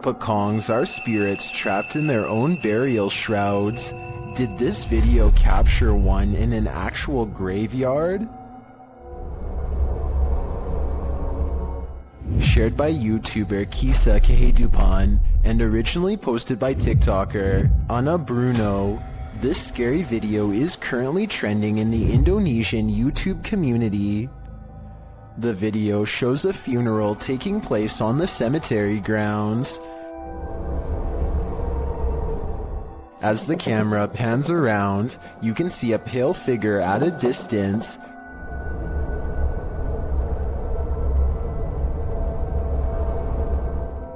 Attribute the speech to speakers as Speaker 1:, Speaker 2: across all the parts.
Speaker 1: Pekongs are spirits trapped in their own burial shrouds. Did this video capture one in an actual graveyard? Shared by YouTuber Kisa Kehedupan and originally posted by TikToker Ana Bruno, this scary video is currently trending in the Indonesian YouTube community. The video shows a funeral taking place on the cemetery grounds. As the camera pans around, you can see a pale figure at a distance.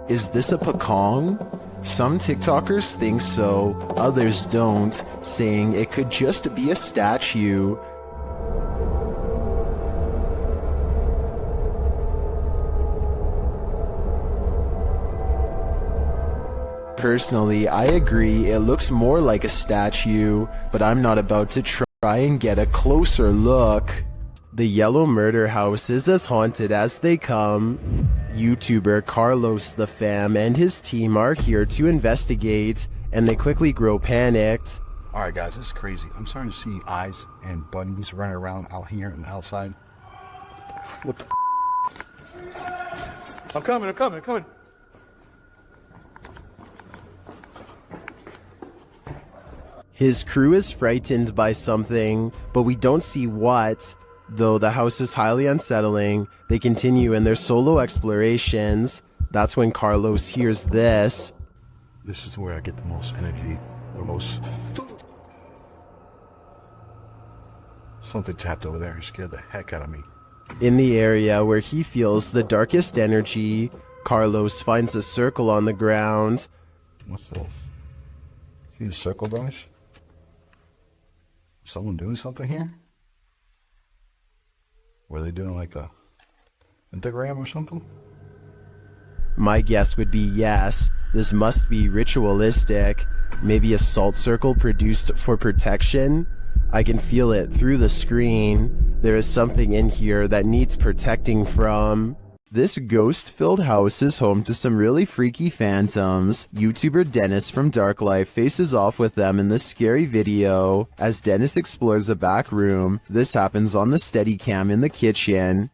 Speaker 1: Is this a Pekong? Some TikTokers think so, others don't, saying it could just be a statue. Personally, I agree it looks more like a statue, but I'm not about to try and get a closer look. The yellow murder house is as haunted as they come. YouTuber Carlos the Fam and his team are here to investigate, and they quickly grow panicked.
Speaker 2: Alright guys, this is crazy. I'm starting to see eyes and bunnies running around out here and outside. What the I'm coming.
Speaker 1: His crew is frightened by something, but we don't see what. Though the house is highly unsettling, they continue in their solo explorations. That's when Carlos hears this.
Speaker 2: This is where I get the most energy, the most... Something tapped over there and scared the heck out of me.
Speaker 1: In the area where he feels the darkest energy, Carlos finds a circle on the ground.
Speaker 2: What's this? See the circle, guys? Someone doing something here? Were they doing like a pentagram or something?
Speaker 1: My guess would be yes. This must be ritualistic. Maybe a salt circle produced for protection? I can feel it through the screen. There is something in here that needs protecting from. This ghost-filled house is home to some really freaky phantoms. YouTuber Dennis from Dark Life faces off with them in this scary video. As Dennis explores a back room, this happens on the Steadicam in the kitchen.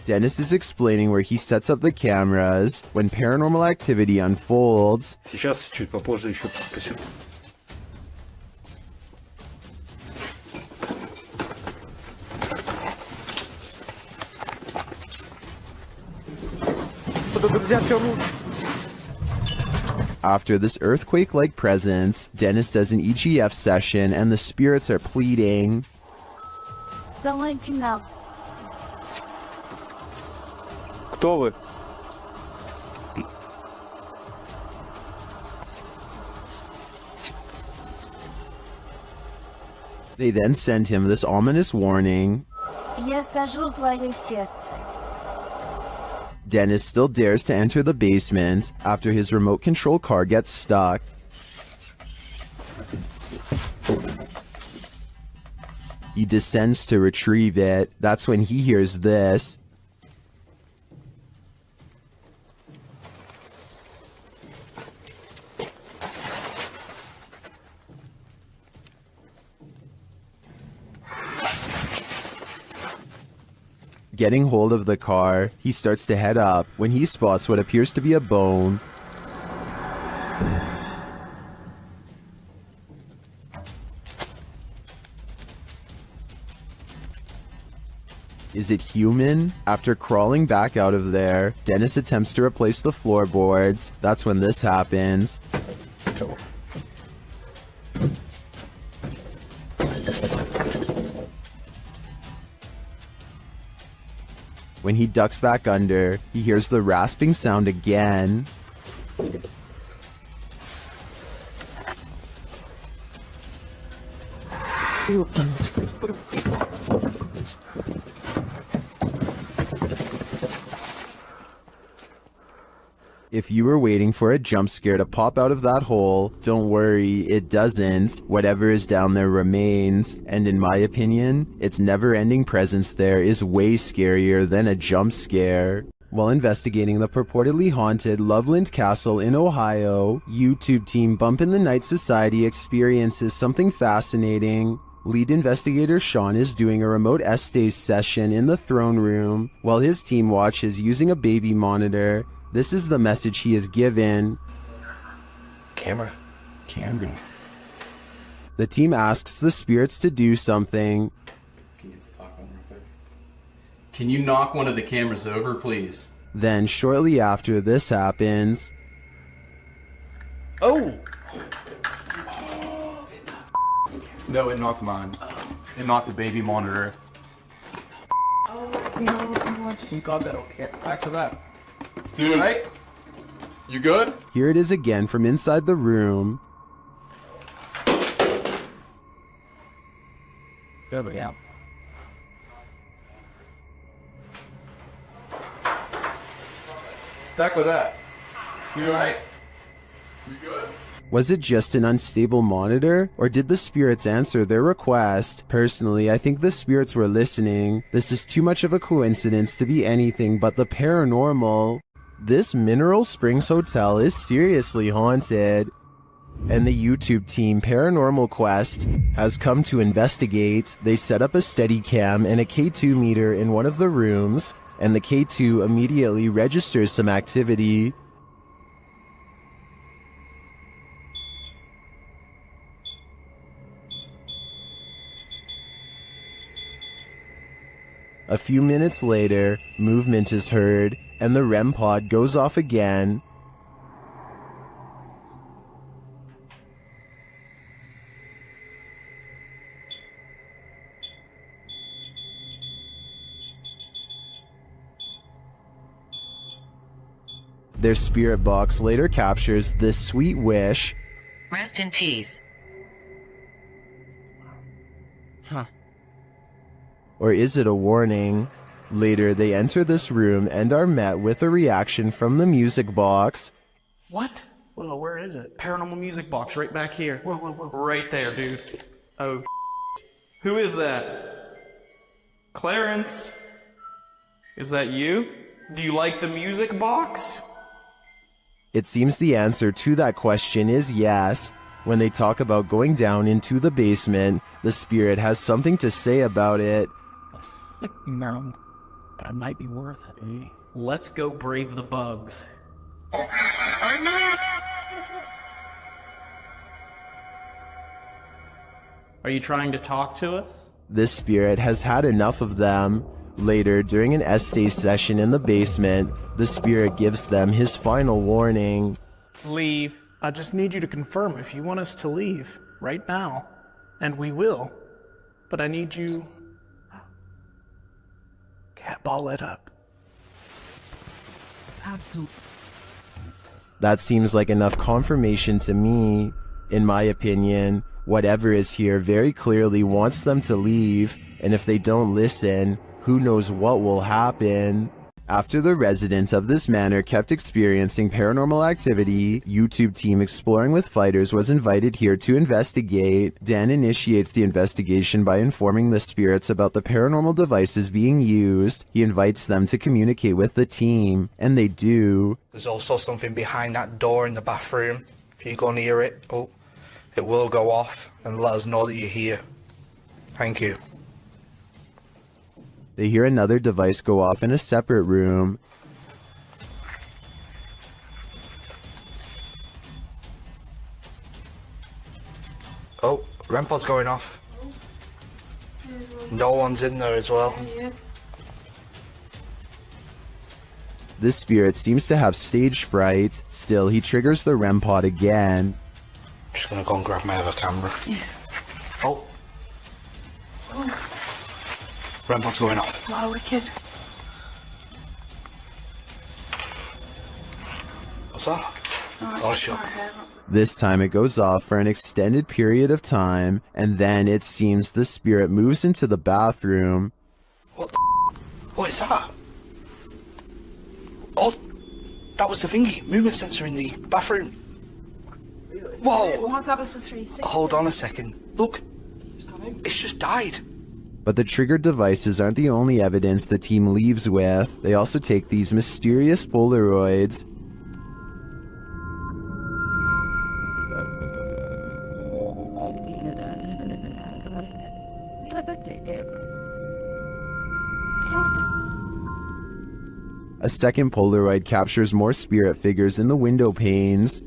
Speaker 1: Dennis is explaining where he sets up the cameras when paranormal activity unfolds.
Speaker 3: Сейчас, чуть попозже еще посюда.
Speaker 1: After this earthquake-like presence, Dennis does an EGF session and the spirits are pleading.
Speaker 3: Кто вы?
Speaker 1: They then send him this ominous warning.
Speaker 4: Я сожру твое сердце.
Speaker 1: Dennis still dares to enter the basement after his remote control car gets stuck. He descends to retrieve it. That's when he hears this. Getting hold of the car, he starts to head up when he spots what appears to be a bone. Is it human? After crawling back out of there, Dennis attempts to replace the floorboards. That's when this happens. When he ducks back under, he hears the rasping sound again. If you were waiting for a jump scare to pop out of that hole, don't worry, it doesn't. Whatever is down there remains, and in my opinion, its never-ending presence there is way scarier than a jump scare. While investigating the purportedly haunted Loveland Castle in Ohio, YouTube team Bump in the Night Society experiences something fascinating. Lead investigator Sean is doing a remote Estays session in the throne room, while his team watches using a baby monitor. This is the message he is given.
Speaker 2: Camera.
Speaker 1: The team asks the spirits to do something.
Speaker 5: Can you knock one of the cameras over, please?
Speaker 1: Then, shortly after this happens,
Speaker 3: Oh!
Speaker 5: No, it knocked mine. It knocked the baby monitor.
Speaker 3: You got that, okay. Back to that.
Speaker 5: Dude, right? You good?
Speaker 1: here it is again from inside the room.
Speaker 3: Good, yeah. Back with that. You alright? You good?
Speaker 1: Was it just an unstable monitor, or did the spirits answer their request? Personally, I think the spirits were listening. This is too much of a coincidence to be anything but the paranormal. This Mineral Springs Hotel is seriously haunted, and the YouTube team Paranormal Quest has come to investigate. They set up a Steadicam and a K2 meter in one of the rooms, and the K2 immediately registers some activity. A few minutes later, movement is heard, and the REM pod goes off again. Their spirit box later captures this sweet wish.
Speaker 6: Rest in peace.
Speaker 1: Or is it a warning? Later, they enter this room and are met with a reaction from the music box.
Speaker 7: What? Whoa, where is it? Paranormal music box right back here. Whoa. Right there, dude. Oh, who is that? Clarence? Is that you? Do you like the music box?
Speaker 1: It seems the answer to that question is yes. When they talk about going down into the basement, the spirit has something to say about it.
Speaker 7: No, but it might be worth it, eh? Let's go brave the bugs. Are you trying to talk to us?
Speaker 1: This spirit has had enough of them. Later, during an Estee session in the basement, the spirit gives them his final warning.
Speaker 7: Leave. I just need you to confirm if you want us to leave right now. And we will. But I need you... Cat ball it up.
Speaker 8: Absolutely.
Speaker 1: That seems like enough confirmation to me. In my opinion, whatever is here very clearly wants them to leave, and if they don't listen, who knows what will happen. After the residents of this manor kept experiencing paranormal activity, YouTube team Exploring with Fighters was invited here to investigate. Dan initiates the investigation by informing the spirits about the paranormal devices being used. He invites them to communicate with the team, and they do.
Speaker 9: There's also something behind that door in the bathroom. If you go near it, it will go off and let us know that you're here. Thank you.
Speaker 1: They hear another device go off in a separate room.
Speaker 9: Oh, REM pod's going off. No one's in there as well.
Speaker 1: This spirit seems to have stage fright. Still, he triggers the REM pod again.
Speaker 9: I'm just gonna go and grab my other camera. Oh. REM pod's going off.
Speaker 8: Wow, wicked.
Speaker 9: What's that? Oh, sure.
Speaker 1: This time it goes off for an extended period of time, and then it seems the spirit moves into the bathroom.
Speaker 9: What the What is that? Oh, That was the thingy, movement sensor in the bathroom. Whoa! Hold on a second. Look, it's just died.
Speaker 1: But the triggered devices aren't the only evidence the team leaves with. They also take these mysterious Polaroids. A second Polaroid captures more spirit figures in the window panes.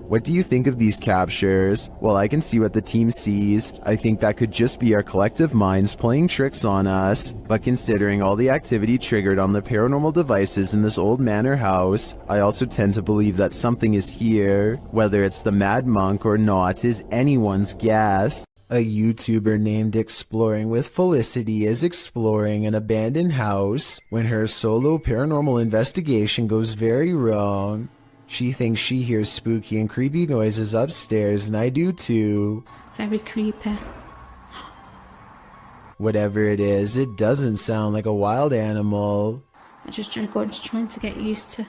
Speaker 1: What do you think of these captures? Well, I can see what the team sees. I think that could just be our collective minds playing tricks on us. But considering all the activity triggered on the paranormal devices in this old manor house, I also tend to believe that something is here. Whether it's the Mad Monk or not is anyone's guess. A YouTuber named Exploring with Felicity is exploring an abandoned house when her solo paranormal investigation goes very wrong. She thinks she hears spooky and creepy noises upstairs, and I do too.
Speaker 6: Very creepy.
Speaker 1: Whatever it is, it doesn't sound like a wild animal.
Speaker 6: I just trying to get used to.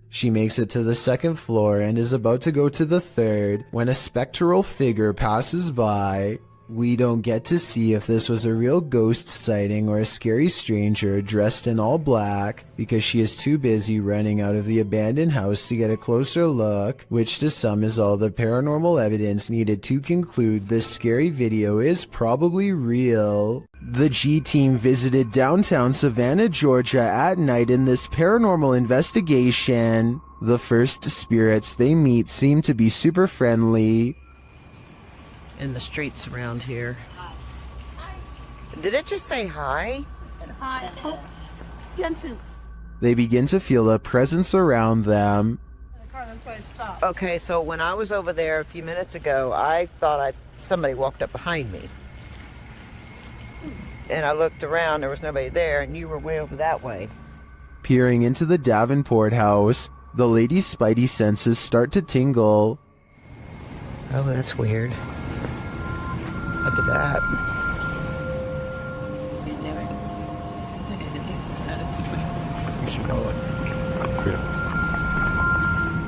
Speaker 1: She makes it to the second floor and is about to go to the third when a spectral figure passes by. We don't get to see if this was a real ghost sighting or a scary stranger dressed in all black because she is too busy running out of the abandoned house to get a closer look, which to some is all the paranormal evidence needed to conclude this scary video is probably real. The G team visited downtown Savannah, Georgia at night in this paranormal investigation. The first spirits they meet seem to be super friendly.
Speaker 8: In the streets around here. Did it just say hi?
Speaker 6: Hi.
Speaker 1: They begin to feel a presence around them.
Speaker 8: Okay, so when I was over there a few minutes ago, I thought somebody walked up behind me. And I looked around, there was nobody there, and you were way over that way.
Speaker 1: Peering into the Davenport house, the lady's spidey senses start to tingle.
Speaker 8: Oh, that's weird. Look at that.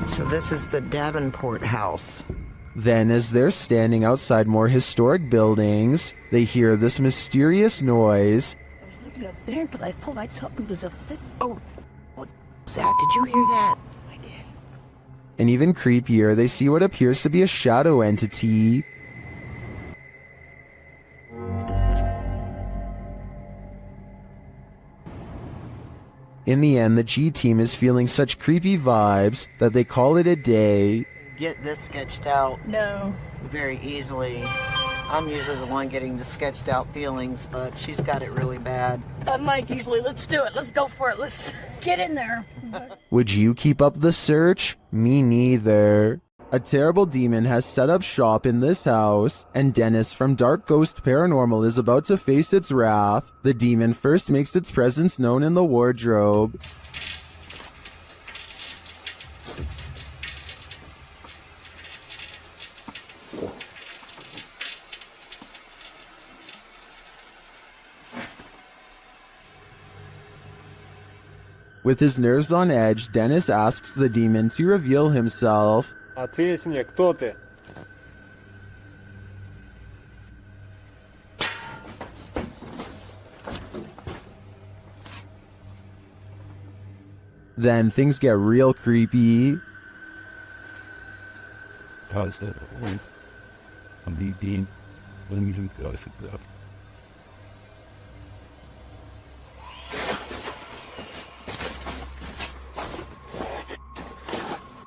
Speaker 8: So this is the Davenport house.
Speaker 1: Then, as they're standing outside more historic buildings, they hear this mysterious noise.
Speaker 8: I was looking up there, but I thought I something was a thing. Oh, what was that? Did you hear that? I did.
Speaker 1: And even creepier, they see what appears to be a shadow entity. In the end, the G team is feeling such creepy vibes that they call it a day.
Speaker 8: Get this sketched out.
Speaker 6: No.
Speaker 8: Very easily. I'm usually the one getting the sketched out feelings, but she's got it really bad.
Speaker 6: I'm Mike usually. Let's do it. Let's go for it. Let's get in there.
Speaker 1: Would you keep up the search? Me neither. A terrible demon has set up shop in this house, and Dennis from Dark Ghost Paranormal is about to face its wrath. The demon first makes its presence known in the wardrobe. With his nerves on edge, Dennis asks the demon to reveal himself.
Speaker 10: Ответь мне, кто ты?
Speaker 1: Then things get real creepy.
Speaker 2: How's that? I'm being. Let me do that.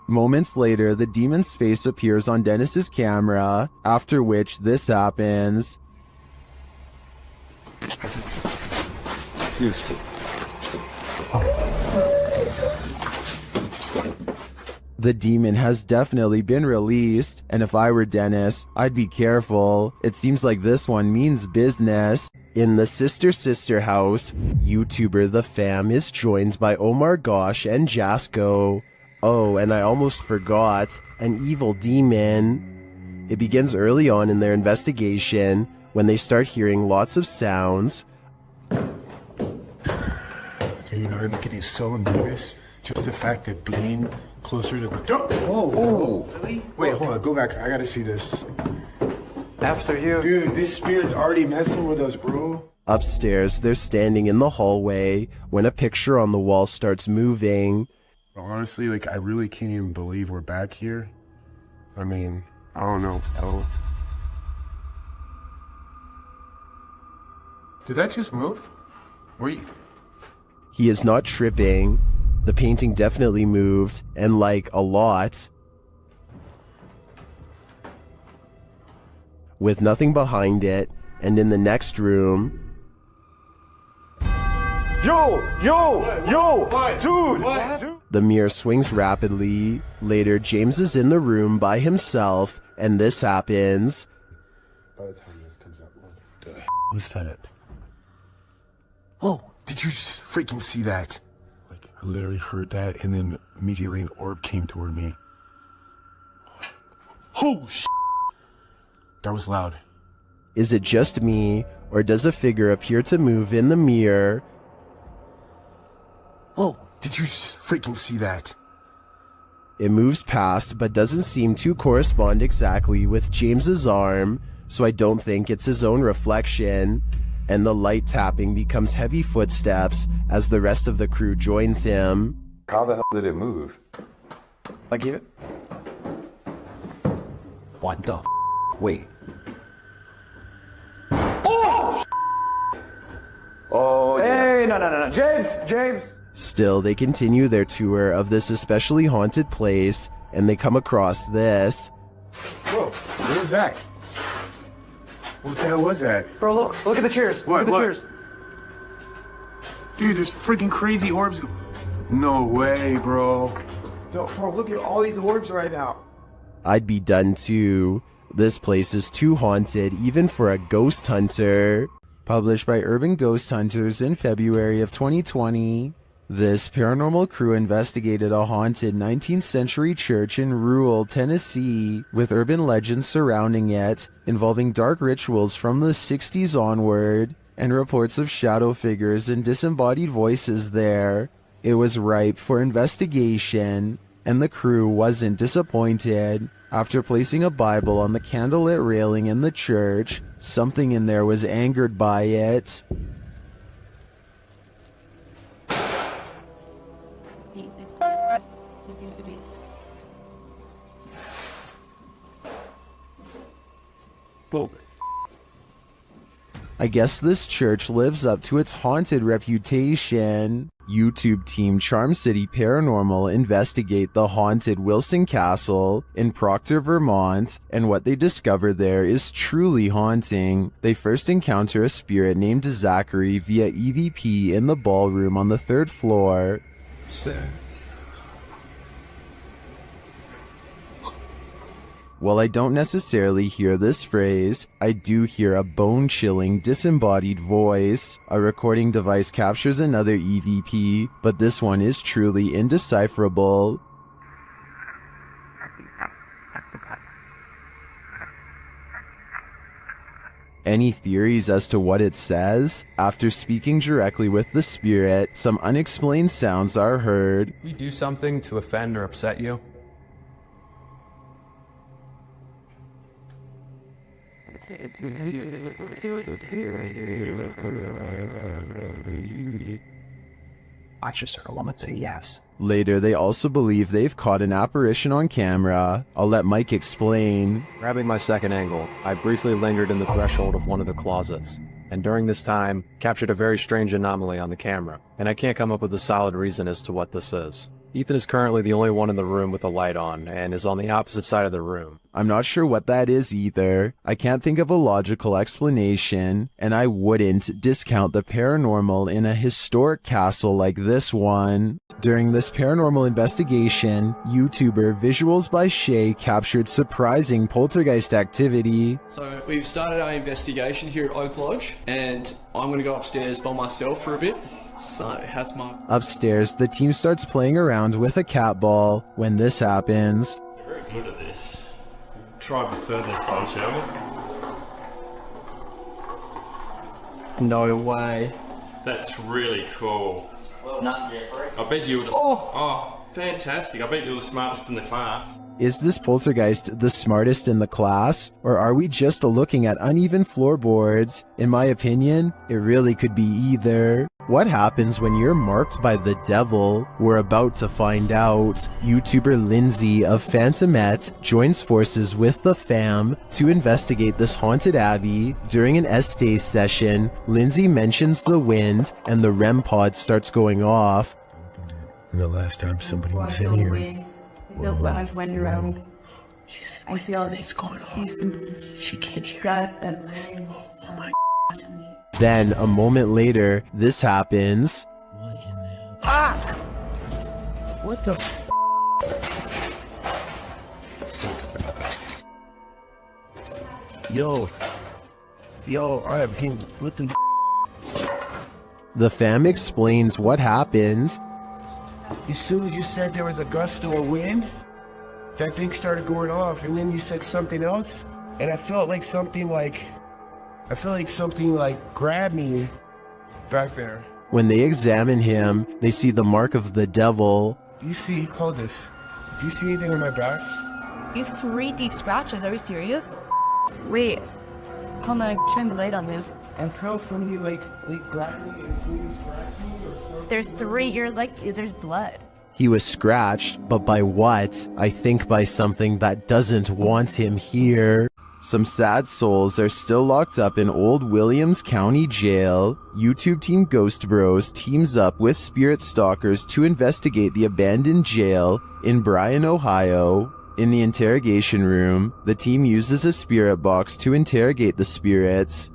Speaker 1: Moments later, the demon's face appears on Dennis's camera, after which this happens. The demon has definitely been released, and if I were Dennis, I'd be careful. It seems like this one means business. In the sister house, YouTuber The Fam is joined by Omar Gosh and Jasko. Oh, and I almost forgot, an evil demon. It begins early on in their investigation when they start hearing lots of sounds.
Speaker 2: You know, I'm getting so nervous. Just the fact that being closer to the door.
Speaker 3: Oh,
Speaker 2: Really? Wait, hold on. Go back. I gotta see this.
Speaker 3: after you.
Speaker 2: Dude, this spirit's already messing with us, bro.
Speaker 1: Upstairs, they're standing in the hallway when a picture on the wall starts moving.
Speaker 2: Honestly, like, I really can't even believe we're back here. I mean, I don't know.
Speaker 5: Did that just move? Were you?
Speaker 1: He is not tripping. The painting definitely moved, and like a lot. With nothing behind it, and in the next room,
Speaker 3: Dude!
Speaker 1: the mirror swings rapidly. Later, James is in the room by himself, and this happens.
Speaker 2: By the time this comes out, what the was that? Oh, did you just freaking see that? Like, I literally heard that, and then immediately an orb came toward me. Oh, that was loud.
Speaker 1: Is it just me, or does a figure appear to move in the mirror?
Speaker 2: Oh, did you just freaking see that?
Speaker 1: It moves past, but doesn't seem to correspond exactly with James's arm, so I don't think it's his own reflection. And the light tapping becomes heavy footsteps as the rest of the crew joins him.
Speaker 10: How the hell did it move?
Speaker 3: Like it?
Speaker 10: What the Wait. Oh, yeah.
Speaker 3: Hey, no. James!
Speaker 1: Still, they continue their tour of this especially haunted place, and they come across this.
Speaker 2: Whoa, what was that? What the hell was that?
Speaker 3: Bro, look at the chairs.
Speaker 2: What?
Speaker 3: Look at the
Speaker 2: What?
Speaker 3: chairs.
Speaker 2: Dude, there's freaking crazy orbs. No way, bro.
Speaker 3: No, bro, look at all these orbs right now.
Speaker 1: I'd be done too. This place is too haunted even for a ghost hunter. Published by Urban Ghost Hunters in February of 2020. This paranormal crew investigated a haunted 19th century church in rural Tennessee, with urban legends surrounding it, involving dark rituals from the 60s onward, and reports of shadow figures and disembodied voices there. It was ripe for investigation, and the crew wasn't disappointed. After placing a Bible on the candlelit railing in the church, something in there was angered by it. I guess this church lives up to its haunted reputation. YouTube team Charm City Paranormal investigate the haunted Wilson Castle in Proctor, Vermont, and what they discover there is truly haunting. They first encounter a spirit named Zachary via EVP in the ballroom on the 3rd floor. While I don't necessarily hear this phrase, I do hear a bone-chilling, disembodied voice. A recording device captures another EVP, but this one is truly indecipherable. Any theories as to what it says? After speaking directly with the spirit, some unexplained sounds are heard.
Speaker 5: We do something to offend or upset you?
Speaker 3: I just heard a woman say yes.
Speaker 1: Later, they also believe they've caught an apparition on camera. I'll let Mike explain.
Speaker 11: Grabbing my second angle, I briefly lingered in the threshold of one of the closets, and during this time, captured a very strange anomaly on the camera, and I can't come up with a solid reason as to what this is. Ethan is currently the only one in the room with a light on and is on the opposite side of the room.
Speaker 1: I'm not sure what that is either. I can't think of a logical explanation, and I wouldn't discount the paranormal in a historic castle like this one. During this paranormal investigation, YouTuber Visuals by Shay captured surprising poltergeist activity.
Speaker 12: So we've started our investigation here at Oak Lodge, and I'm going to go upstairs by myself for a bit. So, how's my...
Speaker 1: Upstairs, the team starts playing around with a cat ball when this happens.
Speaker 13: You're very good at this. Try a bit further this time, shall we?
Speaker 12: No way.
Speaker 13: That's really cool.
Speaker 3: Well done, Jeffrey.
Speaker 13: I bet you were the... Oh, fantastic. I bet you were the smartest in the class.
Speaker 1: Is this poltergeist the smartest in the class, or are we just looking at uneven floorboards? In my opinion, it really could be either. What happens when you're marked by the devil? We're about to find out. YouTuber Lindsay of Phantomette joins forces with the fam to investigate this haunted abbey. During an Estays session, Lindsay mentions the wind and the REM pod starts going off.
Speaker 2: The last time somebody was in here.
Speaker 6: Feels like I've went around.
Speaker 8: She said,
Speaker 6: I feel
Speaker 8: "What's going on?" She can't hear.
Speaker 6: God and listen.
Speaker 8: Oh my.
Speaker 1: Then, a moment later, this happens.
Speaker 8: Ah! What the?
Speaker 2: Yo, I have him. What the?
Speaker 1: The fam explains what happened.
Speaker 3: As soon as you said there was a gust of wind, that thing started going off, and then you said something else, and I felt like something like grabbed me back there.
Speaker 1: When they examine him, they see the mark of the devil.
Speaker 3: Do you see? Hold this. Do you see anything on my back?
Speaker 6: You have 3 deep scratches. Are you serious? Wait. Hold on. Shine the light on this.
Speaker 3: And how from you like grabbed me and scratched me or something?
Speaker 6: There's 3. You're like, there's blood.
Speaker 1: He was scratched, but by what? I think by something that doesn't want him here. Some sad souls are still locked up in Old Williams County Jail. YouTube team Ghost Bros teams up with spirit stalkers to investigate the abandoned jail in Bryan, Ohio. In the interrogation room, the team uses a spirit box to interrogate the spirits.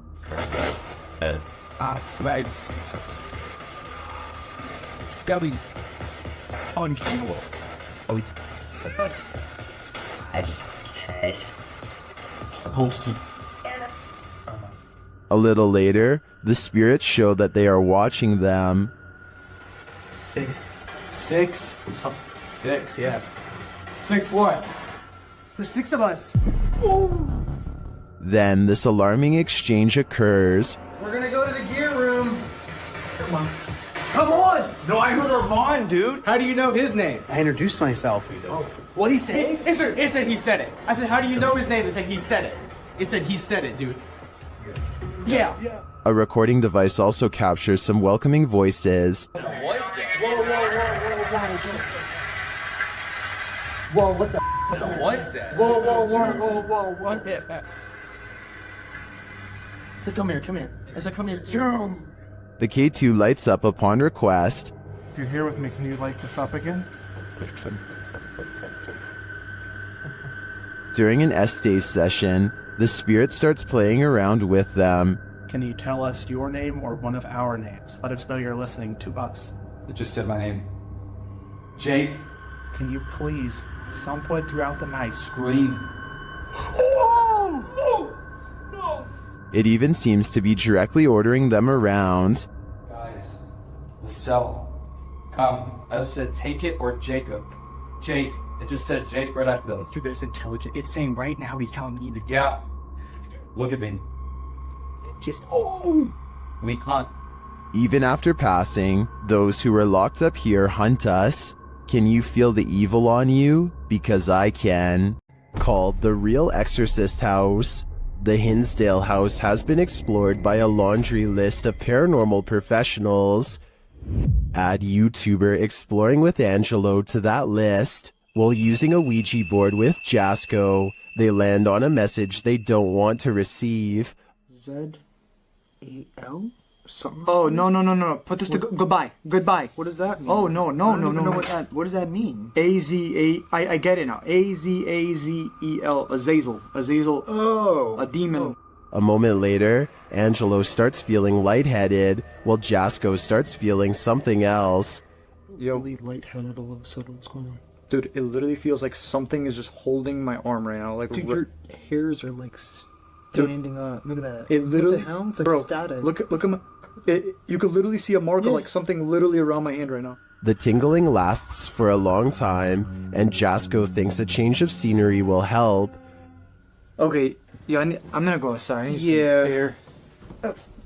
Speaker 1: A little later, the spirits show that they are watching them.
Speaker 3: 6?
Speaker 12: 6, yeah.
Speaker 3: 6 what? There's 6 of us.
Speaker 1: Then this alarming exchange occurs.
Speaker 3: We're gonna go to the gear room.
Speaker 12: Come on.
Speaker 3: Come on!
Speaker 12: No, I heard her mine, dude.
Speaker 3: How do you know his name?
Speaker 12: I introduced myself.
Speaker 3: What'd he say?
Speaker 12: It said he said it. I said, how do you know his name? It said he said it. It said he said it, dude. Yeah.
Speaker 1: A recording device also captures some welcoming voices.
Speaker 3: Whoa, what the
Speaker 12: What's that?
Speaker 3: Whoa, what?
Speaker 12: I said, come here. I said, come here.
Speaker 3: Jerome!
Speaker 1: The K2 lights up upon request.
Speaker 2: If you're here with me, can you light this up again?
Speaker 1: During an Estays session, the spirit starts playing around with them.
Speaker 7: Can you tell us your name or one of our names? Let us know you're listening to us.
Speaker 5: It just said my name. Jake.
Speaker 7: Can you please, at some point throughout the night,
Speaker 5: Scream.
Speaker 1: It even seems to be directly ordering them around.
Speaker 5: Guys, the cell. Come. I just said take it or Jacob. Jake. It just said Jake right after those.
Speaker 12: Dude, there's intelligent. It's saying right now he's telling me to
Speaker 5: Yeah. Look at me.
Speaker 12: just...
Speaker 5: We can't.
Speaker 1: Even after passing, those who are locked up here hunt us. Can you feel the evil on you? Because I can. Called the Real Exorcist House, the Hinsdale house has been explored by a laundry list of paranormal professionals. Add YouTuber Exploring with Angelo to that list. While using a Ouija board with Jasco, they land on a message they don't want to receive.
Speaker 3: Z-E-L?
Speaker 14: Oh, no. Put this to goodbye. Goodbye.
Speaker 15: What does that mean?
Speaker 14: Oh, no.
Speaker 15: I don't even know what does that mean?
Speaker 14: I get it now. Azazel. Azazel.
Speaker 15: Oh.
Speaker 14: A demon.
Speaker 1: A moment later, Angelo starts feeling lightheaded, while Jasko starts feeling something else.
Speaker 15: Yo. Lightheaded all of a sudden. What's going on? Dude, it literally feels like something is just holding my arm right now. Like, dude, your hairs are like standing up. Look at that. It literally, what the hell? It's like static. Look at my. You could literally see a mark of like something literally around my hand right now.
Speaker 1: The tingling lasts for a long time, and Jasko thinks a change of scenery will help.
Speaker 14: Okay, yeah, I'm gonna go outside. I need some air.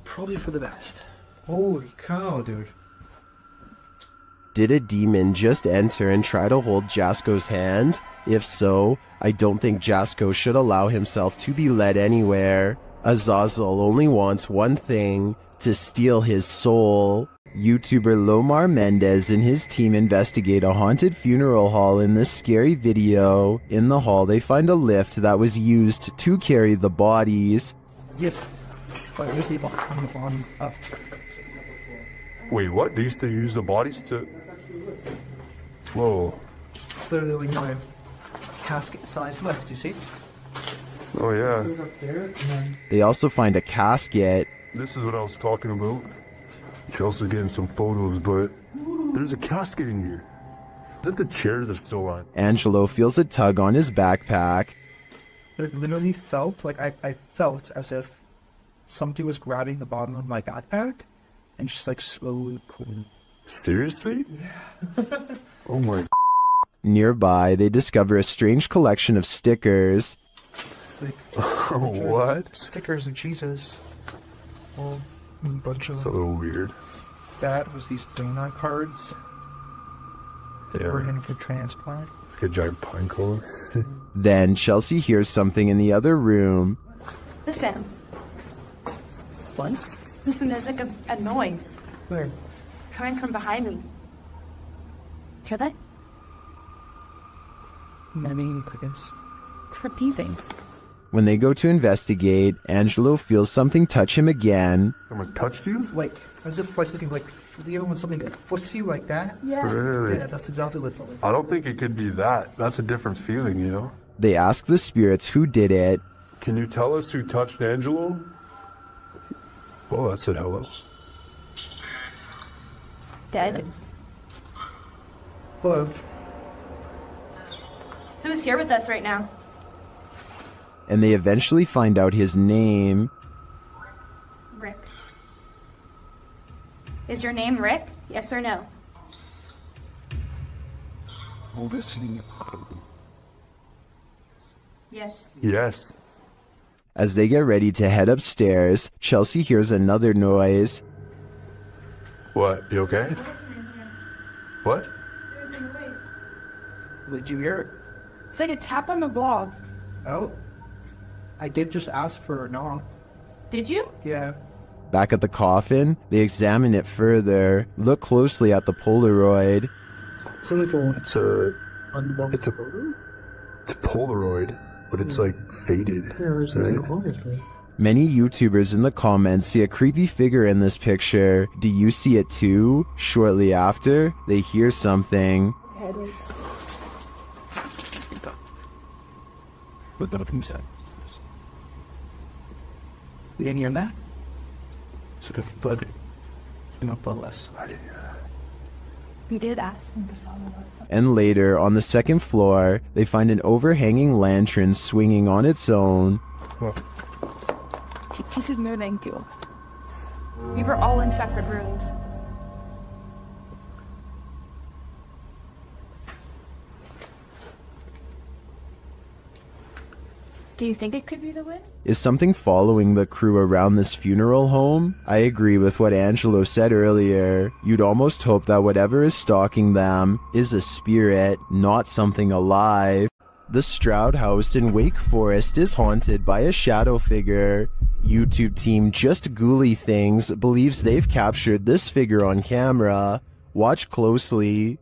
Speaker 15: Probably for the best. Holy cow, dude.
Speaker 1: Did a demon just enter and try to hold Jasko's hand? If so, I don't think Jasko should allow himself to be led anywhere. Azazel only wants one thing: to steal his soul. YouTuber Lomar Mendez and his team investigate a haunted funeral hall in this scary video. In the hall, they find a lift that was used to carry the bodies.
Speaker 15: Yes.
Speaker 16: Wait, what? They used to use the bodies to... Whoa.
Speaker 15: Literally my casket-sized lift, you see?
Speaker 16: Oh, yeah.
Speaker 1: They also find a casket.
Speaker 16: This is what I was talking about. Chelsea's getting some photos, but there's a casket in here. Is it the chairs are still on?
Speaker 1: Angelo feels a tug on his backpack.
Speaker 15: It literally felt like I felt as if somebody was grabbing the bottom of my backpack and just like slowly pulling.
Speaker 16: Seriously?
Speaker 15: Yeah.
Speaker 16: Oh my.
Speaker 1: Nearby, they discover a strange collection of stickers.
Speaker 15: Like,
Speaker 16: what?
Speaker 15: Stickers of Jesus. Well, a bunch of
Speaker 16: It's a little weird.
Speaker 15: That was these donut cards.
Speaker 16: Yeah.
Speaker 15: Organ for transplant.
Speaker 16: Like a giant pine cone.
Speaker 1: Then Chelsea hears something in the other room.
Speaker 6: Listen.
Speaker 15: What?
Speaker 6: Listen, there's like a noise
Speaker 15: Where?
Speaker 6: coming from behind me. Hear that?
Speaker 15: I mean, I guess.
Speaker 6: Repeating.
Speaker 1: When they go to investigate, Angelo feels something touch him again.
Speaker 16: Someone touched you?
Speaker 15: Like, as if like something like, you know when something flicks you like that?
Speaker 6: Yeah.
Speaker 16: Really?
Speaker 15: Yeah, that's exactly what it felt like.
Speaker 16: I don't think it could be that. That's a different feeling, you know?
Speaker 1: They ask the spirits who did it.
Speaker 16: Can you tell us who touched Angelo? Oh, that said hello.
Speaker 6: Dead.
Speaker 15: Hello.
Speaker 6: Who's here with us right now?
Speaker 1: And they eventually find out his name.
Speaker 6: Rick. Is your name Rick? Yes or no?
Speaker 16: Listening.
Speaker 6: Yes.
Speaker 16: Yes.
Speaker 1: As they get ready to head upstairs, Chelsea hears another noise.
Speaker 16: What? You okay? What?
Speaker 15: Did you hear it?
Speaker 6: It's like a tap on the blog.
Speaker 15: Oh. I did just ask for a knock.
Speaker 6: Did you?
Speaker 15: Yeah.
Speaker 1: Back at the coffin, they examine it further, look closely at the Polaroid.
Speaker 15: It's only for
Speaker 16: It's a
Speaker 15: photo?
Speaker 16: It's a Polaroid, but it's like faded.
Speaker 15: There's
Speaker 16: right?
Speaker 15: nothing wrong with it.
Speaker 1: Many YouTubers in the comments see a creepy figure in this picture. Do you see it too? Shortly after, they hear something.
Speaker 15: But nothing said. We didn't hear that? It's like a thud. Not less.
Speaker 6: We did ask him to follow us.
Speaker 1: And later, on the second floor, they find an overhanging lantern swinging on its own.
Speaker 6: He said no thank you. We were all in separate rooms. Do you think it could be the wind?
Speaker 1: Is something following the crew around this funeral home? I agree with what Angelo said earlier. You'd almost hope that whatever is stalking them is a spirit, not something alive. The Stroud House in Wake Forest is haunted by a shadow figure. YouTube team Just Ghouly Things believes they've captured this figure on camera. Watch closely.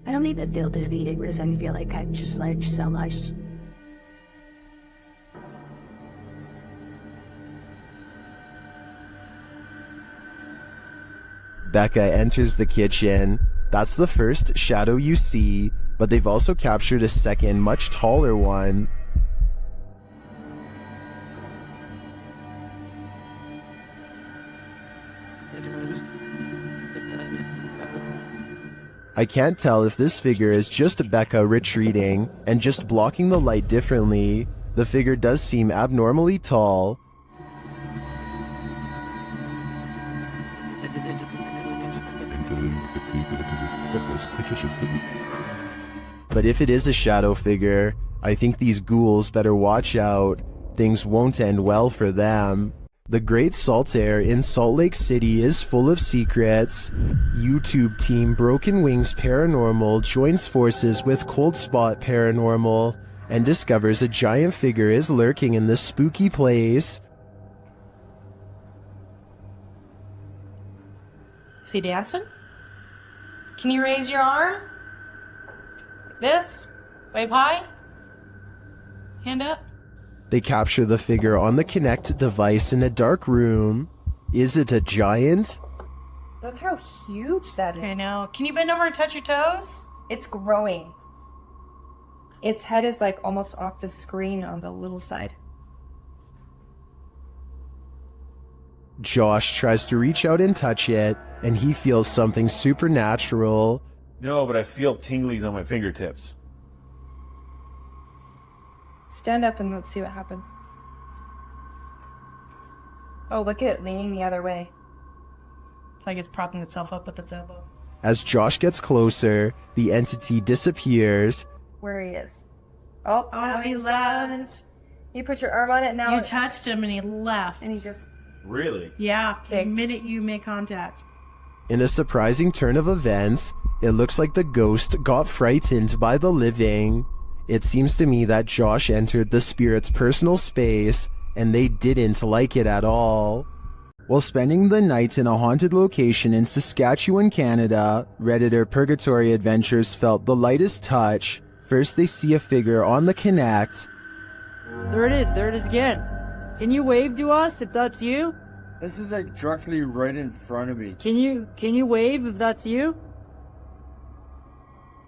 Speaker 17: I don't even feel defeated because I feel like I've just learned so much.
Speaker 1: Becca enters the kitchen. That's the first shadow you see, but they've also captured a second, much taller one. I can't tell if this figure is just Becca retreating and just blocking the light differently. The figure does seem abnormally tall. But if it is a shadow figure, I think these ghouls better watch out. Things won't end well for them. The Great Salt Air in Salt Lake City is full of secrets. YouTube team Broken Wings Paranormal joins forces with Cold Spot Paranormal and discovers a giant figure is lurking in this spooky place.
Speaker 6: Is he dancing? Can you raise your arm? Like this? Wave high? Hand up?
Speaker 1: They capture the figure on the Kinect device in a dark room. Is it a giant?
Speaker 4: Look how huge that is.
Speaker 6: I know. Can you bend over and touch your toes?
Speaker 4: It's growing. Its head is like almost off the screen on the little side.
Speaker 1: Josh tries to reach out and touch it, and he feels something supernatural.
Speaker 10: No, but I feel tinglies on my fingertips.
Speaker 4: Stand up and let's see what happens. Oh, look at it leaning the other way.
Speaker 6: It's like it's propping itself up with its elbow.
Speaker 1: As Josh gets closer, the entity disappears.
Speaker 4: Where he is. Oh,
Speaker 6: He's left.
Speaker 4: You put your arm on it now.
Speaker 6: You touched him and he left.
Speaker 4: And he just...
Speaker 10: Really?
Speaker 6: Yeah, the minute you make contact.
Speaker 1: In a surprising turn of events, it looks like the ghost got frightened by the living. It seems to me that Josh entered the spirit's personal space, and they didn't like it at all. While spending the night in a haunted location in Saskatchewan, Canada, Redditor Purgatory Adventures felt the lightest touch. First they see a figure on the Kinect.
Speaker 14: There it is again. Can you wave to us if that's you?
Speaker 3: This is like directly right in front of me.
Speaker 14: Can you wave if that's you?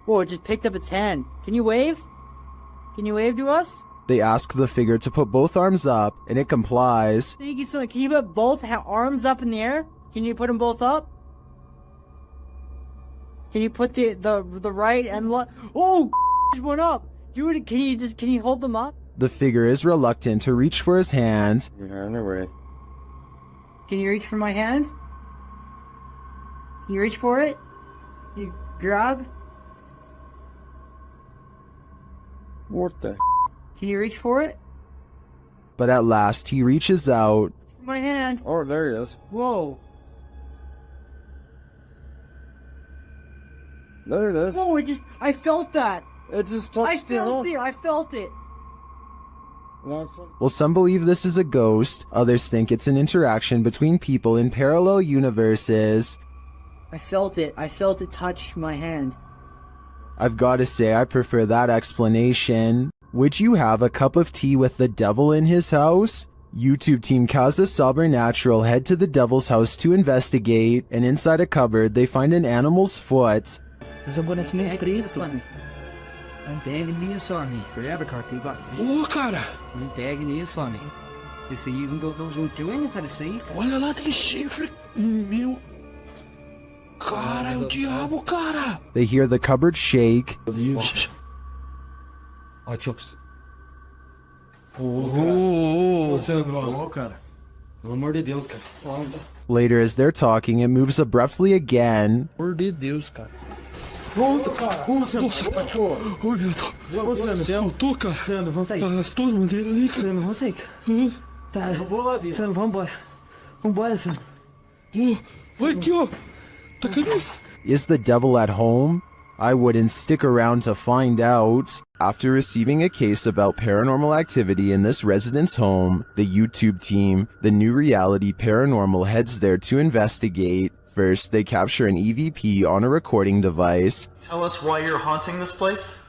Speaker 14: Whoa, it just picked up its hand. Can you wave? Can you wave to us?
Speaker 1: They ask the figure to put both arms up, and it complies.
Speaker 14: Thank you so much. Can you put both arms up in the air? Can you put them both up? Can you put the right and left? Oh, just went up. Dude, can you hold them up?
Speaker 1: The figure is reluctant to reach for his hand.
Speaker 3: You're on the way.
Speaker 14: Can you reach for my hand? Can you reach for it? You grab?
Speaker 3: What the?
Speaker 14: Can you reach for it?
Speaker 1: But at last he reaches out.
Speaker 14: My hand.
Speaker 3: Oh, there he is.
Speaker 14: Whoa.
Speaker 3: There it is.
Speaker 14: Oh, I felt that.
Speaker 3: It just touched it.
Speaker 14: I felt it.
Speaker 1: While some believe this is a ghost, others think it's an interaction between people in parallel universes.
Speaker 14: I felt it. I felt it touch my hand.
Speaker 1: I've got to say, I prefer that explanation. Would you have a cup of tea with the devil in his house? YouTube team Casa Sobernatural head to the devil's house to investigate, and inside a cupboard they find an animal's foot.
Speaker 18: Ang tag niya Sonny, forever cartoon got me.
Speaker 3: Oh, cara!
Speaker 18: Ang tag niya Sonny. You see, you can go those who doing para see.
Speaker 3: Olha lá, tem chifre. Meu. Cara, é o diabo, cara!
Speaker 1: They hear the cupboard shake.
Speaker 18: Oh, chops.
Speaker 3: Oh,
Speaker 18: cara. Pelo amor de Deus, cara.
Speaker 1: Later, as they're talking, it moves abruptly again.
Speaker 18: Por de Deus, cara.
Speaker 3: Nossa, cara! Nossa, cachorro! Oi, meu Deus!
Speaker 18: Você
Speaker 3: estou, cara!
Speaker 18: Sandro, vamos sair.
Speaker 3: As tuas bandeiras ali, cara!
Speaker 18: Sandro, vamos sair. Tá, boa, vida. Sandro, vambora. Vambora, Sandro.
Speaker 3: Vai aqui, ó! Tá caindo.
Speaker 1: Is the devil at home? I wouldn't stick around to find out. After receiving a case about paranormal activity in this resident's home, the YouTube team, the New Reality Paranormal, heads there to investigate. First, they capture an EVP on a recording device.
Speaker 7: Tell us why you're haunting this place?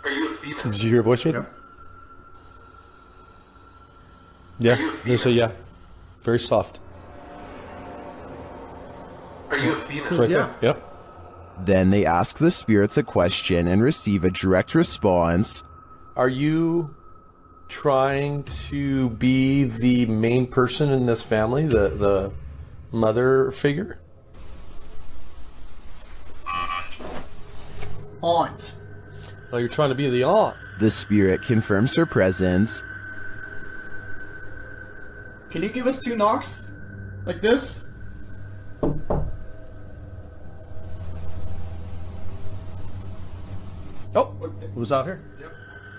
Speaker 7: Are you a female?
Speaker 16: Did you hear a voice right? Yeah, there's a yeah. Very soft.
Speaker 7: Are you a fever?
Speaker 19: It's right there. Yep.
Speaker 1: Then they ask the spirits a question and receive a direct response.
Speaker 19: Are you trying to be the main person in this family, the mother figure?
Speaker 7: Aunt.
Speaker 19: Oh, you're trying to be the aunt.
Speaker 1: The spirit confirms her presence.
Speaker 7: Can you give us 2 knocks? Like this?
Speaker 19: Oh, who's out here?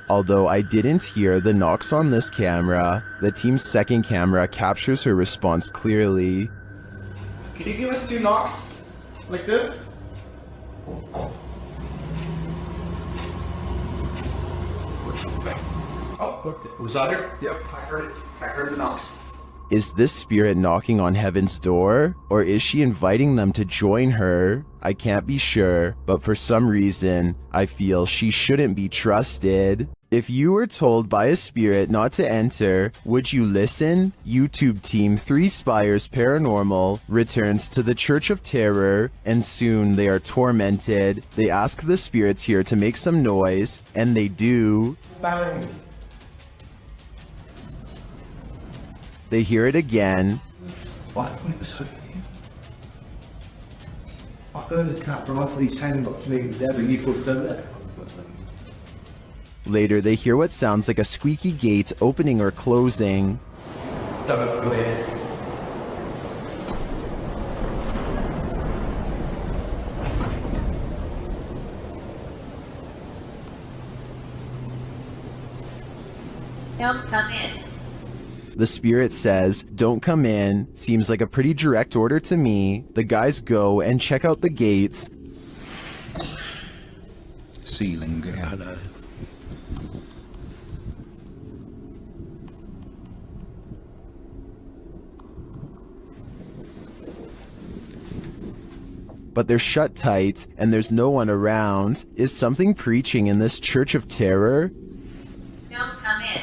Speaker 1: Although I didn't hear the knocks on this camera, the team's second camera captures her response clearly.
Speaker 7: Can you give us 2 knocks? Like this? Oh,
Speaker 19: who's out here?
Speaker 7: Yep, I heard it. I heard the knocks.
Speaker 1: Is this spirit knocking on heaven's door, or is she inviting them to join her? I can't be sure, but for some reason, I feel she shouldn't be trusted. If you were told by a spirit not to enter, would you listen? YouTube team 3 Spires Paranormal returns to the Church of Terror, and soon they are tormented. They ask the spirits here to make some noise, and they do.
Speaker 7: Bang.
Speaker 1: They hear it again.
Speaker 18: What? It was here. I heard the tap rifle hand up to me there, but you put them there.
Speaker 1: Later, they hear what sounds like a squeaky gate opening or closing.
Speaker 7: Go ahead.
Speaker 17: Don't come in.
Speaker 1: The spirit says, "Don't come in." Seems like a pretty direct order to me. The guys go and check out the gates.
Speaker 2: Ceiling. Hello.
Speaker 1: But they're shut tight, and there's no one around. Is something preaching in this Church of Terror?
Speaker 17: Don't come in.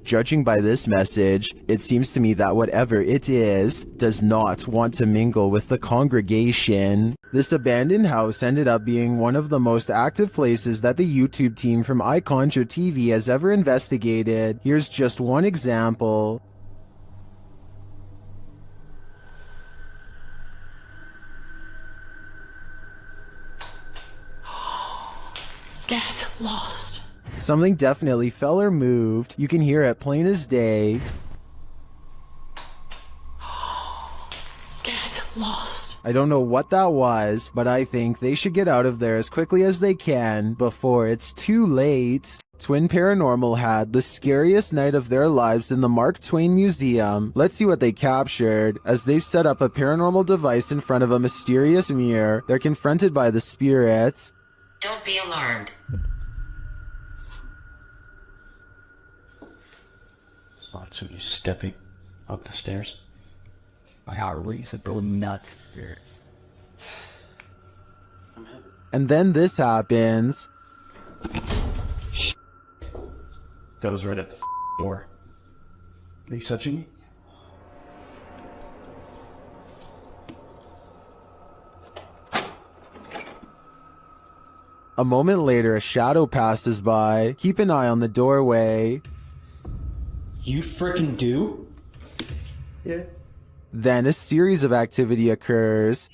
Speaker 1: Judging by this message, it seems to me that whatever it is, does not want to mingle with the congregation. This abandoned house ended up being one of the most active places that the YouTube team from iConjure TV has ever investigated. Here's just one example.
Speaker 6: Get lost.
Speaker 1: Something definitely fell or moved. You can hear it plain as day.
Speaker 6: Get lost.
Speaker 1: I don't know what that was, but I think they should get out of there as quickly as they can before it's too late. Twin Paranormal had the scariest night of their lives in the Mark Twain Museum. Let's see what they captured. As they've set up a paranormal device in front of a mysterious mirror, they're confronted by the spirits.
Speaker 17: Don't be alarmed.
Speaker 5: Thought somebody stepping up the stairs. My heart racing, go nuts.
Speaker 1: And then this happens.
Speaker 5: That was right at the door. Are you touching me?
Speaker 1: A moment later, a shadow passes by. Keep an eye on the doorway.
Speaker 5: You frickin' do?
Speaker 18: Yeah.
Speaker 1: Then a series of activity occurs.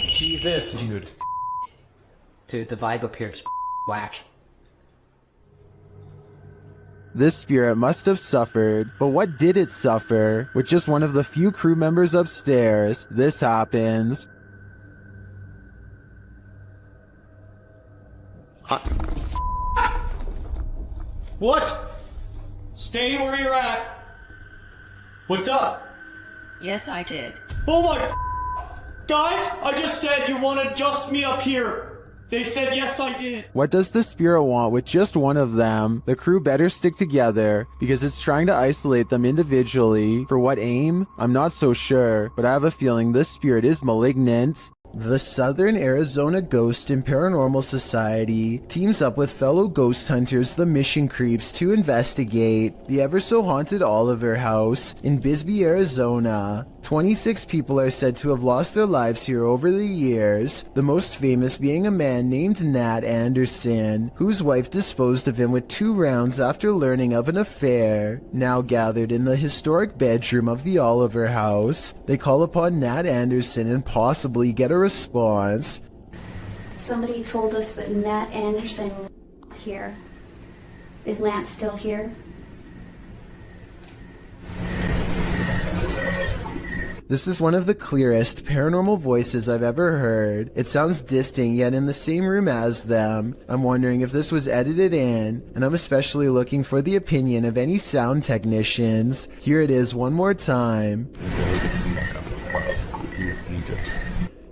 Speaker 5: Jesus, dude.
Speaker 20: Dude, the vibe up here is whack.
Speaker 1: This spirit must have suffered, but what did it suffer? With just one of the few crew members upstairs, this happens.
Speaker 7: What? Stay where you're at. What's up?
Speaker 17: Yes, I did.
Speaker 7: Oh my guys, I just said you wanted just me up here. They said yes, I did.
Speaker 1: What does the spirit want with just one of them? The crew better stick together because it's trying to isolate them individually. For what aim? I'm not so sure, but I have a feeling this spirit is malignant. The Southern Arizona Ghost and Paranormal Society teams up with fellow ghost hunters, the Mission Creeps, to investigate the ever-so-haunted Oliver House in Bisbee, Arizona. 26 people are said to have lost their lives here over the years, the most famous being a man named Nat Anderson, whose wife disposed of him with 2 rounds after learning of an affair. Now gathered in the historic bedroom of the Oliver house, they call upon Nat Anderson and possibly get a response.
Speaker 17: Somebody told us that Nat Anderson was here. Is Lance still here?
Speaker 1: This is one of the clearest paranormal voices I've ever heard. It sounds distant yet in the same room as them. I'm wondering if this was edited in, and I'm especially looking for the opinion of any sound technicians. Here it is one more time.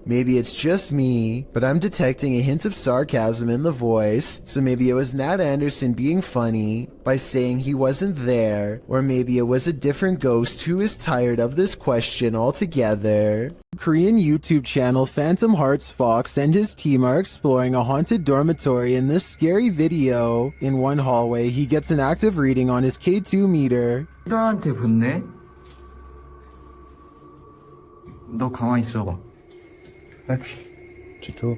Speaker 1: Maybe it's just me, but I'm detecting a hint of sarcasm in the voice, so maybe it was Nat Anderson being funny by saying he wasn't there, or maybe it was a different ghost who is tired of this question altogether. Korean YouTube channel Phantom Hearts Fox and his team are exploring a haunted dormitory in this scary video. In one hallway, he gets an active reading on his K2 meter.
Speaker 21: 나한테 붙네? 너 가만히 있어봐.
Speaker 2: G2.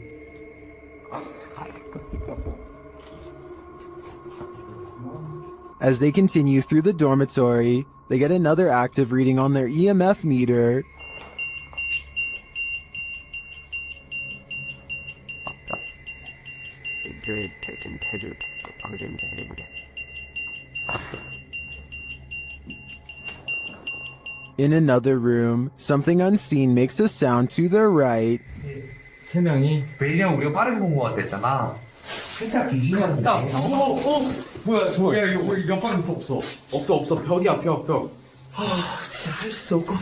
Speaker 1: As they continue through the dormitory, they get another active reading on their EMF meter. In another room, something unseen makes a sound to their right.
Speaker 21: 세 명이 왜냐면 우리가 빠르게 본 거 같았잖아. 그러니까 기지가 뭐야 저거 야 이거 옆방에 없어 벽이야 벽. 진짜 할 수 없고.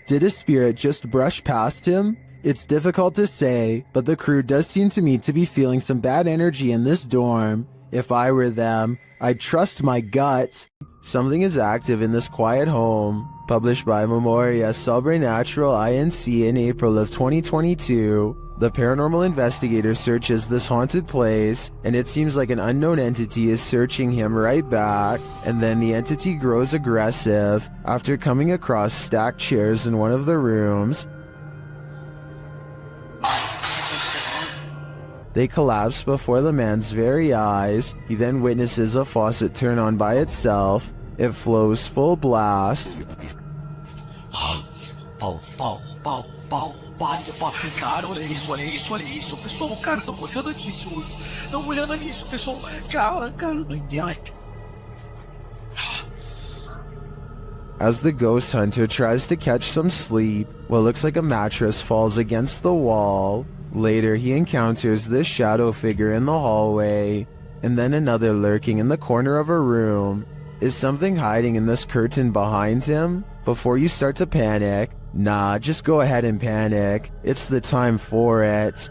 Speaker 1: Did a spirit just brush past him? It's difficult to say, but the crew does seem to me to be feeling some bad energy in this dorm. If I were them, I'd trust my gut. Something is active in this quiet home. Published by Memoria Sobrenatural Inc. in April of 2022. The paranormal investigator searches this haunted place, and it seems like an unknown entity is searching him right back, and then the entity grows aggressive after coming across stacked chairs in one of the rooms. They collapse before the man's very eyes. He then witnesses a faucet turn on by itself. It flows full blast.
Speaker 22: Cara, olha isso, pessoal, cara, tô olhando nisso, pessoal, cara,
Speaker 1: As the ghost hunter tries to catch some sleep, what looks like a mattress falls against the wall. Later, he encounters this shadow figure in the hallway, and then another lurking in the corner of a room. Is something hiding in this curtain behind him? Before you start to panic, nah, just go ahead and panic. It's the time for it.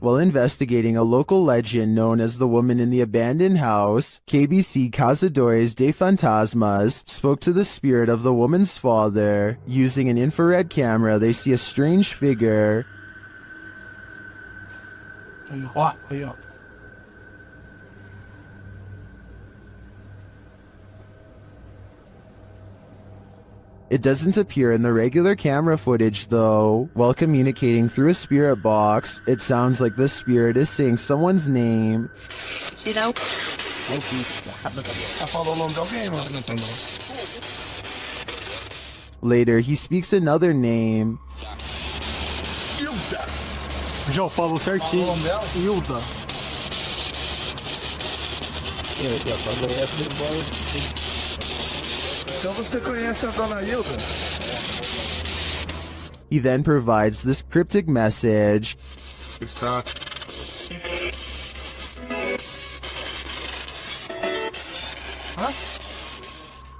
Speaker 1: While investigating a local legend known as the woman in the abandoned house, KBC Cazadores de Fantasmas spoke to the spirit of the woman's father. Using an infrared camera, they see a strange figure. It doesn't appear in the regular camera footage though. While communicating through a spirit box, it sounds like the spirit is saying someone's name. Later, he speaks another name.
Speaker 15: Já falou certinho. Hilda.
Speaker 3: Então você conhece a dona Hilda?
Speaker 1: He then provides this cryptic message.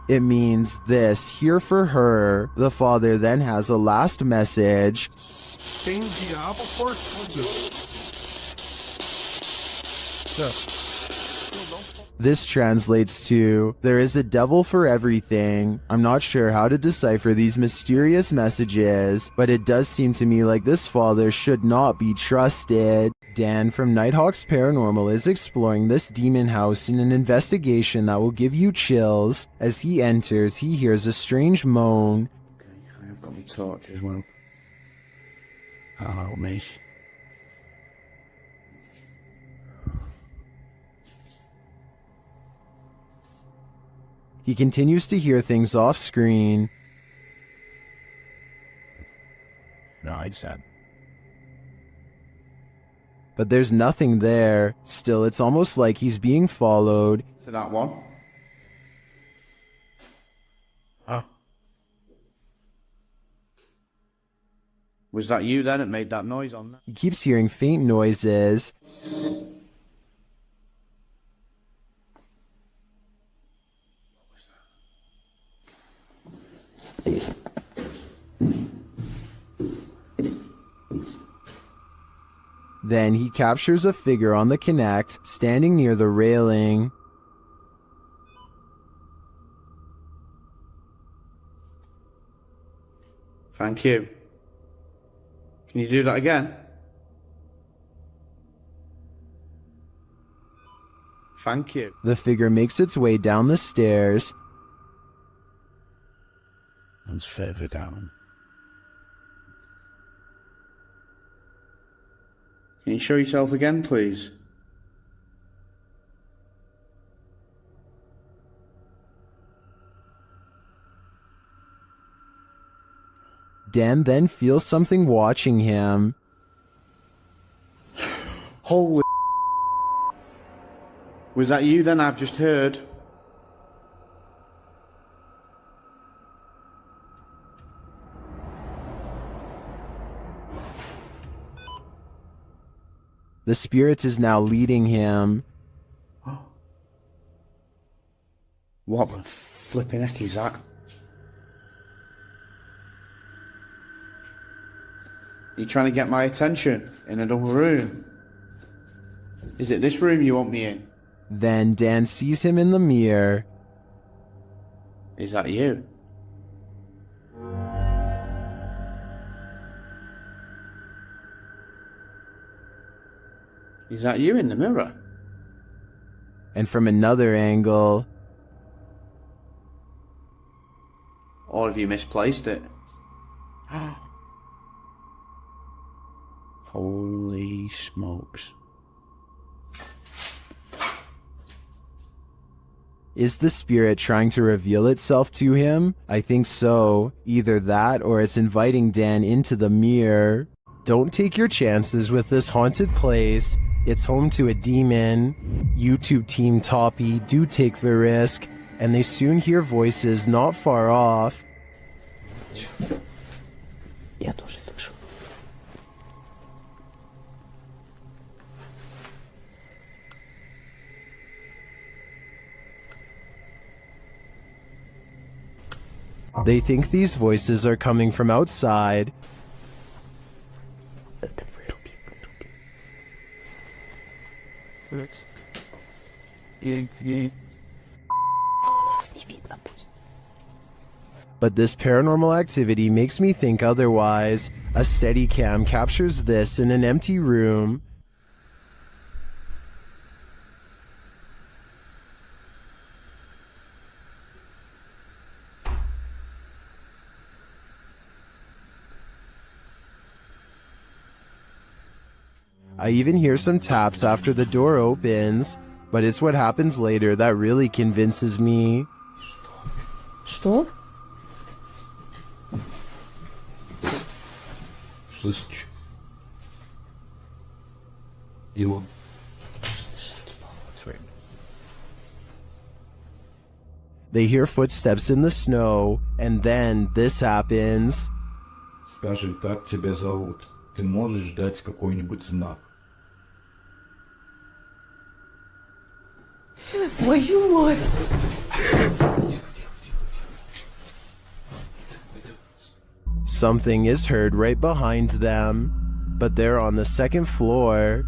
Speaker 1: It means this, here for her. The father then has a last message.
Speaker 3: Tem diabo por tudo.
Speaker 1: This translates to, there is a devil for everything. I'm not sure how to decipher these mysterious messages, but it does seem to me like this father should not be trusted. Dan from Nighthawk's Paranormal is exploring this demon house in an investigation that will give you chills. As he enters, he hears a strange moan.
Speaker 9: Okay, I've got my torch as well. That'll help me.
Speaker 1: He continues to hear things off screen.
Speaker 2: No, I just had.
Speaker 1: But there's nothing there. Still, it's almost like he's being followed.
Speaker 9: So that one.
Speaker 2: Huh?
Speaker 9: Was that you then that made that noise on that?
Speaker 1: He keeps hearing faint noises. Then he captures a figure on the Kinect, standing near the railing.
Speaker 9: Thank you. Can you do that again? Thank you.
Speaker 1: The figure makes its way down the stairs.
Speaker 9: And further down. Can you show yourself again, please?
Speaker 1: Dan then feels something watching him.
Speaker 9: Holy. Was that you then? I've just heard.
Speaker 1: The spirit is now leading him.
Speaker 9: What the flipping heck is that? You trying to get my attention in another room? Is it this room you want me in?
Speaker 1: Then Dan sees him in the mirror.
Speaker 9: Is that you? Is that you in the mirror?
Speaker 1: And from another angle...
Speaker 9: Or have you misplaced it? Holy smokes.
Speaker 1: Is the spirit trying to reveal itself to him? I think so. Either that or it's inviting Dan into the mirror. Don't take your chances with this haunted place. It's home to a demon. YouTube team Toppy do take the risk, and they soon hear voices not far off.
Speaker 20: Я тоже слышу.
Speaker 1: They think these voices are coming from outside. But this paranormal activity makes me think otherwise. A Steadicam captures this in an empty room. I even hear some taps after the door opens, but it's what happens later that really convinces me.
Speaker 14: Что?
Speaker 2: Слышишь? Его. Sweet.
Speaker 1: They hear footsteps in the snow, and then this happens.
Speaker 2: Скажи, как тебя зовут? Ты можешь дать какой-нибудь знак?
Speaker 6: Твою мать!
Speaker 1: Something is heard right behind them, but they're on the second floor.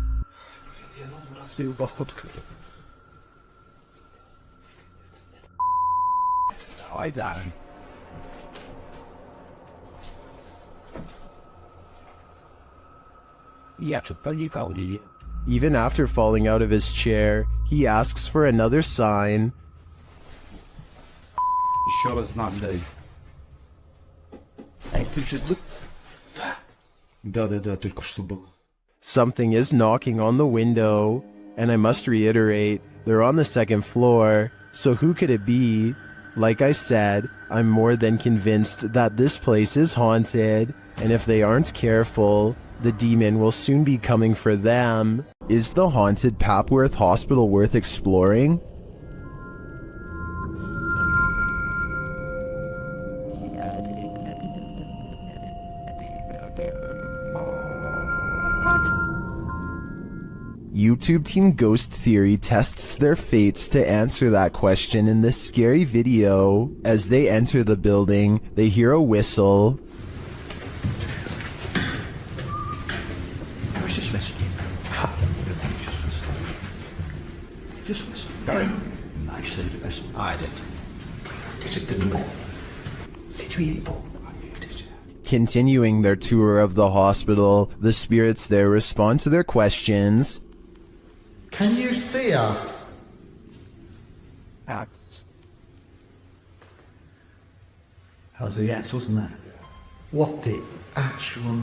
Speaker 21: lie down. You have to pull your coat, did you?
Speaker 1: Even after falling out of his chair, he asks for another sign.
Speaker 2: You sure it's not me? Да, только что было.
Speaker 1: Something is knocking on the window, and I must reiterate, they're on the second floor, so who could it be? Like I said, I'm more than convinced that this place is haunted, and if they aren't careful, the demon will soon be coming for them. Is the haunted Papworth Hospital worth exploring? YouTube Team Ghost Theory tests their fates to answer that question in this scary video. As they enter the building, they hear a whistle.
Speaker 21: Where's this message? Just listen. Sorry. I said it best. I did. Is it the door? Did you eat it?
Speaker 1: Continuing their tour of the hospital, the spirits there respond to their questions.
Speaker 11: Can you see us?
Speaker 21: How's the axe, wasn't that?
Speaker 11: What the actual...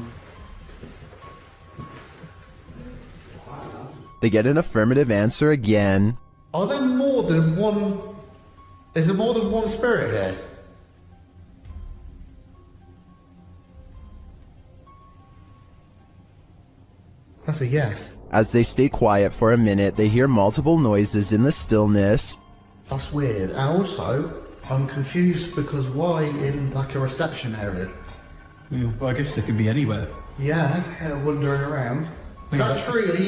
Speaker 1: They get an affirmative answer again.
Speaker 11: Are there more than one... Is there more than one spirit here? That's a yes.
Speaker 1: As they stay quiet for a minute, they hear multiple noises in the stillness.
Speaker 11: That's weird. And also, I'm confused because why in like a reception area?
Speaker 12: Well, I guess they could be anywhere.
Speaker 11: Yeah, wandering around. Is that true? Do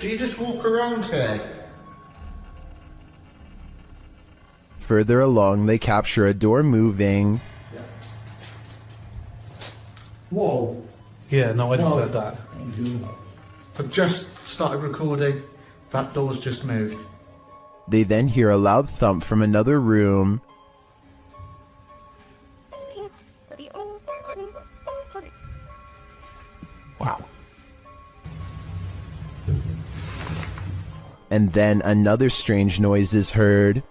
Speaker 11: you just walk around here?
Speaker 1: Further along, they capture a door moving.
Speaker 11: Whoa.
Speaker 12: Yeah, no, I just said that.
Speaker 11: I've just started recording. That door's just moved.
Speaker 1: They then hear a loud thump from another room.
Speaker 21: Wow.
Speaker 1: And then another strange noise is heard.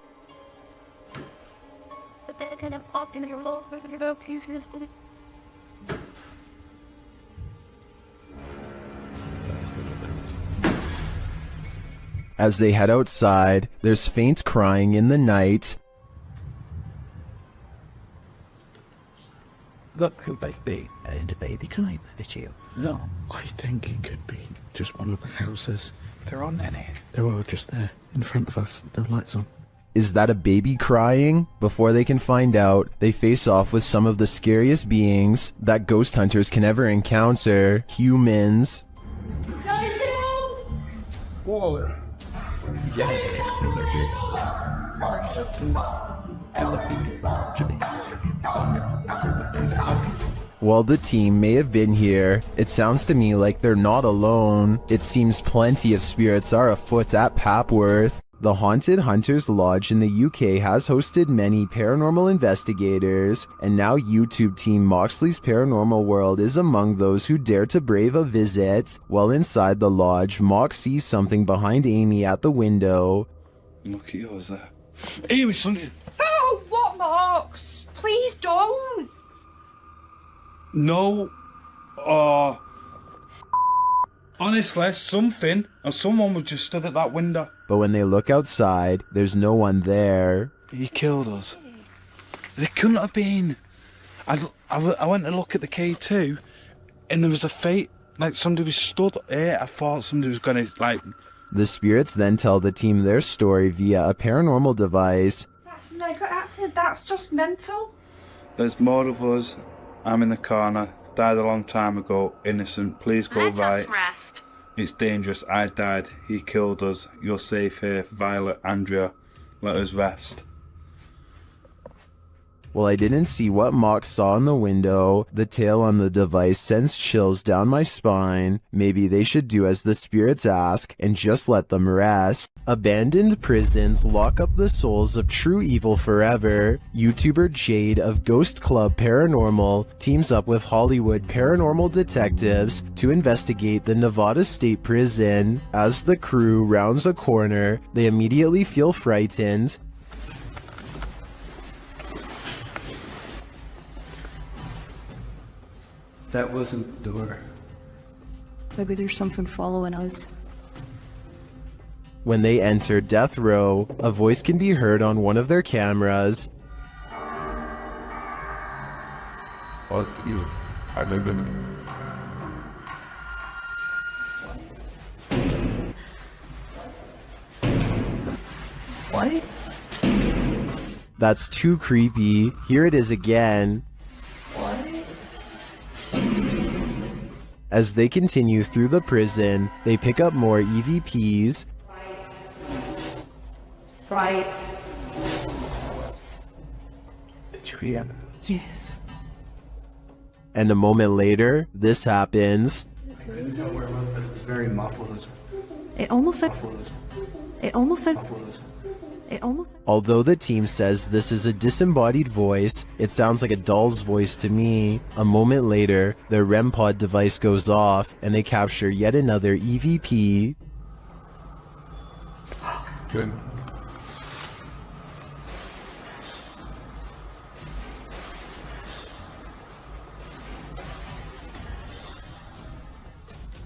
Speaker 1: As they head outside, there's faint crying in the night.
Speaker 21: Look who they've been, and the baby crying at you. No,
Speaker 2: I think it could be just one of the houses. There aren't any. They're all just there, in front of us, no lights on.
Speaker 1: Is that a baby crying? Before they can find out, they face off with some of the scariest beings that ghost hunters can ever encounter, humans.
Speaker 21: Whoa.
Speaker 1: While the team may have been here, it sounds to me like they're not alone. It seems plenty of spirits are afoot at Papworth. The Haunted Hunters Lodge in the UK has hosted many paranormal investigators, and now YouTube team Moxley's Paranormal World is among those who dare to brave a visit. While inside the lodge, Mox sees something behind Amy at the window.
Speaker 2: Look at yours there. Amy, something.
Speaker 6: Oh, what, Marks? Please don't.
Speaker 13: No. Honestly, something or someone was just stood at that window.
Speaker 1: But when they look outside, there's no one there.
Speaker 13: He killed us. They couldn't have been. I went to look at the K2, and there was a fate, like somebody was stood here. I thought somebody was gonna, like...
Speaker 1: The spirits then tell the team their story via a paranormal device.
Speaker 6: That's just mental.
Speaker 13: There's more of us. I'm in the corner. Died a long time ago. Innocent. Please go right.
Speaker 6: Rest.
Speaker 13: It's dangerous. I died. He killed us. You're safe here. Violet, Andrea, let us rest.
Speaker 1: While I didn't see what Mock saw in the window, the tale on the device sends chills down my spine. Maybe they should do as the spirits ask and just let them rest. Abandoned prisons lock up the souls of true evil forever. YouTuber Jade of Ghost Club Paranormal teams up with Hollywood paranormal detectives to investigate the Nevada State Prison. As the crew rounds a corner, they immediately feel frightened.
Speaker 4: That wasn't the door.
Speaker 14: Maybe there's something following us.
Speaker 1: When they enter death row, a voice can be heard on one of their cameras.
Speaker 16: Fuck you. I live in
Speaker 14: What?
Speaker 1: That's too creepy. Here it is again. As they continue through the prison, they pick up more EVPs.
Speaker 14: Right.
Speaker 4: Did you hear?
Speaker 14: Yes.
Speaker 1: And a moment later, this happens.
Speaker 4: I couldn't tell where it was, but it was very muffled.
Speaker 14: It almost like. It almost like. It almost.
Speaker 1: Although the team says this is a disembodied voice, it sounds like a doll's voice to me. A moment later, their REM pod device goes off and they capture yet another EVP.
Speaker 16: Good.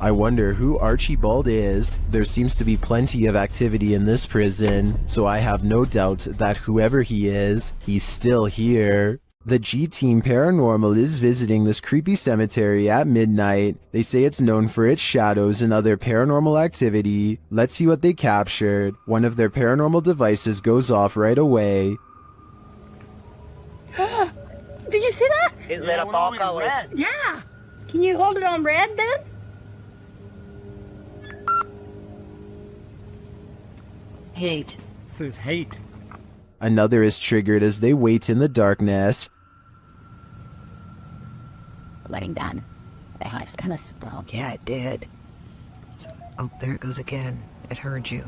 Speaker 1: I wonder who Archibald is. There seems to be plenty of activity in this prison, so I have no doubt that whoever he is, he's still here. The G-Team Paranormal is visiting this creepy cemetery at midnight. They say it's known for its shadows and other paranormal activity. Let's see what they captured. One of their paranormal devices goes off right away.
Speaker 14: Did you see that?
Speaker 8: It lit up all colors.
Speaker 14: Yeah. Can you hold it on red then? Hate.
Speaker 15: Says hate.
Speaker 1: Another is triggered as they wait in the darkness.
Speaker 8: Letting down. The house kind of spoke. Yeah, it did. Oh, there it goes again. It heard you.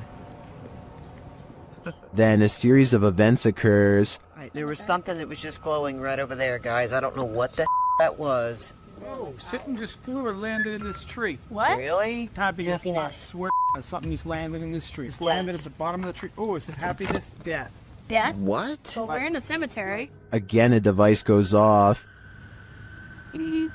Speaker 1: Then a series of events occurs.
Speaker 8: There was something that was just glowing right over there, guys. I don't know what the that was.
Speaker 15: Oh, something just flew or landed in this tree.
Speaker 14: What?
Speaker 8: Really?
Speaker 15: Happiness. I swear something just landed in this tree. Just landed at the bottom of the tree. Oh, it says happiness, death.
Speaker 14: Death?
Speaker 8: What?
Speaker 14: So we're in a cemetery.
Speaker 1: Again, a device goes off. And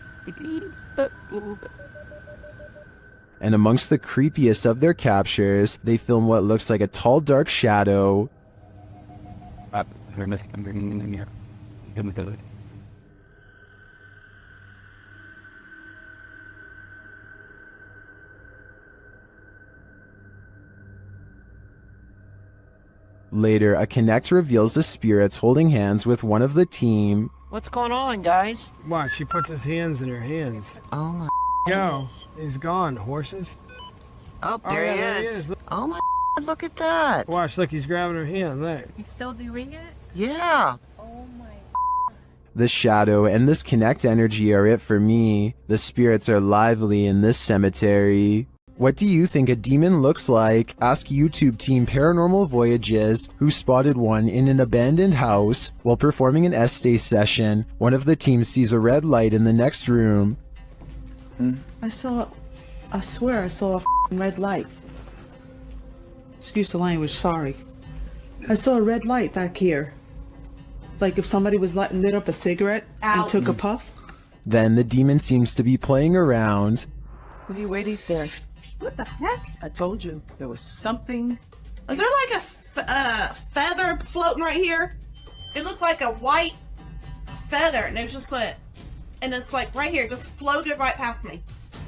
Speaker 1: amongst the creepiest of their captures, they film what looks like a tall, dark shadow. Later, a Connect reveals the spirits holding hands with one of the team.
Speaker 8: What's going on, guys?
Speaker 15: Watch, she puts his hands in her hands.
Speaker 8: Oh my.
Speaker 15: Yo, he's gone. Horses.
Speaker 8: Oh, there,
Speaker 15: yeah,
Speaker 8: he is. Oh my. Look at that.
Speaker 15: Watch, look, he's grabbing her hand. There.
Speaker 14: He's still doing it?
Speaker 8: Yeah.
Speaker 14: Oh my.
Speaker 1: The shadow and this Connect energy are it for me. The spirits are lively in this cemetery. What do you think a demon looks like? Ask YouTube team Paranormal Voyages, who spotted one in an abandoned house. While performing an S-Day session, one of the team sees a red light in the next room.
Speaker 23: I swear I saw a red light. Excuse the language, sorry. I saw a red light back here. Like if somebody was lit up a cigarette and took a puff.
Speaker 1: Then the demon seems to be playing around.
Speaker 23: What are you waiting for? What the heck? I told you there was something.
Speaker 24: Is there like a feather floating right here? It looked like a white feather, and it was just like, and it's like right here, just floated right past me.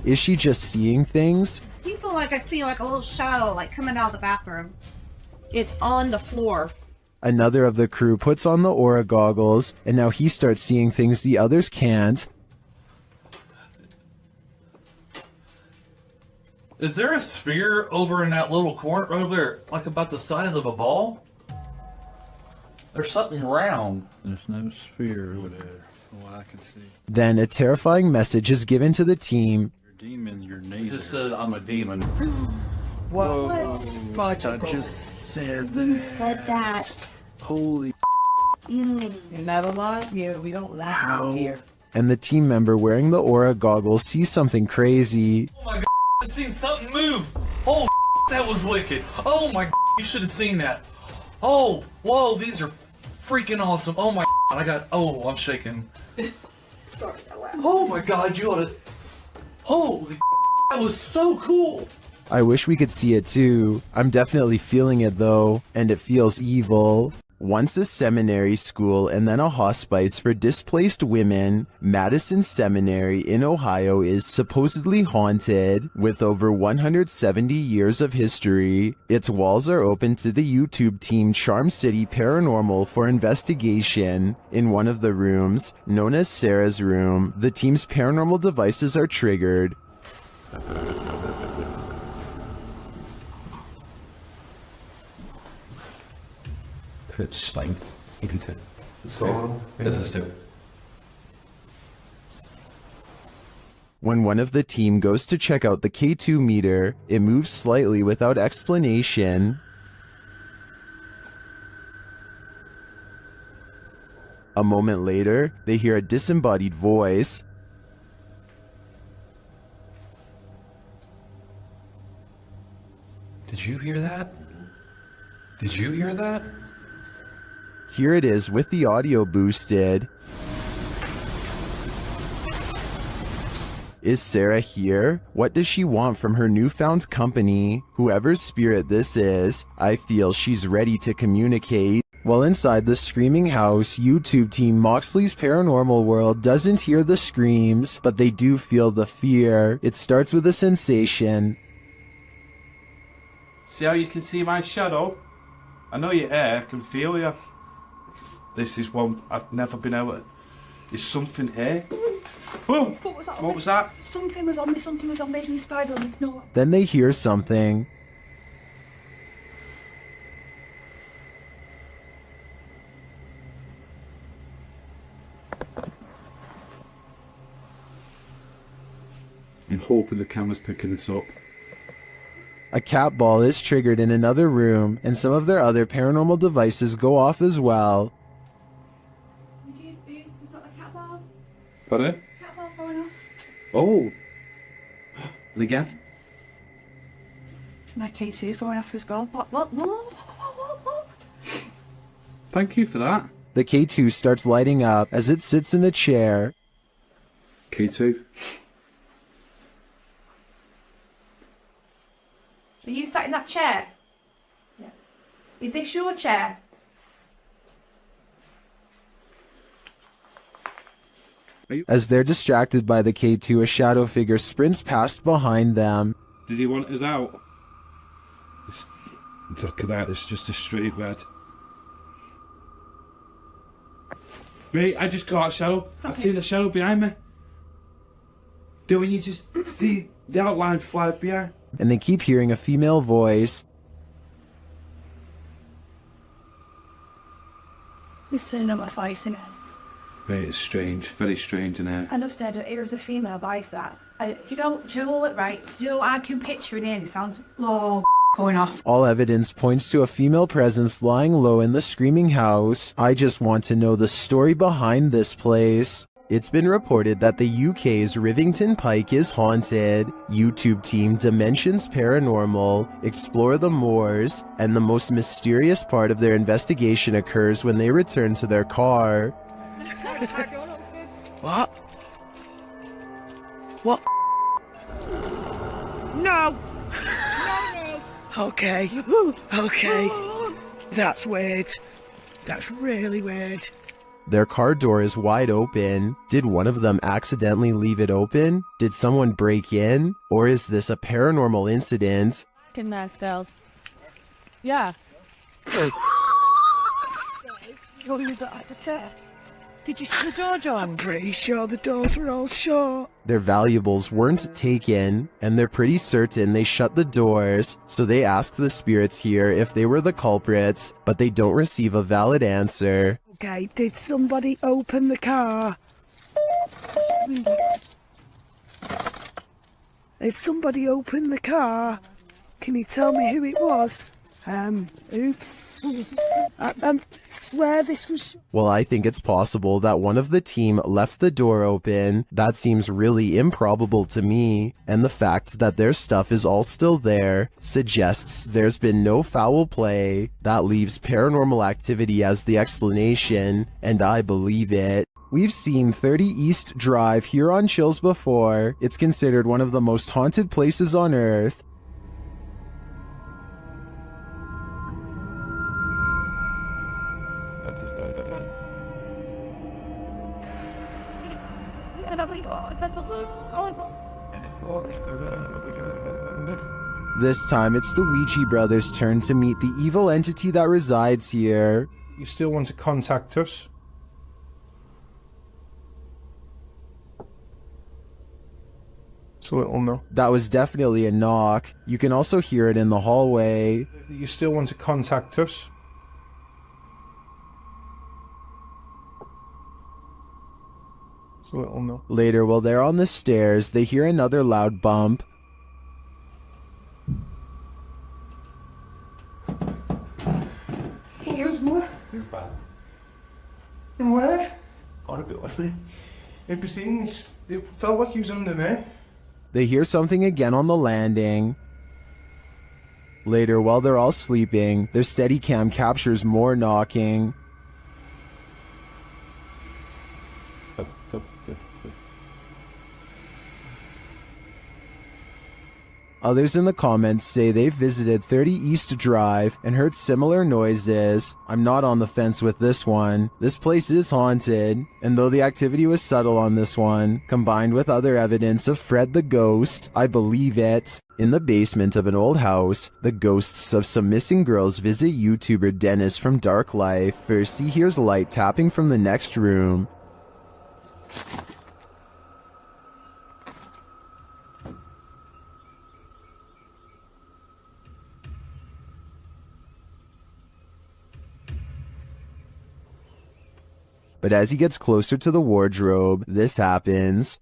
Speaker 1: Is she just seeing things?
Speaker 24: You feel like I see like a little shadow like coming out of the bathroom. It's on the floor.
Speaker 1: Another of the crew puts on the aura goggles, and now he starts seeing things the others can't.
Speaker 25: Is there a sphere over in that little corner over there, like about the size of a ball?
Speaker 21: There's something round.
Speaker 13: There's no sphere over there, from what I can see.
Speaker 1: Then a terrifying message is given to the team.
Speaker 13: You're a demon, you're
Speaker 21: It
Speaker 13: neither.
Speaker 21: just said I'm a demon.
Speaker 14: What?
Speaker 13: Fudge, I just said
Speaker 17: Who
Speaker 13: that.
Speaker 17: said that?
Speaker 13: Holy
Speaker 14: You're not alive? Yeah, we don't laugh out here.
Speaker 1: And the team member wearing the aura goggles sees something crazy.
Speaker 22: Oh my god, I seen something move. Oh, that was wicked. Oh my god, you should have seen that. Oh, whoa, these are freaking awesome. Oh my god, I'm shaking.
Speaker 24: Sorry, I laughed.
Speaker 22: Oh my god, you oughta. Holy that was so cool.
Speaker 1: I wish we could see it too. I'm definitely feeling it though, and it feels evil. Once a seminary school and then a hospice for displaced women, Madison Seminary in Ohio is supposedly haunted. With over 170 years of history, its walls are open to the YouTube team Charm City Paranormal for investigation. In one of the rooms, known as Sarah's room, the team's paranormal devices are triggered.
Speaker 21: It's spine. Into. So, this is too.
Speaker 1: When one of the team goes to check out the K2 meter, it moves slightly without explanation. A moment later, they hear a disembodied voice.
Speaker 22: Did you hear that? Did you hear that?
Speaker 1: Here it is with the audio boosted. Is Sarah here? What does she want from her newfound company? Whoever's spirit this is, I feel she's ready to communicate. While inside the screaming house, YouTube team Moxley's Paranormal World doesn't hear the screams, but they do feel the fear. It starts with a sensation.
Speaker 13: See how you can see my shadow? I know you're here, I can feel you. This is one I've never been able to... There's something here. Whoa! What was that?
Speaker 17: Something was on me, something was on me, and spider on me. No.
Speaker 1: Then they hear something.
Speaker 13: I'm hoping the camera's picking this up.
Speaker 1: A cat ball is triggered in another room, and some of their other paranormal devices go off as well.
Speaker 13: Pardon?
Speaker 17: Cat ball's going off.
Speaker 13: Oh! Again?
Speaker 14: My K2 is going off as well. What?
Speaker 13: Thank you for that.
Speaker 1: The K2 starts lighting up as it sits in a chair.
Speaker 13: K2.
Speaker 6: Are you sat in that chair? Yeah. Is this your chair?
Speaker 1: As they're distracted by the K2, a shadow figure sprints past behind them.
Speaker 13: Did he want us out? Look at that, it's just a straight red. Mate, I just got a shadow. I've seen a shadow behind me. Don't you just see the outline fly behind?
Speaker 1: And they keep hearing a female voice.
Speaker 17: He's turning on my face, innit?
Speaker 13: Mate, it's strange, very strange in here.
Speaker 17: I understand it was a female voice that. You know what, right? You know, I can picture it in. It sounds going off.
Speaker 1: All evidence points to a female presence lying low in the screaming house. I just want to know the story behind this place. It's been reported that the UK's Rivington Pike is haunted. YouTube team Dimensions Paranormal explore the moors, and the most mysterious part of their investigation occurs when they return to their car.
Speaker 14: What? What? No! Okay. Okay. That's weird. That's really weird.
Speaker 1: Their car door is wide open. Did one of them accidentally leave it open? Did someone break in? Or is this a paranormal incident?
Speaker 23: Fucking nice styles. Yeah.
Speaker 17: You'll leave that at the chair.
Speaker 14: Did you shut the door, John? I'm pretty sure the doors were all shut.
Speaker 1: Their valuables weren't taken, and they're pretty certain they shut the doors, so they ask the spirits here if they were the culprits, but they don't receive a valid answer.
Speaker 14: Okay, did somebody open the car? Has somebody opened the car? Can you tell me who it was? Oops. I swear this was...
Speaker 1: Well, I think it's possible that one of the team left the door open. That seems really improbable to me, and the fact that their stuff is all still there suggests there's been no foul play. That leaves paranormal activity as the explanation, and I believe it. We've seen 30 East Drive here on Chills before. It's considered one of the most haunted places on Earth. This time, it's the Ouija brothers' turn to meet the evil entity that resides here.
Speaker 5: You still want to contact us? It's a little no.
Speaker 1: That was definitely a knock. You can also hear it in the hallway.
Speaker 5: You still want to contact us? It's a little no.
Speaker 1: Later, while they're on the stairs, they hear another loud bump.
Speaker 3: Here's more. And where? Got a bit with me. It was in, it felt like he was under me.
Speaker 1: They hear something again on the landing. Later, while they're all sleeping, their Steadicam captures more knocking. Others in the comments say they've visited 30 East Drive and heard similar noises. I'm not on the fence with this one. This place is haunted, and though the activity was subtle on this one, combined with other evidence of Fred the Ghost, I believe it. In the basement of an old house, the ghosts of some missing girls visit YouTuber Dennis from Dark Life. First, he hears light tapping from the next room. But as he gets closer to the wardrobe, this happens.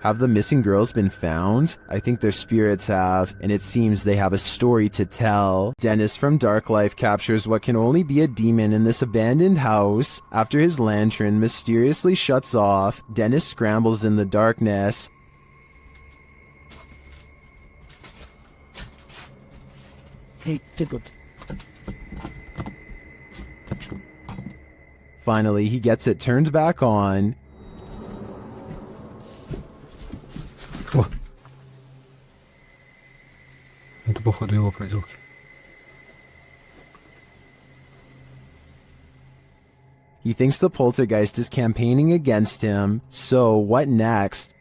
Speaker 1: Have the missing girls been found? I think their spirits have, and it seems they have a story to tell. Dennis from Dark Life captures what can only be a demon in this abandoned house. After his lantern mysteriously shuts off, Dennis scrambles in the darkness.
Speaker 14: Hey, Tidwood.
Speaker 1: Finally, he gets it turned back on.
Speaker 13: Это походу его проделки.
Speaker 1: He thinks the poltergeist is campaigning against him, so what next?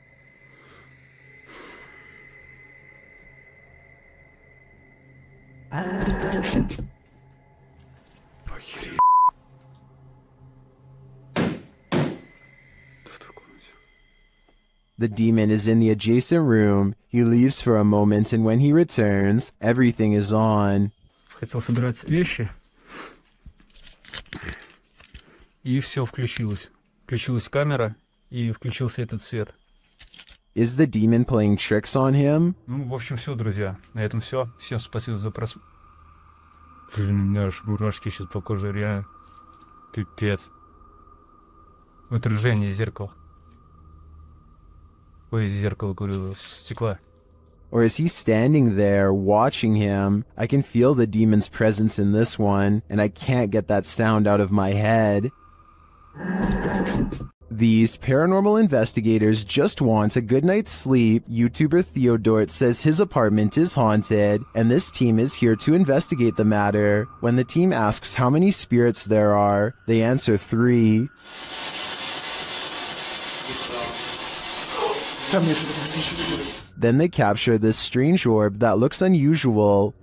Speaker 1: The demon is in the adjacent room. He leaves for a moment, and when he returns, everything is on.
Speaker 13: Хотел собирать вещи. И все включилось. Включилась камера, и включился этот свет.
Speaker 1: Is the demon playing tricks on him?
Speaker 13: Ну, в общем, все, друзья. На этом все. Всем спасибо за просмотр. Блин, у меня аж мурашки сейчас по коже, реально. Пипец. Отражение зеркала. Ой, зеркало, говорю, стекла.
Speaker 1: Or is he standing there watching him? I can feel the demon's presence in this one, and I can't get that sound out of my head. These paranormal investigators just want a good night's sleep. YouTuber Theodort says his apartment is haunted, and this team is here to investigate the matter. When the team asks how many spirits there are, they answer 3. Then they capture this strange orb that looks unusual.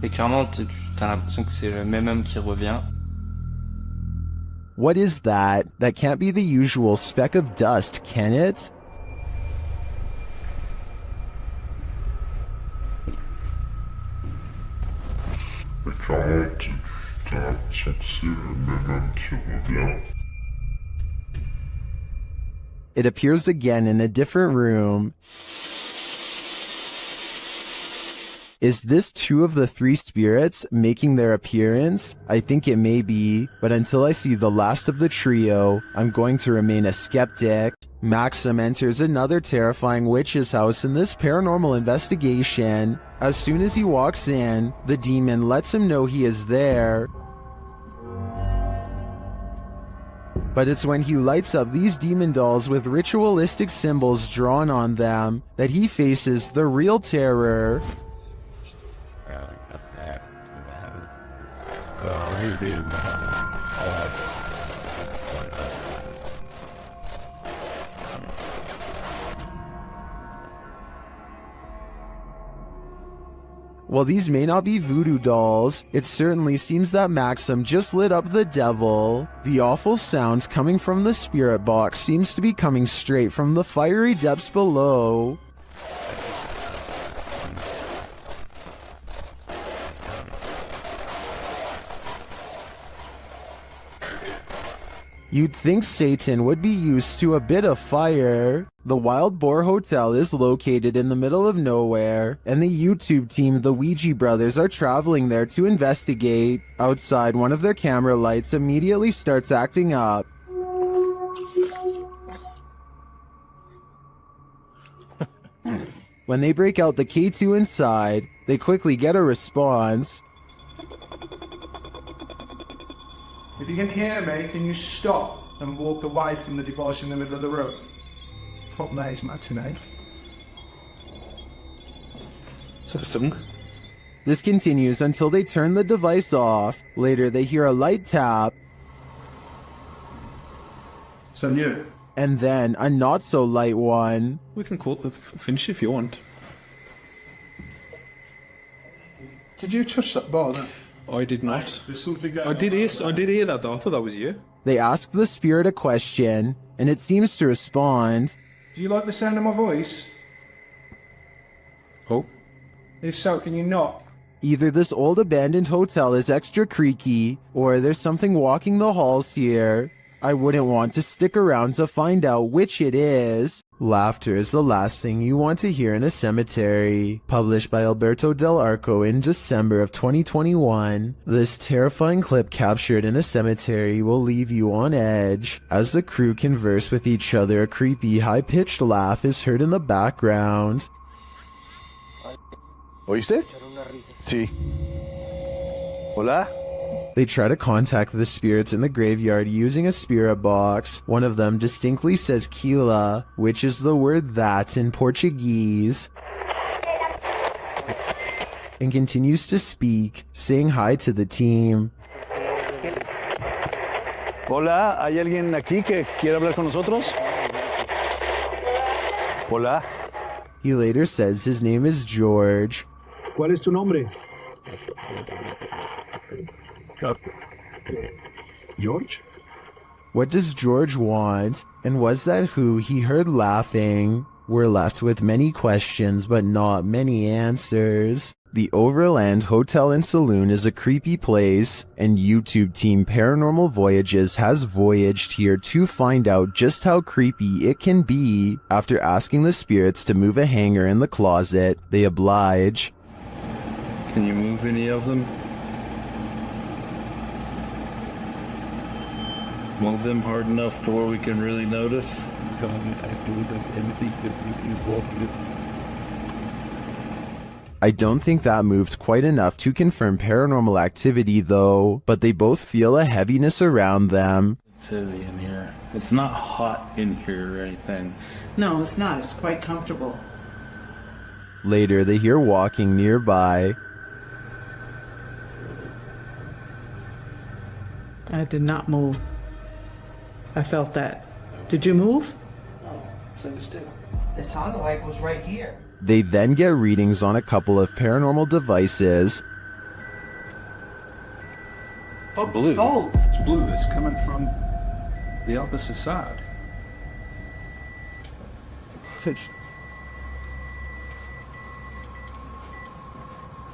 Speaker 7: Et clairement, t'as l'impression que c'est le même homme qui revient.
Speaker 1: What is that? That can't be the usual speck of dust, can it? It appears again in a different room. Is this two of the three spirits making their appearance? I think it may be, but until I see the last of the trio, I'm going to remain a skeptic. Maxim enters another terrifying witch's house in this paranormal investigation. As soon as he walks in, the demon lets him know he is there. But it's when he lights up these demon dolls with ritualistic symbols drawn on them that he faces the real terror. While these may not be voodoo dolls, it certainly seems that Maxim just lit up the devil. The awful sounds coming from the spirit box seems to be coming straight from the fiery depths below. You'd think Satan would be used to a bit of fire. The Wild Boar Hotel is located in the middle of nowhere, and the YouTube team, the Ouija brothers, are traveling there to investigate. Outside, one of their camera lights immediately starts acting up. When they break out the K2 inside, they quickly get a response.
Speaker 5: If you can hear me, can you stop and walk away from the device in the middle of the room? Fuck that is matinee.
Speaker 1: This continues until they turn the device off. Later, they hear a light tap.
Speaker 5: So new.
Speaker 1: And then a not so light one.
Speaker 10: We can call it finish if you want.
Speaker 5: Did you touch that bar then?
Speaker 10: I did not.
Speaker 5: There's something going
Speaker 10: I did hear that though. I thought that was you.
Speaker 1: They ask the spirit a question, and it seems to respond.
Speaker 5: Do you like the sound of my voice?
Speaker 10: Oh.
Speaker 5: If so, can you knock?
Speaker 1: Either this old abandoned hotel is extra creaky, or there's something walking the halls here. I wouldn't want to stick around to find out which it is. Laughter is the last thing you want to hear in a cemetery. Published by Alberto Del Arco in December of 2021. This terrifying clip captured in a cemetery will leave you on edge. As the crew converse with each other, a creepy, high-pitched laugh is heard in the background.
Speaker 2: ¿Oíste? Sí. Hola?
Speaker 1: They try to contact the spirits in the graveyard using a spirit box. One of them distinctly says Kila, which is the word that in Portuguese, and continues to speak, saying hi to the team.
Speaker 18: Hola, ¿hay alguien aquí que quiere hablar con nosotros? Hola.
Speaker 1: He later says his name is George.
Speaker 18: ¿Cuál es tu nombre? George?
Speaker 1: What does George want? And was that who he heard laughing? We're left with many questions, but not many answers. The Overland Hotel and Saloon is a creepy place, and YouTube team Paranormal Voyages has voyaged here to find out just how creepy it can be. After asking the spirits to move a hanger in the closet, they oblige.
Speaker 10: Can you move any of them? Move them hard enough to where we can really notice.
Speaker 1: I don't think that moved quite enough to confirm paranormal activity though, but they both feel a heaviness around them.
Speaker 10: It's heavy in here. It's not hot in here or anything.
Speaker 23: No, it's not. It's quite comfortable.
Speaker 1: Later, they hear walking nearby.
Speaker 23: I did not move. I felt that. Did you move?
Speaker 24: It sounded like it was right here.
Speaker 1: They then get readings on a couple of paranormal devices.
Speaker 23: Oh,
Speaker 13: Blue.
Speaker 23: it's gold.
Speaker 13: It's blue. It's coming from the opposite side.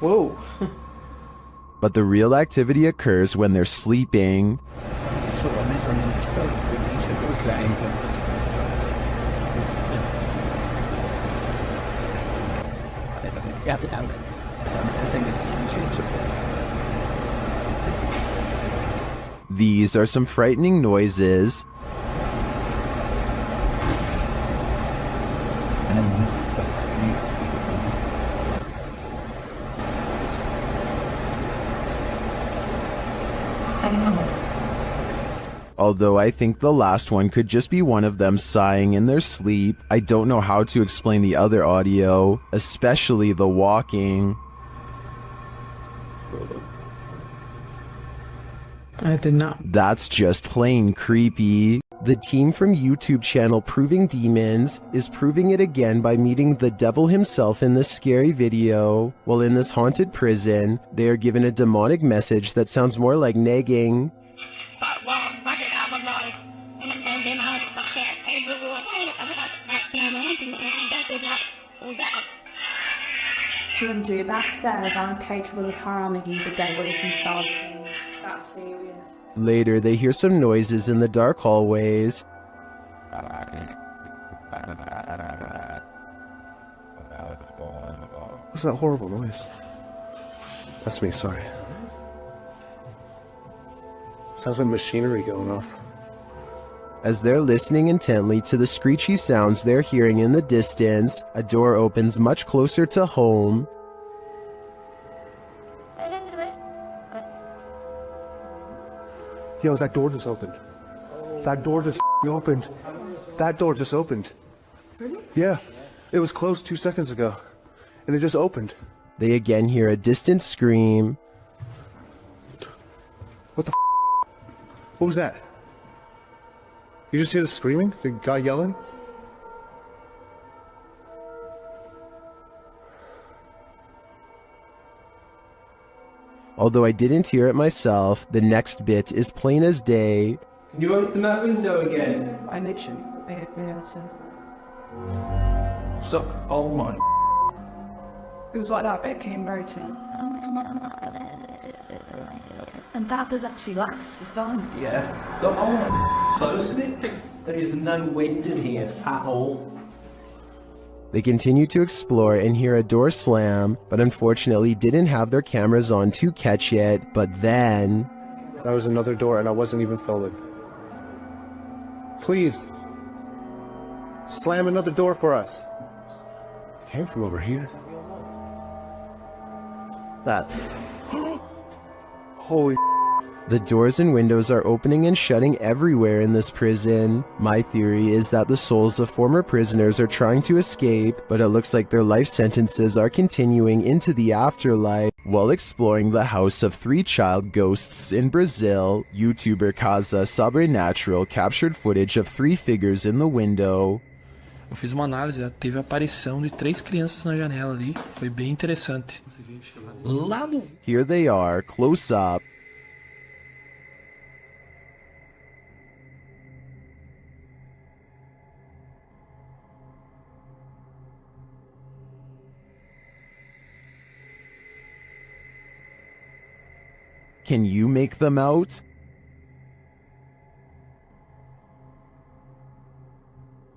Speaker 24: Whoa.
Speaker 1: But the real activity occurs when they're sleeping. These are some frightening noises. Although I think the last one could just be one of them sighing in their sleep, I don't know how to explain the other audio, especially the walking.
Speaker 23: I did not.
Speaker 1: That's just plain creepy. The team from YouTube channel Proving Demons is proving it again by meeting the devil himself in this scary video. While in this haunted prison, they are given a demonic message that sounds more like nagging.
Speaker 9: Children, that said, I'm capable of harming the devil himself. That's serious.
Speaker 1: Later, they hear some noises in the dark hallways.
Speaker 11: What's that horrible noise? That's me, sorry. Sounds like machinery going off.
Speaker 1: As they're listening intently to the screechy sounds they're hearing in the distance, a door opens much closer to home.
Speaker 11: Yo, that door just opened. That door just opened. That door just opened.
Speaker 24: Really?
Speaker 11: Yeah, it was closed 2 seconds ago, and it just opened.
Speaker 1: They again hear a distant scream.
Speaker 11: What the What was that? You just hear the screaming? The guy yelling?
Speaker 1: Although I didn't hear it myself, the next bit is plain as day.
Speaker 21: Can you open that window again?
Speaker 24: I literally.
Speaker 21: Stop. Oh my.
Speaker 9: It was like that bit came right to me. And that was actually last this time.
Speaker 21: Yeah. Look, oh my. Closing it. There is no wind in here at all.
Speaker 1: They continue to explore and hear a door slam, but unfortunately didn't have their cameras on to catch it. But then...
Speaker 11: That was another door and I wasn't even filming. Please. Slam another door for us. It came from over here. That. Holy.
Speaker 1: The doors and windows are opening and shutting everywhere in this prison. My theory is that the souls of former prisoners are trying to escape, but it looks like their life sentences are continuing into the afterlife. While exploring the house of 3 child ghosts in Brazil, YouTuber Casa Sobrenatural captured footage of 3 figures in the window.
Speaker 7: Eu fiz uma análise, teve a aparição de 3 crianças na janela ali, foi bem interessante. Lá no...
Speaker 1: Here they are, close up. Can you make them out?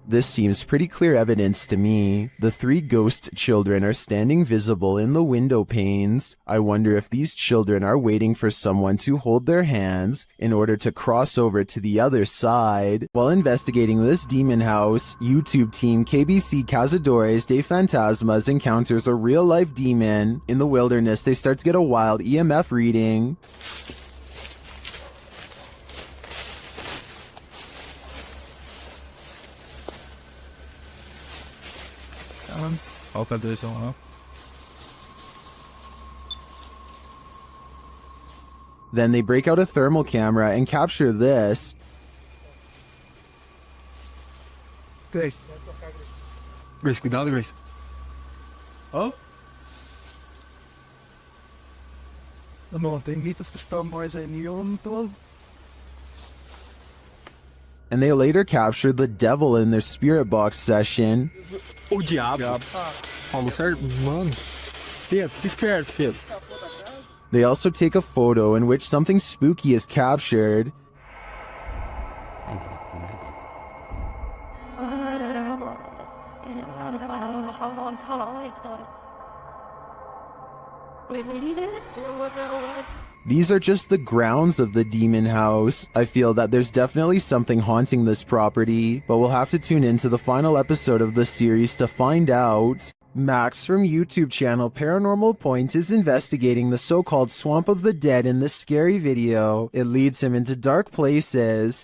Speaker 1: This seems pretty clear evidence to me. The 3 ghost children are standing visible in the window panes. I wonder if these children are waiting for someone to hold their hands in order to cross over to the other side. While investigating this demon house, YouTube team KBC Cazadores de Fantasmas encounters a real-life demon. In the wilderness, they start to get a wild EMF reading.
Speaker 13: Open this one up.
Speaker 1: Then they break out a thermal camera and capture this.
Speaker 15: Grace.
Speaker 21: Grace, cuidado, Grace.
Speaker 15: Oh? Amor, tem gritos que estão mais em neon, todo.
Speaker 1: And they later captured the devil in their spirit box session.
Speaker 21: O diabo. Falou certo? Mano. Pedro, fica esperto, Pedro.
Speaker 1: They also take a photo in which something spooky is captured. These are just the grounds of the demon house. I feel that there's definitely something haunting this property, but we'll have to tune into the final episode of the series to find out. Max from YouTube channel Paranormal Point is investigating the so-called Swamp of the Dead in this scary video. It leads him into dark places.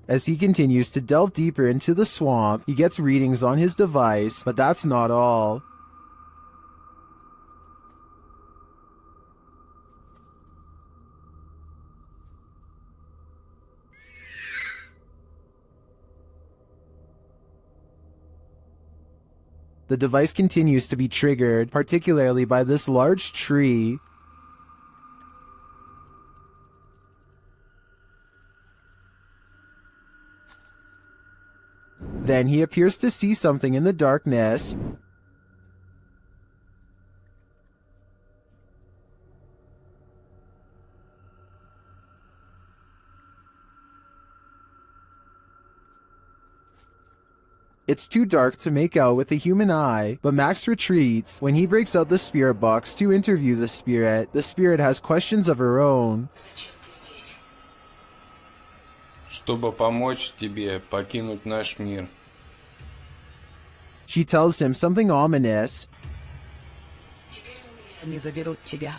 Speaker 1: As he continues to delve deeper into the swamp, he gets readings on his device, but that's not all. The device continues to be triggered, particularly by this large tree. Then he appears to see something in the darkness. It's too dark to make out with the human eye, but Max retreats. When he breaks out the spirit box to interview the spirit has questions of her own.
Speaker 4: Чтобы помочь тебе покинуть наш мир.
Speaker 1: She tells him something ominous.
Speaker 8: Они заберут тебя.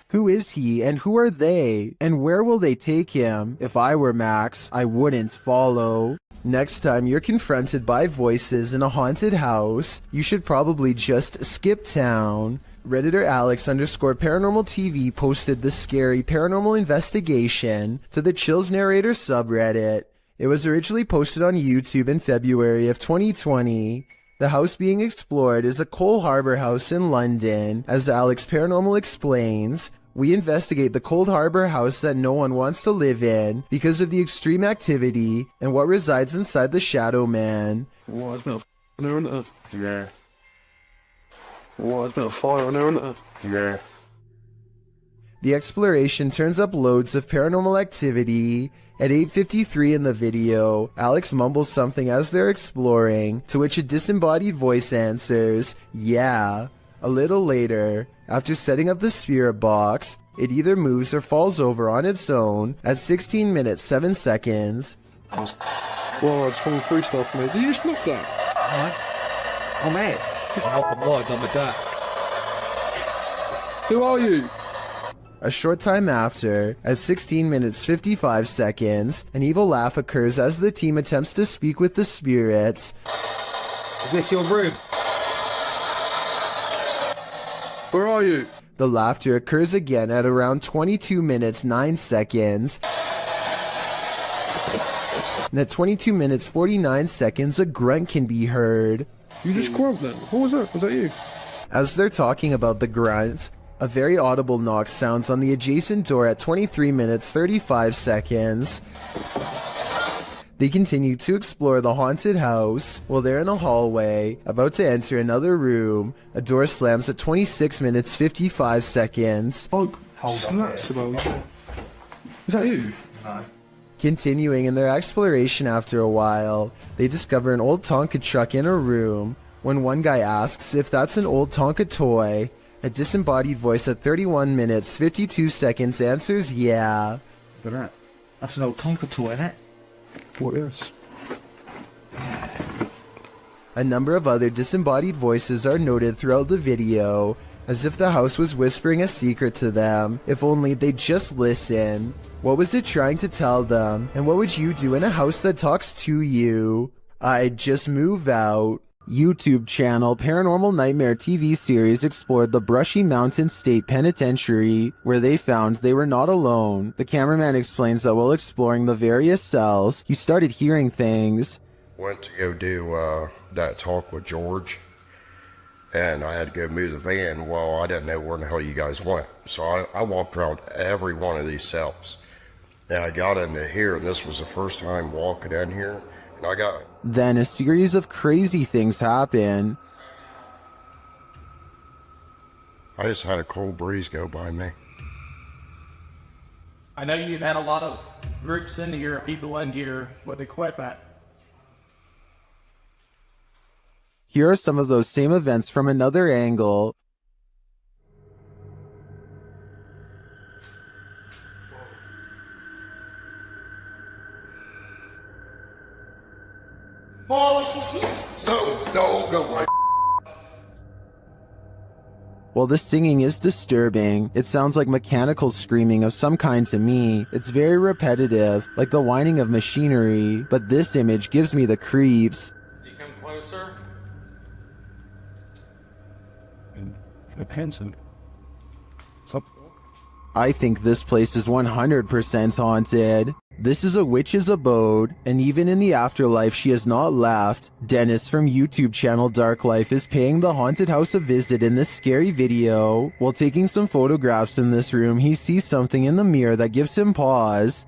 Speaker 1: Who is he and who are they? And where will they take him? If I were Max, I wouldn't follow. Next time you're confronted by voices in a haunted house, you should probably just skip town. Redditor Alex_Paranormal TV posted the scary paranormal investigation to the Chills Narrator subreddit. It was originally posted on YouTube in February of 2020. The house being explored is a Coal Harbour house in London. As Alex Paranormal explains, we investigate the Cold Harbour house that no one wants to live in because of the extreme activity and what resides inside the Shadow Man.
Speaker 21: Whoa, it's been a f***ing there, isn't it? Yeah. Whoa, it's been a fire on there, isn't it? Yeah.
Speaker 1: The exploration turns up loads of paranormal activity. At 8:53 in the video, Alex mumbles something as they're exploring, to which a disembodied voice answers, yeah. A little later, after setting up the spirit box, it either moves or falls over on its own at 16 minutes 7 seconds.
Speaker 21: Whoa, I just went through stuff, mate. Did you just look that? What? Oh, mate. Just what done with that. Who are you?
Speaker 1: A short time after, at 16 minutes 55 seconds, an evil laugh occurs as the team attempts to speak with the spirits.
Speaker 21: Is this your room? Where are you?
Speaker 1: The laughter occurs again at around 22 minutes 9 seconds. And at 22 minutes 49 seconds, a grunt can be heard.
Speaker 21: You just grunt then? What was that? Was that you?
Speaker 1: As they're talking about the grunt, a very audible knock sounds on the adjacent door at 23 minutes 35 seconds. They continue to explore the haunted house. While they're in a hallway, about to enter another room, a door slams at 26 minutes 55 seconds.
Speaker 21: Oh, nuts about. Is that you? No.
Speaker 1: Continuing in their exploration after a while, they discover an old Tonka truck in a room. When one guy asks if that's an old Tonka toy, a disembodied voice at 31 minutes 52 seconds answers yeah.
Speaker 21: Look at that. That's an old Tonka toy, isn't it? What is?
Speaker 1: A number of other disembodied voices are noted throughout the video, as if the house was whispering a secret to them. If only they'd just listen. What was it trying to tell them? And what would you do in a house that talks to you? I'd just move out. YouTube channel Paranormal Nightmare TV series explored the Brushy Mountain State Penitentiary, where they found they were not alone. The cameraman explains that while exploring the various cells, he started hearing things.
Speaker 12: Went to go do that talk with George, and I had to go move the van. Well, I didn't know where the hell you guys went, so I walked around every one of these cells. And I got into here, and this was the first time walking in here, and I got...
Speaker 1: Then a series of crazy things happen.
Speaker 12: I just had a cold breeze go by me.
Speaker 16: I know you've had a lot of groups into here, people into here with equipment.
Speaker 1: Here are some of those same events from another angle.
Speaker 12: No.
Speaker 1: While the singing is disturbing, it sounds like mechanical screaming of some kind to me. It's very repetitive, like the whining of machinery, but this image gives me the creeps.
Speaker 22: You come closer.
Speaker 2: Handsome.
Speaker 1: I think this place is 100% haunted. This is a witch's abode, and even in the afterlife she has not left. Dennis from YouTube channel Dark Life is paying the haunted house a visit in this scary video. While taking some photographs in this room, he sees something in the mirror that gives him pause.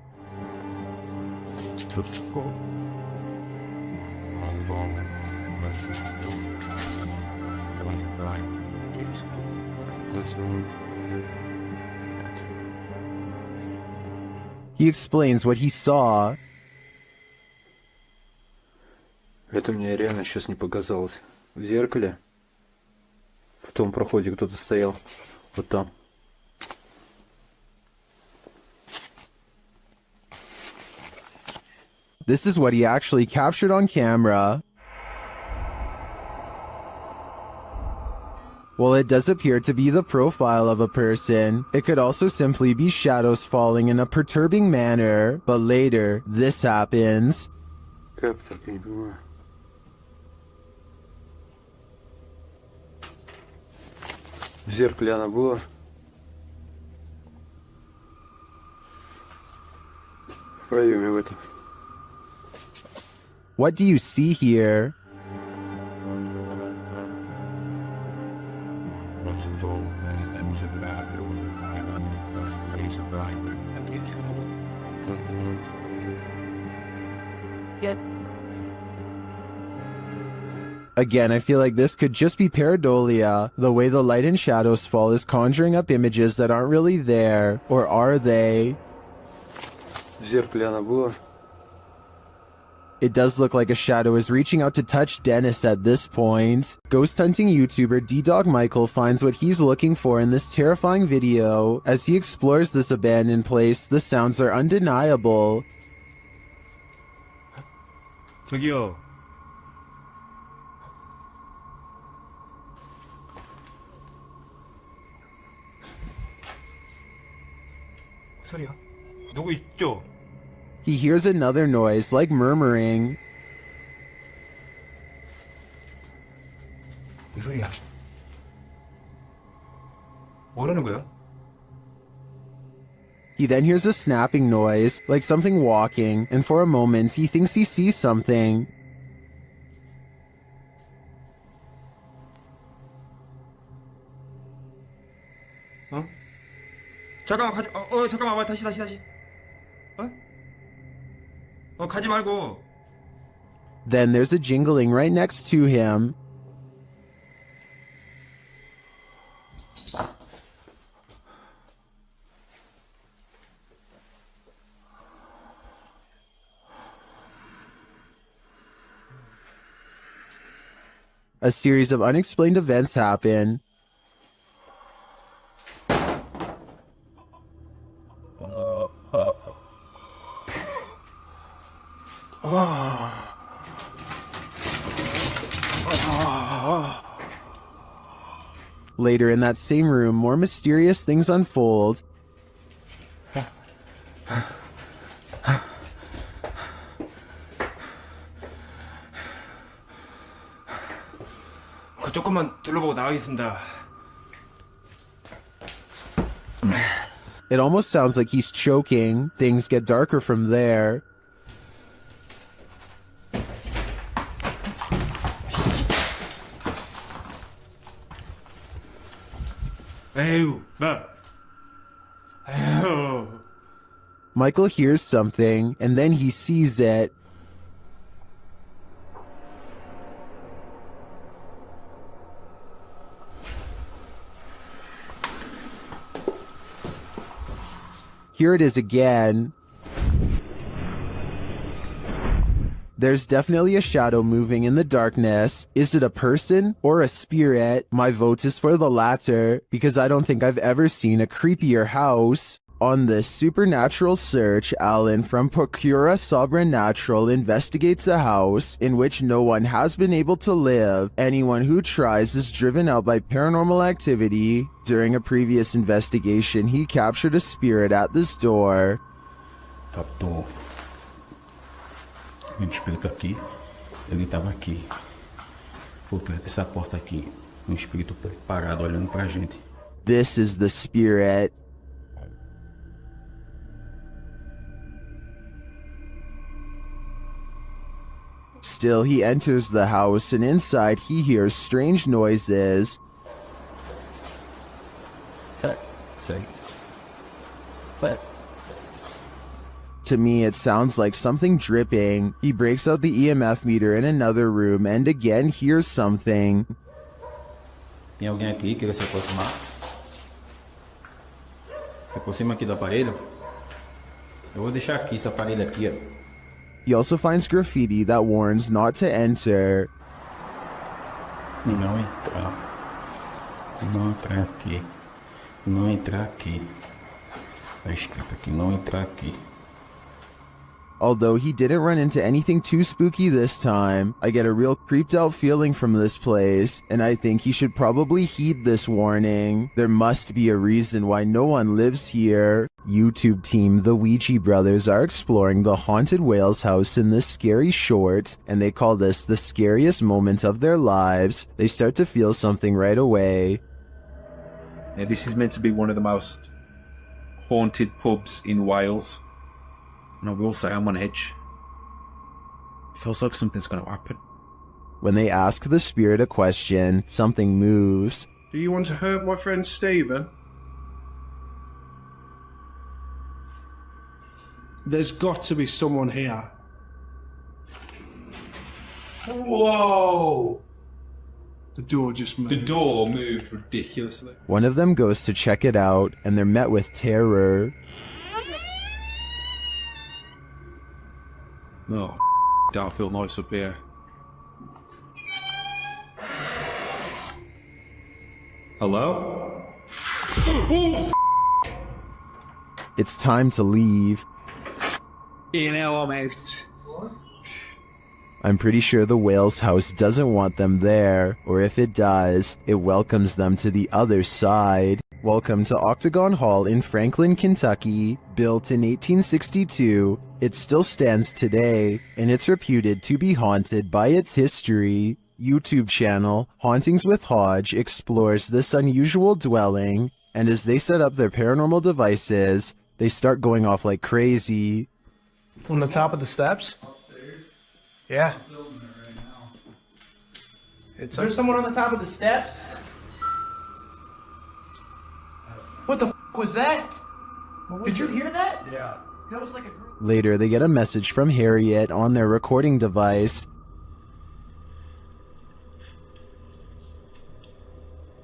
Speaker 1: He explains what he saw.
Speaker 19: Это мне реально сейчас не показалось. В зеркале, в том проходе кто-то стоял. Вот там.
Speaker 1: This is what he actually captured on camera. While it does appear to be the profile of a person, it could also simply be shadows falling in a perturbing manner. But later, this happens.
Speaker 19: Как так, я не понимаю. В зеркале она была. В проеме в этом.
Speaker 1: What do you see here? Again, I feel like this could just be pareidolia. The way the light and shadows fall is conjuring up images that aren't really there. Or are they?
Speaker 19: В зеркале она была.
Speaker 1: It does look like a shadow is reaching out to touch Dennis at this point. Ghost hunting YouTuber D-Dog Michael finds what he's looking for in this terrifying video. As he explores this abandoned place, the sounds are undeniable.
Speaker 20: 저기요. 소리야? 누구 있죠?
Speaker 1: He hears another noise, like murmuring.
Speaker 20: 무슨 소리야? 뭐라는 거야?
Speaker 1: He then hears a snapping noise, like something walking, and for a moment he thinks he sees something.
Speaker 20: 어? 잠깐만 잠깐만 와봐 다시 가지 말고.
Speaker 1: Then there's a jingling right next to him. A series of unexplained events happen. Later in that same room, more mysterious things unfold.
Speaker 20: 조금만 둘러보고 나가겠습니다.
Speaker 1: It almost sounds like he's choking. Things get darker from there.
Speaker 20: 에휴, 에휴.
Speaker 1: Michael hears something, and then he sees it. Here it is again. There's definitely a shadow moving in the darkness. Is it a person or a spirit? My vote is for the latter, because I don't think I've ever seen a creepier house. On this supernatural search, Alan from Procura Sobrenatural investigates a house in which no one has been able to live. Anyone who tries is driven out by paranormal activity. During a previous investigation, he captured a spirit at this door.
Speaker 10: Captou um espírito aqui. Ele estava aqui, por trás dessa porta aqui. Um espírito parado olhando pra gente.
Speaker 1: This is the spirit. Still, he enters the house, and inside he hears strange noises. To me, it sounds like something dripping. He breaks out the EMF meter in another room and again hears something.
Speaker 10: Tem alguém aqui que quer se aproximar? Se aproxima aqui do aparelho. Eu vou deixar aqui esse aparelho aqui, ó.
Speaker 1: He also finds graffiti that warns not to enter.
Speaker 10: Não entrar. Não entrar aqui. Não entrar aqui. Tá escrito aqui, não entrar aqui.
Speaker 1: Although he didn't run into anything too spooky this time, I get a real creeped out feeling from this place, and I think he should probably heed this warning. There must be a reason why no one lives here. YouTube team The Ouija Brothers are exploring the haunted Wales house in this scary short, and they call this the scariest moment of their lives. They start to feel something right away.
Speaker 3: Now, this is meant to be one of the most haunted pubs in Wales. And I will say I'm on edge. It feels like something's going to happen.
Speaker 1: When they ask the spirit a question, something moves.
Speaker 5: Do you want to hurt my friend Stephen? There's got to be someone here.
Speaker 20: Whoa!
Speaker 5: The door just moved.
Speaker 20: The door moved ridiculously.
Speaker 1: One of them goes to check it out, and they're met with terror.
Speaker 3: Oh, don't feel nice up here. Hello?
Speaker 1: It's time to leave.
Speaker 20: You know, I'm out.
Speaker 1: I'm pretty sure the Wales house doesn't want them there, or if it does, it welcomes them to the other side. Welcome to Octagon Hall in Franklin, Kentucky. Built in 1862, it still stands today, and it's reputed to be haunted by its history. YouTube channel Hauntings with Hodge explores this unusual dwelling, and as they set up their paranormal devices, they start going off like crazy.
Speaker 15: On the top of the steps? Yeah.
Speaker 16: Is there someone on the top of the steps? What the f was that? Did you hear that? Yeah. That was like a group.
Speaker 1: Later, they get a message from Harriet on their recording device.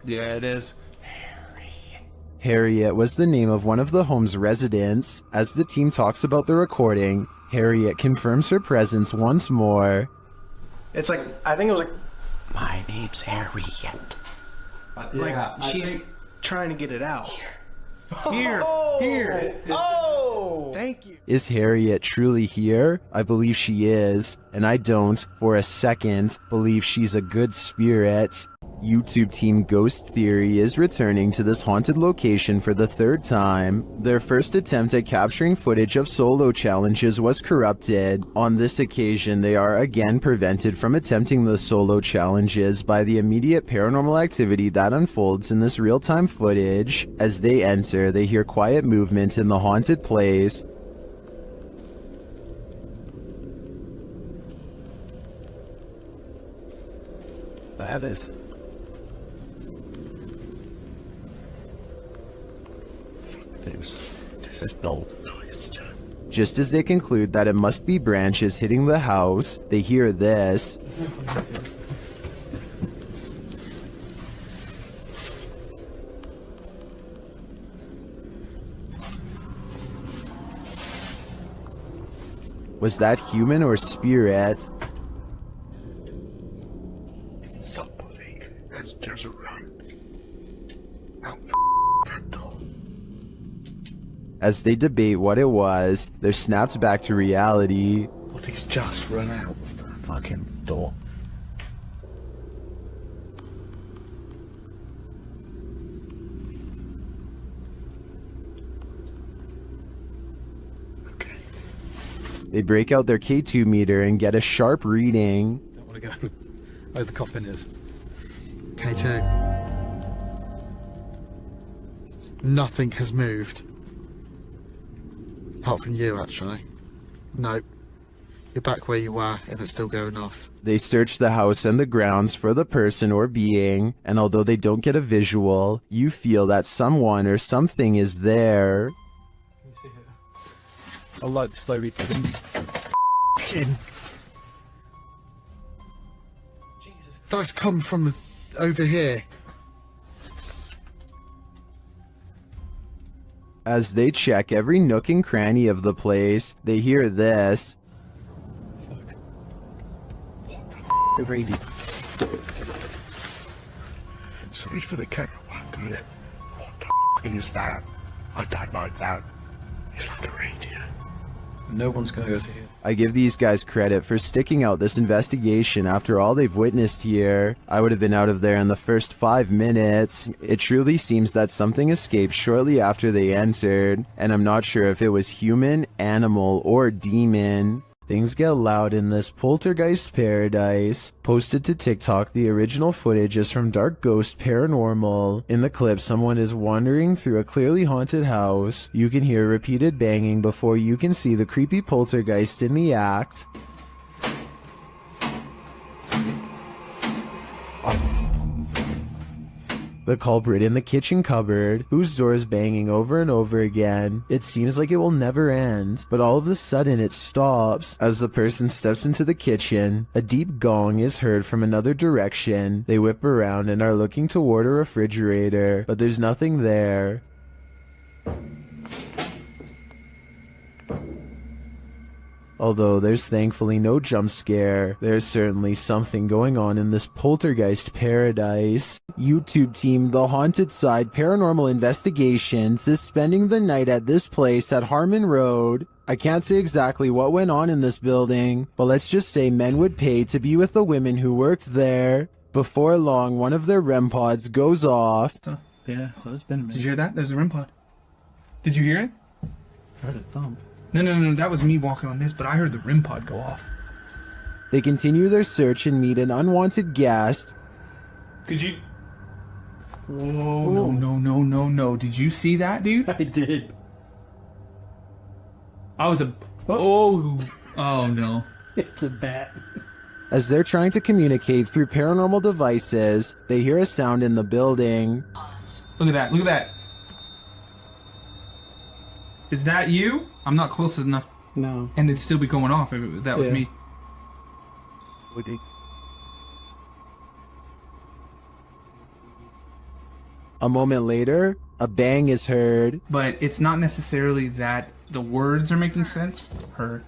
Speaker 20: Yeah, it is.
Speaker 1: Harriet was the name of one of the home's residents. As the team talks about the recording, Harriet confirms her presence once more.
Speaker 15: It's like, I think it was like,
Speaker 8: my name's Harriet.
Speaker 15: like she's trying to get it out.
Speaker 16: Here.
Speaker 15: Oh! Thank you.
Speaker 1: Is Harriet truly here? I believe she is, and I don't, for a second, believe she's a good spirit. YouTube team Ghost Theory is returning to this haunted location for the third time. Their first attempt at capturing footage of solo challenges was corrupted. On this occasion, they are again prevented from attempting the solo challenges by the immediate paranormal activity that unfolds in this real-time footage. As they enter, they hear quiet movement in the haunted place.
Speaker 10: That is. This is no noise.
Speaker 1: Just as they conclude that it must be branches hitting the house, they hear this. Was that human or spirit?
Speaker 10: Somebody has just run out front door.
Speaker 1: As they debate what it was, they're snapped back to reality.
Speaker 10: But he's just run out the fucking door.
Speaker 1: They break out their K2 meter and get a sharp reading.
Speaker 11: Don't want to go. Oh, the coffin is. K2. Nothing has moved. Apart from you, actually. Nope. You're back where you were, and it's still going off.
Speaker 1: They search the house and the grounds for the person or being, and although they don't get a visual, you feel that someone or something is there.
Speaker 11: I like the slow read. That's come from over here.
Speaker 1: As they check every nook and cranny of the place, they hear this.
Speaker 10: The radio. Sorry for the camera work, guys. What the is that? I don't like that. It's like a radio.
Speaker 15: No one's gonna go to here.
Speaker 1: I give these guys credit for sticking out this investigation after all they've witnessed here. I would have been out of there in the first 5 minutes. It truly seems that something escaped shortly after they entered, and I'm not sure if it was human, animal, or demon. Things get loud in this poltergeist paradise. Posted to TikTok, the original footage is from Dark Ghost Paranormal. In the clip, someone is wandering through a clearly haunted house. You can hear repeated banging before you can see the creepy poltergeist in the act. The culprit in the kitchen cupboard, whose door is banging over and over again. It seems like it will never end, but all of a sudden it stops. As the person steps into the kitchen, a deep gong is heard from another direction. They whip around and are looking toward a refrigerator, but there's nothing there. Although there's thankfully no jump scare, there's certainly something going on in this poltergeist paradise. YouTube team The Haunted Side Paranormal Investigations is spending the night at this place at Harmon Road. I can't say exactly what went on in this building, but let's just say men would pay to be with the women who worked there. Before long, one of their REM pods goes off.
Speaker 15: Yeah, so it's been a minute.
Speaker 5: Did you hear that? There's a REM pod. Did you hear it?
Speaker 15: I heard a thump.
Speaker 5: No, that was me walking on this, but I heard the REM pod go off.
Speaker 1: They continue their search and meet an unwanted guest.
Speaker 5: Could you... Whoa, no. Did you see that, dude?
Speaker 15: I did.
Speaker 5: I was a... Oh no.
Speaker 15: It's a bat.
Speaker 1: As they're trying to communicate through paranormal devices, they hear a sound in the building.
Speaker 5: Look at that. Is that you? I'm not close enough.
Speaker 15: No.
Speaker 5: And it'd still be going off if that was me.
Speaker 10: Would he?
Speaker 1: A moment later, a bang is heard.
Speaker 5: But it's not necessarily that the words are making sense. I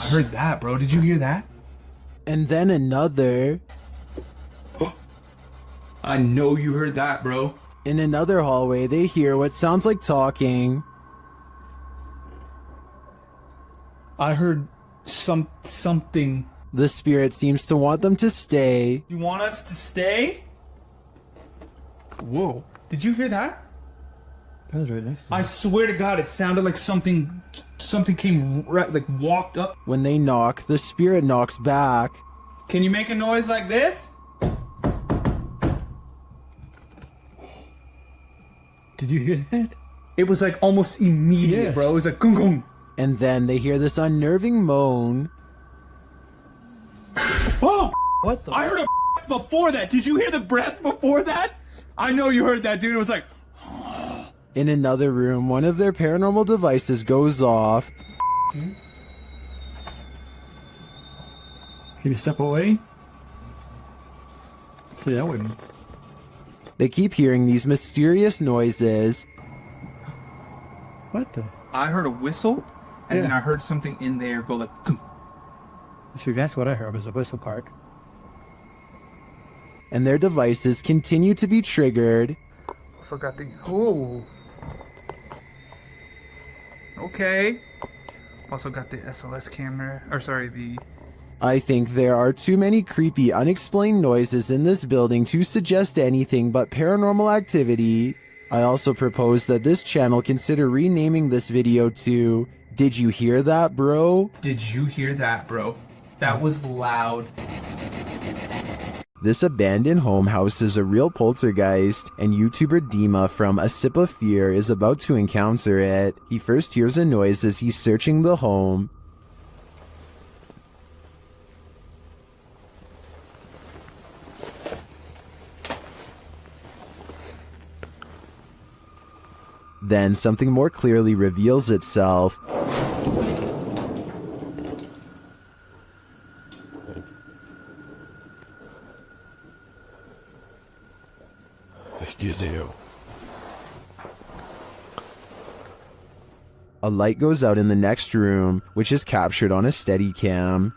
Speaker 5: heard that, bro. Did you hear that?
Speaker 1: And then another.
Speaker 5: I know you heard that, bro.
Speaker 1: In another hallway, they hear what sounds like talking.
Speaker 5: I heard something.
Speaker 1: The spirit seems to want them to stay.
Speaker 5: You want us to stay?
Speaker 20: Whoa. Did you hear that?
Speaker 15: That was right next to
Speaker 20: I swear to God, it sounded like something came right, like walked up.
Speaker 1: When they knock, the spirit knocks back.
Speaker 20: Can you make a noise like this?
Speaker 15: Did you hear that?
Speaker 20: It was like almost immediate,
Speaker 15: Yes.
Speaker 20: bro. It was like gung gung.
Speaker 1: And then they hear this unnerving moan.
Speaker 20: Oh!
Speaker 15: What the?
Speaker 20: I heard a before that. Did you hear the breath before that? I know you heard that, dude. It was like...
Speaker 1: In another room, one of their paranormal devices goes off.
Speaker 15: Can you step away? See, that wouldn't.
Speaker 1: They keep hearing these mysterious noises.
Speaker 15: What the?
Speaker 20: I heard a whistle, and then I heard something in there go like...
Speaker 15: See, that's what I heard was a whistle park.
Speaker 1: And their devices continue to be triggered.
Speaker 20: Forgot the... Oh. Okay. Also got the SLS camera, or sorry, the...
Speaker 1: I think there are too many creepy, unexplained noises in this building to suggest anything but paranormal activity. I also propose that this channel consider renaming this video to Did You Hear That, Bro?
Speaker 20: Did you hear that, bro? That was loud.
Speaker 1: This abandoned home houses a real poltergeist, and YouTuber Dima from A Sip of Fear is about to encounter it. He first hears a noise as he's searching the home. Then something more clearly reveals itself. A light goes out in the next room, which is captured on a Steadicam.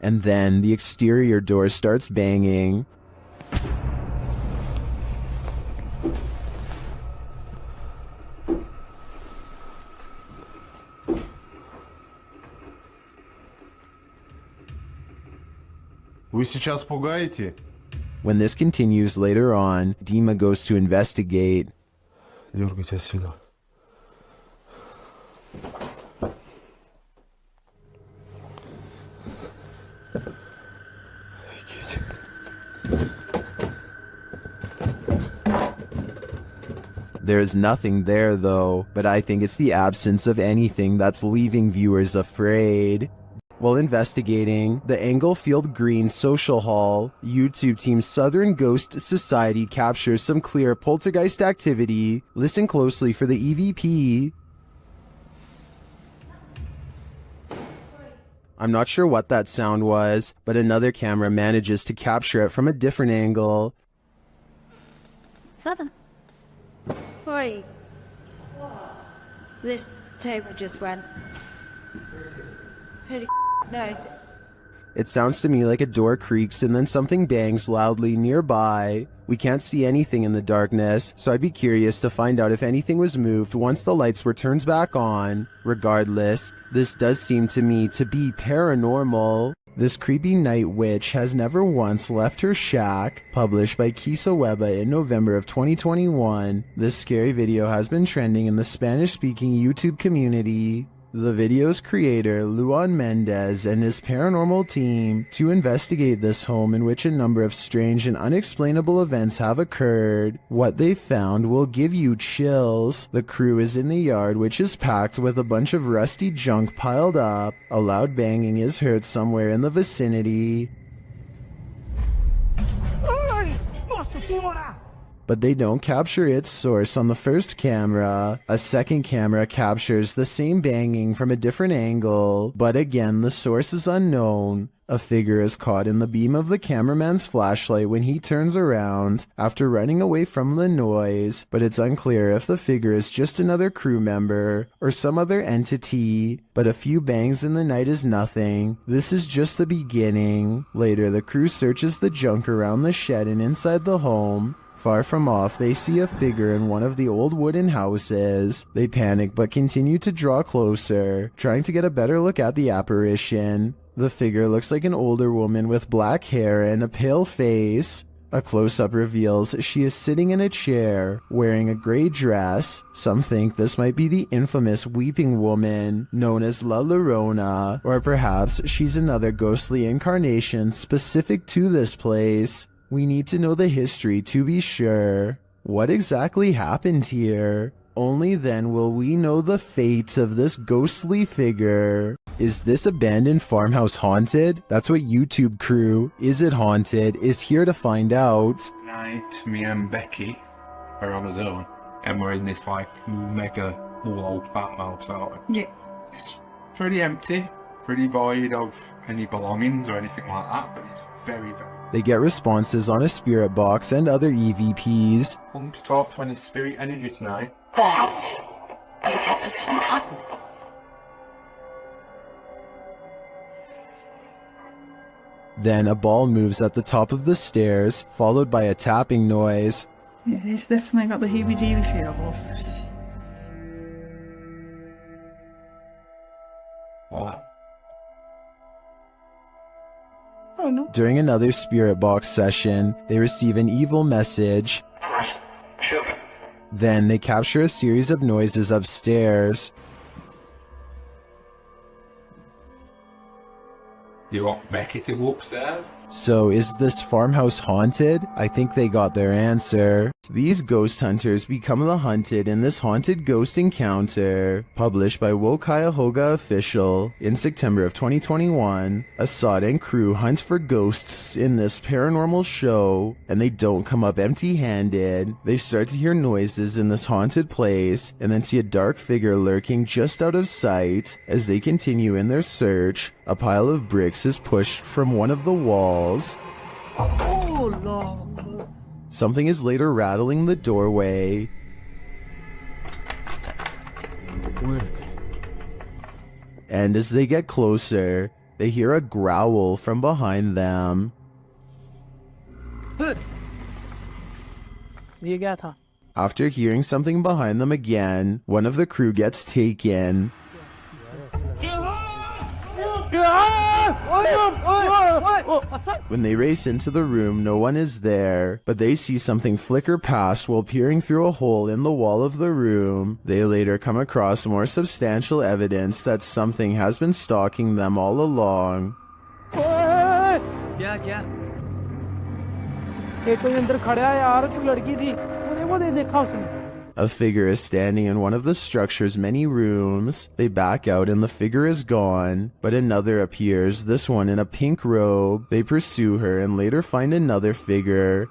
Speaker 1: And then the exterior door starts banging.
Speaker 6: Вы сейчас пугаете?
Speaker 1: When this continues later on, Dima goes to investigate.
Speaker 6: Дергайте отсюда.
Speaker 1: There's nothing there though, but I think it's the absence of anything that's leaving viewers afraid. While investigating the Englefield Green Social Hall, YouTube team Southern Ghost Society captures some clear poltergeist activity. Listen closely for the EVP. I'm not sure what that sound was, but another camera manages to capture it from a different angle.
Speaker 14: Southern. Oi. This table just went. Who the knows?
Speaker 1: It sounds to me like a door creaks and then something bangs loudly nearby. We can't see anything in the darkness, so I'd be curious to find out if anything was moved once the lights were turned back on. Regardless, this does seem to me to be paranormal. This creepy night witch has never once left her shack. Published by Kisa Weba in November of 2021. This scary video has been trending in the Spanish-speaking YouTube community. The video's creator, Luan Mendez, and his paranormal team to investigate this home in which a number of strange and unexplainable events have occurred. What they found will give you chills. The crew is in the yard, which is packed with a bunch of rusty junk piled up. A loud banging is heard somewhere in the vicinity. But they don't capture its source on the first camera. A second camera captures the same banging from a different angle, but again the source is unknown. A figure is caught in the beam of the cameraman's flashlight when he turns around after running away from the noise, but it's unclear if the figure is just another crew member or some other entity. But a few bangs in the night is nothing. This is just the beginning. Later, the crew searches the junk around the shed and inside the home. Far from off, they see a figure in one of the old wooden houses. They panic but continue to draw closer, trying to get a better look at the apparition. The figure looks like an older woman with black hair and a pale face. A close-up reveals she is sitting in a chair, wearing a gray dress. Some think this might be the infamous Weeping Woman, known as La Llorona, or perhaps she's another ghostly incarnation specific to this place. We need to know the history to be sure. What exactly happened here? Only then will we know the fate of this ghostly figure. Is this abandoned farmhouse haunted? That's what YouTube crew, Is It Haunted, is here to find out.
Speaker 17: Tonight, me and Becky are on his own, and we're in this like mega old farmhouse, aren't we?
Speaker 9: Yeah.
Speaker 17: It's pretty empty, pretty void of any belongings or anything like that, but it's very, very...
Speaker 1: They get responses on a spirit box and other EVPs.
Speaker 17: Come to talk to any spirit energy tonight.
Speaker 1: Then a ball moves at the top of the stairs, followed by a tapping noise.
Speaker 9: Yeah, it's definitely got the heebie-jeebie feel.
Speaker 17: What?
Speaker 9: Oh no.
Speaker 1: During another spirit box session, they receive an evil message. Then they capture a series of noises upstairs.
Speaker 17: You want Becky to go upstairs?
Speaker 1: So is this farmhouse haunted? I think they got their answer. These ghost hunters become the hunted in this haunted ghost encounter. Published by Wo Cuyahoga Official in September of 2021, Assad and crew hunt for ghosts in this paranormal show, and they don't come up empty-handed. They start to hear noises in this haunted place, and then see a dark figure lurking just out of sight. As they continue in their search, a pile of bricks is pushed from one of the walls.
Speaker 16: Oh, Lord.
Speaker 1: Something is later rattling the doorway. And as they get closer, they hear a growl from behind them. After hearing something behind them again, one of the crew gets taken. When they race into the room, no one is there, but they see something flicker past while peering through a hole in the wall of the room. They later come across more substantial evidence that something has been stalking them all along. A figure is standing in one of the structure's many rooms. They back out and the figure is gone, but another appears, this one in a pink robe. They pursue her and later find another figure.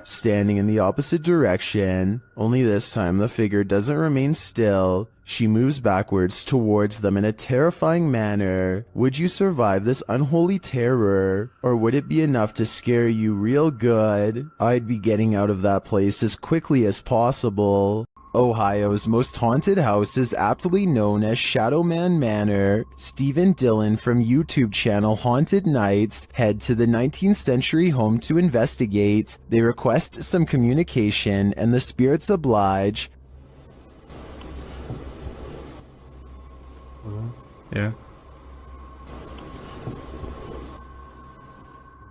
Speaker 1: Standing in the opposite direction, only this time the figure doesn't remain still. She moves backwards towards them in a terrifying manner. Would you survive this unholy terror? Or would it be enough to scare you real good? I'd be getting out of that place as quickly as possible. Ohio's most haunted house is aptly known as Shadowman Manor. Stephen Dillon from YouTube channel Haunted Nights head to the 19th century home to investigate. They request some communication and the spirits oblige.
Speaker 6: Yeah.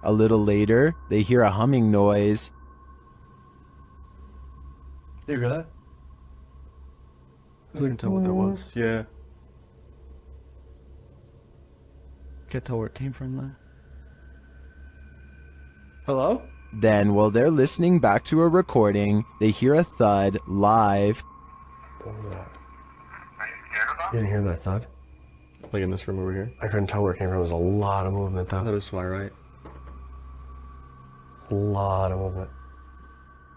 Speaker 1: A little later, they hear a humming noise.
Speaker 6: You hear that? I couldn't tell what that was. Yeah.
Speaker 15: Can't tell where it came from though. Hello?
Speaker 1: Then, while they're listening back to a recording, they hear a thud live.
Speaker 6: What was that? You didn't hear that thud? Like in this room over here? I couldn't tell where it came from. There was a lot of movement though. That was fly, right? A lot of movement.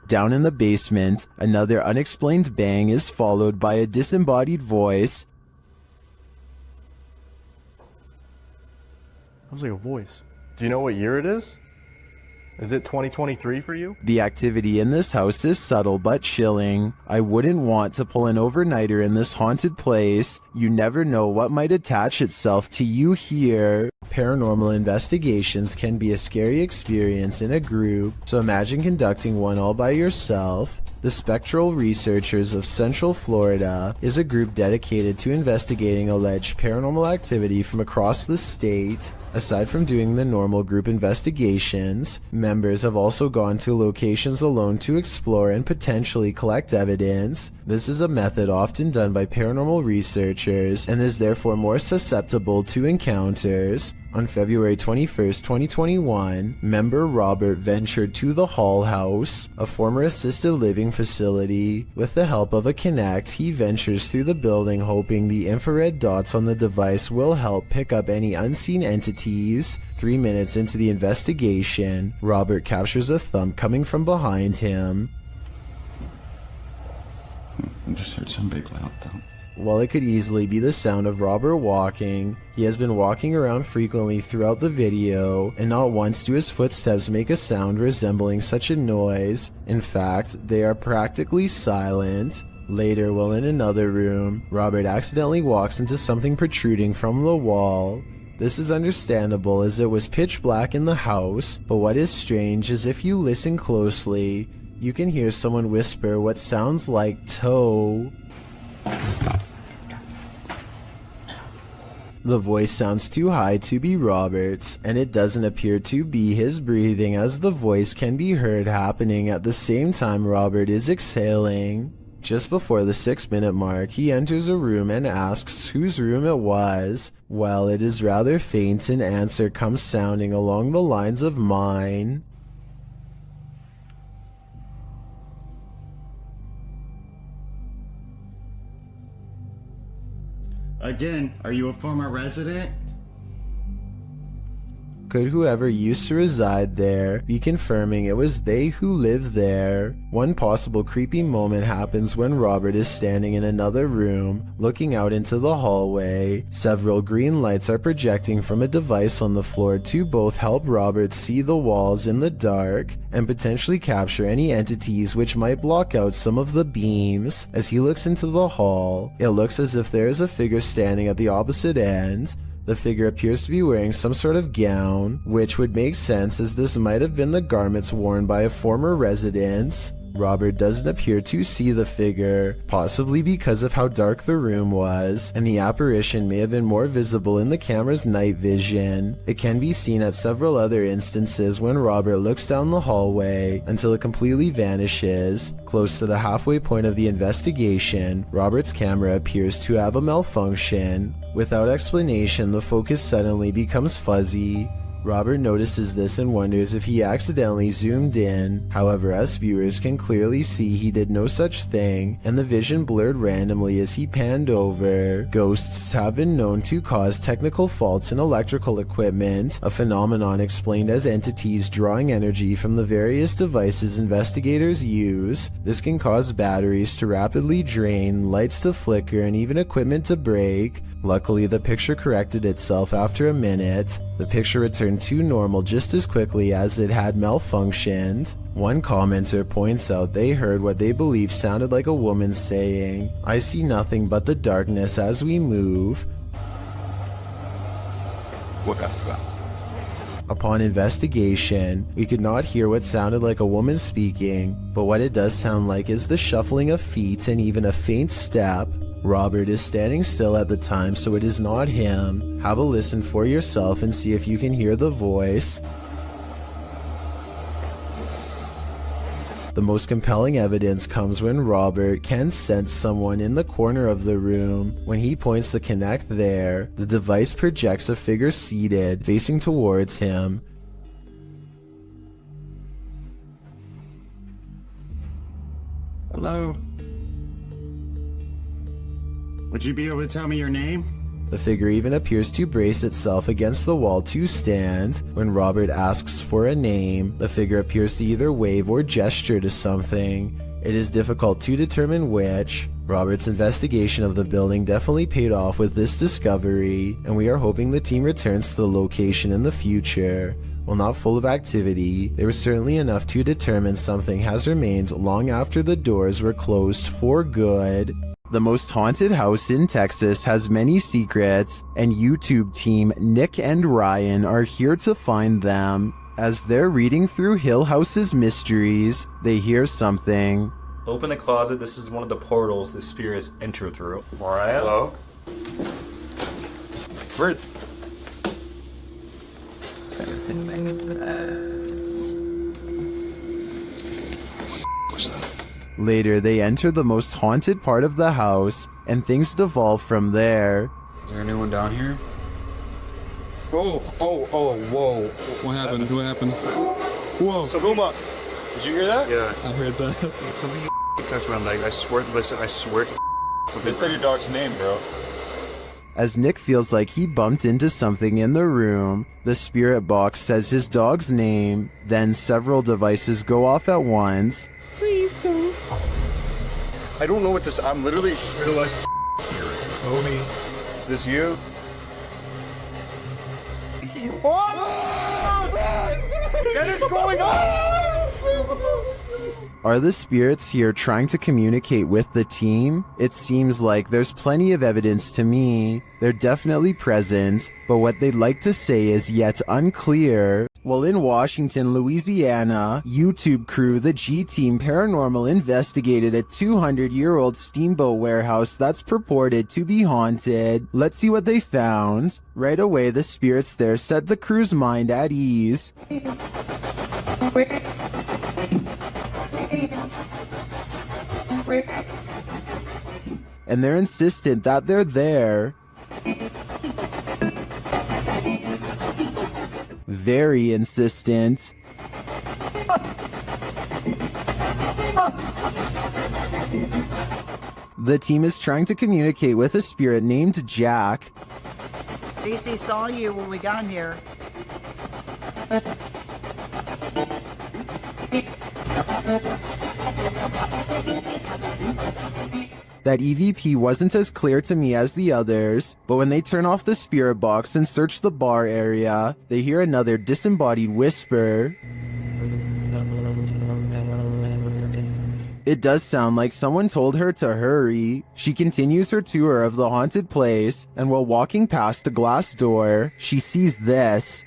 Speaker 1: Down in the basement, another unexplained bang is followed by a disembodied voice.
Speaker 6: Sounds like a voice. Do you know what year it is? Is it 2023 for you?
Speaker 1: The activity in this house is subtle but chilling. I wouldn't want to pull an overnighter in this haunted place. You never know what might attach itself to you here. Paranormal investigations can be a scary experience in a group, so imagine conducting one all by yourself. The Spectral Researchers of Central Florida is a group dedicated to investigating alleged paranormal activity from across the state. Aside from doing the normal group investigations, members have also gone to locations alone to explore and potentially collect evidence. This is a method often done by paranormal researchers and is therefore more susceptible to encounters. On February 21st, 2021, member Robert ventured to the Hall House, a former assisted living facility. With the help of a Kinect, he ventures through the building hoping the infrared dots on the device will help pick up any unseen entities. 3 minutes into the investigation, Robert captures a thump coming from behind him.
Speaker 10: I just heard some big loud thump.
Speaker 1: While it could easily be the sound of Robert walking, he has been walking around frequently throughout the video, and not once do his footsteps make a sound resembling such a noise. In fact, they are practically silent. Later, while in another room, Robert accidentally walks into something protruding from the wall. This is understandable as it was pitch black in the house, but what is strange is if you listen closely, you can hear someone whisper what sounds like toe. The voice sounds too high to be Robert's, and it doesn't appear to be his breathing, as the voice can be heard happening at the same time Robert is exhaling. Just before the 6-minute mark, he enters a room and asks whose room it was. Well, it is rather faint, an answer comes sounding along the lines of mine.
Speaker 7: Again, are you a former resident?
Speaker 1: Could whoever used to reside there be confirming it was they who lived there? One possible creepy moment happens when Robert is standing in another room, looking out into the hallway. Several green lights are projecting from a device on the floor to both help Robert see the walls in the dark and potentially capture any entities which might block out some of the beams. As he looks into the hall, it looks as if there is a figure standing at the opposite end. The figure appears to be wearing some sort of gown, which would make sense as this might have been the garments worn by a former resident. Robert doesn't appear to see the figure, possibly because of how dark the room was, and the apparition may have been more visible in the camera's night vision. It can be seen at several other instances when Robert looks down the hallway until it completely vanishes. Close to the halfway point of the investigation, Robert's camera appears to have a malfunction. Without explanation, the focus suddenly becomes fuzzy. Robert notices this and wonders if he accidentally zoomed in. However, us viewers can clearly see he did no such thing, and the vision blurred randomly as he panned over. Ghosts have been known to cause technical faults in electrical equipment, a phenomenon explained as entities drawing energy from the various devices investigators use. This can cause batteries to rapidly drain, lights to flicker, and even equipment to break. Luckily, the picture corrected itself after a minute. The picture returned to normal just as quickly as it had malfunctioned. One commenter points out they heard what they believe sounded like a woman saying, "I see nothing but the darkness as we move." Upon investigation, we could not hear what sounded like a woman speaking, but what it does sound like is the shuffling of feet and even a faint step. Robert is standing still at the time, so it is not him. Have a listen for yourself and see if you can hear the voice. The most compelling evidence comes when Robert can sense someone in the corner of the room. When he points the Kinect there, the device projects a figure seated, facing towards him.
Speaker 7: Hello? Would you be able to tell me your name?
Speaker 1: The figure even appears to brace itself against the wall to stand. When Robert asks for a name, the figure appears to either wave or gesture to something. It is difficult to determine which. Robert's investigation of the building definitely paid off with this discovery, and we are hoping the team returns to the location in the future. While not full of activity, there was certainly enough to determine something has remained long after the doors were closed for good. The most haunted house in Texas has many secrets, and YouTube team Nick and Ryan are here to find them. As they're reading through Hill House's mysteries, they hear something.
Speaker 13: Open the closet. This is one of the portals the spirits enter through. Mariah? Hello? Where?
Speaker 1: Later, they enter the most haunted part of the house, and things devolve from there.
Speaker 3: Is there anyone down here?
Speaker 13: Whoa.
Speaker 18: What happened? What happened? Whoa.
Speaker 13: Saguma, did you hear that? Yeah.
Speaker 18: I heard that.
Speaker 13: Something touched my leg. I swear, listen, I swear to something. Said your dog's name, bro.
Speaker 1: As Nick feels like he bumped into something in the room, the spirit box says his dog's name, then several devices go off at once.
Speaker 13: Please don't. I don't know what this. I'm literally realized. Homie, is this you? What is going on?
Speaker 1: Are the spirits here trying to communicate with the team? It seems like there's plenty of evidence to me. They're definitely present, but what they'd like to say is yet unclear. While in Washington, Louisiana, YouTube crew The G-Team Paranormal investigated a 200-year-old steamboat warehouse that's purported to be haunted. Let's see what they found. Right away, the spirits there set the crew's mind at ease. And they're insistent that they're there. Very insistent. The team is trying to communicate with a spirit named Jack.
Speaker 8: Cece saw you when we got here.
Speaker 1: That EVP wasn't as clear to me as the others, but when they turn off the spirit box and search the bar area, they hear another disembodied whisper. It does sound like someone told her to hurry. She continues her tour of the haunted place, and while walking past a glass door, she sees this.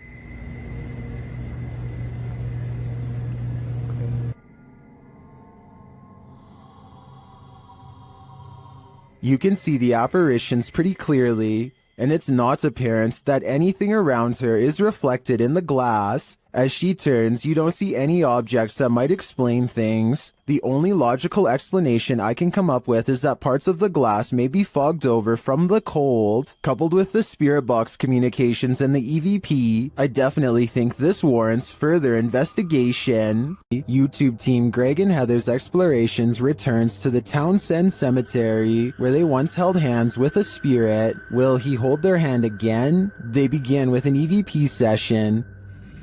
Speaker 1: You can see the apparitions pretty clearly, and it's not apparent that anything around her is reflected in the glass. As she turns, you don't see any objects that might explain things. The only logical explanation I can come up with is that parts of the glass may be fogged over from the cold. Coupled with the spirit box communications and the EVP, I definitely think this warrants further investigation. YouTube team Greg and Heather's Explorations returns to the Townsend Cemetery, where they once held hands with a spirit. Will he hold their hand again? They begin with an EVP session.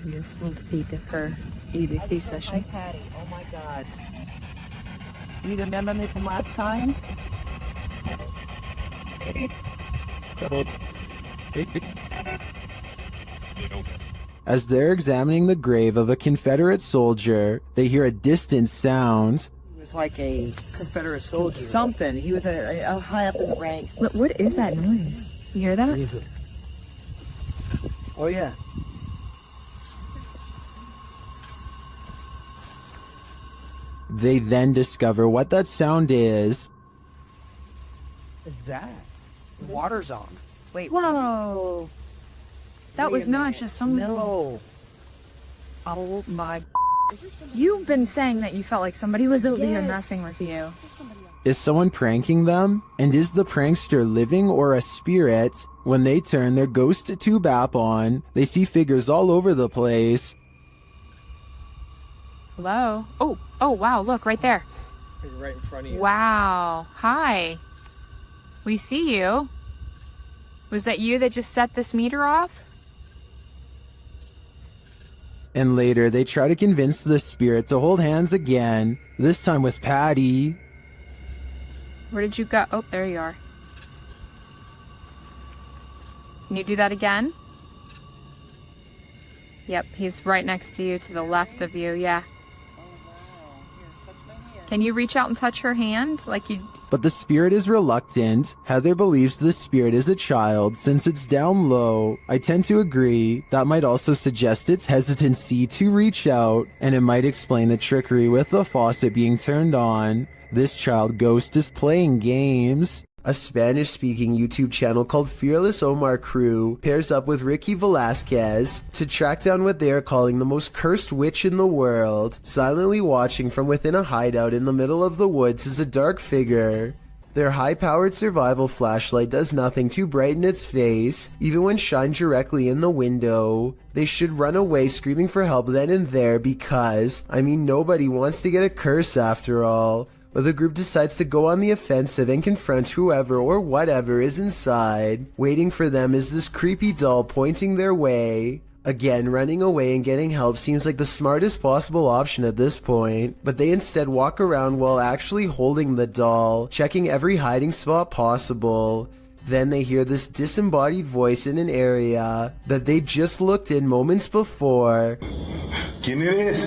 Speaker 23: A sneak peek of her EVP session.
Speaker 8: Hi, Patty. Oh my God. You remember me from last time?
Speaker 1: As they're examining the grave of a Confederate soldier, they hear a distant sound.
Speaker 8: He was like a Confederate soldier. Something. He was a high up in the ranks.
Speaker 23: What is that noise? You hear that?
Speaker 8: Oh, yeah.
Speaker 1: They then discover what that sound is.
Speaker 8: What's that? The water's on.
Speaker 23: Wait. Whoa. That was not just some...
Speaker 8: No. Oh my...
Speaker 23: You've been saying that you felt like somebody was over here messing with you.
Speaker 1: Is someone pranking them? And is the prankster living or a spirit? When they turn their ghost tube app on, they see figures all over the place.
Speaker 23: Hello? Oh, wow, look, right there.
Speaker 8: Right in front of you.
Speaker 23: Wow. Hi. We see you. Was that you that just set this meter off?
Speaker 1: And later, they try to convince the spirit to hold hands again, this time with Patty.
Speaker 23: Where did you go? Oh, there you are. Can you do that again? Yep, he's right next to you, to the left of you, yeah. Can you reach out and touch her hand like you...
Speaker 1: But the spirit is reluctant. Heather believes the spirit is a child since it's down low. I tend to agree. That might also suggest its hesitancy to reach out, and it might explain the trickery with the faucet being turned on. This child ghost is playing games. A Spanish-speaking YouTube channel called Fearless Omar Crew pairs up with Ricky Velasquez to track down what they are calling the most cursed witch in the world. Silently watching from within a hideout in the middle of the woods is a dark figure. Their high-powered survival flashlight does nothing to brighten its face, even when shined directly in the window. They should run away screaming for help then and there because, I mean, nobody wants to get a curse after all. But the group decides to go on the offensive and confront whoever or whatever is inside. Waiting for them is this creepy doll pointing their way. Again, running away and getting help seems like the smartest possible option at this point, but they instead walk around while actually holding the doll, checking every hiding spot possible. Then they hear this disembodied voice in an area that they just looked in moments before.
Speaker 4: ¿Quién eres?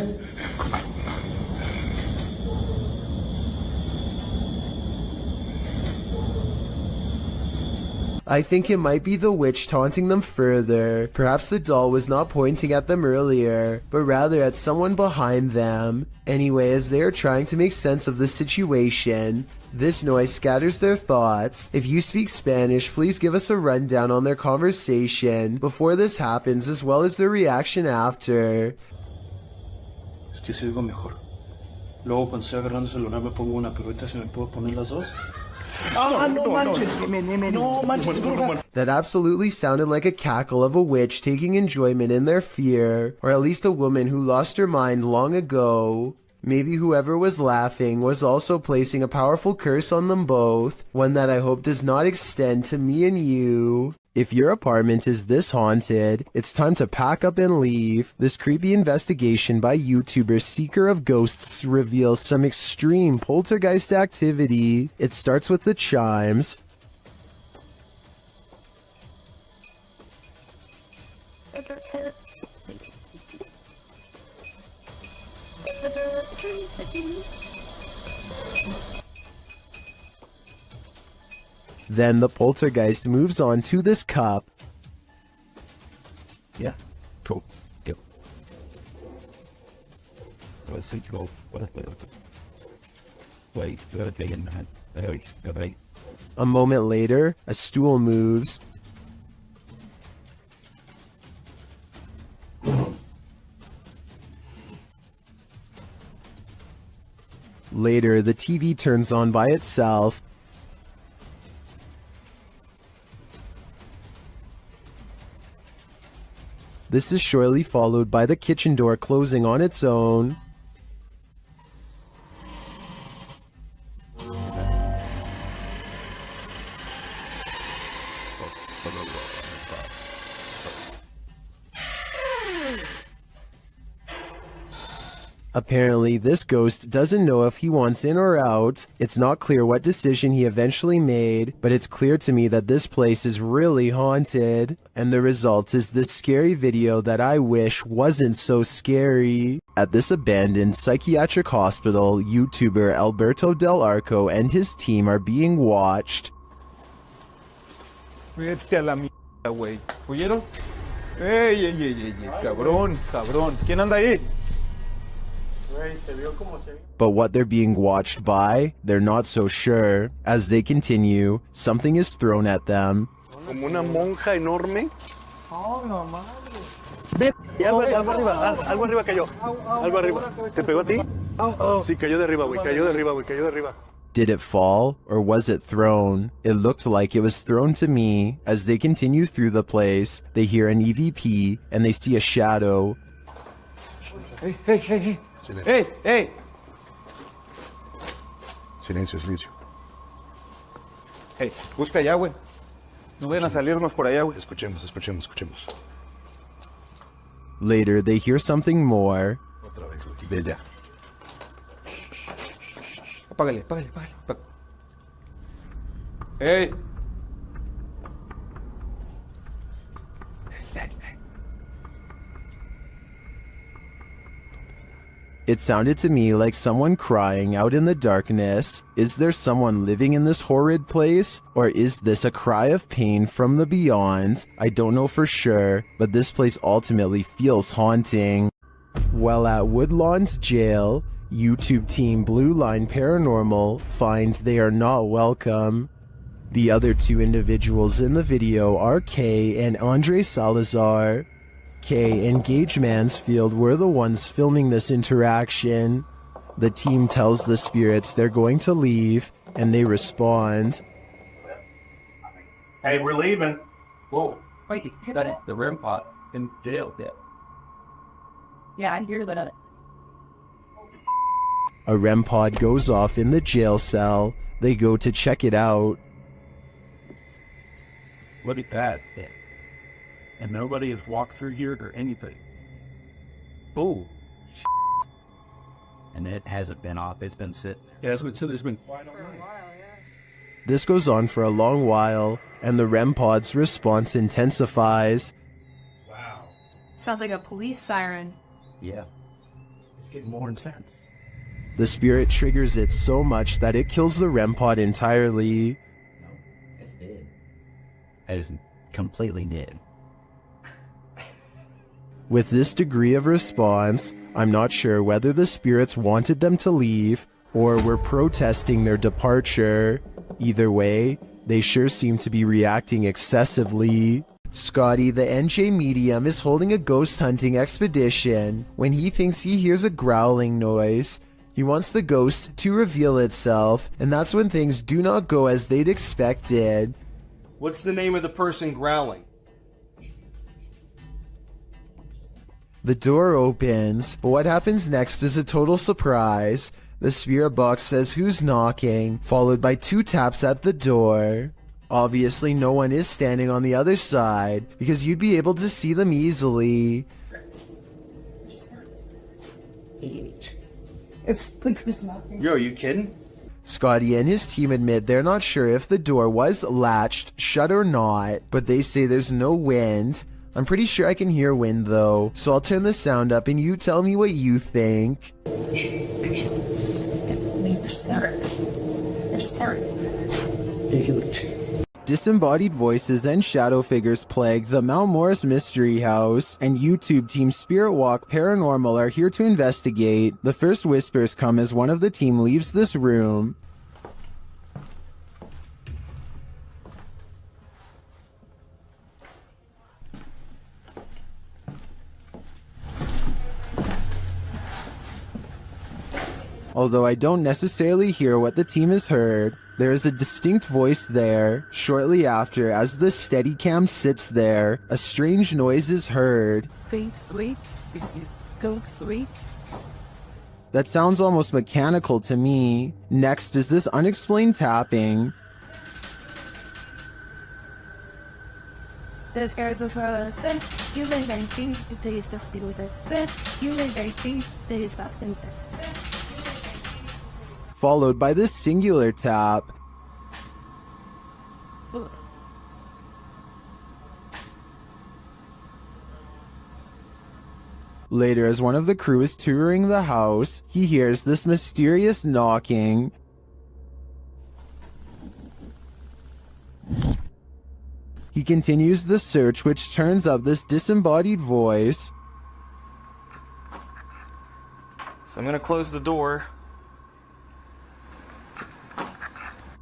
Speaker 1: I think it might be the witch taunting them further. Perhaps the doll was not pointing at them earlier, but rather at someone behind them. Anyway, as they are trying to make sense of the situation, this noise scatters their thoughts. If you speak Spanish, please give us a rundown on their conversation before this happens, as well as their reaction after.
Speaker 4: Es que se oigo mejor. Luego cuando estoy agarrando el celular me pongo una, pero ahorita se me puedo poner las dos.
Speaker 1: That absolutely sounded like a cackle of a witch taking enjoyment in their fear, or at least a woman who lost her mind long ago. Maybe whoever was laughing was also placing a powerful curse on them both, one that I hope does not extend to me and you. If your apartment is this haunted, it's time to pack up and leave. This creepy investigation by YouTuber Seeker of Ghosts reveals some extreme poltergeist activity. It starts with the chimes. Then the poltergeist moves on to this cup.
Speaker 10: Yeah, cool. Yep. Wait.
Speaker 1: A moment later, a stool moves. Later, the TV turns on by itself. This is shortly followed by the kitchen door closing on its own. Apparently, this ghost doesn't know if he wants in or out. It's not clear what decision he eventually made, but it's clear to me that this place is really haunted. And the result is this scary video that I wish wasn't so scary. At this abandoned psychiatric hospital, YouTuber Alberto Del Arco and his team are being watched.
Speaker 13: Vete a la mierda, güey. ¿Oyeron? ¡Ey! Cabrón. ¿Quién anda ahí?
Speaker 1: But what they're being watched by, they're not so sure. As they continue, something is thrown at them.
Speaker 13: Como una monja enorme.
Speaker 15: Oh, no, madre.
Speaker 13: Ve, algo arriba cayó. Algo arriba. ¿Te pegó a ti? Sí, cayó de arriba, güey. Cayó de arriba.
Speaker 1: Did it fall, or was it thrown? It looked like it was thrown to me. As they continue through the place, they hear an EVP, and they see a shadow.
Speaker 13: Hey. ¡Ey!
Speaker 2: Silencio.
Speaker 13: Hey, busca allá, güey. No vayan a salirnos por allá, güey.
Speaker 2: Escuchemos.
Speaker 1: Later, they hear something more.
Speaker 2: Otra vez, de allá.
Speaker 13: Apágale. ¡Ey!
Speaker 1: It sounded to me like someone crying out in the darkness. Is there someone living in this horrid place? Or is this a cry of pain from the beyond? I don't know for sure, but this place ultimately feels haunting. While at Woodlawn's jail, YouTube team Blue Line Paranormal finds they are not welcome. The other two individuals in the video are Kay and Andre Salazar. Kay and Gage Mansfield were the ones filming this interaction. The team tells the spirits they're going to leave, and they respond.
Speaker 13: Hey, we're leaving.
Speaker 16: Whoa. Wait, the REM pod in jail there. Yeah, I hear that.
Speaker 1: A REM pod goes off in the jail cell. They go to check it out.
Speaker 16: Look at that. And nobody has walked through here or anything. Oh. And it hasn't been off. It's been sitting. Yeah, that's what it said. There's been quiet all night.
Speaker 1: This goes on for a long while, and the REM pod's response intensifies.
Speaker 16: Wow.
Speaker 23: Sounds like a police siren.
Speaker 16: Yeah. It's getting more intense.
Speaker 1: The spirit triggers it so much that it kills the REM pod entirely.
Speaker 16: It's dead. It is completely dead.
Speaker 1: With this degree of response, I'm not sure whether the spirits wanted them to leave or were protesting their departure. Either way, they sure seem to be reacting excessively. Scotty, the NJ medium, is holding a ghost hunting expedition when he thinks he hears a growling noise. He wants the ghost to reveal itself, and that's when things do not go as they'd expected.
Speaker 12: What's the name of the person growling?
Speaker 1: The door opens, but what happens next is a total surprise. The spirit box says who's knocking, followed by 2 taps at the door. Obviously no one is standing on the other side, because you'd be able to see them easily.
Speaker 12: It's like who's knocking? Yo, are you kidding?
Speaker 1: Scotty and his team admit they're not sure if the door was latched shut or not, but they say there's no wind. I'm pretty sure I can hear wind though, so I'll turn the sound up and you tell me what you think. Disembodied voices and shadow figures plague the Mount Morris Mystery House, and YouTube team Spirit Walk Paranormal are here to investigate. The first whispers come as one of the team leaves this room. Although I don't necessarily hear what the team has heard, there is a distinct voice there. Shortly after, as the Steadicam sits there, a strange noise is heard. That sounds almost mechanical to me. Next is this unexplained tapping. Followed by this singular tap. Later, as one of the crew is touring the house, he hears this mysterious knocking. He continues the search, which turns up this disembodied voice.
Speaker 21: So I'm gonna close the door.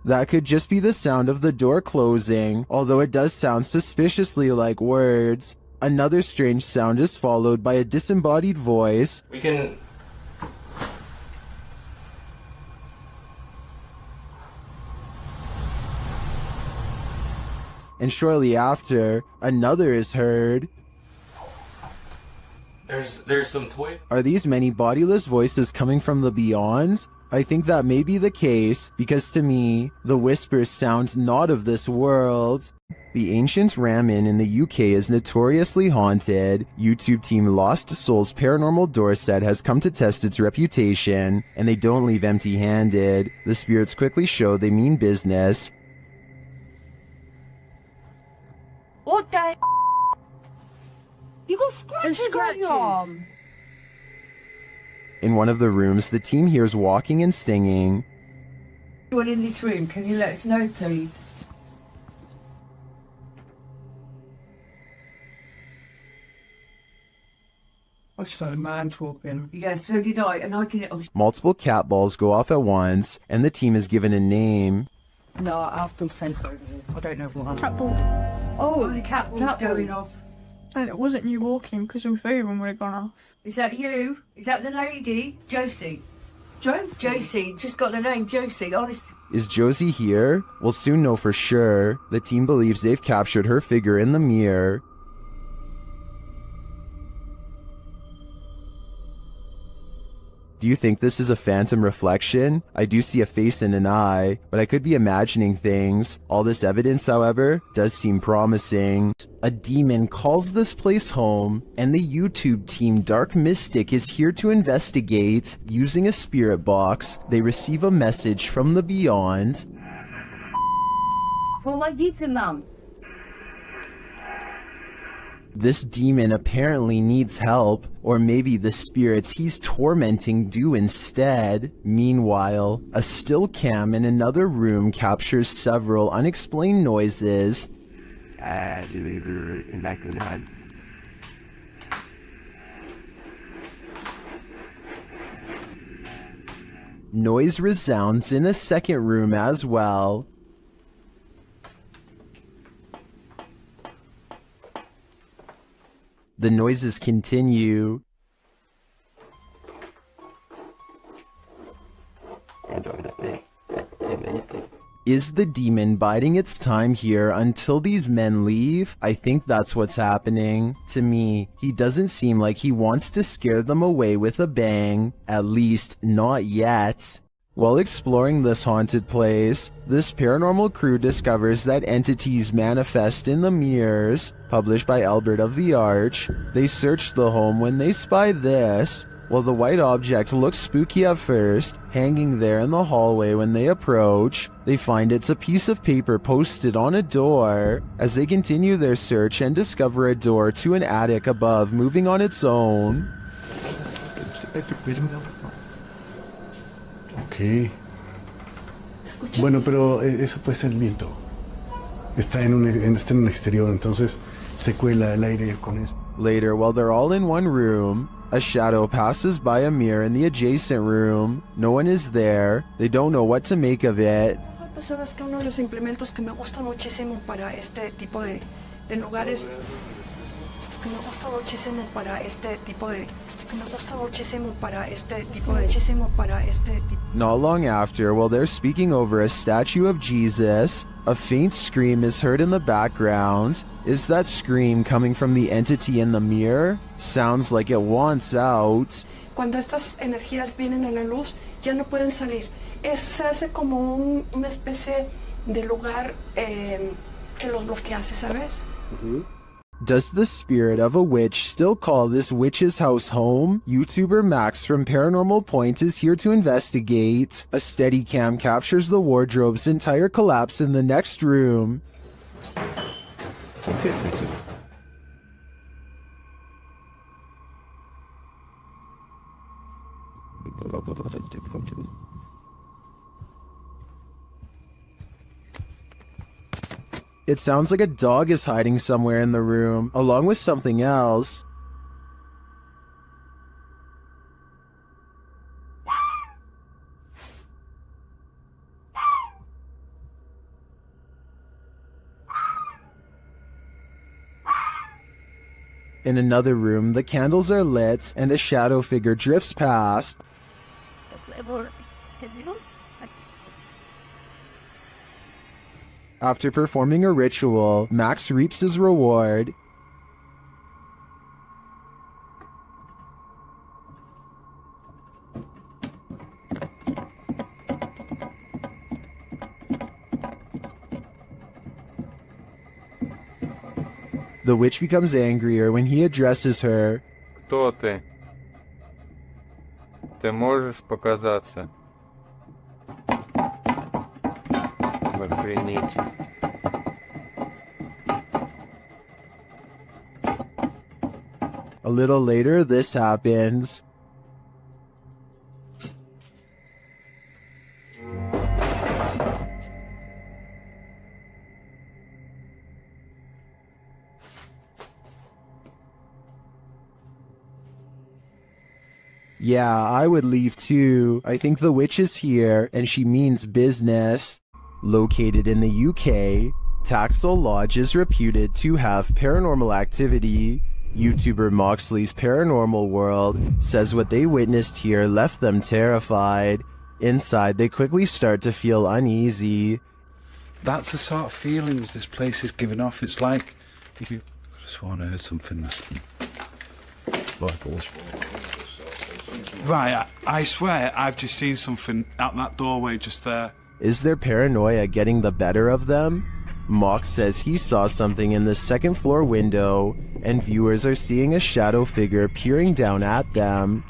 Speaker 1: That could just be the sound of the door closing, although it does sound suspiciously like words. Another strange sound is followed by a disembodied voice.
Speaker 21: We can...
Speaker 1: And shortly after, another is heard.
Speaker 21: There's some toys.
Speaker 1: Are these many bodiless voices coming from the beyond? I think that may be the case, because to me, the whispers sound not of this world. The ancient Ram Inn in the UK is notoriously haunted. YouTube team Lost Souls Paranormal Dorset has come to test its reputation, and they don't leave empty-handed. The spirits quickly show they mean business.
Speaker 14: What the? You got scratches on your arm.
Speaker 1: In one of the rooms, the team hears walking and singing.
Speaker 14: Anyone in this room, can you let us know, please?
Speaker 5: I saw a man talking.
Speaker 14: Yeah, so did I, and I can.
Speaker 1: Multiple cat balls go off at once, and the team is given a name.
Speaker 14: No, I've been sent over here. I don't know what.
Speaker 11: Cat ball.
Speaker 14: Oh, the cat ball's going off.
Speaker 11: And it wasn't you walking because all three of them would have gone off.
Speaker 14: Is that you? Is that the lady? Josie. Josie, just got the name Josie, honest.
Speaker 1: Is Josie here? We'll soon know for sure. The team believes they've captured her figure in the mirror. Do you think this is a phantom reflection? I do see a face and an eye, but I could be imagining things. All this evidence, however, does seem promising. A demon calls this place home, and the YouTube team Dark Mystic is here to investigate. Using a spirit box, they receive a message from the beyond. This demon apparently needs help, or maybe the spirits he's tormenting do instead. Meanwhile, a still cam in another room captures several unexplained noises. Noise resounds in a second room as well. The noises continue. Is the demon biding its time here until these men leave? I think that's what's happening. To me, he doesn't seem like he wants to scare them away with a bang. At least, not yet. While exploring this haunted place, this paranormal crew discovers that entities manifest in the mirrors. Published by Albert of the Arch, they search the home when they spy this. While the white object looks spooky at first, hanging there in the hallway when they approach, they find it's a piece of paper posted on a door. As they continue their search and discover a door to an attic above moving on its own.
Speaker 2: Ok. Bueno, pero eso puede ser el viento. Está en un exterior, entonces se cuela el aire con eso.
Speaker 1: Later, while they're all in one room, a shadow passes by a mirror in the adjacent room. No one is there. They don't know what to make of it.
Speaker 19: Sabes que uno de los implementos que me gusta muchísimo para este tipo de lugares, que me gusta muchísimo para este tipo de,
Speaker 1: Not long after, while they're speaking over a statue of Jesus, a faint scream is heard in the background. Is that scream coming from the entity in the mirror? Sounds like it wants out.
Speaker 19: Cuando estas energías vienen a la luz, ya no pueden salir. Se hace como una especie de lugar que los bloquease, ¿sabes?
Speaker 1: Does the spirit of a witch still call this witch's house home? YouTuber Max from Paranormal Point is here to investigate. A Steadicam captures the wardrobe's entire collapse in the next room. It sounds like a dog is hiding somewhere in the room, along with something else. In another room, the candles are lit, and a shadow figure drifts past. After performing a ritual, Max reaps his reward. The witch becomes angrier when he addresses her.
Speaker 18: Кто ты? Ты можешь показаться? Охренеть.
Speaker 1: A little later, this happens. Yeah, I would leave too. I think the witch is here, and she means business. Located in the UK, Taxel Lodge is reputed to have paranormal activity. YouTuber Moxley's Paranormal World says what they witnessed here left them terrified. Inside, they quickly start to feel uneasy.
Speaker 3: That's the sort of feelings this place is giving off. It's like if you could have sworn I heard something. Right, I swear I've just seen something out that doorway just there.
Speaker 1: Is their paranoia getting the better of them? Mox says he saw something in the second floor window, and viewers are seeing a shadow figure peering down at them.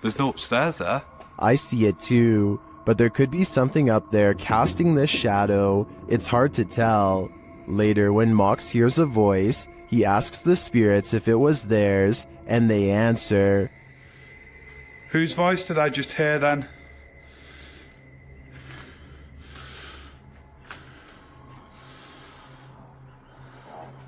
Speaker 3: There's no upstairs there.
Speaker 1: I see it too, but there could be something up there casting this shadow. It's hard to tell. Later, when Mox hears a voice, he asks the spirits if it was theirs, and they answer.
Speaker 3: Whose voice did I just hear then?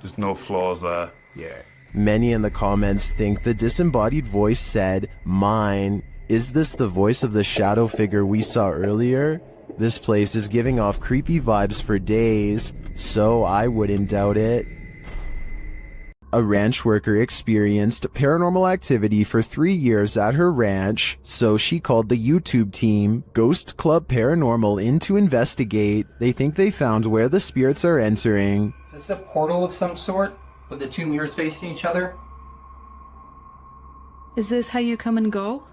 Speaker 3: There's no floors there. Yeah.
Speaker 1: Many in the comments think the disembodied voice said, "Mine." Is this the voice of the shadow figure we saw earlier? This place is giving off creepy vibes for days, so I wouldn't doubt it. A ranch worker experienced paranormal activity for 3 years at her ranch, so she called the YouTube team, Ghost Club Paranormal, in to investigate. They think they found where the spirits are entering.
Speaker 9: Is this a portal of some sort, with the two mirrors facing each other?
Speaker 20: Is this how you come and go?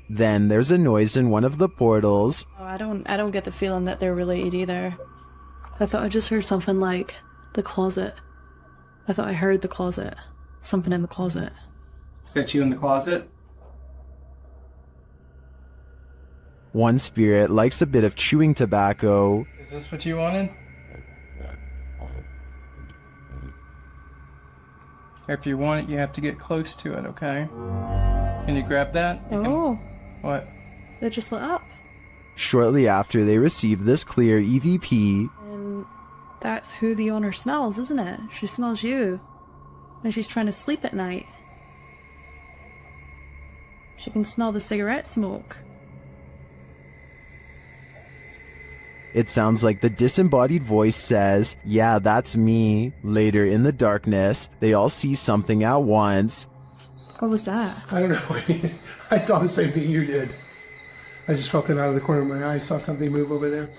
Speaker 1: Then there's a noise in one of the portals.
Speaker 20: Oh, I don't get the feeling that they're related either. I thought I just heard something like the closet. I thought I heard the closet. Something in the closet.
Speaker 9: Is that you in the closet?
Speaker 1: One spirit likes a bit of chewing tobacco.
Speaker 9: Is this what you wanted? If you want it, you have to get close to it, okay? Can you grab that? What?
Speaker 20: They just lit up.
Speaker 1: Shortly after they receive this clear EVP,
Speaker 20: And that's who the owner smells, isn't it? She smells you. And she's trying to sleep at night. She can smell the cigarette smoke.
Speaker 1: it sounds like the disembodied voice says, "Yeah, that's me." Later in the darkness, they all see something at once.
Speaker 20: What was that?
Speaker 5: I don't know. I saw the same thing you did. I just felt it out of the corner of my eye. I saw something move over there.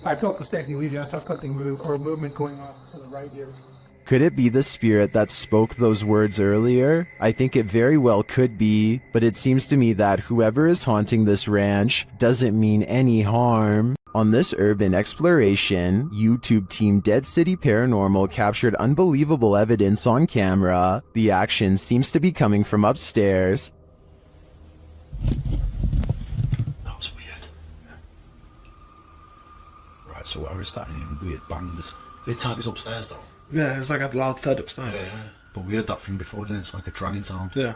Speaker 5: I felt the static leaving. I saw something move, or movement going off to the right here.
Speaker 1: Could it be the spirit that spoke those words earlier? I think it very well could be, but it seems to me that whoever is haunting this ranch doesn't mean any harm. On this urban exploration, YouTube team Dead City Paranormal captured unbelievable evidence on camera. The action seems to be coming from upstairs.
Speaker 16: That was weird. Right, so I was starting hearing weird bangs. It's like it's upstairs though.
Speaker 13: Yeah, it's like a loud thud upstairs.
Speaker 16: Yeah, but we heard that thing before, didn't it? It's like a dragging sound.
Speaker 13: Yeah.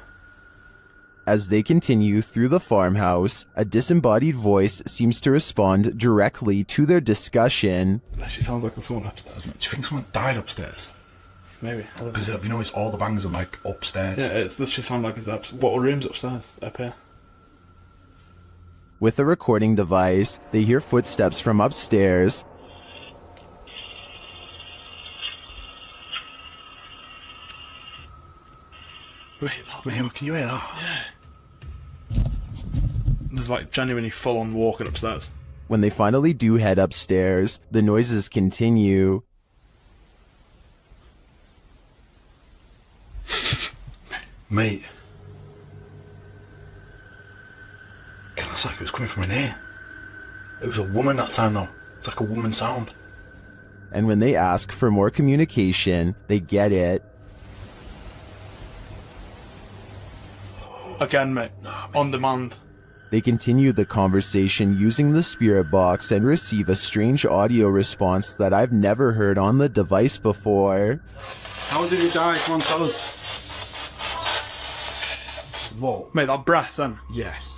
Speaker 1: As they continue through the farmhouse, a disembodied voice seems to respond directly to their discussion.
Speaker 13: That actually sounds like someone upstairs.
Speaker 16: Do you think someone died upstairs?
Speaker 13: Maybe.
Speaker 16: Because you notice all the bangs are like upstairs.
Speaker 13: Yeah, it's literally sound like it's what room's upstairs up here.
Speaker 1: With a recording device, they hear footsteps from upstairs.
Speaker 13: Wait, can you hear that? Yeah. There's like genuinely full on walking upstairs.
Speaker 1: When they finally do head upstairs, the noises continue.
Speaker 16: Mate. God, that's like it was coming from in here. It was a woman that time though. It's like a woman sound.
Speaker 1: And when they ask for more communication, they get it.
Speaker 13: Again, mate. On demand.
Speaker 1: They continue the conversation using the spirit box and receive a strange audio response that I've never heard on the device before.
Speaker 13: How did he die? Come on, tell us.
Speaker 16: Whoa.
Speaker 13: Mate, that breath then.
Speaker 16: Yes.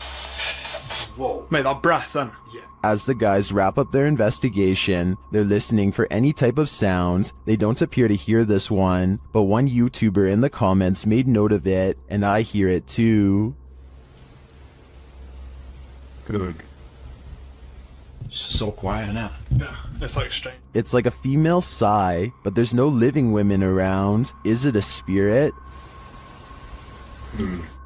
Speaker 16: Whoa.
Speaker 13: Mate, that breath then.
Speaker 16: Yeah.
Speaker 1: As the guys wrap up their investigation, they're listening for any type of sound. They don't appear to hear this one, but one YouTuber in the comments made note of it, and I hear it too.
Speaker 16: Good. So quiet now.
Speaker 9: Yeah, it's like strange.
Speaker 1: It's like a female sigh, but there's no living women around. Is it a spirit?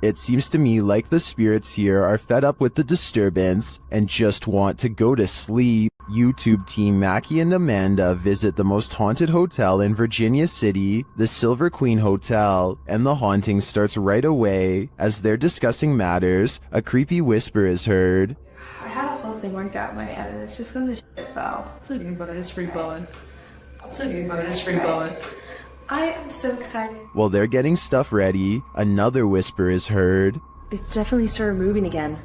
Speaker 1: It seems to me like the spirits here are fed up with the disturbance and just want to go to sleep. YouTube team Mackie and Amanda visit the most haunted hotel in Virginia City, the Silver Queen Hotel, and the haunting starts right away. As they're discussing matters, a creepy whisper is heard.
Speaker 11: I had a whole thing worked out in my head and it's just gonna shit foul. It's okay, but I just free blowing. It's okay, but I just free blowing. I am so excited.
Speaker 1: While they're getting stuff ready, another whisper is heard.
Speaker 6: It's definitely started moving again.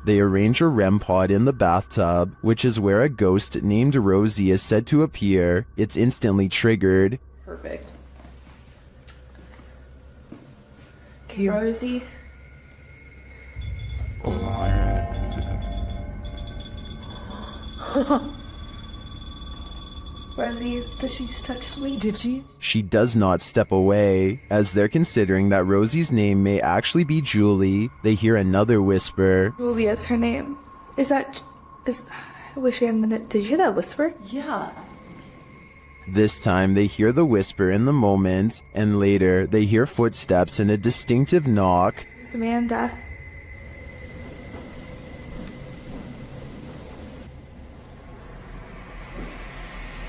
Speaker 1: They arrange a REM pod in the bathtub, which is where a ghost named Rosie is said to appear. It's instantly triggered.
Speaker 11: Perfect. Okay, Rosie. Rosie, did she just touch me?
Speaker 6: Did she?
Speaker 1: She does not step away. As they're considering that Rosie's name may actually be Julie, they hear another whisper.
Speaker 11: Julia's her name. I wish we had a minute. Did you hear that whisper?
Speaker 6: Yeah.
Speaker 1: This time they hear the whisper in the moment, and later they hear footsteps and a distinctive knock.
Speaker 11: It's Amanda.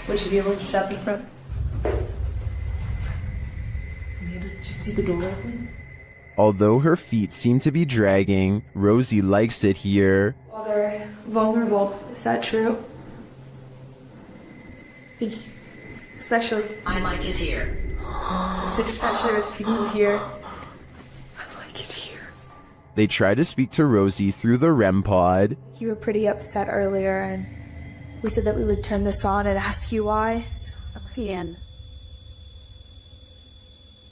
Speaker 6: Would you be able to step in front? Amanda, did you see the door open?
Speaker 1: Although her feet seem to be dragging, Rosie likes it here.
Speaker 11: Well, they're vulnerable. Is that true? Especially.
Speaker 8: I like it here.
Speaker 11: Especially with people here.
Speaker 6: I like it here.
Speaker 1: They try to speak to Rosie through the REM pod.
Speaker 11: You were pretty upset earlier, and we said that we would turn this on and ask you why.
Speaker 6: Can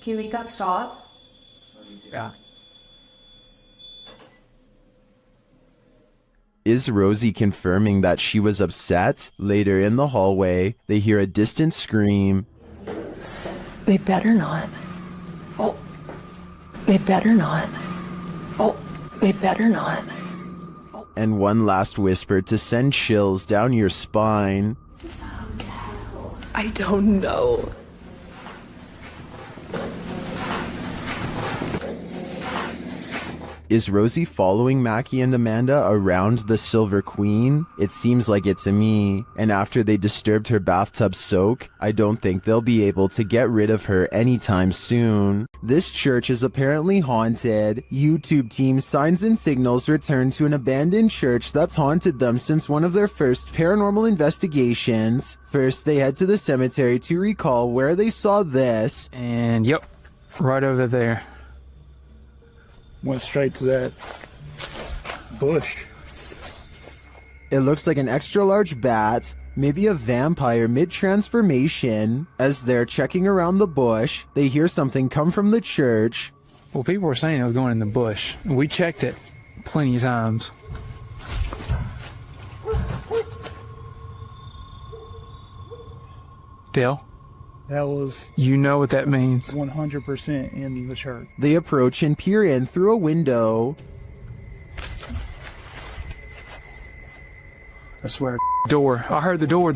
Speaker 6: you make that stop?
Speaker 9: Yeah.
Speaker 1: Is Rosie confirming that she was upset? Later in the hallway, they hear a distant scream.
Speaker 6: They better not. Oh. They better not. Oh. They better not.
Speaker 1: And one last whisper to send chills down your spine.
Speaker 6: I don't know.
Speaker 1: Is Rosie following Mackie and Amanda around the Silver Queen? It seems like it to me. And after they disturbed her bathtub soak, I don't think they'll be able to get rid of her anytime soon. This church is apparently haunted. YouTube team Signs and Signals return to an abandoned church that's haunted them since one of their first paranormal investigations. First, they head to the cemetery to recall where they saw this.
Speaker 9: And yep, right over there.
Speaker 13: Went straight to that bush.
Speaker 1: It looks like an extra large bat, maybe a vampire mid-transformation. As they're checking around the bush, they hear something come from the church.
Speaker 9: Well, people were saying it was going in the bush. We checked it plenty of times. Dale?
Speaker 15: That was...
Speaker 9: You know what that means.
Speaker 15: 100% in the church.
Speaker 1: They approach and peer in through a window.
Speaker 13: I swear.
Speaker 9: Door. I heard the door.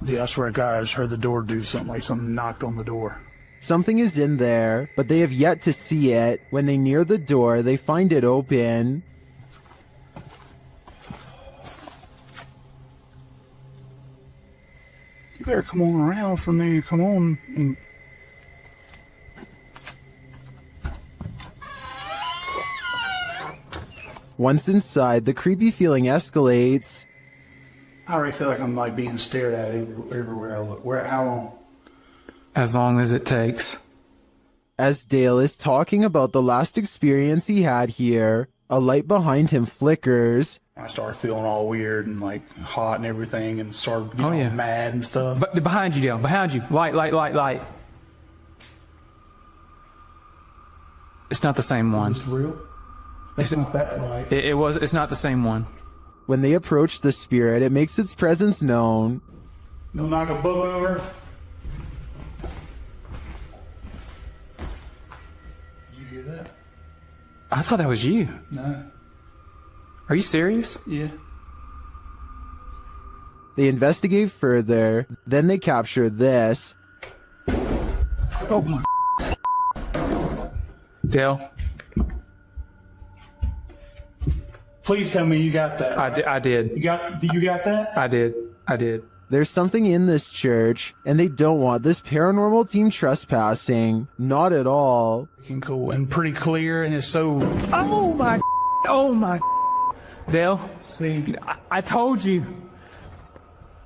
Speaker 13: Yeah, I swear to God, I just heard the door do something, like something knocked on the door.
Speaker 1: Something is in there, but they have yet to see it. When they near the door, they find it open.
Speaker 13: You better come on around from there. Come on. And...
Speaker 1: Once inside, the creepy feeling escalates.
Speaker 13: I already feel like I'm like being stared at everywhere I look. How long?
Speaker 9: As long as it takes.
Speaker 1: As Dale is talking about the last experience he had here, a light behind him flickers.
Speaker 5: I started feeling all weird and like hot and everything, and started getting mad and stuff.
Speaker 9: But behind you, Dale. Behind you. Light. It's not the same one.
Speaker 5: Is this real? It's not that light.
Speaker 9: It's not the same one.
Speaker 1: When they approach the spirit, it makes its presence known.
Speaker 5: They'll knock a book over. Did you hear that?
Speaker 9: I thought that was you.
Speaker 5: No.
Speaker 9: Are you serious?
Speaker 5: Yeah.
Speaker 1: They investigate further, then they capture this.
Speaker 5: Oh my.
Speaker 9: Dale.
Speaker 5: Please tell me you got that.
Speaker 9: I did.
Speaker 5: You got that?
Speaker 9: I did.
Speaker 1: There's something in this church, and they don't want this paranormal team trespassing. Not at all.
Speaker 5: Cool and pretty clear, and it's so.
Speaker 9: Oh my. Dale.
Speaker 5: See.
Speaker 9: I told you.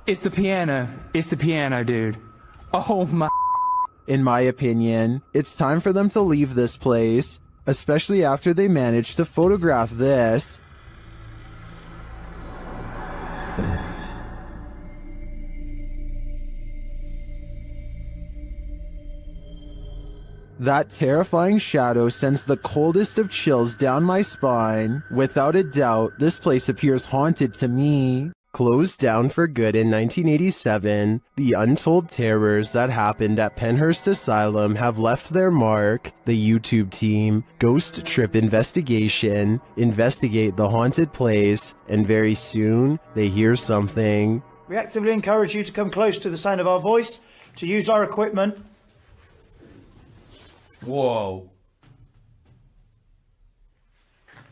Speaker 9: It's the piano. It's the piano, dude. Oh my.
Speaker 1: In my opinion, it's time for them to leave this place, especially after they managed to photograph this. That terrifying shadow sends the coldest of chills down my spine. Without a doubt, this place appears haunted to me. Closed down for good in 1987, the untold terrors that happened at Penhurst Asylum have left their mark. The YouTube team, Ghost Trip Investigate the haunted place, and very soon, they hear something.
Speaker 7: We actively encourage you to come close to the sound of our voice, to use our equipment.
Speaker 10: Whoa.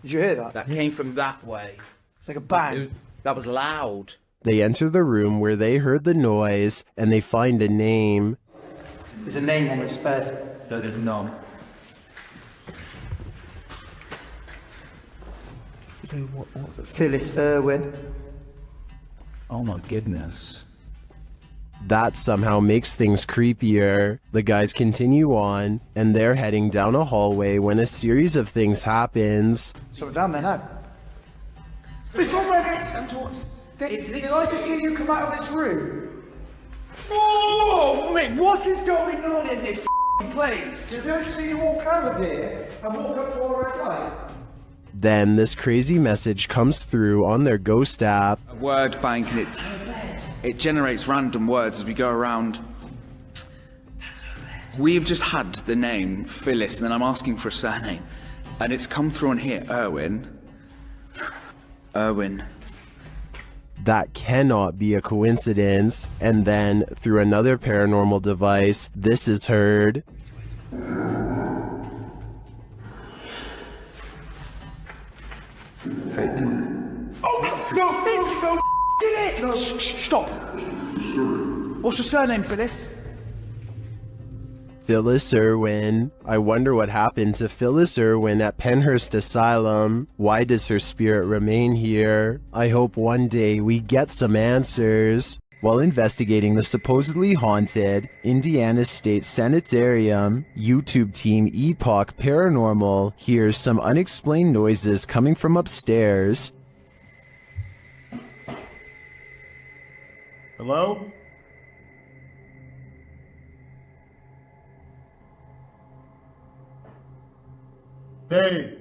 Speaker 7: Did you hear that?
Speaker 10: That came from that way.
Speaker 7: It's like a bang.
Speaker 10: That was loud.
Speaker 1: They enter the room where they heard the noise, and they find a name.
Speaker 7: There's a name on this bed.
Speaker 10: No, there's none.
Speaker 7: Phyllis Irwin.
Speaker 10: Oh my goodness.
Speaker 1: That somehow makes things creepier. The guys continue on, and they're heading down a hallway when a series of things happens.
Speaker 7: So we're down there now. This was where did I just hear you come out of this room?
Speaker 5: Oh, mate, what is going on in this place?
Speaker 7: Did I just see you walk over here and walk up to our red light?
Speaker 1: Then this crazy message comes through on their ghost app.
Speaker 17: A word bank, and it generates random words as we go around. We've just had the name Phyllis, and then I'm asking for a surname, and it's come through on here, Irwin.
Speaker 1: That cannot be a coincidence. And then, through another paranormal device, this is heard.
Speaker 5: Oh, no, did it!
Speaker 17: No, stop. What's your surname, Phyllis?
Speaker 1: Phyllis Irwin. I wonder what happened to Phyllis Irwin at Penhurst Asylum. Why does her spirit remain here? I hope one day we get some answers. While investigating the supposedly haunted Indiana State Sanitarium, YouTube team Epoch Paranormal hears some unexplained noises coming from upstairs.
Speaker 16: Hello? Hey!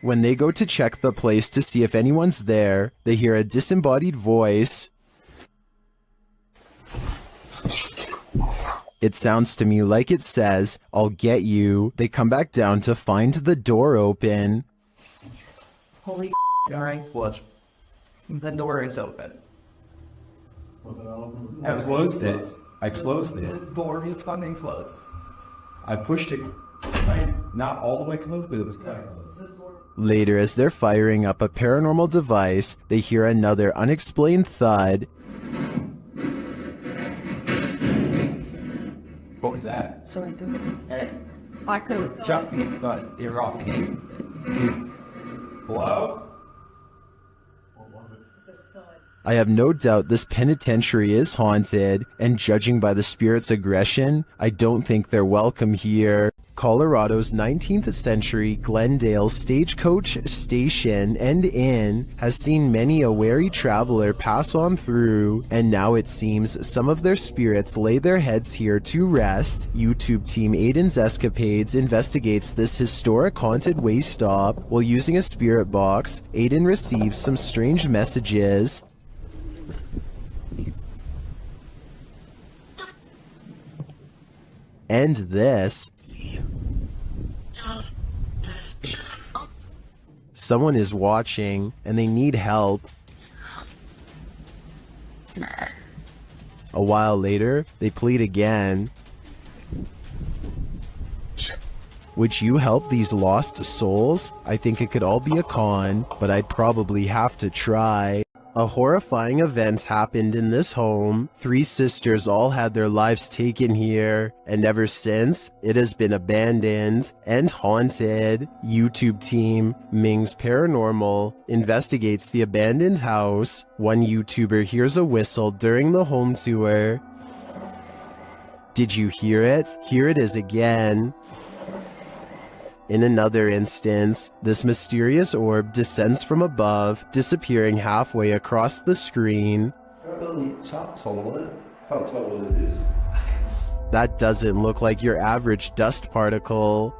Speaker 1: When they go to check the place to see if anyone's there, they hear a disembodied voice. It sounds to me like it says, "I'll get you." They come back down to find the door open.
Speaker 6: Holy alright.
Speaker 10: What?
Speaker 6: The door is open.
Speaker 10: I closed it. I closed
Speaker 6: The
Speaker 10: it.
Speaker 6: door is fucking closed.
Speaker 10: I pushed it. Not all the way closed, but it was kind of close.
Speaker 1: Later, as they're firing up a paranormal device, they hear another unexplained thud.
Speaker 10: What was that?
Speaker 6: So I think I could
Speaker 10: Jump me, but you're off. Hello?
Speaker 1: I have no doubt this penitentiary is haunted, and judging by the spirit's aggression, I don't think they're welcome here. Colorado's 19th century Glendale stagecoach station and inn has seen many a wary traveler pass on through, and now it seems some of their spirits lay their heads here to rest. YouTube team Aiden's Escapades investigates this historic haunted way stop. While using a spirit box, Aiden receives some strange messages. And this. Someone is watching and they need help. A while later, they plead again. Would you help these lost souls? I think it could all be a con, but I'd probably have to try. A horrifying event happened in this home. 3 sisters all had their lives taken here, and ever since, it has been abandoned and haunted. YouTube team Ming's Paranormal investigates the abandoned house. One YouTuber hears a whistle during the home tour. Did you hear it? Here it is again. In another instance, this mysterious orb descends from above, disappearing halfway across the screen. That doesn't look like your average dust particle.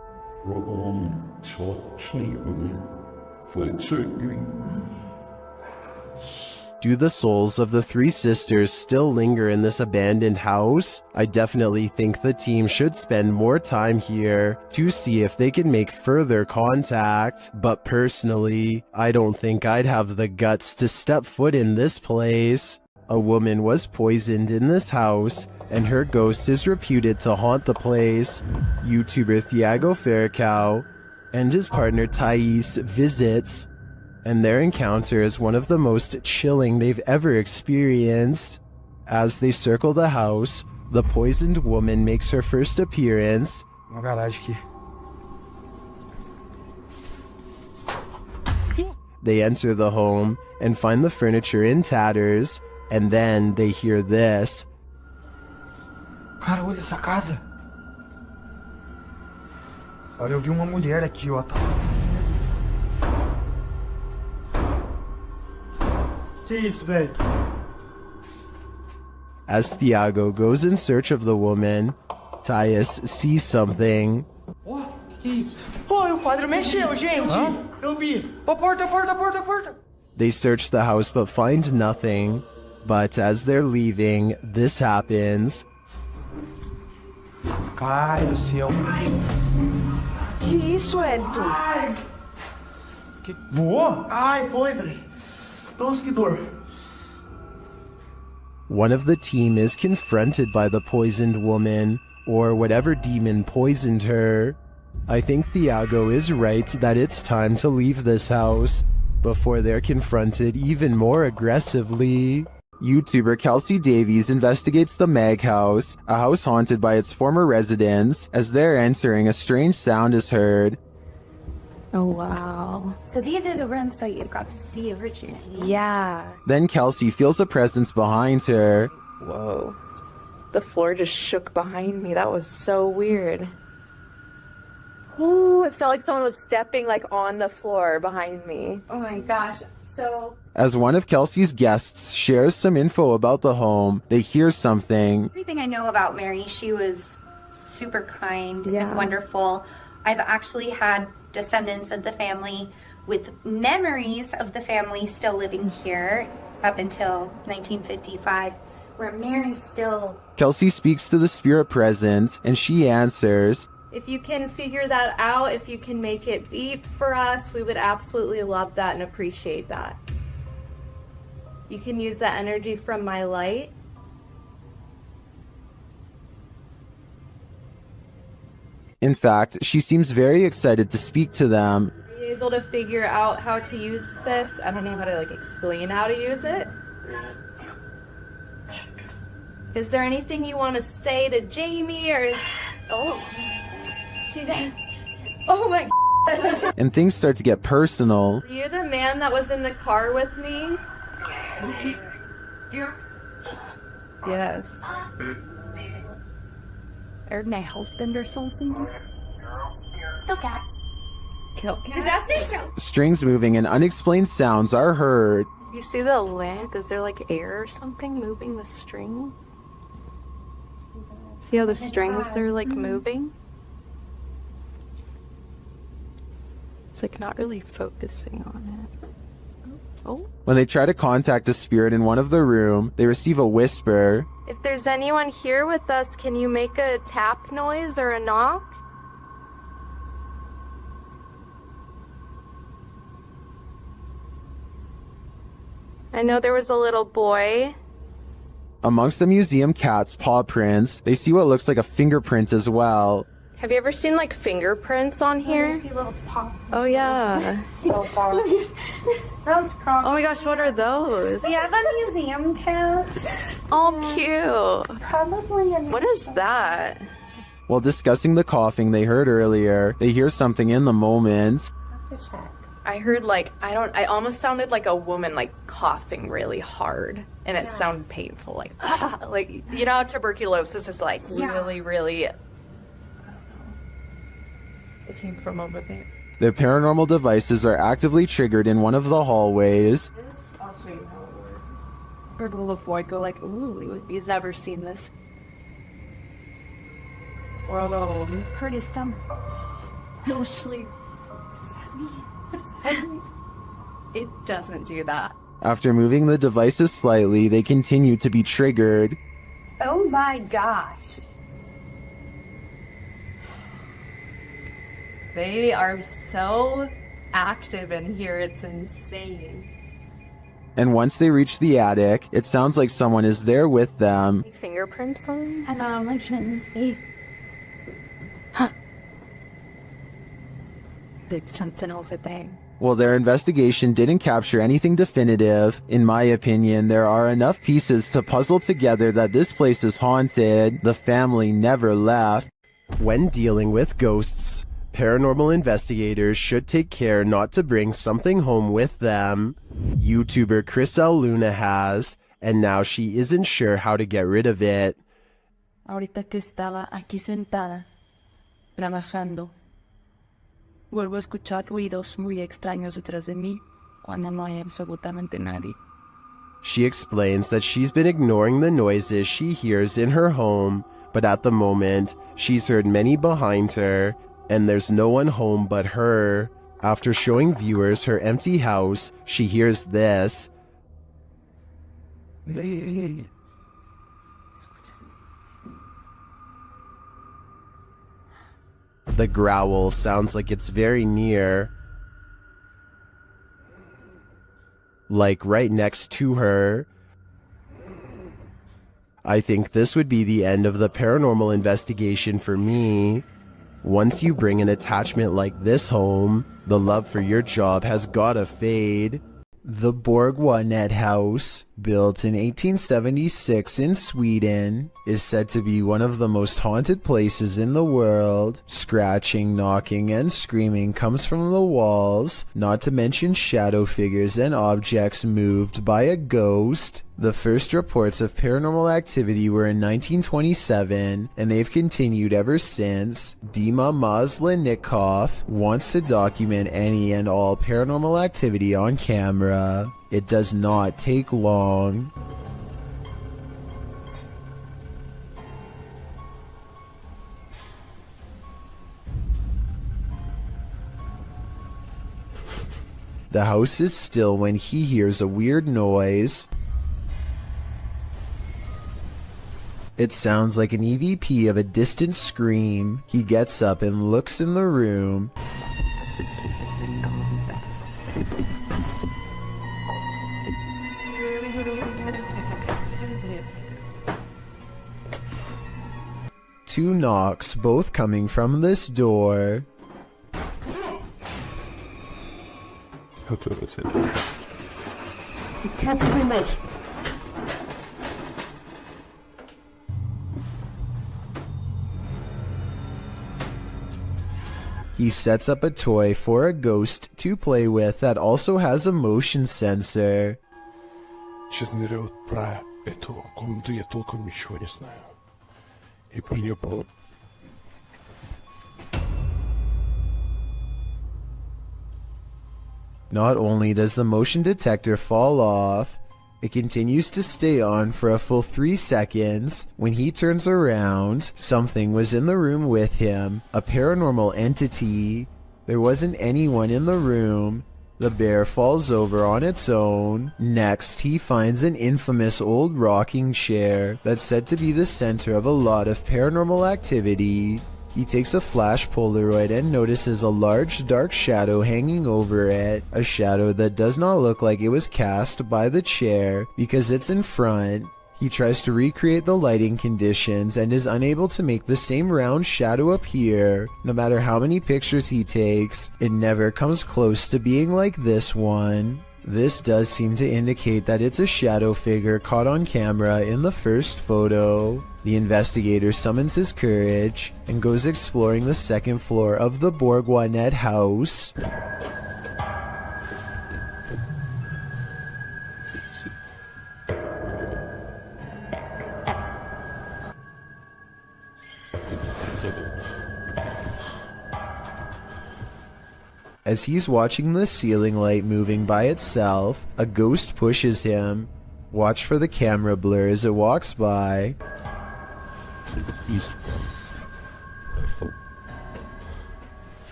Speaker 1: Do the souls of the 3 sisters still linger in this abandoned house? I definitely think the team should spend more time here to see if they can make further contact. But personally, I don't think I'd have the guts to step foot in this place. A woman was poisoned in this house, and her ghost is reputed to haunt the place. YouTuber Thiago Ferracao and his partner Thais visits, and their encounter is one of the most chilling they've ever experienced. As they circle the house, the poisoned woman makes her first appearance. They enter the home and find the furniture in tatters, and then they hear this.
Speaker 7: Cara, olha essa casa. Olha, eu vi uma mulher aqui, ó. Que isso, velho?
Speaker 1: As Thiago goes in search of the woman, Thais sees something.
Speaker 7: Oh, que isso? Oh, o quadro mexeu, gente. Hã? Eu vi. Oh, porta, porta, porta, porta.
Speaker 1: They search the house but find nothing. But as they're leaving, this happens.
Speaker 7: Ai, do céu. Que isso, Elton? Ai. Que... Voou? Ai, foi, velho. Nossa, que dor.
Speaker 1: One of the team is confronted by the poisoned woman, or whatever demon poisoned her. I think Thiago is right that it's time to leave this house before they're confronted even more aggressively. YouTuber Kelsey Davies investigates the Mag House, a house haunted by its former residents. As they're entering, a strange sound is heard.
Speaker 11: Oh, wow. So these are the rooms that you got to see originally? Yeah.
Speaker 1: Then Kelsey feels a presence behind her.
Speaker 11: Whoa. The floor just shook behind me. That was so weird. Ooh, it felt like someone was stepping like on the floor behind me. Oh my gosh. So...
Speaker 1: As one of Kelsey's guests shares some info about the home, they hear something.
Speaker 4: Everything I know about Mary, she was super kind and wonderful. I've actually had descendants of the family with memories of the family still living here up until 1955, where Mary's still...
Speaker 1: Kelsey speaks to the spirit present, and she answers,
Speaker 11: If you can figure that out, if you can make it beep for us, we would absolutely love that and appreciate that. You can use that energy from my light.
Speaker 1: In fact, she seems very excited to speak to them.
Speaker 11: Are you able to figure out how to use this? I don't know how to explain how to use it. Is there anything you want to say to Jamie or... Oh, she does. Oh my God.
Speaker 1: And things start to get personal.
Speaker 11: Are you the man that was in the car with me? Yes. Or my husband or something?
Speaker 4: Kill cat. Kill cat.
Speaker 1: Strings moving and unexplained sounds are heard.
Speaker 11: You see the lamp? Is there like air or something moving the strings? See how the strings are like moving? It's like not really focusing on it. Oh.
Speaker 1: When they try to contact a spirit in one of the room, they receive a whisper.
Speaker 11: If there's anyone here with us, can you make a tap noise or a knock? I know there was a little boy.
Speaker 1: Amongst the museum cat's paw prints, they see what looks like a fingerprint as well.
Speaker 11: Have you ever seen like fingerprints on here? Oh yeah.
Speaker 4: So far.
Speaker 11: Oh my gosh, what are those?
Speaker 4: We have a museum cat.
Speaker 11: Oh, cute.
Speaker 4: Probably
Speaker 11: What is that?
Speaker 1: While discussing the coughing they heard earlier, they hear something in the moment.
Speaker 4: have to check.
Speaker 11: I heard like, I almost sounded like a woman like coughing really hard, and it sounded painful, like, like, you know how tuberculosis is like really, really, I don't know. It came from over there.
Speaker 1: Their paranormal devices are actively triggered in one of the hallways.
Speaker 11: I'll show you how it works. Purple of white go like, ooh, he's never seen this. Or although, pretty stomach. No sleep. It doesn't do that.
Speaker 1: After moving the devices slightly, they continue to be triggered.
Speaker 4: Oh my gosh.
Speaker 11: They are so active in here, it's insane.
Speaker 1: And once they reach the attic, it sounds like someone is there with them.
Speaker 11: Fingerprints on?
Speaker 4: And I'm like,
Speaker 11: huh. There's something over there.
Speaker 1: While their investigation didn't capture anything definitive, in my opinion, there are enough pieces to puzzle together that this place is haunted. The family never left. When dealing with ghosts, paranormal investigators should take care not to bring something home with them. YouTuber Chris L. Luna has, and now she isn't sure how to get rid of it.
Speaker 20: Ahorita que estaba aquí sentada, trabajando, vuelvo a escuchar ruidos muy extraños detrás de mí cuando no hay absolutamente nadie.
Speaker 1: She explains that she's been ignoring the noises she hears in her home, but at the moment, she's heard many behind her, and there's no one home but her. After showing viewers her empty house, she hears this. The growl sounds like it's very near, like right next to her. I think this would be the end of the paranormal investigation for me. Once you bring an attachment like this home, the love for your job has gotta fade. The Borgwanet House, built in 1876 in Sweden, is said to be one of the most haunted places in the world. Scratching, knocking, and screaming comes from the walls, not to mention shadow figures and objects moved by a ghost. The first reports of paranormal activity were in 1927, and they've continued ever since. Dima Maslenikov wants to document any and all paranormal activity on camera. It does not take long. The house is still when he hears a weird noise. It sounds like an EVP of a distant scream. He gets up and looks in the room. Two knocks, both coming from this door. He sets up a toy for a ghost to play with that also has a motion sensor.
Speaker 12: Сейчас ныряют про эту комнату, я толком ничего не знаю. И про нее
Speaker 1: Not only does the motion detector fall off, it continues to stay on for a full 3 seconds. When he turns around, something was in the room with him, a paranormal entity. There wasn't anyone in the room. The bear falls over on its own. Next, he finds an infamous old rocking chair that's said to be the center of a lot of paranormal activity. He takes a flash Polaroid and notices a large dark shadow hanging over it, a shadow that does not look like it was cast by the chair because it's in front. He tries to recreate the lighting conditions and is unable to make the same round shadow appear. No matter how many pictures he takes, it never comes close to being like this one. This does seem to indicate that it's a shadow figure caught on camera in the first photo. The investigator summons his courage and goes exploring the second floor of the Bourgoinet house. As he's watching the ceiling light moving by itself, a ghost pushes him. Watch for the camera blur as it walks by.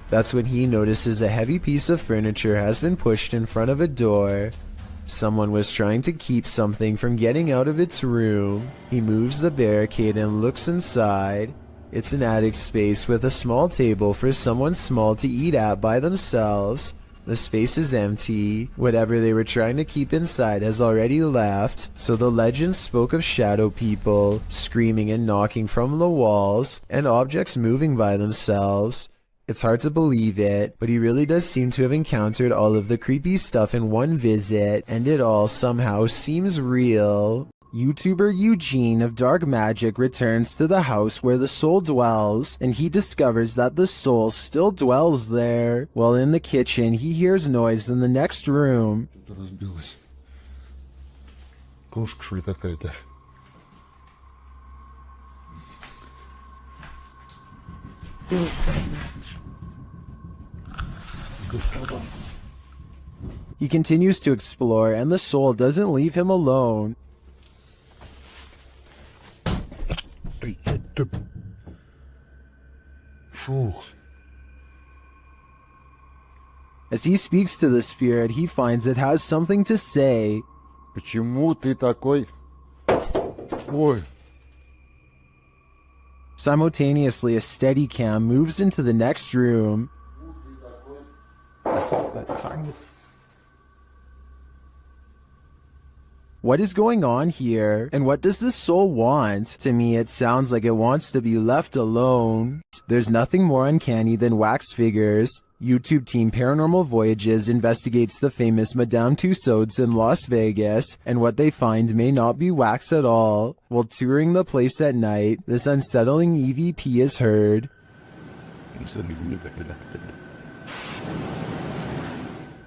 Speaker 1: That's when he notices a heavy piece of furniture has been pushed in front of a door. Someone was trying to keep something from getting out of its room. He moves the barricade and looks inside. It's an attic space with a small table for someone small to eat at by themselves. The space is empty. Whatever they were trying to keep inside has already left, so the legend spoke of shadow people, screaming and knocking from the walls, and objects moving by themselves. It's hard to believe it, but he really does seem to have encountered all of the creepy stuff in one visit, and it all somehow seems real. YouTuber Eugene of Dark Magic returns to the house where the soul dwells, and he discovers that the soul still dwells there. While in the kitchen, he hears noise in the next room. He continues to explore, and the soul doesn't leave him alone. As he speaks to the spirit, he finds it has something to say.
Speaker 10: Почему ты такой? Ой.
Speaker 1: Simultaneously, a Steadicam moves into the next room. What is going on here? And what does this soul want? To me, it sounds like it wants to be left alone. There's nothing more uncanny than wax figures. YouTube team Paranormal Voyages investigates the famous Madame Tussauds in Las Vegas, and what they find may not be wax at all. While touring the place at night, this unsettling EVP is heard.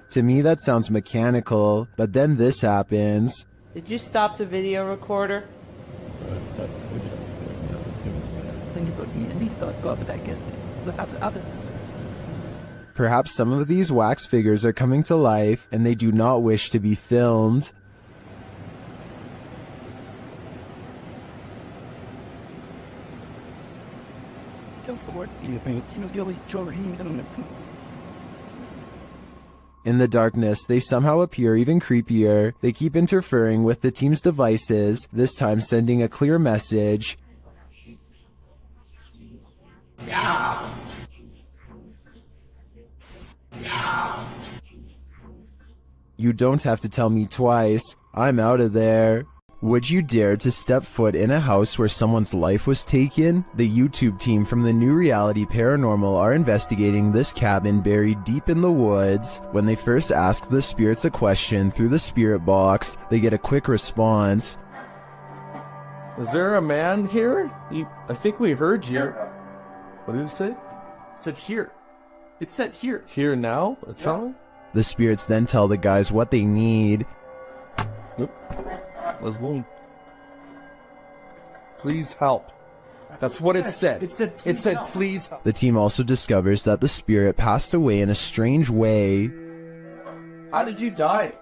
Speaker 1: To me, that sounds mechanical, but then this happens.
Speaker 21: Did you stop the video recorder?
Speaker 1: Perhaps some of these wax figures are coming to life, and they do not wish to be filmed. In the darkness, they somehow appear even creepier. They keep interfering with the team's devices, this time sending a clear message. You don't have to tell me twice. I'm out of there. Would you dare to step foot in a house where someone's life was taken? The YouTube team from the New Reality Paranormal are investigating this cabin buried deep in the woods. When they first ask the spirits a question through the spirit box, they get a quick response.
Speaker 9: Is there a man here? I think we heard you. What did it say? It said here. It said here. Here now? It's on?
Speaker 1: The spirits then tell the guys what they need.
Speaker 9: Let's go. Please help. That's what it said. It said please help.
Speaker 1: The team also discovers that the spirit passed away in a strange way.
Speaker 9: How did you die?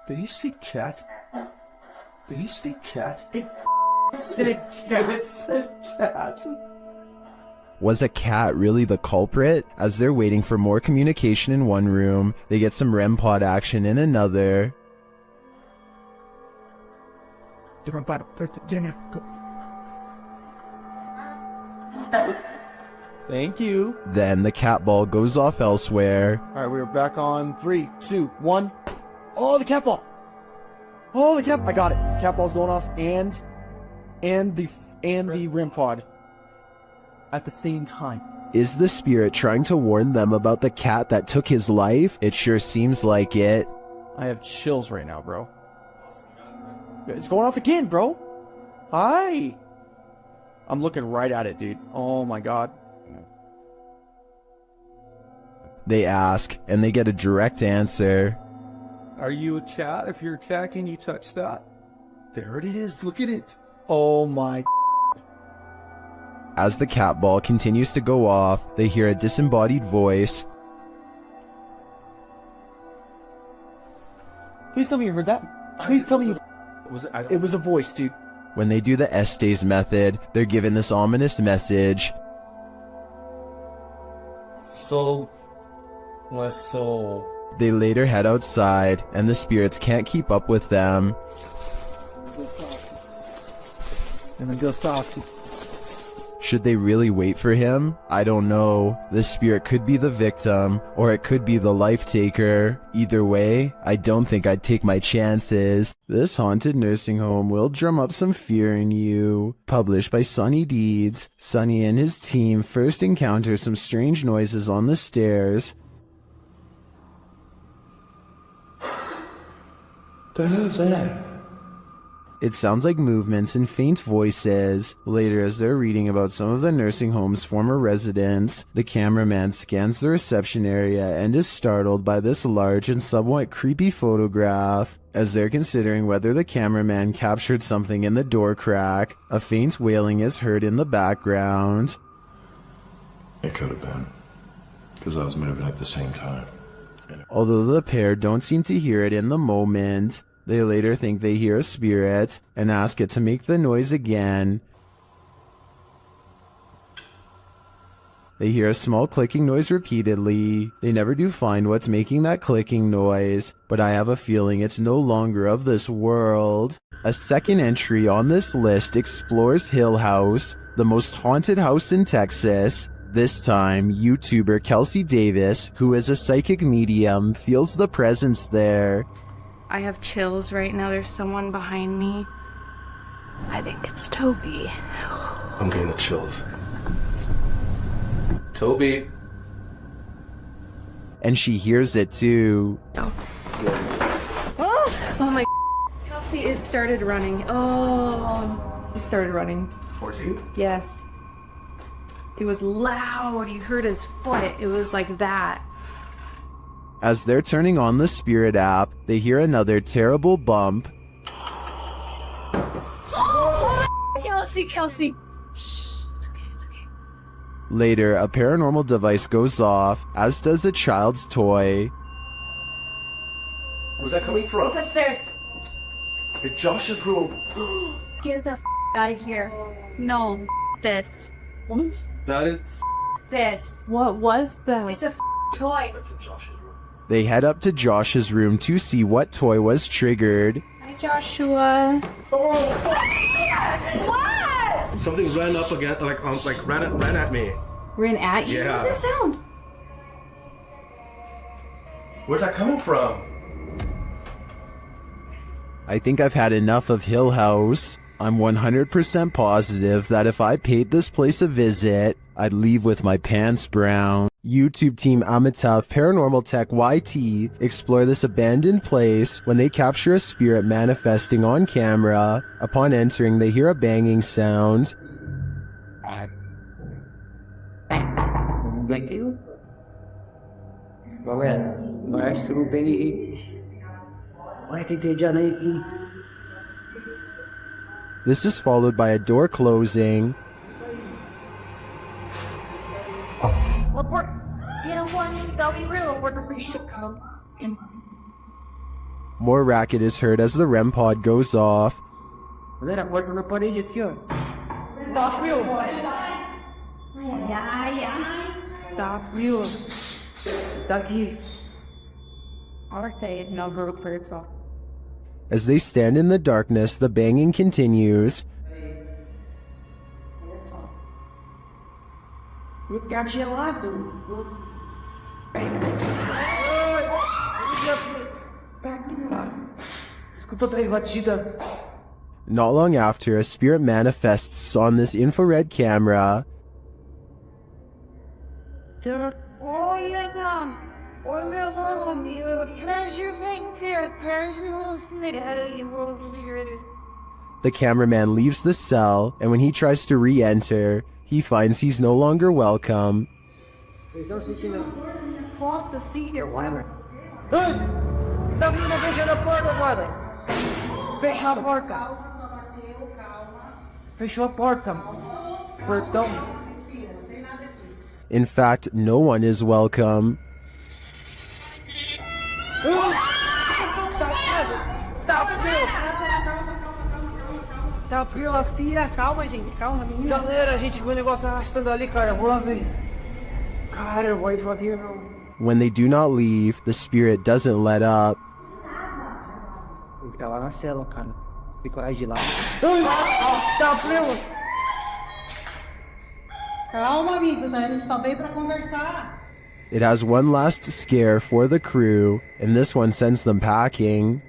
Speaker 9: Did you see cat? Did you see cat? It said cat. It said cat.
Speaker 1: Was a cat really the culprit? As they're waiting for more communication in one room, they get some REM pod action in another.
Speaker 9: Thank you.
Speaker 1: Then the cat ball goes off elsewhere.
Speaker 15: Alright, we're back on 3, 2, 1. Oh, the cat ball! Oh, the cat! I got it. Cat ball's going off, and the REM pod at the same time.
Speaker 1: Is the spirit trying to warn them about the cat that took his life? It sure seems like it.
Speaker 15: I have chills right now, bro. It's going off again, bro. Hi. I'm looking right at it, dude. Oh my god.
Speaker 1: They ask, and they get a direct answer.
Speaker 9: Are you a cat? If you're a cat, can you touch that?
Speaker 15: There it is. Look at it. Oh my.
Speaker 1: As the cat ball continues to go off, they hear a disembodied voice.
Speaker 15: Please tell me you heard that. Please tell me you... It was a voice, dude.
Speaker 1: When they do the Estes method, they're given this ominous message.
Speaker 9: So... my soul.
Speaker 1: They later head outside, and the spirits can't keep up with them.
Speaker 15: And then go soft.
Speaker 1: Should they really wait for him? I don't know. The spirit could be the victim, or it could be the life taker. Either way, I don't think I'd take my chances. This haunted nursing home will drum up some fear in you. Published by Sonny Deeds. Sonny and his team first encounter some strange noises on the stairs.
Speaker 2: The hell's that?
Speaker 1: It sounds like movements and faint voices. Later, as they're reading about some of the nursing home's former residents, the cameraman scans the reception area and is startled by this large and somewhat creepy photograph. As they're considering whether the cameraman captured something in the door crack, a faint wailing is heard in the background.
Speaker 12: It could have been, because I was moving at the same time.
Speaker 1: Although the pair don't seem to hear it in the moment, they later think they hear a spirit and ask it to make the noise again. They hear a small clicking noise repeatedly. They never do find what's making that clicking noise, but I have a feeling it's no longer of this world. A second entry on this list explores Hill House, the most haunted house in Texas. This time, YouTuber Kelsey Davis, who is a psychic medium, feels the presence there.
Speaker 14: I have chills right now. There's someone behind me. I think it's Toby.
Speaker 12: I'm getting the chills. Toby.
Speaker 1: And she hears it too.
Speaker 14: Oh my. Kelsey, it started running. Oh, it started running.
Speaker 12: 14?
Speaker 14: Yes. It was loud. You heard his foot. It was like that.
Speaker 1: As they're turning on the Spirit app, they hear another terrible bump.
Speaker 14: Kelsey.
Speaker 1: Later, a paranormal device goes off, as does a child's toy.
Speaker 12: Where's that coming from?
Speaker 14: It's upstairs.
Speaker 12: It's Josh's room.
Speaker 14: Get the out of here. No, this.
Speaker 9: That is...
Speaker 14: This.
Speaker 20: What was that?
Speaker 14: It's a toy.
Speaker 12: That's in Josh's room.
Speaker 1: They head up to Josh's room to see what toy was triggered.
Speaker 14: Hi, Joshua. What?
Speaker 13: Something ran up again, ran at me.
Speaker 14: Ran at you?
Speaker 13: Yeah.
Speaker 14: What's this sound?
Speaker 13: Where's that coming from?
Speaker 1: I think I've had enough of Hill House. I'm 100% positive that if I paid this place a visit, I'd leave with my pants brown. YouTube team Amitav Paranormal Tech YT explore this abandoned place when they capture a spirit manifesting on camera. Upon entering, they hear a banging sound.
Speaker 22: Thank you.
Speaker 1: This is followed by a door closing.
Speaker 14: You know what? They'll be real where we should come.
Speaker 1: More racket is heard as the REM pod goes off. As they stand in the darkness, the banging continues. Not long after, a spirit manifests on this infrared camera. The cameraman leaves the cell, and when he tries to re-enter, he finds he's no longer welcome. In fact, no one is welcome.
Speaker 7: Calma, gente, calma, menina. Galera, a gente viu o negócio arrastando ali, cara. Vamos ver. Cara, eu vou ir devagar, não.
Speaker 1: When they do not leave, the spirit doesn't let up.
Speaker 7: Ele tá lá na cela, cara. Tem coragem de ir lá. Tá frio. Calma, amigos, a gente só veio pra conversar.
Speaker 1: It has one last scare for the crew, and this one sends them packing.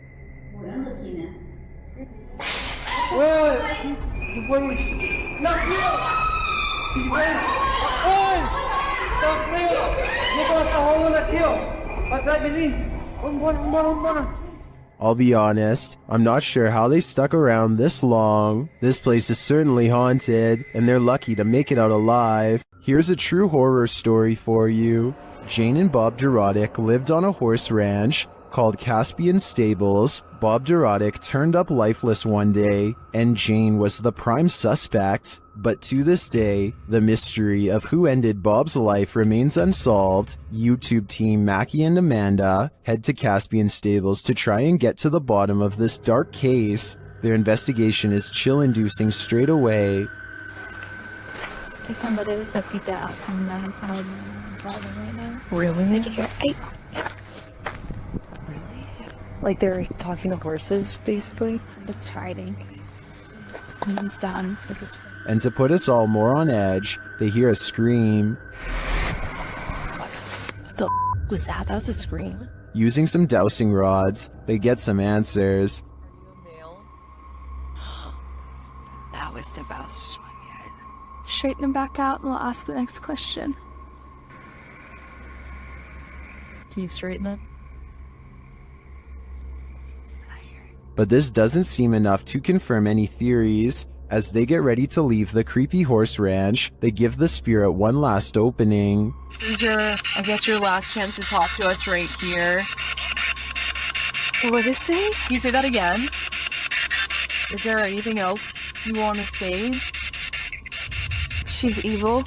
Speaker 1: I'll be honest, I'm not sure how they stuck around this long. This place is certainly haunted, and they're lucky to make it out alive. Here's a true horror story for you. Jane and Bob Dorodic lived on a horse ranch called Caspian Stables. Bob Dorodic turned up lifeless one day, and Jane was the prime suspect. But to this day, the mystery of who ended Bob's life remains unsolved. YouTube team Mackie and Amanda head to Caspian Stables to try and get to the bottom of this dark case. Their investigation is chill-inducing straight away.
Speaker 8: Really? Like they're talking to horses, basically?
Speaker 14: It's hiding. It's done.
Speaker 1: And to put us all more on edge, they hear a scream.
Speaker 8: What the was that? That was a scream.
Speaker 1: Using some dowsing rods, they get some answers.
Speaker 8: That was the best one yet.
Speaker 14: Straighten him back out and we'll ask the next question.
Speaker 8: Can you straighten them?
Speaker 1: But this doesn't seem enough to confirm any theories. As they get ready to leave the creepy horse ranch, they give the spirit one last opening.
Speaker 20: This is I guess your last chance to talk to us right here.
Speaker 14: What did it say?
Speaker 20: Can you say that again? Is there anything else you want to say?
Speaker 14: She's evil.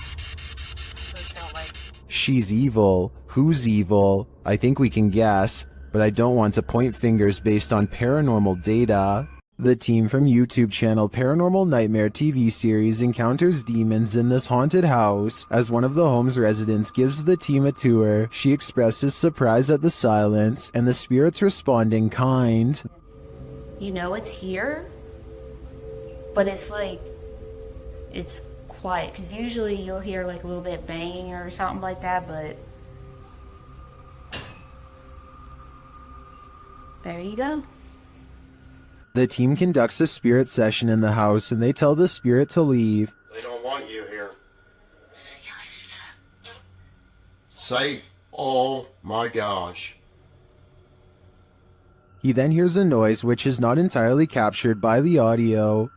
Speaker 20: That's what it sounds like.
Speaker 1: She's evil. Who's evil? I think we can guess, but I don't want to point fingers based on paranormal data. The team from YouTube channel Paranormal Nightmare TV series encounters demons in this haunted house. As one of the home's residents gives the team a tour, she expresses surprise at the silence, and the spirits respond in kind.
Speaker 19: You know it's here, but it's like, it's quiet, because usually you'll hear like a little bit banging or something like that, but there you go.
Speaker 1: The team conducts a spirit session in the house, and they tell the spirit to leave.
Speaker 22: They don't want you here. Say, oh my gosh.
Speaker 1: He then hears a noise which is not entirely captured by the audio.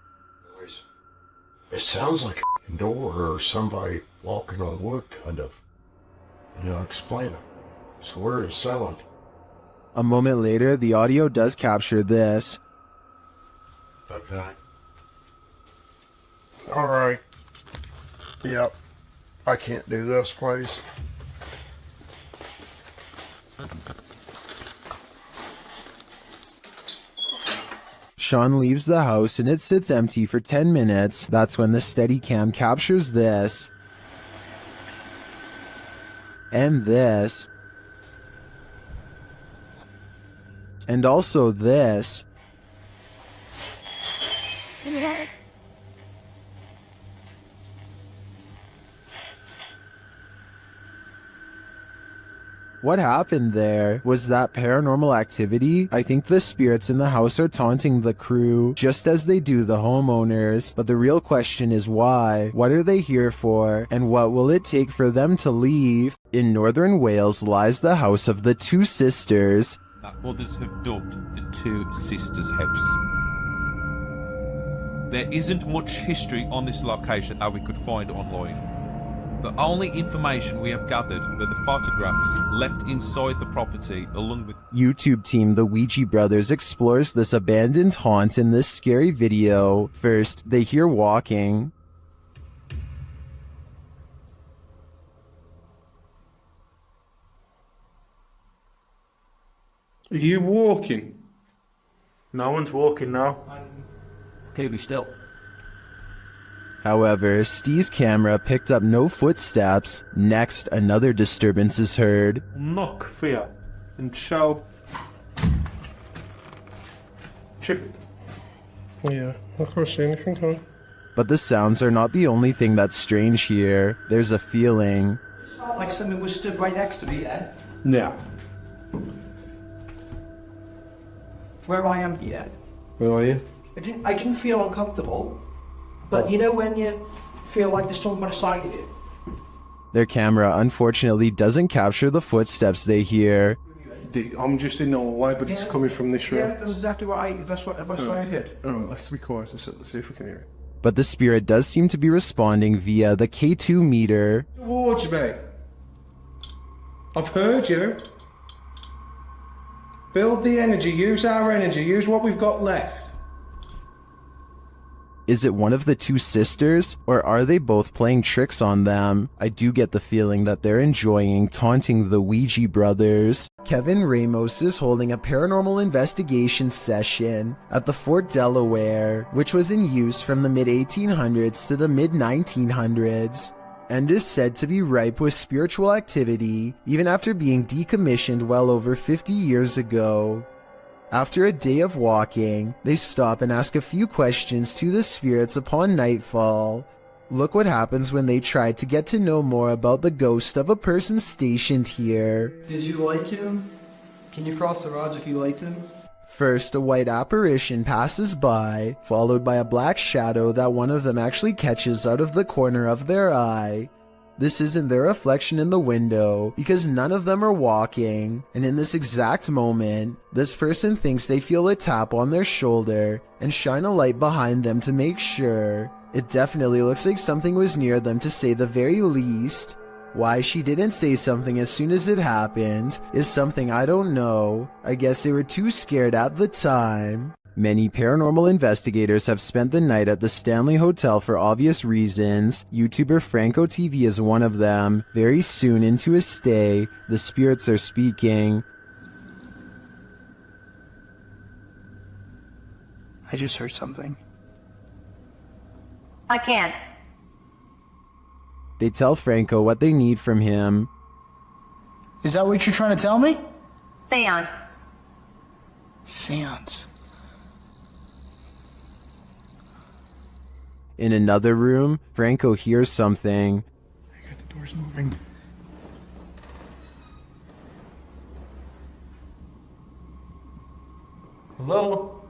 Speaker 22: It sounds like a door or somebody walking on wood, kind of. Explain it. So where is sound?
Speaker 1: A moment later, the audio does capture this.
Speaker 22: Okay. Alright. Yep. I can't do this, please.
Speaker 1: Sean leaves the house and it sits empty for 10 minutes. That's when the Steadicam captures this. And this. And also this. What happened there? Was that paranormal activity? I think the spirits in the house are taunting the crew, just as they do the homeowners. But the real question is why? What are they here for? And what will it take for them to leave? In northern Wales lies the house of the two sisters.
Speaker 3: That others have dubbed the Two Sisters House. There isn't much history on this location that we could find online. The only information we have gathered are the photographs left inside the property along with...
Speaker 1: YouTube team The Ouija Brothers explores this abandoned haunt in this scary video. First, they hear walking.
Speaker 12: Are you walking?
Speaker 13: No one's walking now.
Speaker 15: Clearly still.
Speaker 1: However, Steve's camera picked up no footsteps. Next, another disturbance is heard.
Speaker 13: Knock for you and show. Chip.
Speaker 12: Yeah, I can't see anything, can I?
Speaker 1: But the sounds are not the only thing that's strange here. There's a feeling.
Speaker 15: Like something was stood right next to me, yeah?
Speaker 13: Yeah.
Speaker 15: Where I am, yeah.
Speaker 13: Where are you?
Speaker 15: I didn't feel uncomfortable, but you know when you feel like there's someone beside you?
Speaker 1: Their camera unfortunately doesn't capture the footsteps they hear.
Speaker 12: I'm just in the hallway, but it's coming from this room.
Speaker 15: Yeah, that's exactly what I heard.
Speaker 12: Alright, let's be quiet. Let's see if we can hear it.
Speaker 1: But the spirit does seem to be responding via the K2 meter.
Speaker 12: Towards me. I've heard you. Build the energy, use our energy, use what we've got left.
Speaker 1: Is it one of the two sisters, or are they both playing tricks on them? I do get the feeling that they're enjoying taunting the Ouija brothers. Kevin Ramos is holding a paranormal investigation session at the Fort Delaware, which was in use from the mid-1800s to the mid-1900s, and is said to be ripe with spiritual activity, even after being decommissioned well over 50 years ago. After a day of walking, they stop and ask a few questions to the spirits upon nightfall. Look what happens when they try to get to know more about the ghost of a person stationed here.
Speaker 18: Did you like him? Can you cross the rods if you liked him?
Speaker 1: First, a white apparition passes by, followed by a black shadow that one of them actually catches out of the corner of their eye. This isn't their reflection in the window, because none of them are walking, and in this exact moment, this person thinks they feel a tap on their shoulder and shine a light behind them to make sure. It definitely looks like something was near them to say the very least. Why she didn't say something as soon as it happened is something I don't know. I guess they were too scared at the time. Many paranormal investigators have spent the night at the Stanley Hotel for obvious reasons. YouTuber Franco TV is one of them. Very soon into his stay, the spirits are speaking.
Speaker 23: I just heard something.
Speaker 19: I can't.
Speaker 1: They tell Franco what they need from him.
Speaker 23: Is that what you're trying to tell me?
Speaker 19: Seance.
Speaker 23: Seance.
Speaker 1: In another room, Franco hears something.
Speaker 23: The door's moving. Hello?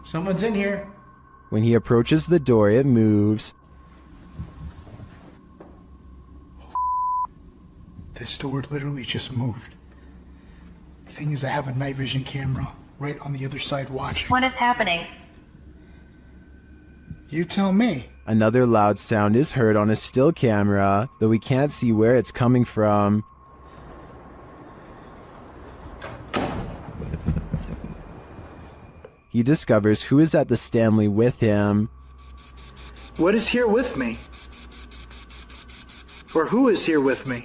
Speaker 23: Someone's in here.
Speaker 1: When he approaches the door, it moves.
Speaker 23: This door literally just moved. The thing is, I have a night vision camera right on the other side watching.
Speaker 19: What is happening?
Speaker 23: You tell me.
Speaker 1: Another loud sound is heard on a still camera, though we can't see where it's coming from. He discovers who is at the Stanley with him.
Speaker 23: What is here with me? Or who is here with me?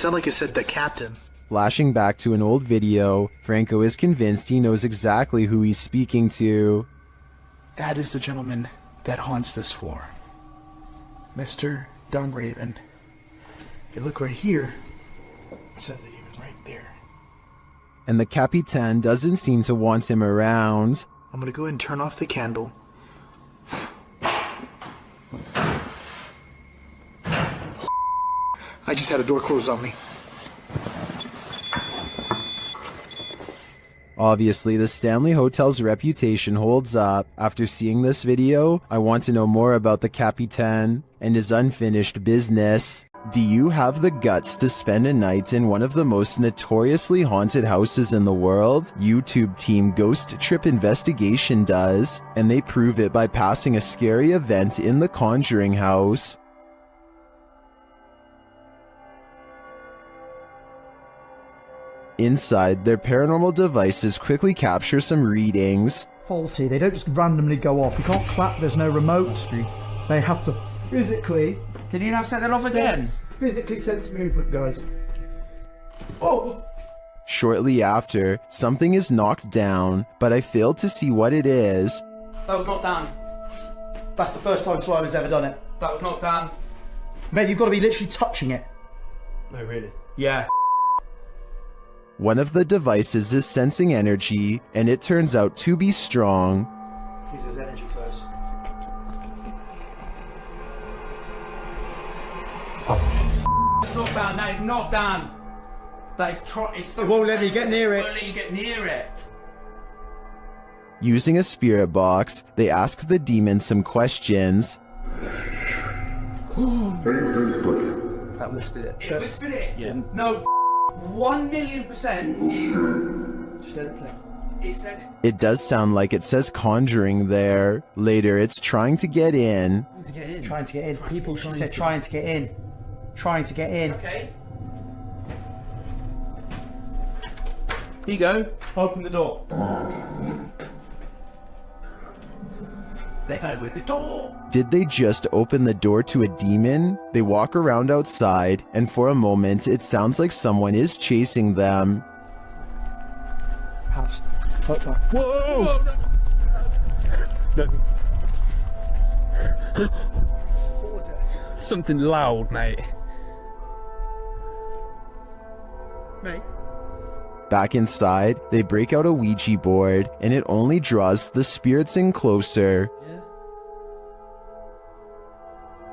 Speaker 23: sounded like it said the captain.
Speaker 1: Flashing back to an old video, Franco is convinced he knows exactly who he's speaking to.
Speaker 23: That is the gentleman that haunts this floor. Mr. Dunraven. If you look right here, it says that he was right there.
Speaker 1: And the Capitan doesn't seem to want him around.
Speaker 23: I'm gonna go ahead and turn off the candle. I just had a door closed on me.
Speaker 1: Obviously, the Stanley Hotel's reputation holds up. After seeing this video, I want to know more about the Capitan and his unfinished business. Do you have the guts to spend a night in one of the most notoriously haunted houses in the world? YouTube team Ghost Trip Investigation does, and they prove it by passing a scary event in the Conjuring house. Inside, their paranormal devices quickly capture some readings.
Speaker 5: Faulty, they don't just randomly go off. You can't clap, there's no remote. They have to physically...
Speaker 16: Can you now set that off again?
Speaker 5: Physically sense movement, guys. Oh!
Speaker 1: Shortly after, something is knocked down, but I failed to see what it is.
Speaker 16: That was not done.
Speaker 5: That's the first time Swiver's ever done it.
Speaker 16: That was not done.
Speaker 5: Mate, you've got to be literally touching it.
Speaker 16: No, really? Yeah.
Speaker 1: One of the devices is sensing energy, and it turns out to be strong.
Speaker 5: Please, there's energy close.
Speaker 16: It's not done. That is not done. That is
Speaker 5: It won't let me get near it.
Speaker 16: It won't let you get near it.
Speaker 1: Using a spirit box, they ask the demon some questions.
Speaker 5: That whispered it.
Speaker 16: It whispered it?
Speaker 5: Yeah.
Speaker 16: No, 1,000,000%.
Speaker 5: Just let it play.
Speaker 16: It said it.
Speaker 1: It does sound like it says Conjuring there. Later, it's trying to get in.
Speaker 5: Trying to get in. People said trying to get in. Trying to get in.
Speaker 16: Okay. Here you go.
Speaker 5: Open the door.
Speaker 16: They go with the door.
Speaker 1: Did they just open the door to a demon? They walk around outside, and for a moment, it sounds like someone is chasing them.
Speaker 5: House.
Speaker 16: Whoa!
Speaker 5: What was it?
Speaker 18: Something loud, mate.
Speaker 5: Mate.
Speaker 1: Back inside, they break out a Ouija board, and it only draws the spirits in closer.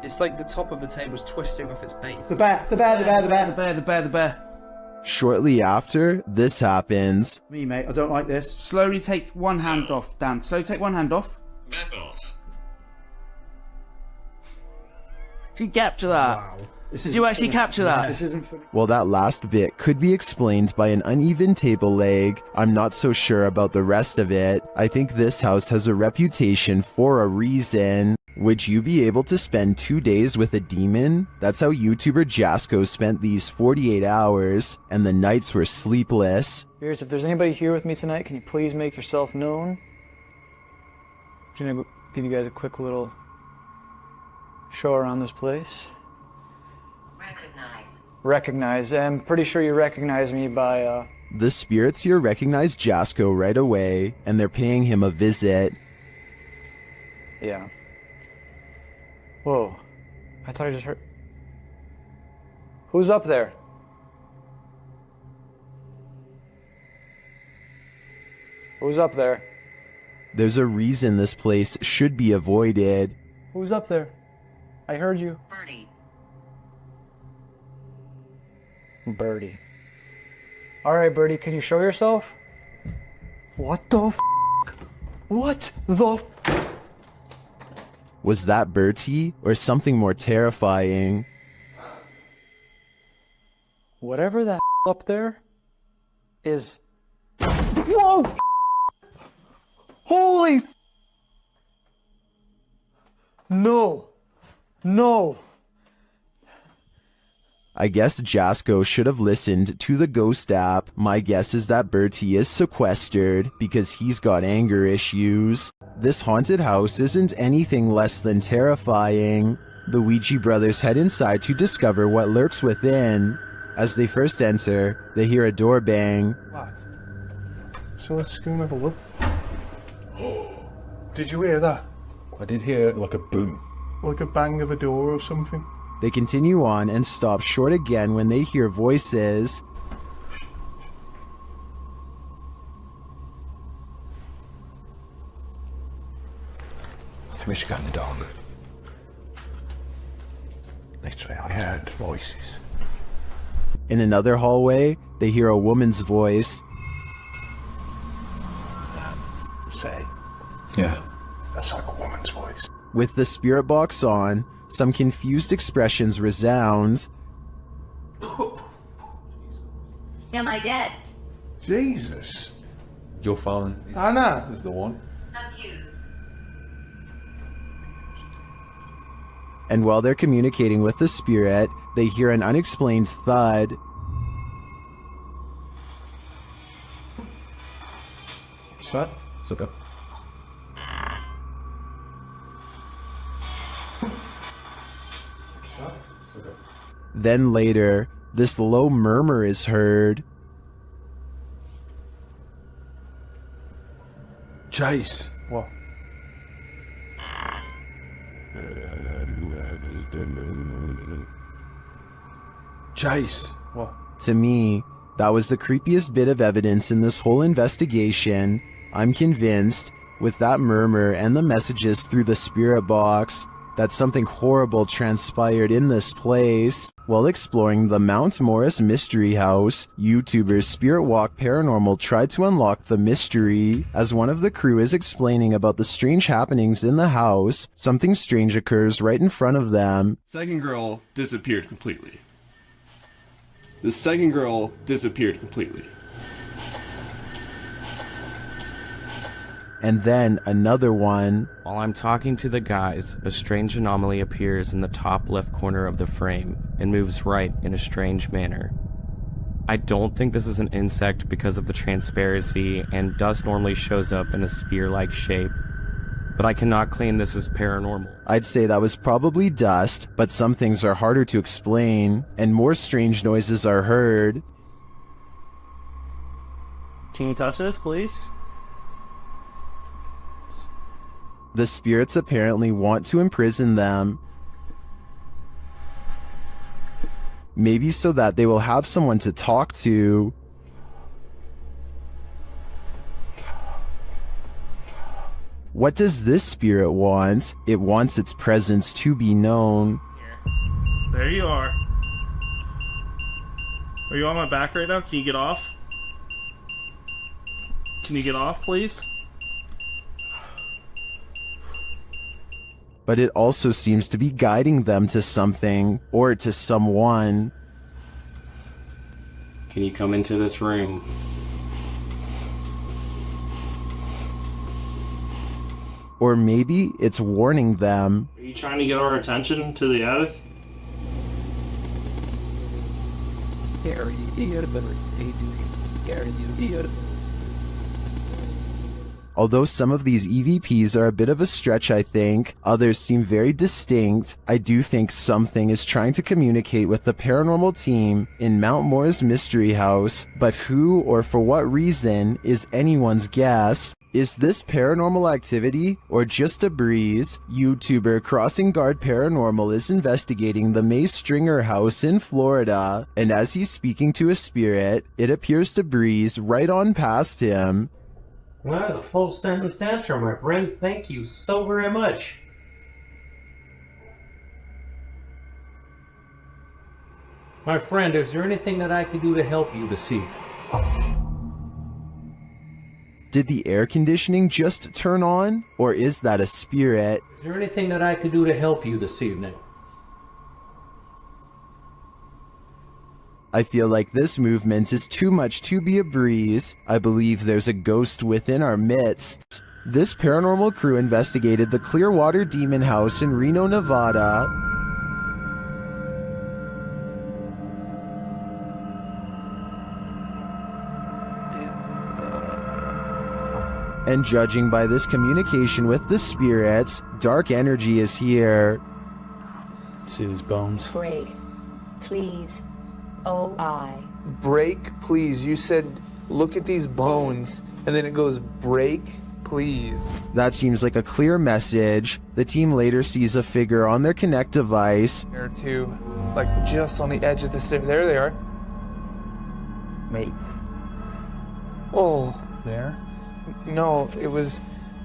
Speaker 18: It's like the top of the table's twisting off its base.
Speaker 5: The bear.
Speaker 1: Shortly after, this happens.
Speaker 5: Me, mate, I don't like this.
Speaker 16: Slowly take one hand off, Dan. Slowly take one hand off.
Speaker 10: Back off.
Speaker 16: Did you capture that?
Speaker 5: Wow.
Speaker 16: Did you actually capture that?
Speaker 5: This isn't funny.
Speaker 1: Well, that last bit could be explained by an uneven table leg. I'm not so sure about the rest of it. I think this house has a reputation for a reason. Would you be able to spend 2 days with a demon? That's how YouTuber Jasko spent these 48 hours, and the nights were sleepless.
Speaker 15: Here's, if there's anybody here with me tonight, can you please make yourself known? I'm gonna give you guys a quick little show around this place. Recognize. I'm pretty sure you recognize me by,
Speaker 1: The spirits here recognize Jasko right away, and they're paying him a visit.
Speaker 15: Yeah. Whoa. I thought I just heard... Who's up there? Who's up there?
Speaker 1: There's a reason this place should be avoided.
Speaker 15: Who's up there? I heard you. Birdie. Alright, Birdie, can you show yourself? What the f***? What the f***?
Speaker 1: Was that Bertie, or something more terrifying?
Speaker 15: Whatever that up there is... Whoa! Holy... No. No.
Speaker 1: I guess Jasko should have listened to the ghost app. My guess is that Bertie is sequestered because he's got anger issues. This haunted house isn't anything less than terrifying. The Ouija brothers head inside to discover what lurks within. As they first enter, they hear a door bang.
Speaker 12: So let's go and have a look. Did you hear that?
Speaker 10: I did hear like a boom.
Speaker 12: Like a bang of a door or something.
Speaker 1: They continue on and stop short again when they hear voices.
Speaker 10: I think we should go in the dark. Literally, I heard voices.
Speaker 1: In another hallway, they hear a woman's voice.
Speaker 10: Say. Yeah.
Speaker 12: That's like a woman's voice.
Speaker 1: With the spirit box on, some confused expressions resound.
Speaker 19: Am I dead?
Speaker 12: Jesus.
Speaker 3: Your phone
Speaker 12: Anna
Speaker 3: is the one.
Speaker 19: Abused.
Speaker 1: And while they're communicating with the spirit, they hear an unexplained thud.
Speaker 12: What's that?
Speaker 10: It's okay.
Speaker 1: Then later, this low murmur is heard.
Speaker 10: Jace.
Speaker 12: What?
Speaker 10: Jace.
Speaker 12: What?
Speaker 1: To me, that was the creepiest bit of evidence in this whole investigation. I'm convinced, with that murmur and the messages through the spirit box, that something horrible transpired in this place. While exploring the Mount Morris Mystery House, YouTuber Spirit Walk Paranormal tried to unlock the mystery. As one of the crew is explaining about the strange happenings in the house, something strange occurs right in front of them.
Speaker 4: Second girl disappeared completely. The second girl disappeared completely.
Speaker 1: And then another one.
Speaker 6: While I'm talking to the guys, a strange anomaly appears in the top left corner of the frame and moves right in a strange manner. I don't think this is an insect because of the transparency, and dust normally shows up in a sphere-like shape, but I cannot claim this is paranormal.
Speaker 1: I'd say that was probably dust, but some things are harder to explain, and more strange noises are heard.
Speaker 17: Can you touch this, please?
Speaker 1: The spirits apparently want to imprison them. Maybe so that they will have someone to talk to. What does this spirit want? It wants its presence to be known.
Speaker 17: There you are. Are you on my back right now? Can you get off? Can you get off, please?
Speaker 1: But it also seems to be guiding them to something, or to someone.
Speaker 6: Can you come into this room?
Speaker 1: Or maybe it's warning them.
Speaker 17: Are you trying to get our attention to the attic?
Speaker 1: Although some of these EVPs are a bit of a stretch, I think, others seem very distinct, I do think something is trying to communicate with the paranormal team in Mount Morris Mystery House, but who or for what reason is anyone's guess. Is this paranormal activity or just a breeze? YouTuber Crossing Guard Paranormal is investigating the May Stringer house in Florida, and as he's speaking to a spirit, it appears to breeze right on past him.
Speaker 24: Well, that was a full sentence answer, my friend. Thank you so very much. My friend, is there anything that I can do to help you this evening?
Speaker 1: Did the air conditioning just turn on? Or is that a spirit?
Speaker 24: Is there anything that I can do to help you this evening?
Speaker 1: I feel like this movement is too much to be a breeze. I believe there's a ghost within our midst. This paranormal crew investigated the Clearwater Demon House in Reno, Nevada. And judging by this communication with the spirits, dark energy is here.
Speaker 10: See these bones?
Speaker 19: Pray. Please. O-I.
Speaker 23: Break, please. You said, look at these bones. And then it goes, break, please.
Speaker 1: That seems like a clear message. The team later sees a figure on their Connect device.
Speaker 23: There too, like just on the edge of the stair. There they are.
Speaker 18: Wait.
Speaker 23: Oh.
Speaker 18: There?
Speaker 23: No, it was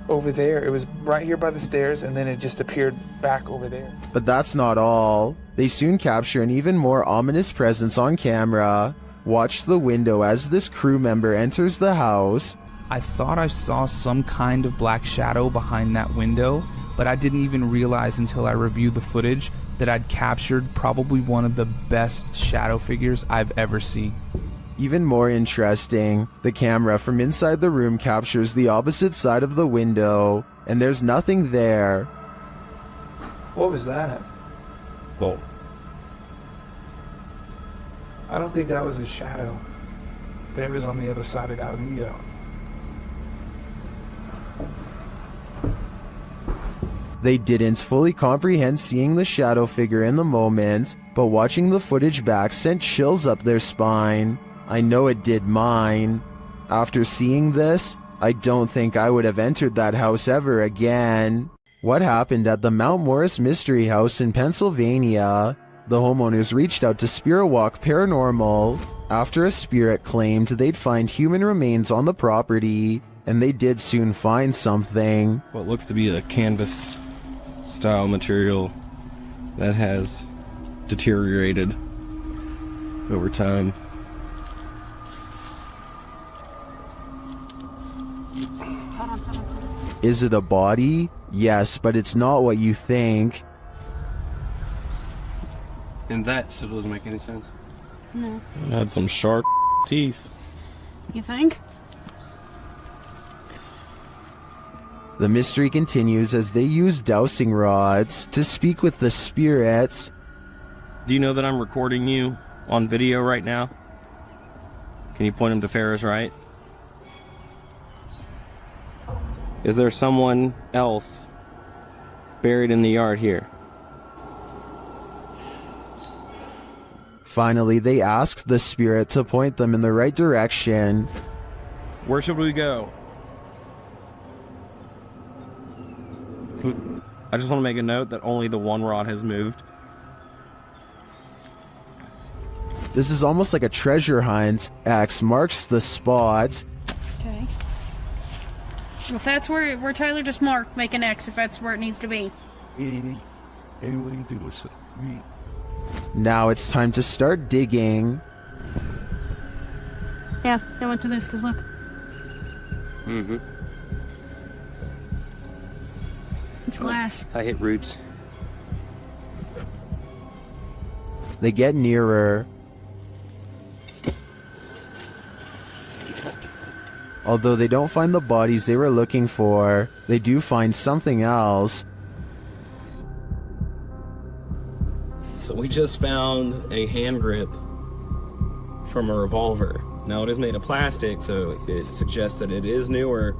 Speaker 23: over there. It was right here by the stairs, and then it just appeared back over there.
Speaker 1: But that's not all. They soon capture an even more ominous presence on camera. Watch the window as this crew member enters the house.
Speaker 2: I thought I saw some kind of black shadow behind that window, but I didn't even realize until I reviewed the footage that I'd captured probably one of the best shadow figures I've ever seen.
Speaker 1: Even more interesting, the camera from inside the room captures the opposite side of the window, and there's nothing there.
Speaker 23: What was that?
Speaker 10: Oh.
Speaker 23: I don't think that was a shadow. But it was on the other side of that window.
Speaker 1: They didn't fully comprehend seeing the shadow figure in the moment, but watching the footage back sent chills up their spine. I know it did mine. After seeing this, I don't think I would have entered that house ever again. What happened at the Mount Morris Mystery House in Pennsylvania? The homeowners reached out to Spirit Walk Paranormal after a spirit claimed they'd find human remains on the property, and they did soon find something.
Speaker 6: What looks to be a canvas style material that has deteriorated over time.
Speaker 1: Is it a body? Yes, but it's not what you think.
Speaker 17: And that still doesn't make any sense.
Speaker 14: No.
Speaker 6: It had some sharp teeth.
Speaker 14: You think?
Speaker 1: The mystery continues as they use dowsing rods to speak with the spirits.
Speaker 6: Do you know that I'm recording you on video right now? Can you point him to Farrah's right? Is there someone else buried in the yard here?
Speaker 1: Finally, they ask the spirit to point them in the right direction.
Speaker 6: Where should we go? I just want to make a note that only the one rod has moved.
Speaker 1: This is almost like a treasure hunt. X marks the spot.
Speaker 14: Okay. If that's where Tyler just marked, make an X if that's where it needs to be.
Speaker 1: Now it's time to start digging.
Speaker 14: Yeah, I went to this because look.
Speaker 17: Mm-hmm.
Speaker 14: It's glass.
Speaker 17: I hit roots.
Speaker 1: They get nearer. Although they don't find the bodies they were looking for, they do find something else.
Speaker 6: So we just found a hand grip from a revolver. Now it is made of plastic, so it suggests that it is newer.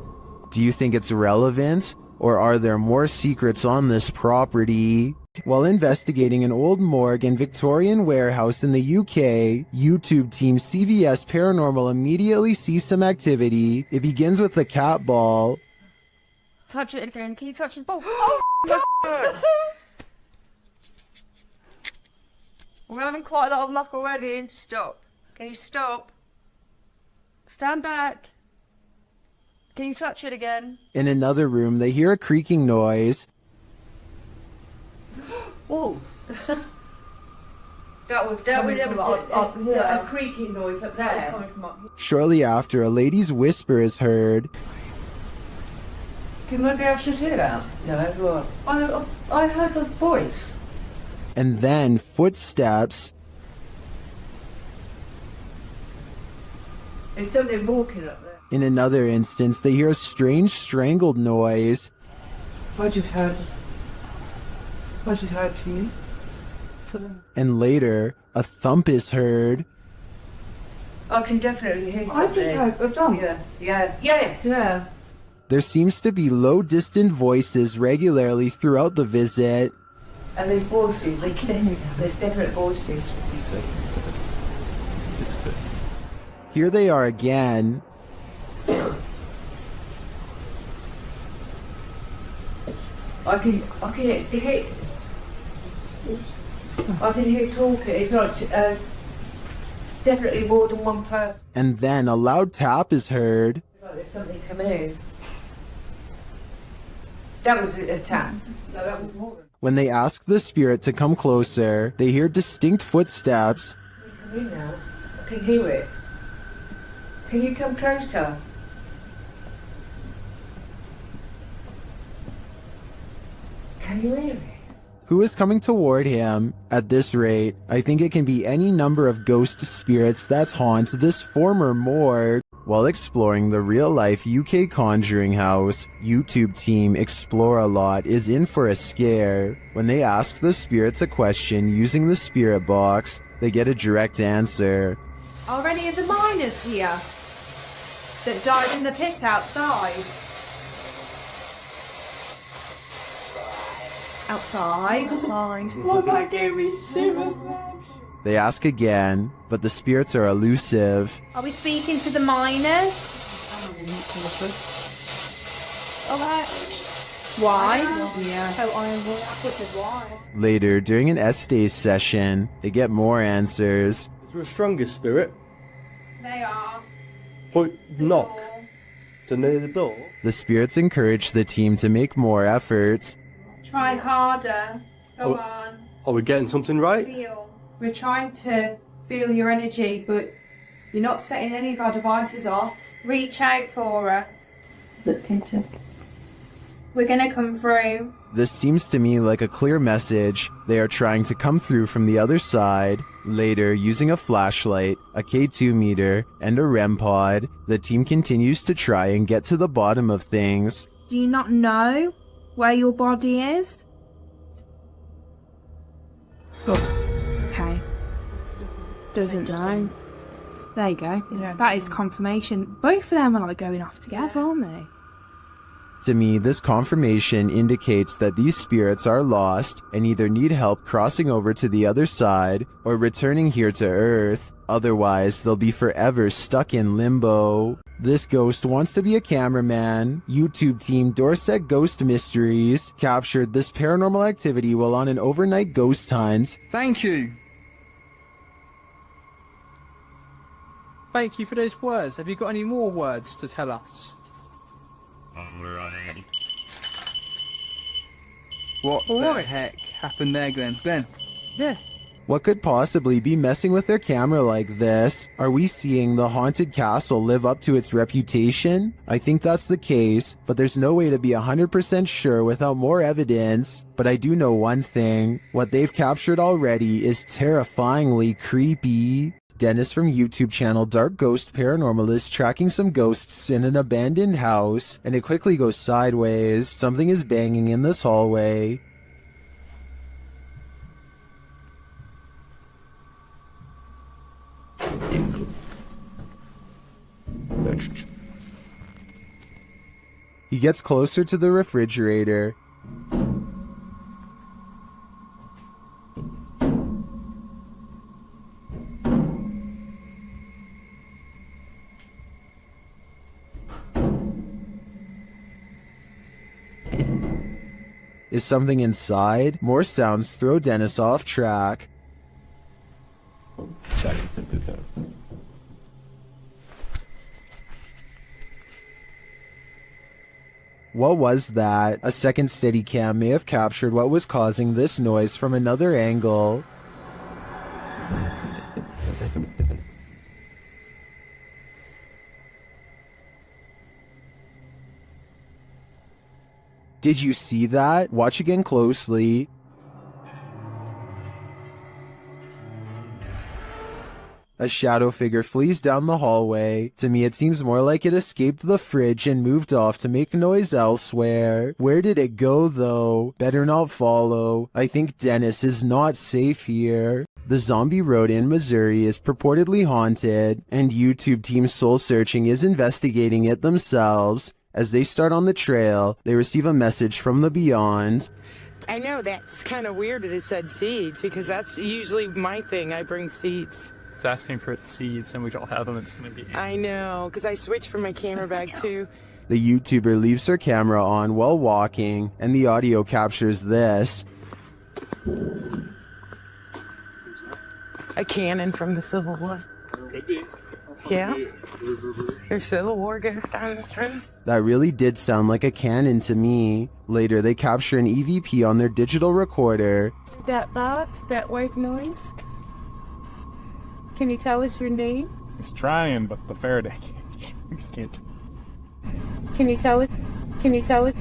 Speaker 1: Do you think it's relevant? Or are there more secrets on this property? While investigating an old morgue and Victorian warehouse in the UK, YouTube team CVS Paranormal immediately sees some activity. It begins with the cat ball.
Speaker 19: Touch it again. Can you touch the ball? We're having quite a lot of luck already. Stop. Can you stop? Stand back. Can you touch it again?
Speaker 1: In another room, they hear a creaking noise.
Speaker 19: Oh. That was a creaking noise up there. That was coming from up here.
Speaker 1: Shortly after, a lady's whisper is heard.
Speaker 19: Can maybe I should hear that? No, I heard a voice.
Speaker 1: And then footsteps.
Speaker 19: There's something walking up there.
Speaker 1: In another instance, they hear a strange strangled noise.
Speaker 18: I just had tea.
Speaker 1: And later, a thump is heard.
Speaker 19: I can definitely hear something.
Speaker 18: I just had a thump.
Speaker 19: Yeah.
Speaker 1: There seems to be low, distant voices regularly throughout the visit.
Speaker 19: And there's voices. There's definite voices.
Speaker 13: strongest bit.
Speaker 1: Here they are again.
Speaker 7: I can hear talking. It's like definitely more than one person.
Speaker 1: And then a loud tap is heard.
Speaker 7: Like there's something coming in. That was a tap. No, that was more.
Speaker 1: When they ask the spirit to come closer, they hear distinct footsteps.
Speaker 7: Come in now. I can hear it. Can you come closer? Can you hear it?
Speaker 1: Who is coming toward him? At this rate, I think it can be any number of ghost spirits that haunt this former morgue. While exploring the real-life UK Conjuring House, YouTube team Explore a Lot is in for a scare. When they ask the spirits a question using the spirit box, they get a direct answer.
Speaker 9: Are any of the miners here that died in the pit outside? Outside.
Speaker 7: Oh, that gave me shivers.
Speaker 1: They ask again, but the spirits are elusive.
Speaker 19: Are we speaking to the miners?
Speaker 9: Why?
Speaker 19: Yeah. Oh, I thought it why.
Speaker 1: Later, during an Estays session, they get more answers.
Speaker 13: Is there a strongest spirit?
Speaker 19: They are.
Speaker 13: Point knock. So near the door.
Speaker 1: The spirits encourage the team to make more efforts.
Speaker 19: Try harder. Go on.
Speaker 13: Are we getting something right?
Speaker 19: Feel.
Speaker 9: We're trying to feel your energy, but you're not setting any of our devices off.
Speaker 19: Reach out for us.
Speaker 9: Look into.
Speaker 19: We're gonna come through.
Speaker 1: This seems to me like a clear message. They are trying to come through from the other side. Later, using a flashlight, a K2 meter, and a REM pod, the team continues to try and get to the bottom of things.
Speaker 19: Do you not know where your body is? Okay. Doesn't know. There you go. That is confirmation. Both of them are like going off together, aren't they?
Speaker 1: To me, this confirmation indicates that these spirits are lost and either need help crossing over to the other side or returning here to Earth. Otherwise, they'll be forever stuck in limbo. This ghost wants to be a cameraman. YouTube team Dorset Ghost Mysteries captured this paranormal activity while on an overnight ghost hunt.
Speaker 18: Thank you. Thank you for those words. Have you got any more words to tell us? What the heck happened there, Glenn? Glenn? Yeah.
Speaker 1: What could possibly be messing with their camera like this? Are we seeing the haunted castle live up to its reputation? I think that's the case, but there's no way to be 100% sure without more evidence. But I do know one thing. What they've captured already is terrifyingly creepy. Dennis from YouTube channel Dark Ghost Paranormal is tracking some ghosts in an abandoned house, and it quickly goes sideways. Something is banging in this hallway. He gets closer to the refrigerator. Is something inside? More sounds throw Dennis off track. What was that? A second Steadicam may have captured what was causing this noise from another angle. Did you see that? Watch again closely. A shadow figure flees down the hallway. To me, it seems more like it escaped the fridge and moved off to make noise elsewhere. Where did it go, though? Better not follow. I think Dennis is not safe here. The zombie road in Missouri is purportedly haunted, and YouTube Team Soul Searching is investigating it themselves. As they start on the trail, they receive a message from the beyond.
Speaker 11: I know that's kind of weird that it said seeds, because that's usually my thing. I bring seeds.
Speaker 8: It's asking for its seeds, and we don't have them. It's gonna be.
Speaker 11: I know, because I switched from my camera bag too.
Speaker 1: The YouTuber leaves her camera on while walking, and the audio captures this.
Speaker 11: A cannon from the Civil War.
Speaker 13: Could be.
Speaker 11: Yeah. There's Civil War goes down this road.
Speaker 1: That really did sound like a cannon to me. Later, they capture an EVP on their digital recorder.
Speaker 11: That box, that white noise. Can you tell us your name?
Speaker 23: He's trying, but the Faraday can't.
Speaker 11: Can you tell it? Can you tell it?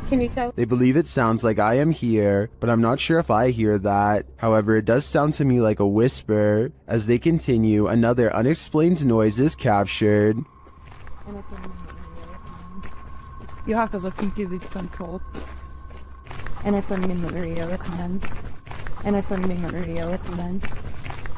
Speaker 11: Can you tell?
Speaker 1: They believe it sounds like I am here, but I'm not sure if I hear that. However, it does sound to me like a whisper. As they continue, another unexplained noise is captured.
Speaker 11: You have to look into the control. And if I'm in the radio at the end. And if I'm in the radio at the end.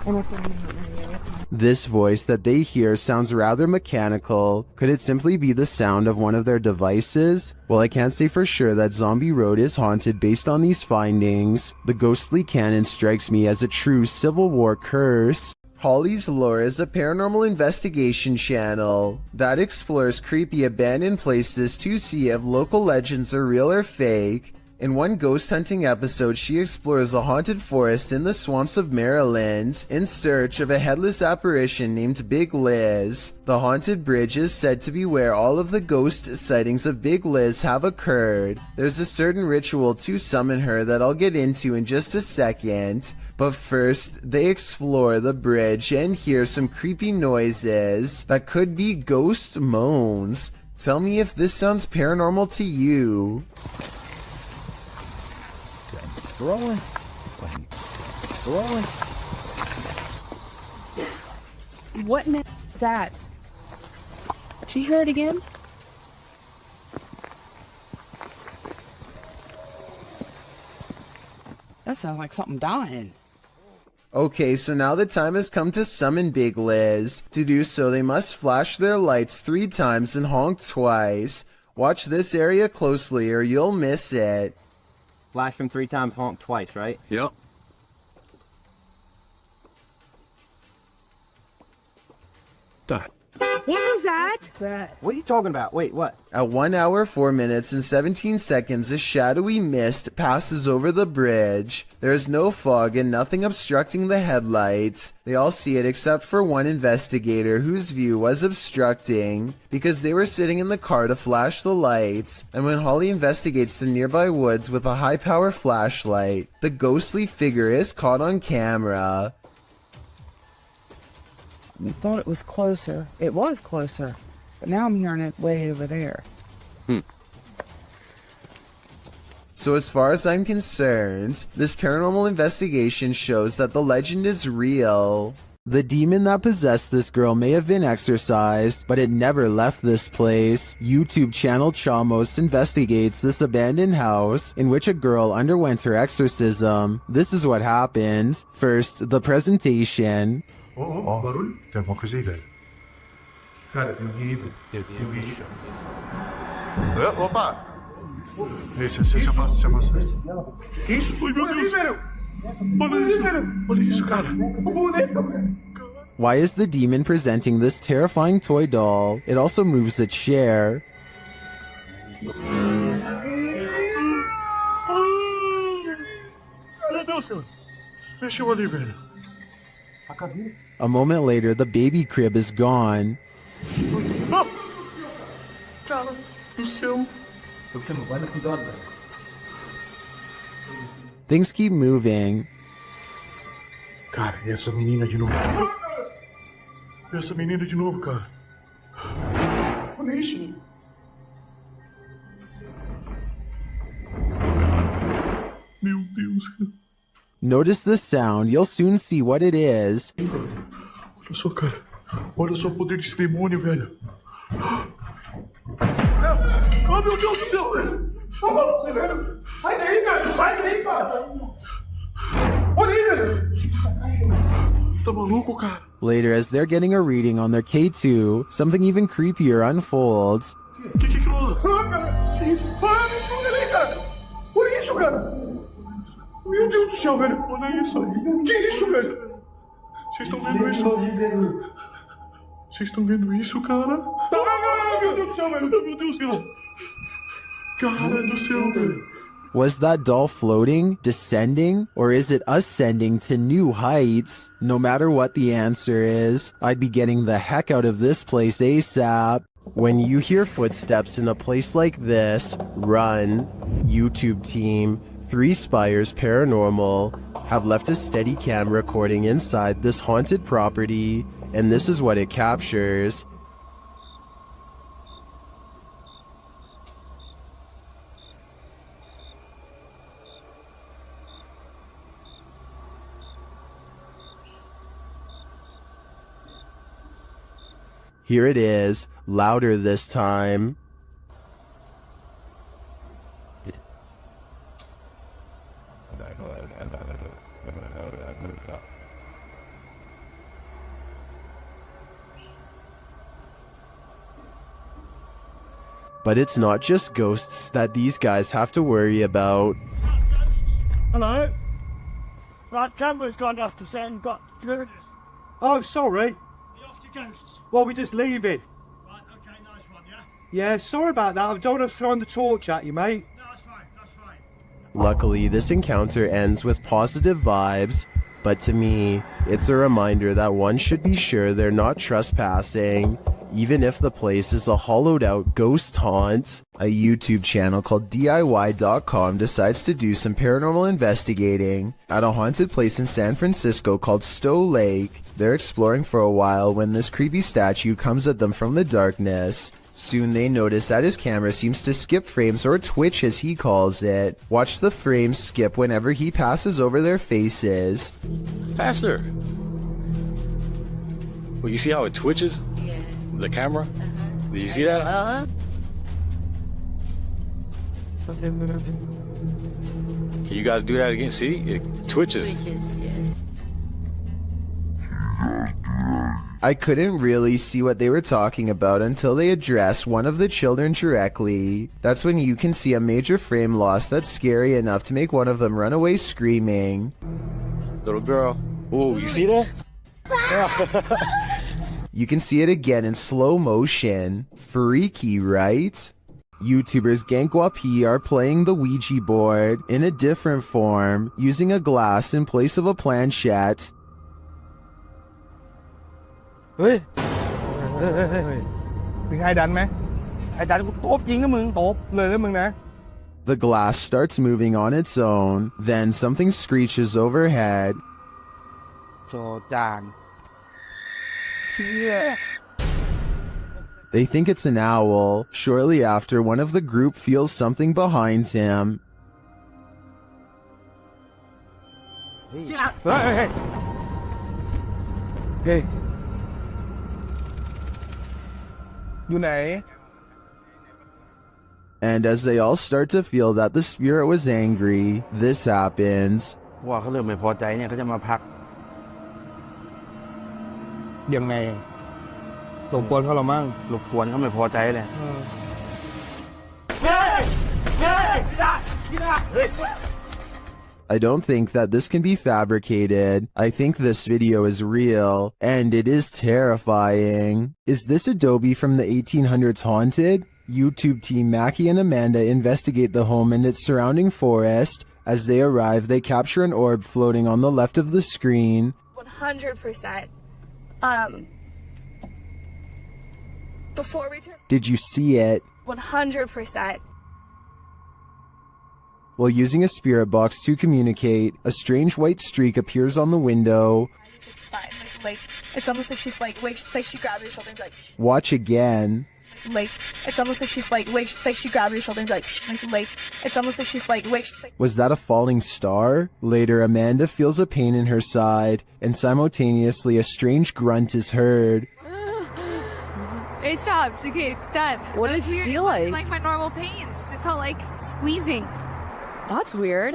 Speaker 11: And if I'm in the radio at the end.
Speaker 1: This voice that they hear sounds rather mechanical. Could it simply be the sound of one of their devices? Well, I can't say for sure that Zombie Road is haunted based on these findings. The ghostly cannon strikes me as a true Civil War curse. Holly's Lore is a paranormal investigation channel that explores creepy abandoned places to see if local legends are real or fake. In one ghost hunting episode, she explores a haunted forest in the swamps of Maryland in search of a headless apparition named Big Liz. The haunted bridge is said to be where all of the ghost sightings of Big Liz have occurred. There's a certain ritual to summon her that I'll get into in just a second. But first, they explore the bridge and hear some creepy noises that could be ghost moans. Tell me if this sounds paranormal to you.
Speaker 23: Rolling. Rolling.
Speaker 11: What is that? Did you hear it again? That sounds like something dying.
Speaker 1: Okay, so now the time has come to summon Big Liz. To do so, they must flash their lights 3 times and honk twice. Watch this area closely or you'll miss it.
Speaker 20: Flash them 3 times, honk twice, right?
Speaker 3: Yep.
Speaker 20: That.
Speaker 11: What was that? What's that?
Speaker 20: What are you talking about? Wait, what?
Speaker 1: At 1 hour, 4 minutes, and 17 seconds, a shadowy mist passes over the bridge. There is no fog and nothing obstructing the headlights. They all see it except for one investigator whose view was obstructing because they were sitting in the car to flash the lights. And when Holly investigates the nearby woods with a high-power flashlight, the ghostly figure is caught on camera.
Speaker 11: I thought it was closer. It was closer. But now I'm hearing it way over there.
Speaker 1: So as far as I'm concerned, this paranormal investigation shows that the legend is real. The demon that possessed this girl may have been exorcised, but it never left this place. YouTube channel Chamos investigates this abandoned house in which a girl underwent her exorcism. This is what happened. First, the presentation.
Speaker 21: barulho? Tem alguma coisa aí, velho? Cara, tem alguém aí, velho. Tem alguém aí. Opa! Esse, se afasta. Isso? Ai, meu Deus! Olha isso, cara! O boneco, velho!
Speaker 1: Why is the demon presenting this terrifying toy doll? It also moves a chair.
Speaker 21: Meu Deus, senhor! Mexeu ali, velho. A cadeira.
Speaker 1: A moment later, the baby crib is gone.
Speaker 21: Cara do céu.
Speaker 1: Things keep moving.
Speaker 21: Cara, e essa menina de novo? Essa menina de novo, cara. Olha isso. Meu Deus.
Speaker 1: Notice the sound, you'll soon see what it is.
Speaker 21: Olha só, cara. Olha só o poder desse demônio, velho. Oh, meu Deus do céu, velho. Tá maluco, velho. Sai daí, velho. Sai daí, cara. Olha aí, velho. Tá maluco, cara.
Speaker 1: Later, as they're getting a reading on their K2, something even creepier unfolds.
Speaker 21: Que aquilo lá? Ah, cara. Olha aí, cara. Olha isso, cara. Meu Deus do céu, velho. Olha isso. Que isso, velho? Vocês estão vendo isso? Vocês estão vendo isso, cara? Ah, meu Deus do céu, velho! Meu Deus, cara! Cara do céu, velho!
Speaker 1: Was that doll floating, descending, or is it ascending to new heights? No matter what the answer is, I'd be getting the heck out of this place ASAP. When you hear footsteps in a place like this, run. YouTube team, 3 Spires Paranormal have left a steady cam recording inside this haunted property, and this is what it captures. Here it is, louder this time. But it's not just ghosts that these guys have to worry about.
Speaker 21: Hello? Right, camera's gone off to set and got... Oh, sorry. Well, we're just leaving. Right, okay, nice one, yeah? Yeah, sorry about that. I don't want to throw the torch at you, mate. No, that's fine, that's fine.
Speaker 1: Luckily, this encounter ends with positive vibes, but to me, it's a reminder that one should be sure they're not trespassing, even if the place is a hollowed out ghost haunt. A YouTube channel called DIY.com decides to do some paranormal investigating at a haunted place in San Francisco called Stowe Lake. They're exploring for a while when this creepy statue comes at them from the darkness. Soon they notice that his camera seems to skip frames, or twitch as he calls it. Watch the frames skip whenever he passes over their faces.
Speaker 5: Faster! Well, you see how it twitches?
Speaker 15: Yeah.
Speaker 5: The camera? Did you see that?
Speaker 15: Uh-huh.
Speaker 5: Can you guys do that again? See? It twitches.
Speaker 15: Twitches, yeah.
Speaker 1: I couldn't really see what they were talking about until they address one of the children directly. That's when you can see a major frame loss that's scary enough to make one of them run away screaming.
Speaker 5: Little girl. Ooh, you see that?
Speaker 1: You can see it again in slow motion. Freaky, right? YouTubers Gankwapi are playing the Ouija board in a different form, using a glass in place of a planchette.
Speaker 23: เฮ้ยมีใครดันไหมไอ้ดันกูตบจริงนะมึงตบเลยนะมึงนะ
Speaker 1: The glass starts moving on its own, then something screeches overhead.
Speaker 23: โจจาน
Speaker 1: They think it's an owl. Shortly after, one of the group feels something behind him.
Speaker 23: เฮ้ยเฮ้ยเฮ้ยอยู่ไหน
Speaker 1: And as they all start to feel that the spirit was angry, this happens.
Speaker 23: ว่าเขาเริ่มไม่พอใจเนี่ยเขาจะมาพักยังไงรบกวนเขาหรอมั่งรบกวนเขาไม่พอใจเลย
Speaker 1: I don't think that this can be fabricated. I think this video is real, and it is terrifying. Is this adobe from the 1800s haunted? YouTube team Mackie and Amanda investigate the home and its surrounding forest. As they arrive, they capture an orb floating on the left of the screen.
Speaker 16: 100%. Before we turn...
Speaker 1: Did you see it?
Speaker 16: 100%.
Speaker 1: While using a spirit box to communicate, a strange white streak appears on the window.
Speaker 16: It's fine. Like, it's almost like she's like, it's like she grabbed your shoulder and be like,
Speaker 1: Watch again.
Speaker 16: like, it's almost like she's like, it's like she grabbed your shoulder and be like, it's almost like she's like, it's like...
Speaker 1: Was that a falling star? Later, Amanda feels a pain in her side, and simultaneously a strange grunt is heard.
Speaker 14: It stopped. Okay, it's done.
Speaker 11: What did it feel like?
Speaker 14: It wasn't like my normal pains. It felt like squeezing.
Speaker 11: That's weird.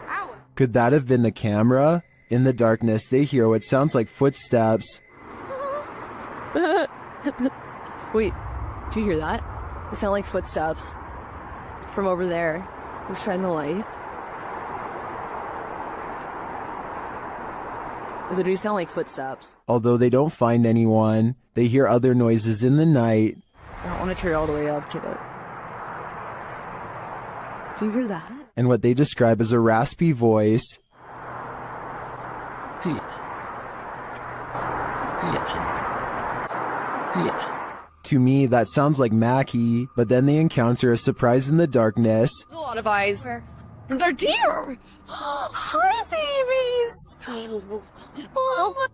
Speaker 14: Ow.
Speaker 1: Could that have been the camera? In the darkness, they hear what sounds like footsteps.
Speaker 11: Wait, do you hear that? It sounded like footsteps from over there. We'll shine the light.
Speaker 4: They do sound like footsteps.
Speaker 1: Although they don't find anyone, they hear other noises in the night.
Speaker 4: I don't want to turn all the way up, kid. Do you hear that?
Speaker 1: And what they describe as a raspy voice. To me, that sounds like Mackie, but then they encounter a surprise in the darkness.
Speaker 16: There's a lot of eyes. They're deer! Hi, babies! Oh,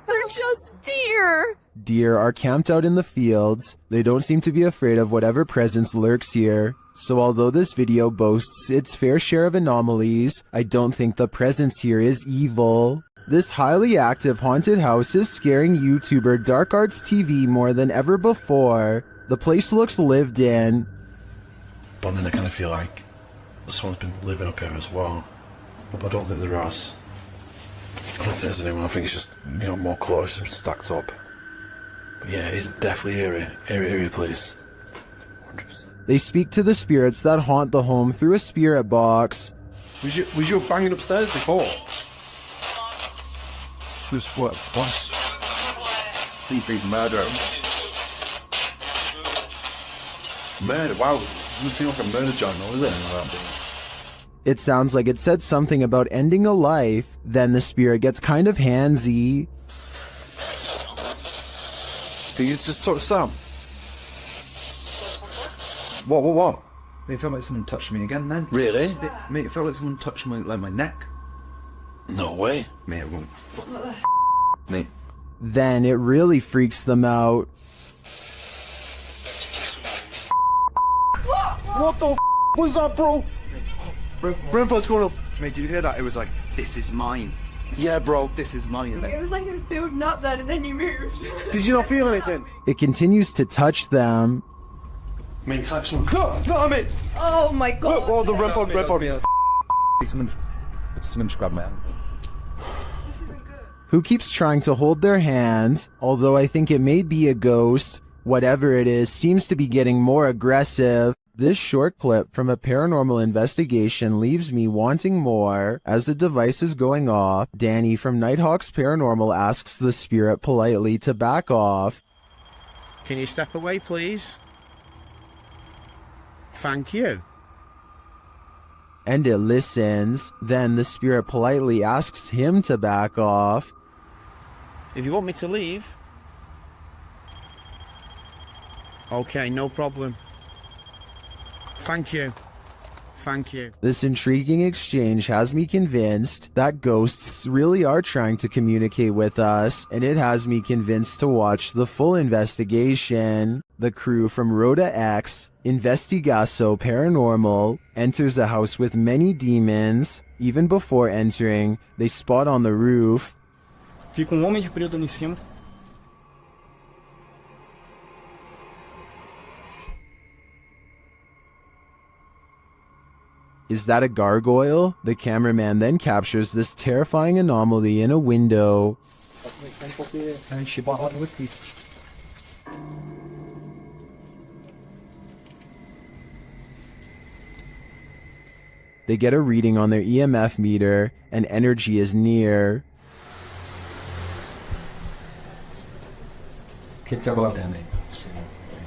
Speaker 16: they're just deer!
Speaker 1: Deer are camped out in the fields. They don't seem to be afraid of whatever presence lurks here. So although this video boasts its fair share of anomalies, I don't think the presence here is evil. This highly active haunted house is scaring YouTuber Dark Arts TV more than ever before. The place looks lived in.
Speaker 10: But then I kind of feel like someone's been living up here as well. But I don't think there is. I don't think there's anyone. I think it's just, you know, more close, stacked up. But yeah, it's definitely eerie place. 100%.
Speaker 1: They speak to the spirits that haunt the home through a spirit box.
Speaker 10: Was you banging upstairs before?
Speaker 13: This what?
Speaker 10: Seafood murder. Murder? Wow. Doesn't seem like a murder joint, though, is it?
Speaker 1: It sounds like it said something about ending a life. Then the spirit gets kind of handsy.
Speaker 10: Did you just sort of sound? What?
Speaker 2: Mate, it felt like someone touched me again then.
Speaker 10: Really?
Speaker 2: Mate, it felt like someone touched my neck.
Speaker 10: No way.
Speaker 2: Mate, it won't. Mate.
Speaker 1: Then it really freaks them out.
Speaker 10: What the was that, bro? Grandpa, what's going on?
Speaker 2: Mate, did you hear that? It was like, this is mine.
Speaker 10: Yeah, bro.
Speaker 2: This is mine.
Speaker 7: It was like it was building up then and then you moved.
Speaker 10: Did you not feel anything?
Speaker 1: It continues to touch them.
Speaker 10: Mate, it's like someone... No, mate!
Speaker 7: Oh my god.
Speaker 10: Oh, the red body.
Speaker 2: Someone just grabbed my hand.
Speaker 1: Who keeps trying to hold their hand, although I think it may be a ghost. Whatever it is, seems to be getting more aggressive. This short clip from a paranormal investigation leaves me wanting more. As the device is going off, Danny from Nighthawks Paranormal asks the spirit politely to back off.
Speaker 20: Can you step away, please? Thank you.
Speaker 1: And it listens. Then the spirit politely asks him to back off.
Speaker 20: If you want me to leave... Okay, no problem. Thank you. Thank you.
Speaker 1: This intriguing exchange has me convinced that ghosts really are trying to communicate with us, and it has me convinced to watch the full investigation. The crew from Rhoda X, Investigaso Paranormal, enters a house with many demons. Even before entering, they spot on the roof.
Speaker 8: Fica homem de preto ali em cima.
Speaker 1: Is that a gargoyle? The cameraman then captures this terrifying anomaly in a window. They get a reading on their EMF meter, and energy is near.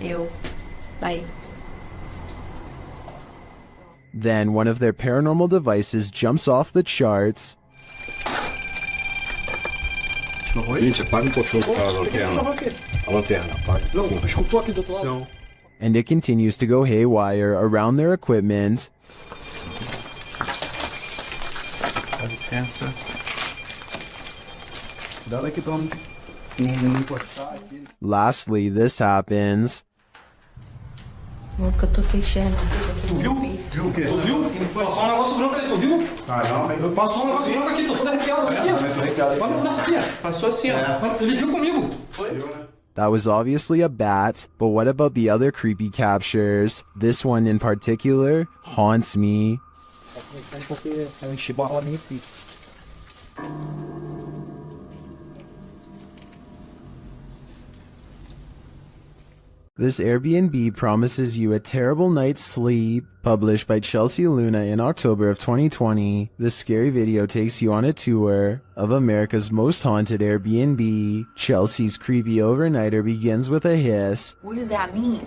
Speaker 19: Eu. Bye.
Speaker 1: Then one of their paranormal devices jumps off the charts. And it continues to go haywire around their equipment. Lastly, this happens.
Speaker 19: Nunca tô sentindo.
Speaker 8: Tu viu? Viu o quê? Tu viu? Passou um negócio branco ali, tu viu? Caramba. Passou um negócio branco aqui, tô todo arrepiado. Aqui. Olha nessa aqui, passou assim, ó. Ele viu comigo.
Speaker 1: That was obviously a bat, but what about the other creepy captures? This one in particular haunts me. This Airbnb promises you a terrible night's sleep. Published by Chelsea Luna in October of 2020, this scary video takes you on a tour of America's most haunted Airbnb. Chelsea's creepy overnighter begins with a hiss.
Speaker 4: What does that mean?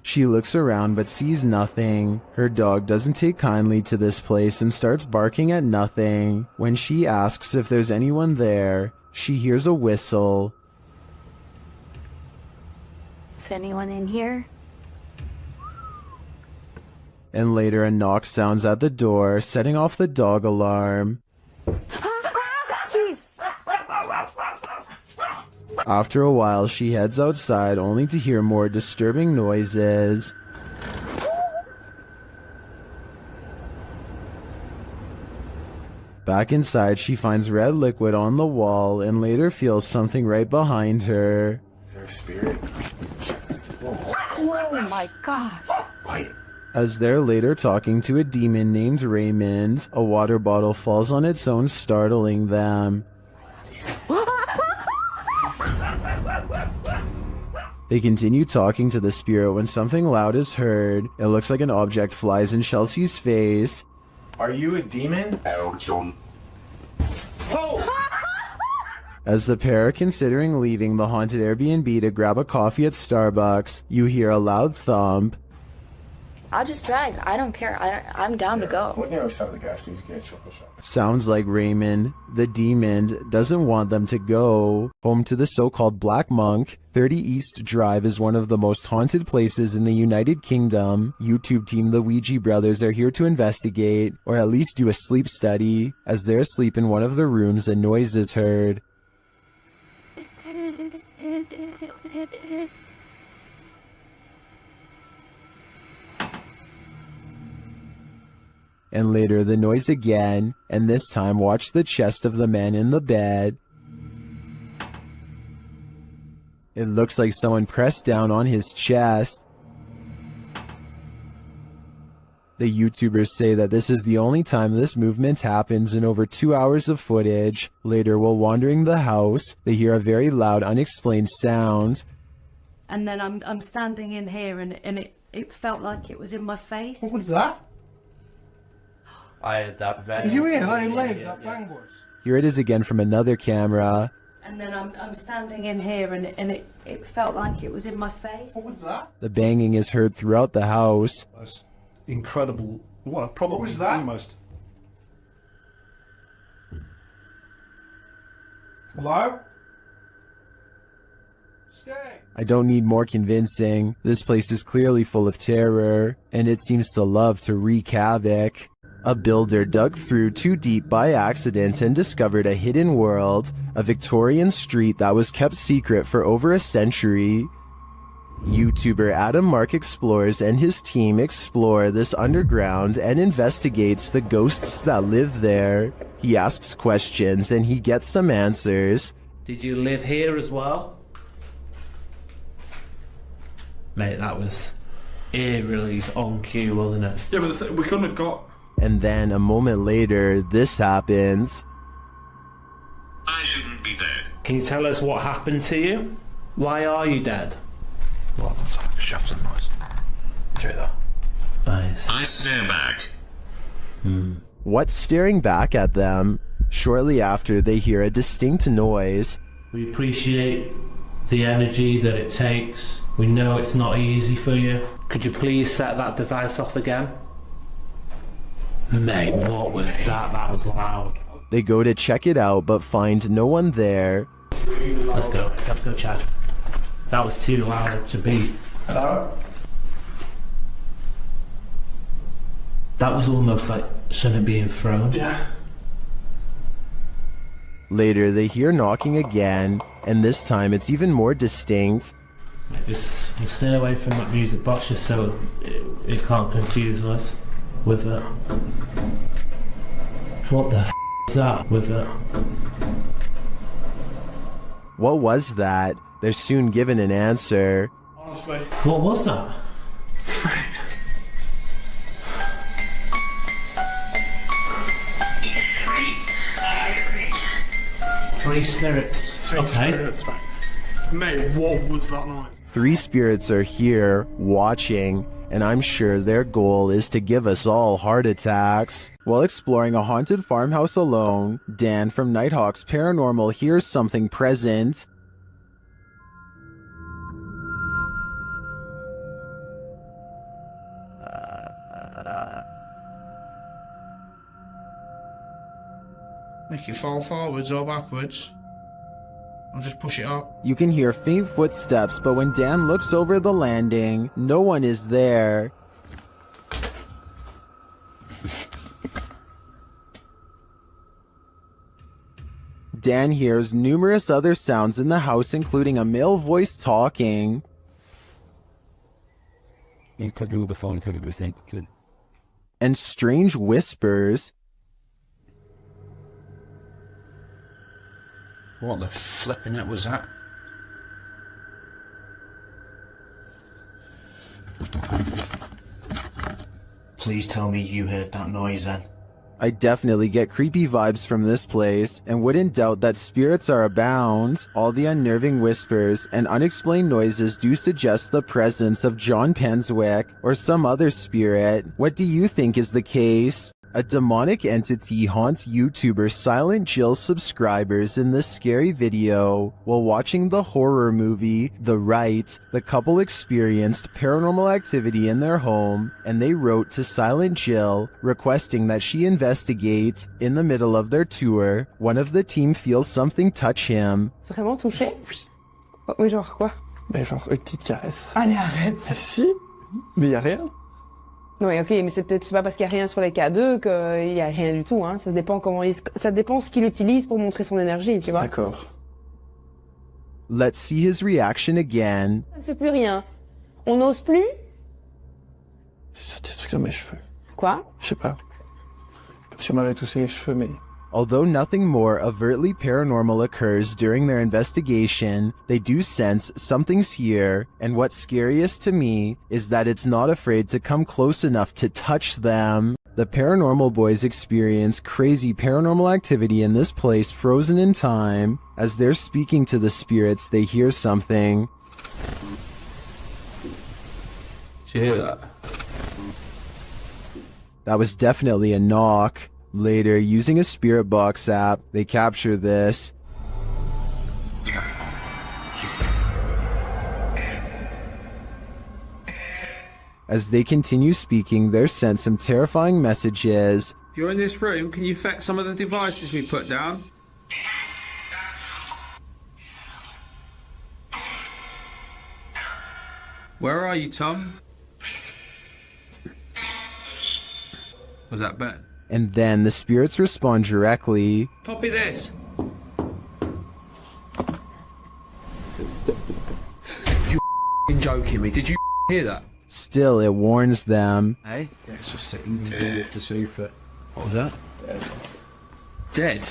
Speaker 1: She looks around but sees nothing. Her dog doesn't take kindly to this place and starts barking at nothing. When she asks if there's anyone there, she hears a whistle.
Speaker 19: Is anyone in here?
Speaker 1: And later a knock sounds at the door, setting off the dog alarm.
Speaker 19: Jeez.
Speaker 1: After a while, she heads outside only to hear more disturbing noises. Back inside, she finds red liquid on the wall and later feels something right behind her.
Speaker 10: Is there a spirit?
Speaker 19: Oh my gosh.
Speaker 1: As they're later talking to a demon named Raymond, a water bottle falls on its own, startling them. They continue talking to the spirit when something loud is heard. It looks like an object flies in Chelsea's face.
Speaker 10: Are you a demon?
Speaker 1: As the pair are considering leaving the haunted Airbnb to grab a coffee at Starbucks, you hear a loud thump.
Speaker 4: I'll just drive. I don't care. I'm down to go.
Speaker 10: What near side of the gas station to get a chocolate shop?
Speaker 1: Sounds like Raymond, the demon, doesn't want them to go. Home to the so-called Black Monk, 30 East Drive is one of the most haunted places in the United Kingdom. YouTube team The Ouija Brothers are here to investigate, or at least do a sleep study. As they're asleep in one of the rooms, a noise is heard. And later the noise again, and this time watch the chest of the man in the bed. It looks like someone pressed down on his chest. The YouTubers say that this is the only time this movement happens in over 2 hours of footage. Later, while wandering the house, they hear a very loud, unexplained sound.
Speaker 9: And then I'm standing in here and it felt like it was in my face.
Speaker 21: What was that?
Speaker 17: I had that very.
Speaker 21: Did you hear how loud that bang was?
Speaker 1: Here it is again from another camera.
Speaker 9: And then I'm standing in here and it felt like it was in my face.
Speaker 21: What was that?
Speaker 1: The banging is heard throughout the house.
Speaker 21: That's incredible. What was that? Almost. Hello? Stay.
Speaker 1: I don't need more convincing. This place is clearly full of terror, and it seems to love to wreak havoc. A builder dug through too deep by accident and discovered a hidden world, a Victorian street that was kept secret for over a century. YouTuber Adam Mark Explores and his team explore this underground and investigates the ghosts that live there. He asks questions and he gets some answers.
Speaker 17: Did you live here as well? Mate, that was eerily on cue, wasn't it?
Speaker 21: Yeah, but we couldn't have got...
Speaker 1: And then a moment later, this happens.
Speaker 17: I shouldn't be dead. Can you tell us what happened to you? Why are you dead?
Speaker 10: Well, it's like a shuffling noise. Through that.
Speaker 17: Nice.
Speaker 12: I stare back.
Speaker 1: What's staring back at them? Shortly after, they hear a distinct noise.
Speaker 17: We appreciate the energy that it takes. We know it's not easy for you. Could you please set that device off again? Mate, what was that? That was loud.
Speaker 1: They go to check it out, but find no one there.
Speaker 17: Let's go check. That was too loud to beat.
Speaker 21: Hello?
Speaker 17: That was almost like something being thrown.
Speaker 21: Yeah.
Speaker 1: Later, they hear knocking again, and this time it's even more distinct.
Speaker 17: Just stay away from that music box just so it can't confuse us with it. What the is that with it?
Speaker 1: What was that? They're soon given an answer.
Speaker 21: Honestly.
Speaker 17: What was that? Three spirits.
Speaker 21: Three spirits, man. Mate, what was that noise?
Speaker 1: 3 spirits are here, watching, and I'm sure their goal is to give us all heart attacks. While exploring a haunted farmhouse alone, Dan from Nighthawk's Paranormal hears something present.
Speaker 20: Make it fall forwards or backwards. I'll just push it up.
Speaker 1: You can hear faint footsteps, but when Dan looks over the landing, no one is there. Dan hears numerous other sounds in the house, including a male voice talking. And strange whispers.
Speaker 20: What the flipping heck was that? Please tell me you heard that noise then.
Speaker 1: I definitely get creepy vibes from this place, and wouldn't doubt that spirits are abound. All the unnerving whispers and unexplained noises do suggest the presence of John Penswick or some other spirit. What do you think is the case? A demonic entity haunts YouTuber Silent Jill's subscribers in this scary video. While watching the horror movie The Rite, the couple experienced paranormal activity in their home, and they wrote to Silent Jill requesting that she investigate. In the middle of their tour, one of the team feels something touch him.
Speaker 7: Vraiment touché?
Speaker 18: Oui.
Speaker 7: Mais genre quoi?
Speaker 18: Mais genre une petite caresse.
Speaker 7: Allez, arrête.
Speaker 18: Si, mais y a rien.
Speaker 7: Oui, ok, mais c'est pas parce qu'il y a rien sur les K2 qu'il y a rien du tout, hein. Ça dépend ça dépend ce qu'il utilise pour montrer son énergie, tu vois.
Speaker 18: D'accord.
Speaker 1: Let's see his reaction again.
Speaker 7: Ça ne fait plus rien. On n'ose plus?
Speaker 18: C'est des trucs dans mes cheveux.
Speaker 7: Quoi?
Speaker 18: Je sais pas. Comme si on m'avait touché les cheveux, mais...
Speaker 1: Although nothing more overtly paranormal occurs during their investigation, they do sense something's here, and what's scariest to me is that it's not afraid to come close enough to touch them. The paranormal boys experience crazy paranormal activity in this place frozen in time. As they're speaking to the spirits, they hear something.
Speaker 3: Did you hear that?
Speaker 1: That was definitely a knock. Later, using a spirit box app, they capture this. As they continue speaking, they're sent some terrifying messages.
Speaker 3: If you're in this room, can you affect some of the devices we put down? Where are you, Tom? Was that Ben?
Speaker 1: And then the spirits respond directly.
Speaker 3: Copy this. You joking me? Did you hear that?
Speaker 1: Still, it warns them.
Speaker 3: Hey? Yeah, it's just sitting to see if it... What was that? Dead.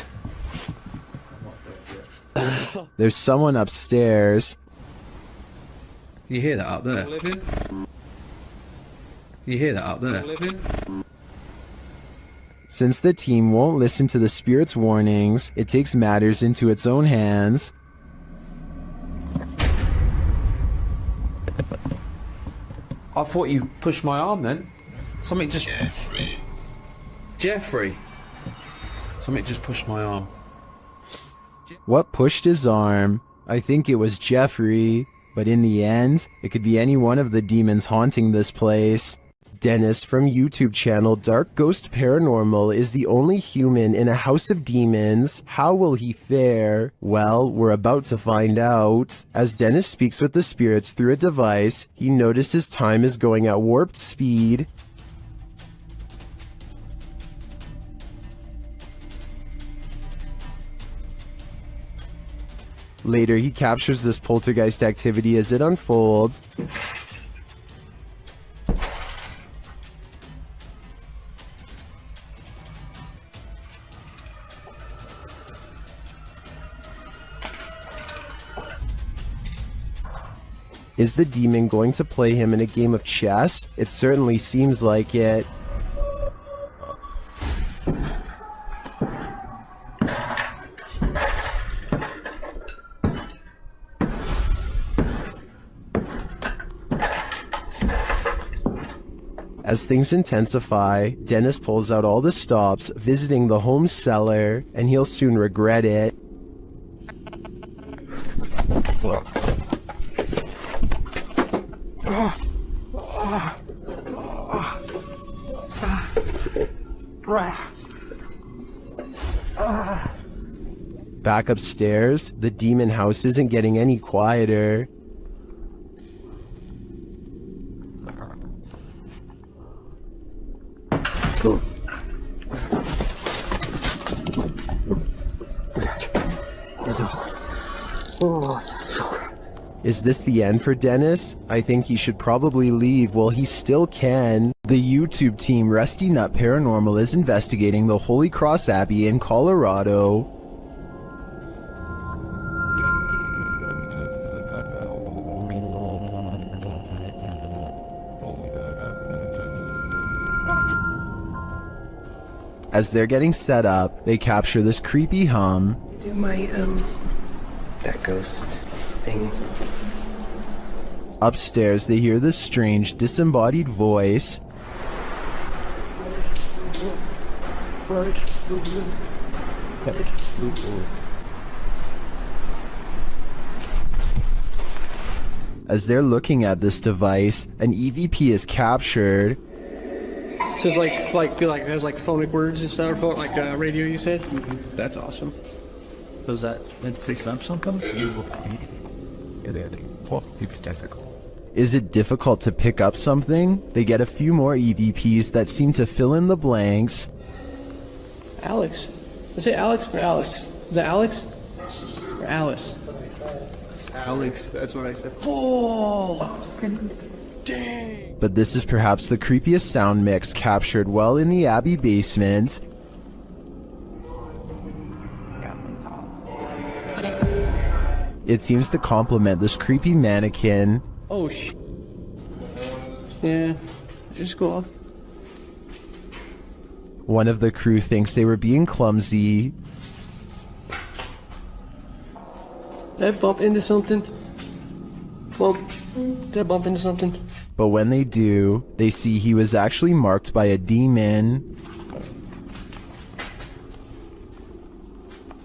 Speaker 1: There's someone upstairs.
Speaker 3: You hear that up there? You hear that up there?
Speaker 1: Since the team won't listen to the spirit's warnings, it takes matters into its own hands.
Speaker 3: I thought you pushed my arm then. Something just... Jeffrey. Something just pushed my arm.
Speaker 1: What pushed his arm? I think it was Jeffrey, but in the end, it could be any one of the demons haunting this place. Dennis from YouTube channel Dark Ghost Paranormal is the only human in a house of demons. How will he fare? Well, we're about to find out. As Dennis speaks with the spirits through a device, he notices time is going at warped speed. Later, he captures this poltergeist activity as it unfolds. Is the demon going to play him in a game of chess? It certainly seems like it. As things intensify, Dennis pulls out all the stops, visiting the home cellar, and he'll soon regret it. Back upstairs, the demon house isn't getting any quieter. Is this the end for Dennis? I think he should probably leave while he still can. The YouTube team Rusty Nut Paranormal is investigating the Holy Cross Abbey in Colorado. As they're getting set up, they capture this creepy hum.
Speaker 12: Do my, that ghost thing.
Speaker 1: Upstairs, they hear this strange, disembodied voice. As they're looking at this device, an EVP is captured.
Speaker 18: So it's like feel like it has like phonic words and stuff, like radio. You said that's awesome.
Speaker 12: Does that say something? It's difficult.
Speaker 1: Is it difficult to pick up something? They get a few more EVPs that seem to fill in the blanks.
Speaker 18: Alex. Is it Alex or Alice? Is it Alex or Alice? Alex. That's what I said. Oh, dang.
Speaker 1: But this is perhaps the creepiest sound mix captured well in the Abbey basement. It seems to complement this creepy mannequin.
Speaker 18: Oh, yeah, just go off.
Speaker 1: One of the crew thinks they were being clumsy.
Speaker 18: Did I bump into something? Well, did I bump into something?
Speaker 1: But when they do, they see he was actually marked by a demon.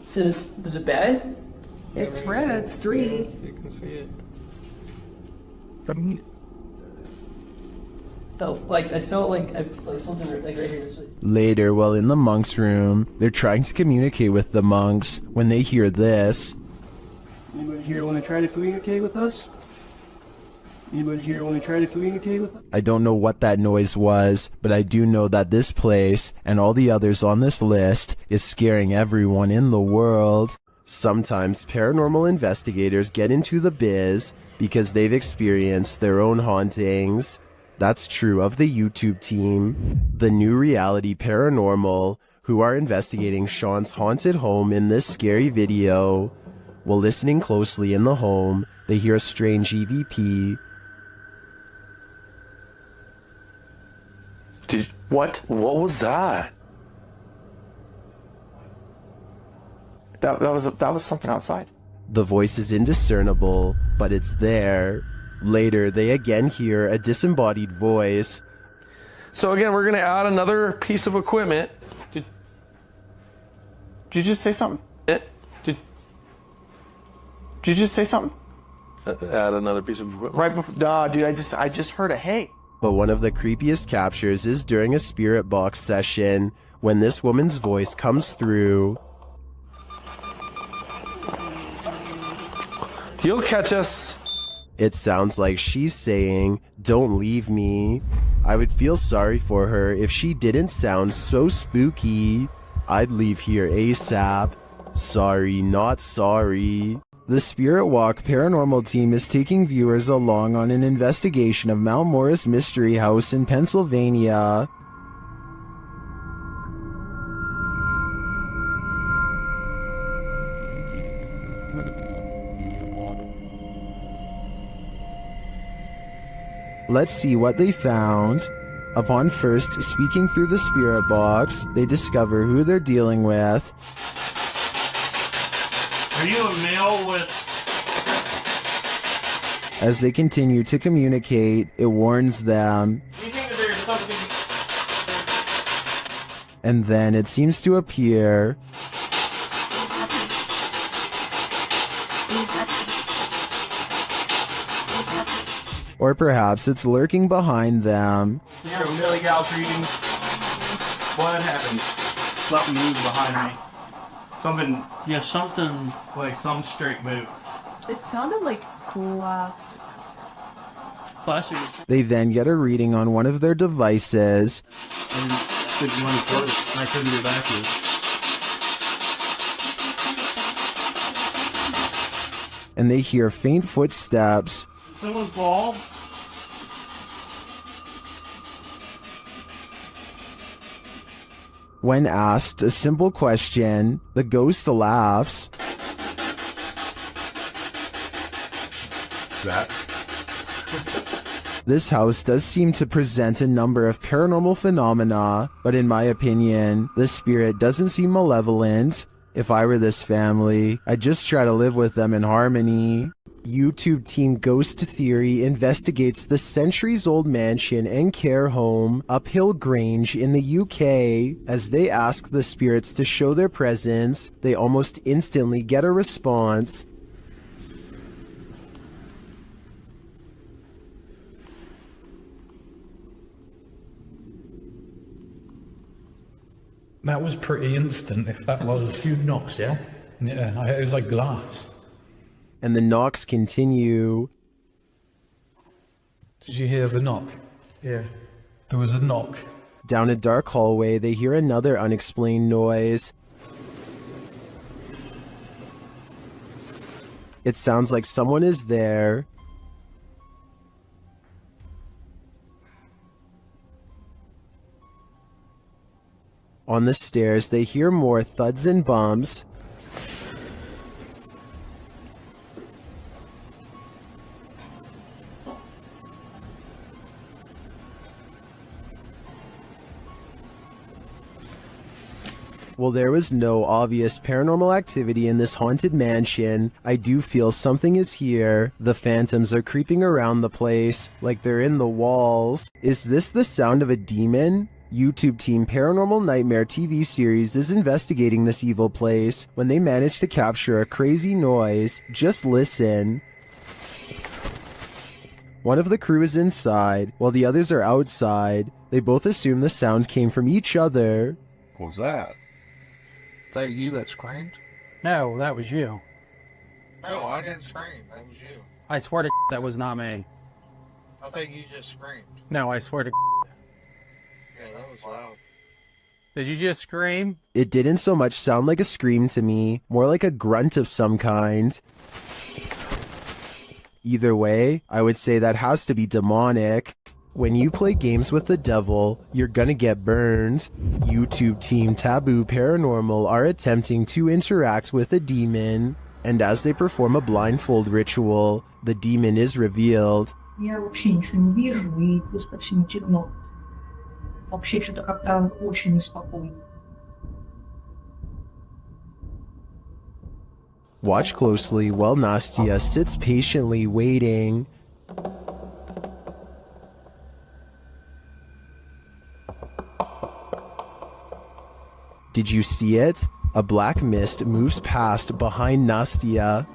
Speaker 18: So is it bad?
Speaker 7: It's red, it's 3.
Speaker 18: You can see it. I felt like something like right here.
Speaker 1: Later, while in the monks' room, they're trying to communicate with the monks when they hear this.
Speaker 18: Anybody here want to try to communicate with us? Anybody here want to try to communicate with us?
Speaker 1: I don't know what that noise was, but I do know that this place, and all the others on this list, is scaring everyone in the world. Sometimes paranormal investigators get into the biz because they've experienced their own hauntings. That's true of the YouTube team, the New Reality Paranormal, who are investigating Sean's haunted home in this scary video. While listening closely in the home, they hear a strange EVP.
Speaker 13: What was that? That was something outside.
Speaker 1: The voice is indiscernible, but it's there. Later, they again hear a disembodied voice.
Speaker 13: So again, we're gonna add another piece of equipment. Did you just say something? Did you just say something? Add another piece of equipment. Right before, nah, dude, I just heard a hey.
Speaker 1: But one of the creepiest captures is during a spirit box session when this woman's voice comes through.
Speaker 13: You'll catch us.
Speaker 1: It sounds like she's saying, "Don't leave me." I would feel sorry for her if she didn't sound so spooky. I'd leave here ASAP. Sorry, not sorry. The Spirit Walk paranormal team is taking viewers along on an investigation of Mount Morris Mystery House in Pennsylvania. Let's see what they found. Upon first speaking through the spirit box, they discover who they're dealing with.
Speaker 17: Are you a male with...
Speaker 1: As they continue to communicate, it warns them.
Speaker 17: Do you think that there's something
Speaker 1: and then it seems to appear. Or perhaps it's lurking behind them.
Speaker 18: Yeah, Millie Gal's reading. What happened? Something moved behind me. Something. Yeah, something. Like some straight move.
Speaker 9: It sounded like glass.
Speaker 1: They then get a reading on one of their devices.
Speaker 18: And the one first, I couldn't get back to it.
Speaker 1: And they hear faint footsteps.
Speaker 18: Someone's bald.
Speaker 1: When asked a simple question, the ghost laughs.
Speaker 10: That.
Speaker 1: This house does seem to present a number of paranormal phenomena, but in my opinion, the spirit doesn't seem malevolent. If I were this family, I'd just try to live with them in harmony. YouTube team Ghost Theory investigates the centuries-old mansion and care home Uphill Grange in the UK. As they ask the spirits to show their presence, they almost instantly get a response.
Speaker 6: That was pretty instant, if that was...
Speaker 12: a few knocks, yeah?
Speaker 6: Yeah, it was like glass.
Speaker 1: And the knocks continue.
Speaker 6: Did you hear the knock?
Speaker 12: Yeah.
Speaker 6: There was a knock.
Speaker 1: Down a dark hallway, they hear another unexplained noise. It sounds like someone is there. On the stairs, they hear more thuds and bumps. While there was no obvious paranormal activity in this haunted mansion, I do feel something is here. The phantoms are creeping around the place, like they're in the walls. Is this the sound of a demon? YouTube team Paranormal Nightmare TV series is investigating this evil place. When they manage to capture a crazy noise, just listen. One of the crew is inside, while the others are outside. They both assume the sound came from each other.
Speaker 10: What was that?
Speaker 12: Is that you that screamed?
Speaker 18: No, that was you.
Speaker 20: No, I didn't scream. That was you.
Speaker 18: I swear to that was not me.
Speaker 20: I think you just screamed.
Speaker 18: No, I swear to
Speaker 20: Yeah, that was loud.
Speaker 18: Did you just scream?
Speaker 1: It didn't so much sound like a scream to me, more like a grunt of some kind. Either way, I would say that has to be demonic. When you play games with the devil, you're gonna get burned. YouTube team Taboo Paranormal are attempting to interact with a demon, and as they perform a blindfold ritual, the demon is revealed.
Speaker 9: Я вообще ничего не вижу и просто всем темно. Вообще что-то как-то очень неспокойно.
Speaker 1: Watch closely while Nastya sits patiently waiting. Did you see it? A black mist moves past behind Nastya.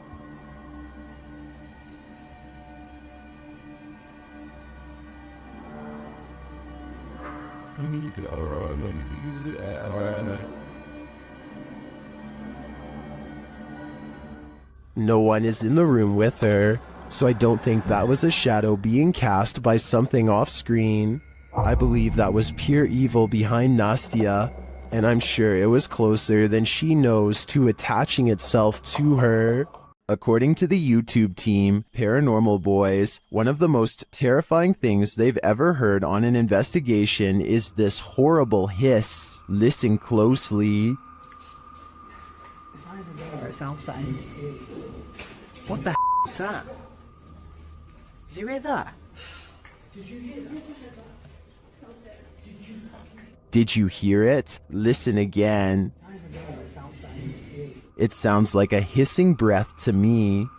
Speaker 1: No one is in the room with her, so I don't think that was a shadow being cast by something off screen. I believe that was pure evil behind Nastya, and I'm sure it was closer than she knows to attaching itself to her. According to the YouTube team, Paranormal Boys, one of the most terrifying things they've ever heard on an investigation is this horrible hiss. Listen closely.
Speaker 12: What the is that? Did you hear that?
Speaker 1: Did you hear it? Listen again. It sounds like a hissing breath to me.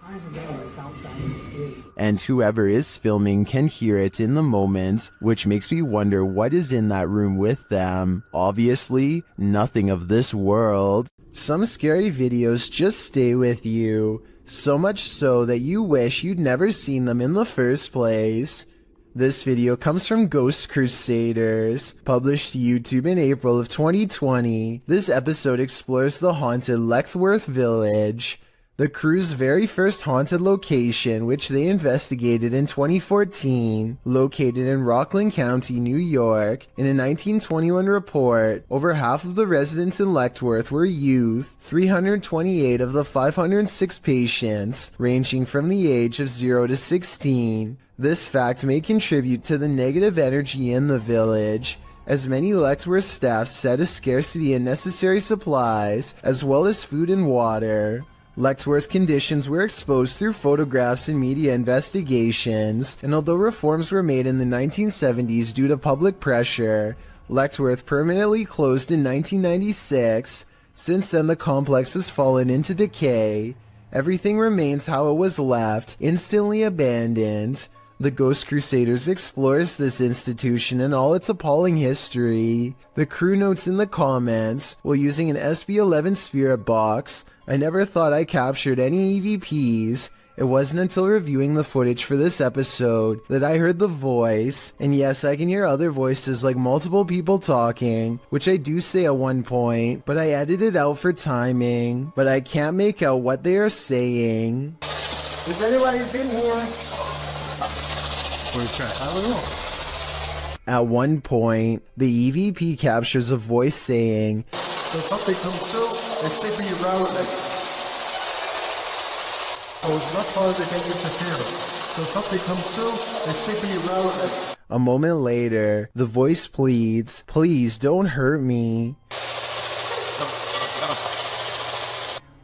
Speaker 1: and whoever is filming can hear it in the moment, which makes me wonder what is in that room with them. Obviously, nothing of this world. Some scary videos just stay with you, so much so that you wish you'd never seen them in the first place. This video comes from Ghost Crusaders, published to YouTube in April of 2020. This episode explores the haunted Letchworth Village, the crew's very first haunted location, which they investigated in 2014. Located in Rockland County, New York, in a 1921 report, over half of the residents in Letchworth were youth, 328 of the 506 patients, ranging from the age of 0 to 16. This fact may contribute to the negative energy in the village, as many Letchworth staff said a scarcity in necessary supplies, as well as food and water. Letchworth's conditions were exposed through photographs and media investigations, and although reforms were made in the 1970s due to public pressure, Letchworth permanently closed in 1996. Since then, the complex has fallen into decay. Everything remains how it was left, instantly abandoned. The Ghost Crusaders explores this institution and all its appalling history. The crew notes in the comments, while using an SB-11 spirit box, I never thought I captured any EVPs. It wasn't until reviewing the footage for this episode that I heard the voice, and yes, I can hear other voices like multiple people talking, which I do say at one point, but I edited out for timing, but I can't make out what they are saying.
Speaker 21: If anybody's in here, I don't know.
Speaker 1: At one point, the EVP captures a voice saying,
Speaker 21: So something comes through, they stick me around like, oh, it's not positive interference. So something comes through, they stick me around like.
Speaker 1: A moment later, the voice pleads, please don't hurt me.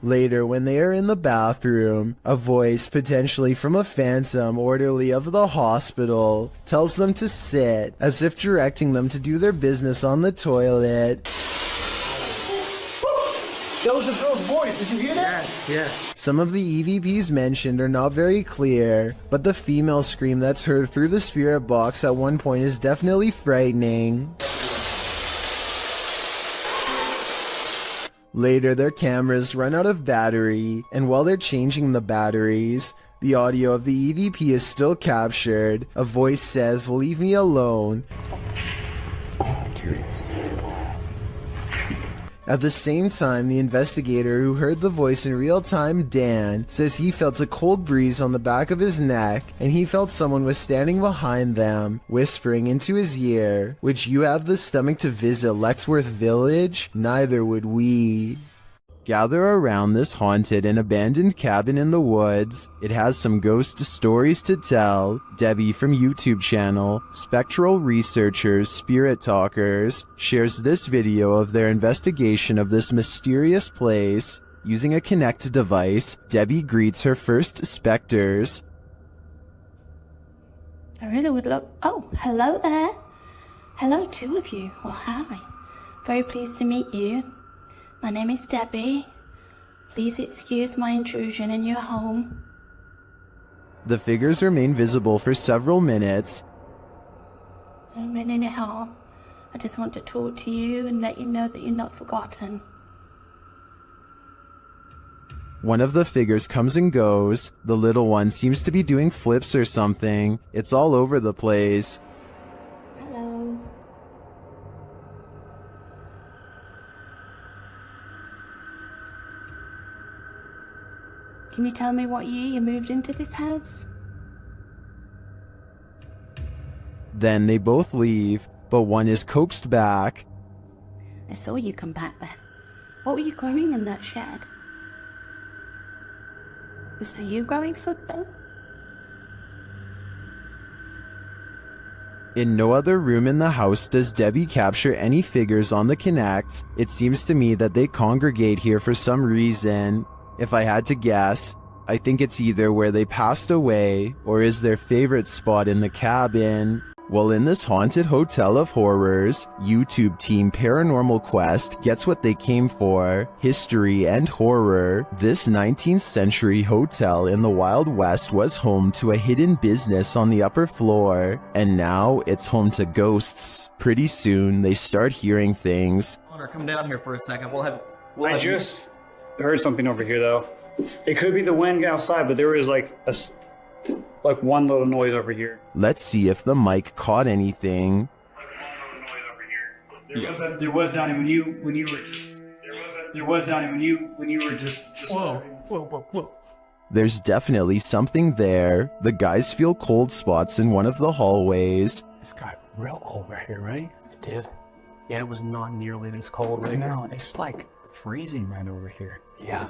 Speaker 1: Later, when they are in the bathroom, a voice, potentially from a phantom orderly of the hospital, tells them to sit, as if directing them to do their business on the toilet.
Speaker 21: That was a girl's voice, did you hear that?
Speaker 12: Yes.
Speaker 1: Some of the EVPs mentioned are not very clear, but the female scream that's heard through the spirit box at one point is definitely frightening. Later, their cameras run out of battery, and while they're changing the batteries, the audio of the EVP is still captured. A voice says, "Leave me alone." At the same time, the investigator who heard the voice in real time, Dan, says he felt a cold breeze on the back of his neck, and he felt someone was standing behind them, whispering into his ear, "Would you have the stomach to visit Letchworth Village? Neither would we." Gather around this haunted and abandoned cabin in the woods. It has some ghost stories to tell. Debbie from YouTube channel Spectral Researchers Spirit Talkers shares this video of their investigation of this mysterious place. Using a Kinect device, Debbie greets her first specters.
Speaker 19: I really would love... Oh, hello there. Hello, two of you. Well, hi. Very pleased to meet you. My name is Debbie. Please excuse my intrusion in your home.
Speaker 1: The figures remain visible for several minutes.
Speaker 19: A minute and a half. I just want to talk to you and let you know that you're not forgotten.
Speaker 1: One of the figures comes and goes. The little one seems to be doing flips or something. It's all over the place.
Speaker 19: Hello. Can you tell me what year you moved into this house?
Speaker 1: Then they both leave, but one is coaxed back.
Speaker 19: I saw you come back there. What were you growing in that shed? Was that you growing something?
Speaker 1: In no other room in the house does Debbie capture any figures on the Kinect. It seems to me that they congregate here for some reason. If I had to guess, I think it's either where they passed away or is their favorite spot in the cabin. Well, in this haunted hotel of horrors, YouTube team Paranormal Quest gets what they came for, history and horror. This 19th century hotel in the Wild West was home to a hidden business on the upper floor, and now it's home to ghosts. Pretty soon, they start hearing things.
Speaker 5: Connor, come down here for a second. We'll have
Speaker 15: I just heard something over here, though. It could be the wind outside, but there was like one little noise over here.
Speaker 1: Let's see if the mic caught anything.
Speaker 15: There was Donnie when you were just. Whoa.
Speaker 1: There's definitely something there. The guys feel cold spots in one of the hallways.
Speaker 23: It's got real cold right here, right?
Speaker 5: It did. Yeah, it was not nearly this cold right
Speaker 23: now. It's like freezing right over here.
Speaker 5: Yeah.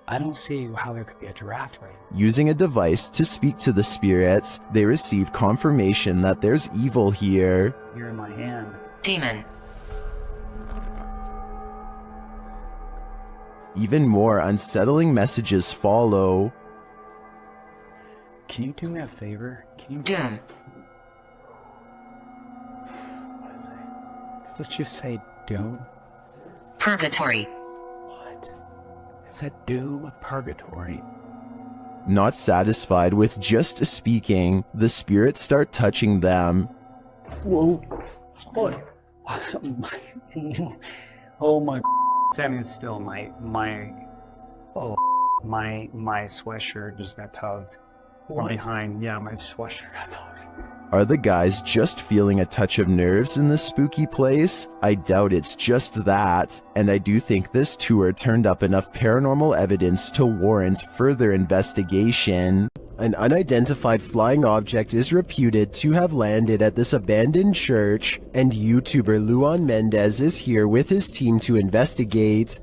Speaker 5: I don't see how there could be a draft right now.
Speaker 1: Using a device to speak to the spirits, they receive confirmation that there's evil here.
Speaker 15: You're in my hand.
Speaker 22: Demon.
Speaker 1: Even more unsettling messages follow.
Speaker 23: Can you do me a favor? Can you...
Speaker 22: Doom.
Speaker 23: What is it? Let's just say doom.
Speaker 22: Purgatory.
Speaker 23: It's a doom purgatory.
Speaker 1: Not satisfied with just speaking, the spirits start touching them.
Speaker 23: Whoa.
Speaker 15: Oh my. Standing still, my sweatshirt just got tugged. From behind, yeah, my sweatshirt got tugged.
Speaker 1: Are the guys just feeling a touch of nerves in this spooky place? I doubt it's just that, and I do think this tour turned up enough paranormal evidence to warrant further investigation. An unidentified flying object is reputed to have landed at this abandoned church, and YouTuber Luan Mendez is here with his team to investigate.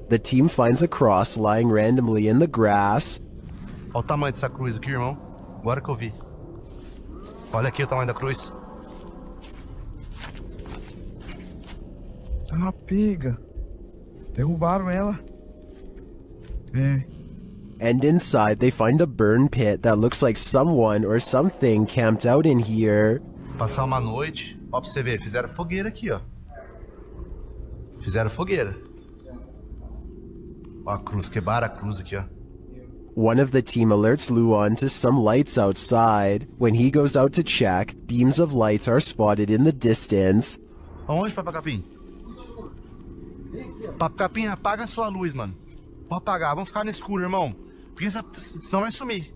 Speaker 1: The team finds a cross lying randomly in the grass.
Speaker 24: Olha o tamanho dessa cruz aqui, irmão. Agora que eu vi. Olha aqui o tamanho da cruz.
Speaker 23: Ah, pega. Derrubaram ela.
Speaker 1: And inside they find a burn pit that looks like someone or something camped out in here.
Speaker 24: Passar uma noite. Ó, pra você ver, fizeram fogueira aqui, ó. Fizeram fogueira. Ó, a cruz, quebraram a cruz aqui, ó.
Speaker 1: One of the team alerts Luan to some lights outside. When he goes out to check, beams of light are spotted in the distance.
Speaker 24: Aonde, Papa Capim? Papa Capim, apaga a sua luz, mano. Pode apagar, vamos ficar no escuro, irmão. Porque senão vai sumir.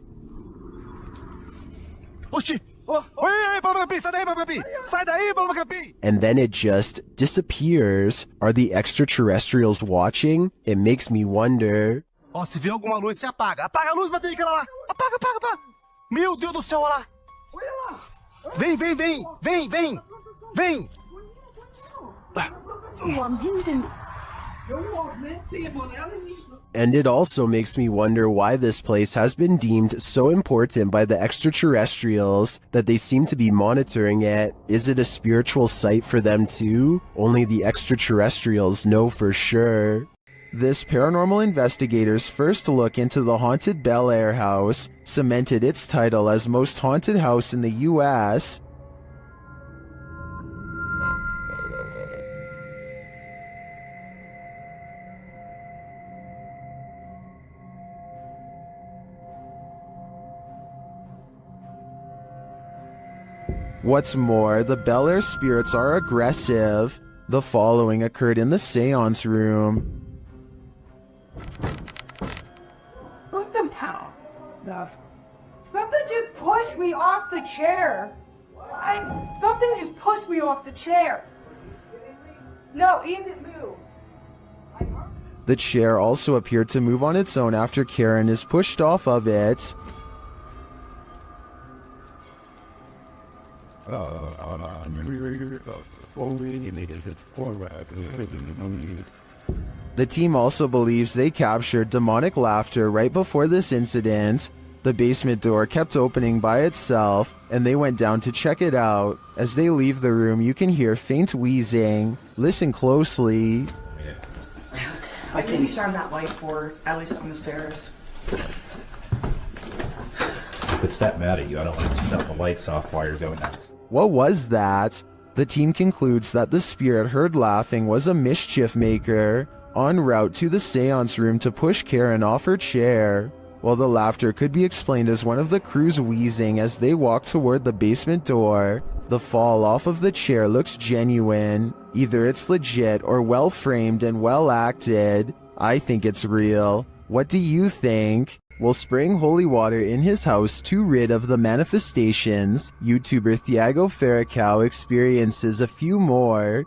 Speaker 24: Oxi! Oi, Papa Capim, sai daí, Papa Capim! Sai daí, Papa Capim!
Speaker 1: And then it just disappears. Are the extraterrestrials watching? It makes me wonder.
Speaker 24: Ó, se vê alguma luz, você apaga. Apaga a luz, bateu aquela lá. Apaga, apaga, apaga. Meu Deus do céu, olha lá. Olha lá. Vem, vem, vem. Vem, vem. Vem.
Speaker 1: And it also makes me wonder why this place has been deemed so important by the extraterrestrials that they seem to be monitoring it. Is it a spiritual site for them too? Only the extraterrestrials know for sure. This paranormal investigator's first look into the haunted Bel Air house cemented its title as most haunted house in the US. What's more, the Bel Air spirits are aggressive. The following occurred in the seance room.
Speaker 25: Put them down. Something just pushed me off the chair. Something just pushed me off the chair. No, it didn't move.
Speaker 1: The chair also appeared to move on its own after Karen is pushed off of it. The team also believes they captured demonic laughter right before this incident. The basement door kept opening by itself, and they went down to check it out. As they leave the room, you can hear faint wheezing. Listen closely.
Speaker 5: I
Speaker 2: Can you shine that light for at least on the stairs?
Speaker 8: If it's that mad at you, I don't want to shut the lights off while you're going next.
Speaker 1: What was that? The team concludes that the spirit heard laughing was a mischief maker en route to the seance room to push Karen off her chair. While the laughter could be explained as one of the crew's wheezing as they walk toward the basement door, the fall off of the chair looks genuine. Either it's legit or well framed and well acted. I think it's real. What do you think? While spraying holy water in his house to rid of the manifestations, YouTuber Thiago Ferracao experiences a few more.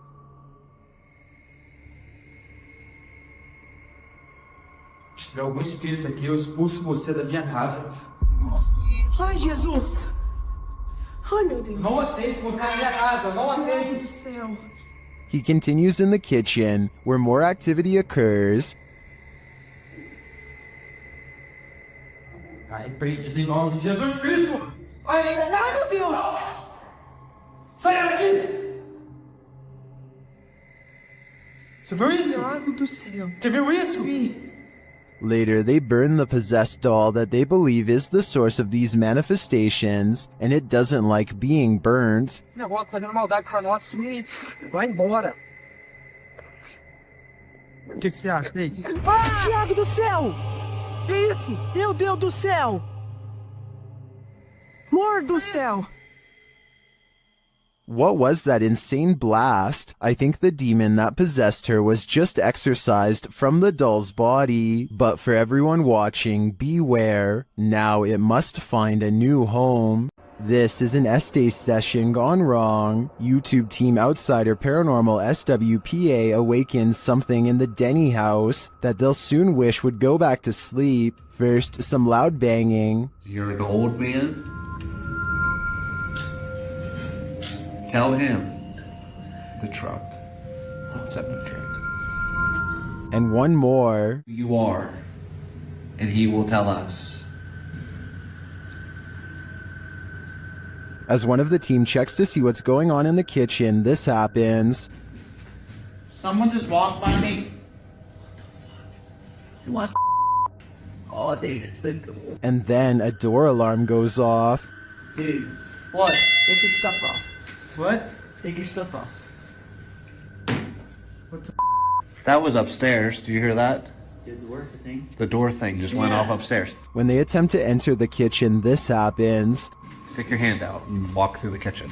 Speaker 18: Se tiver algum espírito aqui, eu expulso você da minha casa.
Speaker 25: Ai, Jesus! Ai, meu Deus!
Speaker 18: Não aceito você na minha casa, não aceito!
Speaker 25: Meu Deus do céu!
Speaker 1: He continues in the kitchen, where more activity occurs.
Speaker 18: Ai, preso em nome de Jesus Cristo! Ai, meu Deus! Sai daqui! Você viu isso?
Speaker 25: Meu Deus do céu!
Speaker 18: Você viu isso?
Speaker 1: Later, they burn the possessed doll that they believe is the source of these manifestations, and it doesn't like being burnt.
Speaker 18: O negócio fazendo maldade com nós e vai embora. O que você acha? É isso?
Speaker 25: Ah! Tiago do céu! Que isso? Meu Deus do céu! Amor do céu!
Speaker 1: What was that insane blast? I think the demon that possessed her was just exorcised from the doll's body. But for everyone watching, beware. Now it must find a new home. This is an Estee session gone wrong. YouTube team outsider Paranormal SWPA awakens something in the Denny house that they'll soon wish would go back to sleep. First, some loud banging.
Speaker 11: You're an old man? Tell him.
Speaker 23: The truck. What's up in the truck?
Speaker 1: And one more.
Speaker 11: Who you are. And he will tell us.
Speaker 1: As one of the team checks to see what's going on in the kitchen, this happens.
Speaker 23: Someone just walked by me. What? Oh, dude, it's uncomfortable.
Speaker 1: And then a door alarm goes off.
Speaker 23: Dude, what? Take your stuff off. What? Take your stuff off. What the
Speaker 11: That was upstairs. Do you hear that?
Speaker 23: Did the work thing?
Speaker 11: The door thing just went off upstairs.
Speaker 1: When they attempt to enter the kitchen, this happens.
Speaker 11: Stick your hand out and walk through the kitchen.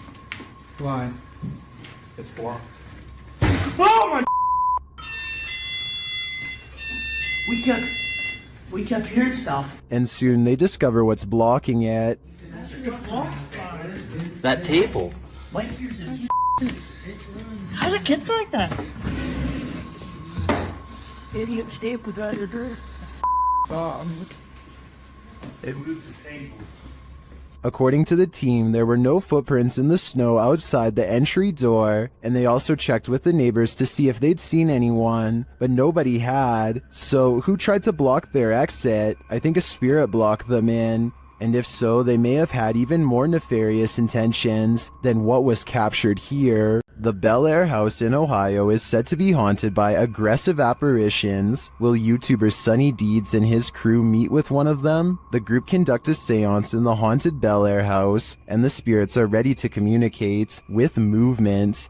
Speaker 23: Why? It's blocked.
Speaker 18: Oh my!
Speaker 2: We kept hearing stuff.
Speaker 1: And soon they discover what's blocking it.
Speaker 11: That table.
Speaker 2: What?
Speaker 21: How did it get like that?
Speaker 25: Idiot stapled out your door.
Speaker 23: They moved the table.
Speaker 1: According to the team, there were no footprints in the snow outside the entry door, and they also checked with the neighbors to see if they'd seen anyone, but nobody had. So who tried to block their exit? I think a spirit blocked them in. And if so, they may have had even more nefarious intentions than what was captured here. The Bel Air house in Ohio is said to be haunted by aggressive apparitions. Will YouTuber Sunny Deeds and his crew meet with one of them? The group conduct a seance in the haunted Bel Air house, and the spirits are ready to communicate with movement.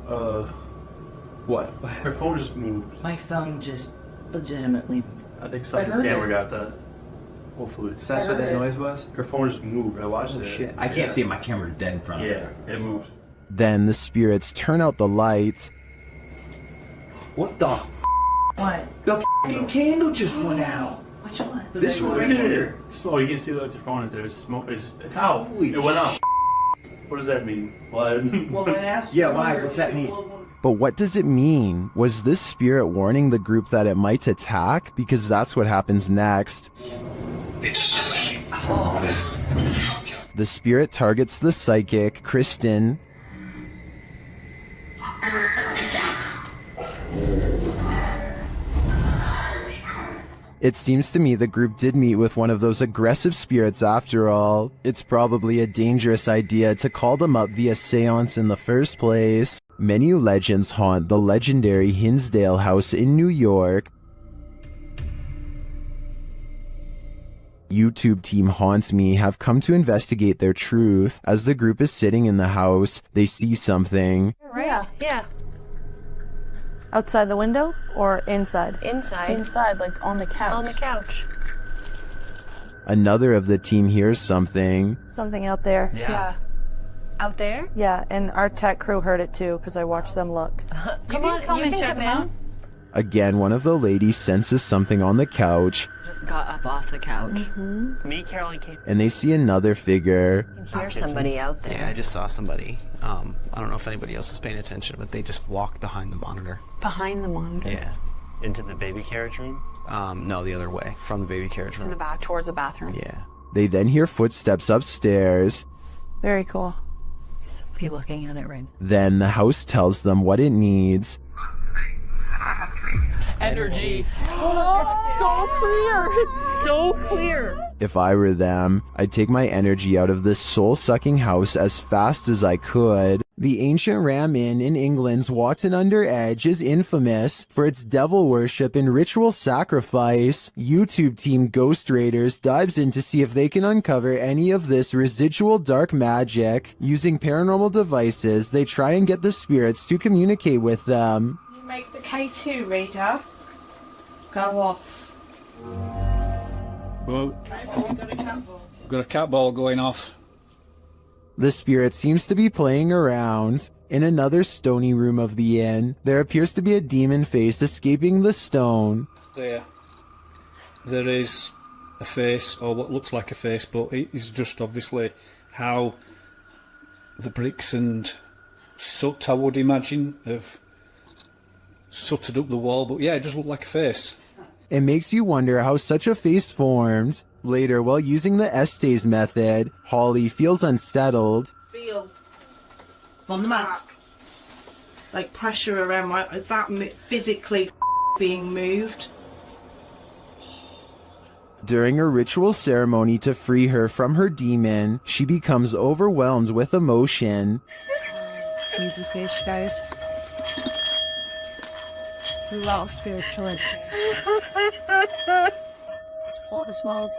Speaker 23: What? Her phone just moved.
Speaker 2: My phone just legitimately.
Speaker 23: I think someone's camera got that. Hopefully.
Speaker 12: So that's what that noise was?
Speaker 23: Her phone just moved. I watched it.
Speaker 12: Shit. I can't see it. My camera's dead in front of me.
Speaker 23: Yeah, it moved.
Speaker 1: Then the spirits turn out the light.
Speaker 12: What the
Speaker 2: What?
Speaker 12: The f***ing candle just went out.
Speaker 2: Which one?
Speaker 12: This one right here.
Speaker 23: Slow, you can see that's your phone right there. It's smoke. It's out.
Speaker 12: Holy
Speaker 23: it went out. What does that mean? Blood.
Speaker 2: Well, when I asked
Speaker 12: Yeah, why? What's that mean?
Speaker 1: But what does it mean? Was this spirit warning the group that it might attack? Because that's what happens next. The spirit targets the psychic, Kristen. It seems to me the group did meet with one of those aggressive spirits after all. It's probably a dangerous idea to call them up via seance in the first place. Many legends haunt the legendary Hinsdale House in New York. YouTube team Haunts Me have come to investigate their truth. As the group is sitting in the house, they see something.
Speaker 3: Right? Yeah. Outside the window or inside?
Speaker 4: Inside.
Speaker 3: Inside, like on the couch.
Speaker 4: On the couch.
Speaker 1: Another of the team hears something.
Speaker 3: Something out there.
Speaker 4: Yeah. Out there?
Speaker 3: Yeah, and our tech crew heard it too because I watched them look.
Speaker 4: Come on, you can come in.
Speaker 1: Again, one of the ladies senses something on the couch.
Speaker 4: Just got up off the couch.
Speaker 12: Me, Caroline came.
Speaker 1: And they see another figure.
Speaker 4: You can hear somebody out there.
Speaker 12: Yeah, I just saw somebody. I don't know if anybody else is paying attention, but they just walked behind the monitor.
Speaker 4: Behind the monitor?
Speaker 12: Yeah. Into the baby carriage room? No, the other way, from the baby carriage room.
Speaker 4: To the back, towards the bathroom.
Speaker 12: Yeah.
Speaker 1: They then hear footsteps upstairs.
Speaker 3: Very cool.
Speaker 4: Is somebody looking at it right now?
Speaker 1: Then the house tells them what it needs.
Speaker 12: Energy.
Speaker 3: So clear! It's so clear!
Speaker 1: If I were them, I'd take my energy out of this soul-sucking house as fast as I could. The ancient Ram Inn in England's Watton-under-Edge is infamous for its devil worship and ritual sacrifice. YouTube team Ghost Raiders dives in to see if they can uncover any of this residual dark magic. Using paranormal devices, they try and get the spirits to communicate with them.
Speaker 9: You make the K2 reader go off.
Speaker 15: Well, got a cat ball going off.
Speaker 1: The spirit seems to be playing around. In another stony room of the inn, there appears to be a demon face escaping the stone.
Speaker 15: There is a face, or what looks like a face, but it is just obviously how the bricks and soot, I would imagine, have sooted up the wall. But yeah, it just looked like a face.
Speaker 1: It makes you wonder how such a face formed. Later, while using the Estes method, Holly feels unsettled.
Speaker 2: Feel on the mask, like pressure around that physically being moved.
Speaker 1: During a ritual ceremony to free her from her demon, she becomes overwhelmed with emotion.
Speaker 3: Jesus H, guys. It's a lot of spirituality. All the smoke.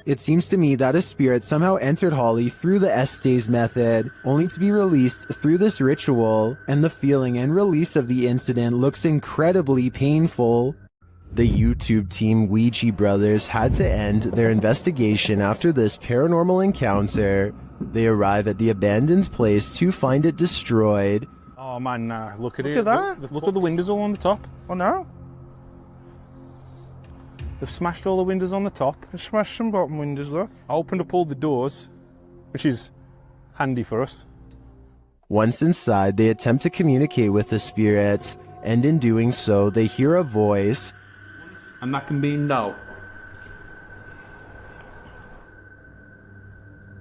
Speaker 1: It seems to me that a spirit somehow entered Holly through the Estes method, only to be released through this ritual, and the feeling and release of the incident looks incredibly painful. The YouTube team Ouija Brothers had to end their investigation after this paranormal encounter. They arrive at the abandoned place to find it destroyed.
Speaker 21: Oh man, nah, look at
Speaker 24: Look
Speaker 21: it.
Speaker 24: at that.
Speaker 21: Look at the windows all on the top.
Speaker 24: Oh no.
Speaker 21: They've smashed all the windows on the top.
Speaker 24: They smashed some bottom windows, look.
Speaker 21: I opened up all the doors, which is handy for us.
Speaker 1: Once inside, they attempt to communicate with the spirits, and in doing so, they hear a voice.
Speaker 17: And that can be no.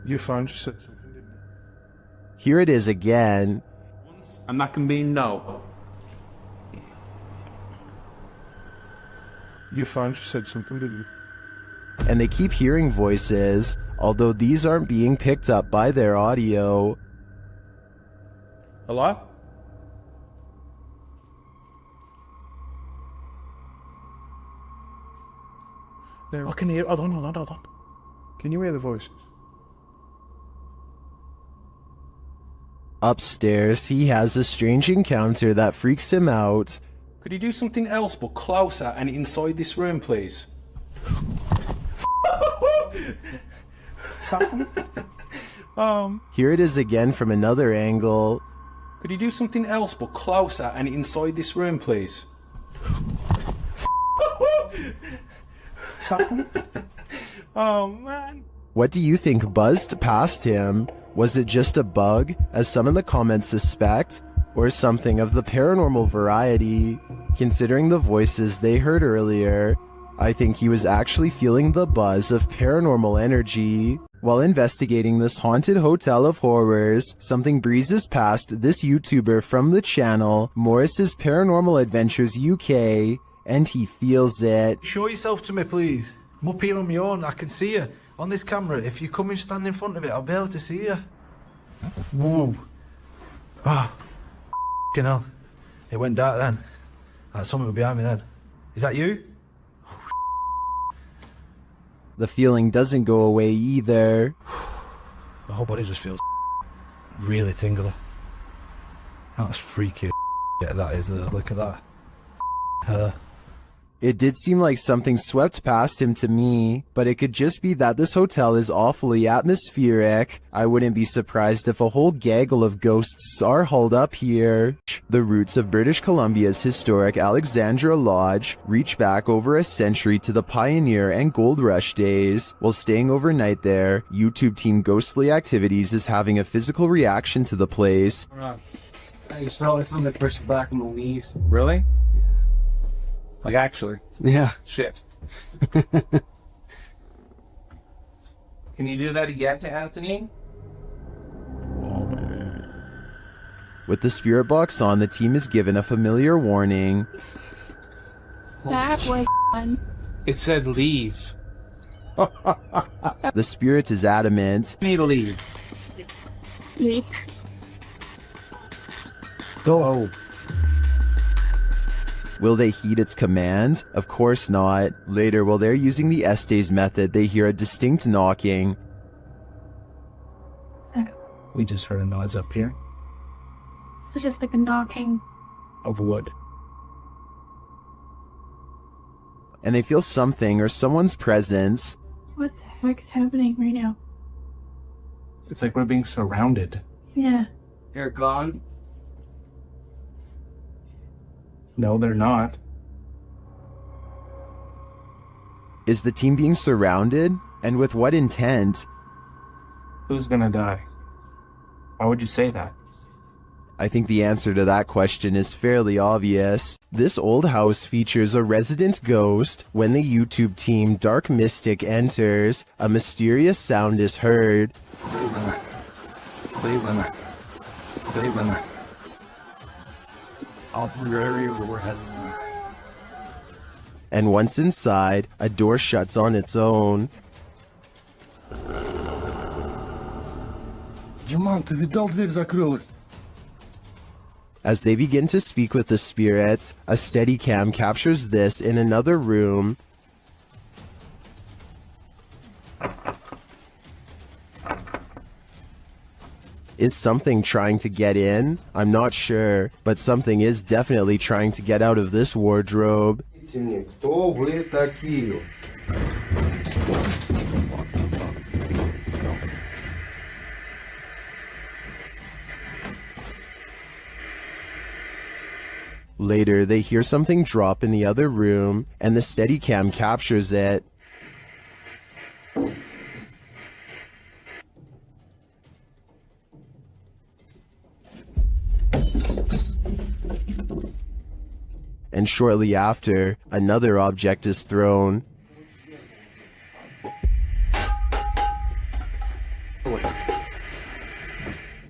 Speaker 24: You found you said something, didn't you?
Speaker 1: Here it is again.
Speaker 17: And that can be no.
Speaker 24: You found you said something, didn't you?
Speaker 1: And they keep hearing voices, although these aren't being picked up by their audio.
Speaker 21: Hello?
Speaker 24: I can hear. Hold on. Can you hear the voices?
Speaker 1: Upstairs, he has a strange encounter that freaks him out.
Speaker 21: Could you do something else but closer and inside this room, please?
Speaker 1: Here it is again from another angle.
Speaker 21: Could you do something else but closer and inside this room, please? Oh man.
Speaker 1: What do you think buzzed past him? Was it just a bug, as some in the comments suspect, or something of the paranormal variety? Considering the voices they heard earlier, I think he was actually feeling the buzz of paranormal energy. While investigating this haunted hotel of horrors, something breezes past this YouTuber from the channel, Morris's Paranormal Adventures UK, and he feels it.
Speaker 23: Show yourself to me, please. I'm up here on my own. I can see you on this camera. If you come and stand in front of it, I'll be able to see you. Whoa. Ah. F***ing hell. It went dark then. That's something behind me then. Is that you?
Speaker 1: The feeling doesn't go away either.
Speaker 23: My whole body just feels really tingly. That's freaky. Yeah, that is. Look at that. Her.
Speaker 1: It did seem like something swept past him to me, but it could just be that this hotel is awfully atmospheric. I wouldn't be surprised if a whole gaggle of ghosts are hauled up here. The roots of British Columbia's historic Alexandra Lodge reach back over a century to the pioneer and gold rush days. While staying overnight there, YouTube team Ghostly Activities is having a physical reaction to the place.
Speaker 18: I just felt like something pushed back on my knees.
Speaker 6: Really? Like, actually?
Speaker 18: Yeah.
Speaker 6: Shit. Can you do that again to Anthony?
Speaker 1: With the spirit box on, the team is given a familiar warning.
Speaker 19: That was fun.
Speaker 6: It said leave.
Speaker 1: The spirit is adamant.
Speaker 6: Need to leave.
Speaker 19: Leave.
Speaker 6: Go.
Speaker 1: Will they heed its command? Of course not. Later, while they're using the Estes method, they hear a distinct knocking.
Speaker 23: We just heard a noise up here.
Speaker 19: So just like a knocking.
Speaker 23: Of wood.
Speaker 1: And they feel something or someone's presence.
Speaker 19: What the heck is happening right now?
Speaker 6: It's like we're being surrounded.
Speaker 19: Yeah.
Speaker 6: They're gone. No, they're not.
Speaker 1: Is the team being surrounded? And with what intent?
Speaker 6: Who's gonna die? Why would you say that?
Speaker 1: I think the answer to that question is fairly obvious. This old house features a resident ghost. When the YouTube team Dark Mystic enters, a mysterious sound is heard.
Speaker 6: Cleveland. All through your area where we're heading.
Speaker 1: And once inside, a door shuts on its own.
Speaker 24: Диман, ты видал, дверь закрылась?
Speaker 1: As they begin to speak with the spirits, a Steadicam captures this in another room. Is something trying to get in? I'm not sure, but something is definitely trying to get out of this wardrobe.
Speaker 24: Кто вы такие?
Speaker 1: Later, they hear something drop in the other room, and the Steadicam captures it. And shortly after, another object is thrown.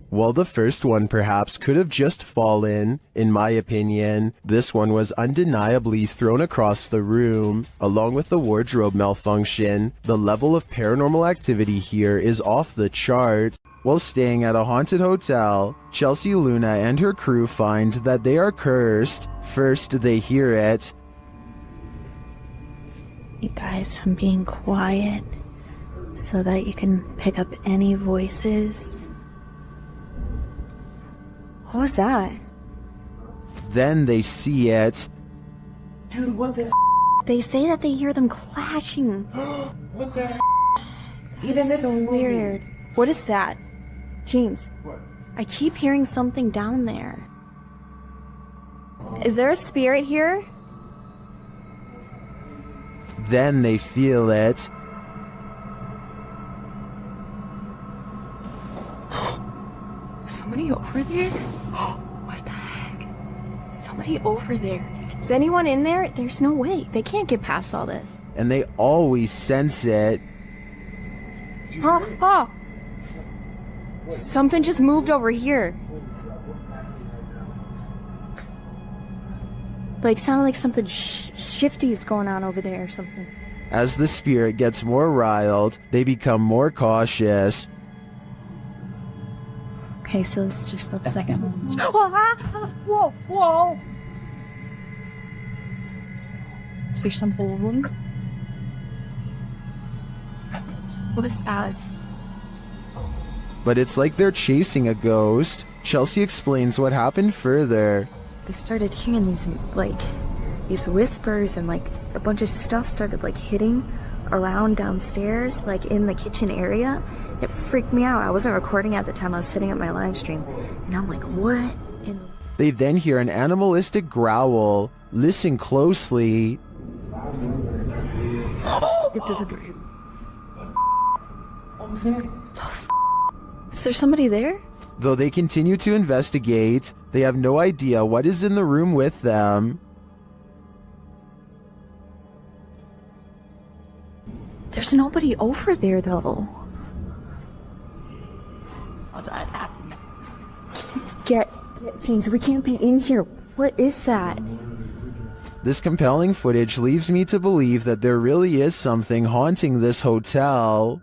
Speaker 1: While the first one perhaps could have just fallen, in my opinion, this one was undeniably thrown across the room. Along with the wardrobe malfunction, the level of paranormal activity here is off the charts. While staying at a haunted hotel, Chelsea Luna and her crew find that they are cursed. First, they hear it.
Speaker 19: You guys, I'm being quiet so that you can pick up any voices. What was that?
Speaker 1: Then they see it.
Speaker 19: Dude, what the? They say that they hear them clashing.
Speaker 23: What the?
Speaker 19: Even this is weird. What is that? James,
Speaker 23: what?
Speaker 19: I keep hearing something down there. Is there a spirit here?
Speaker 1: Then they feel it.
Speaker 19: Somebody over there? What the heck? Somebody over there. Is anyone in there? There's no way. They can't get past all this.
Speaker 1: And they always sense it.
Speaker 25: Huh? Something just moved over here. Like, sounded like something shifty is going on over there or something.
Speaker 1: As the spirit gets more riled, they become more cautious.
Speaker 25: Okay, so it's just the second one. Whoa, whoa! Is there something? What is that?
Speaker 1: But it's like they're chasing a ghost. Chelsea explains what happened further.
Speaker 25: I started hearing these whispers, and a bunch of stuff started hitting around downstairs, in the kitchen area. It freaked me out. I wasn't recording at the time. I was sitting at my live stream, and I'm like, what in the...
Speaker 1: They then hear an animalistic growl. Listen closely.
Speaker 25: Is there somebody there?
Speaker 1: Though they continue to investigate, they have no idea what is in the room with them.
Speaker 25: There's nobody over there, though. Get things. We can't be in here. What is that?
Speaker 1: This compelling footage leaves me to believe that there really is something haunting this hotel.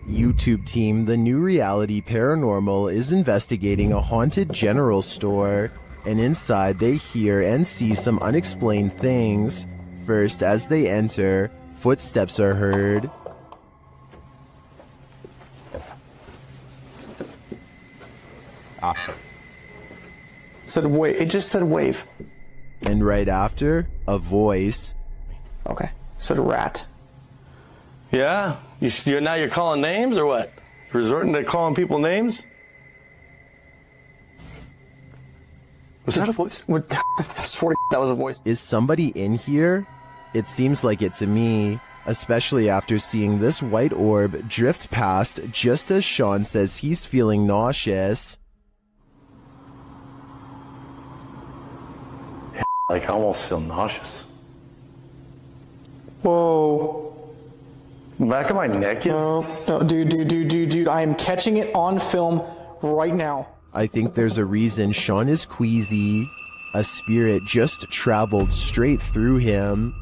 Speaker 1: YouTube team, the new reality Paranormal, is investigating a haunted general store, and inside they hear and see some unexplained things. First, as they enter, footsteps are heard.
Speaker 18: It just said wave.
Speaker 1: And right after, a voice.
Speaker 18: Okay. Said rat.
Speaker 7: Yeah? Now you're calling names or what? Resorting to calling people names? Was that a voice?
Speaker 18: I swear that was a voice.
Speaker 1: Is somebody in here? It seems like it to me, especially after seeing this white orb drift past just as Sean says he's feeling nauseous.
Speaker 7: I almost feel nauseous.
Speaker 18: Whoa.
Speaker 7: The back of my neck is...
Speaker 18: No, dude, I am catching it on film right now.
Speaker 1: I think there's a reason Sean is queasy. A spirit just traveled straight through him.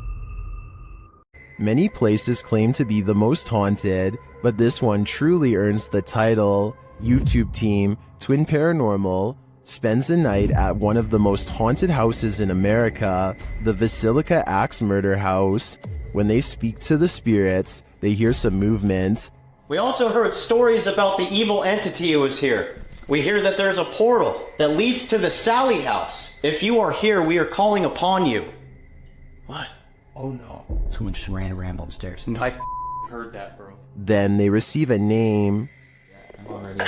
Speaker 1: Many places claim to be the most haunted, but this one truly earns the title. YouTube team, Twin Paranormal, spends a night at one of the most haunted houses in America, the Basilica Axe Murder House. When they speak to the spirits, they hear some movement.
Speaker 10: We also heard stories about the evil entity who was here. We hear that there's a portal that leads to the Sally house. If you are here, we are calling upon you. What?
Speaker 5: Oh no. Someone just ran around upstairs.
Speaker 10: No, I heard that, bro.
Speaker 1: Then they receive a name.
Speaker 10: I'm already...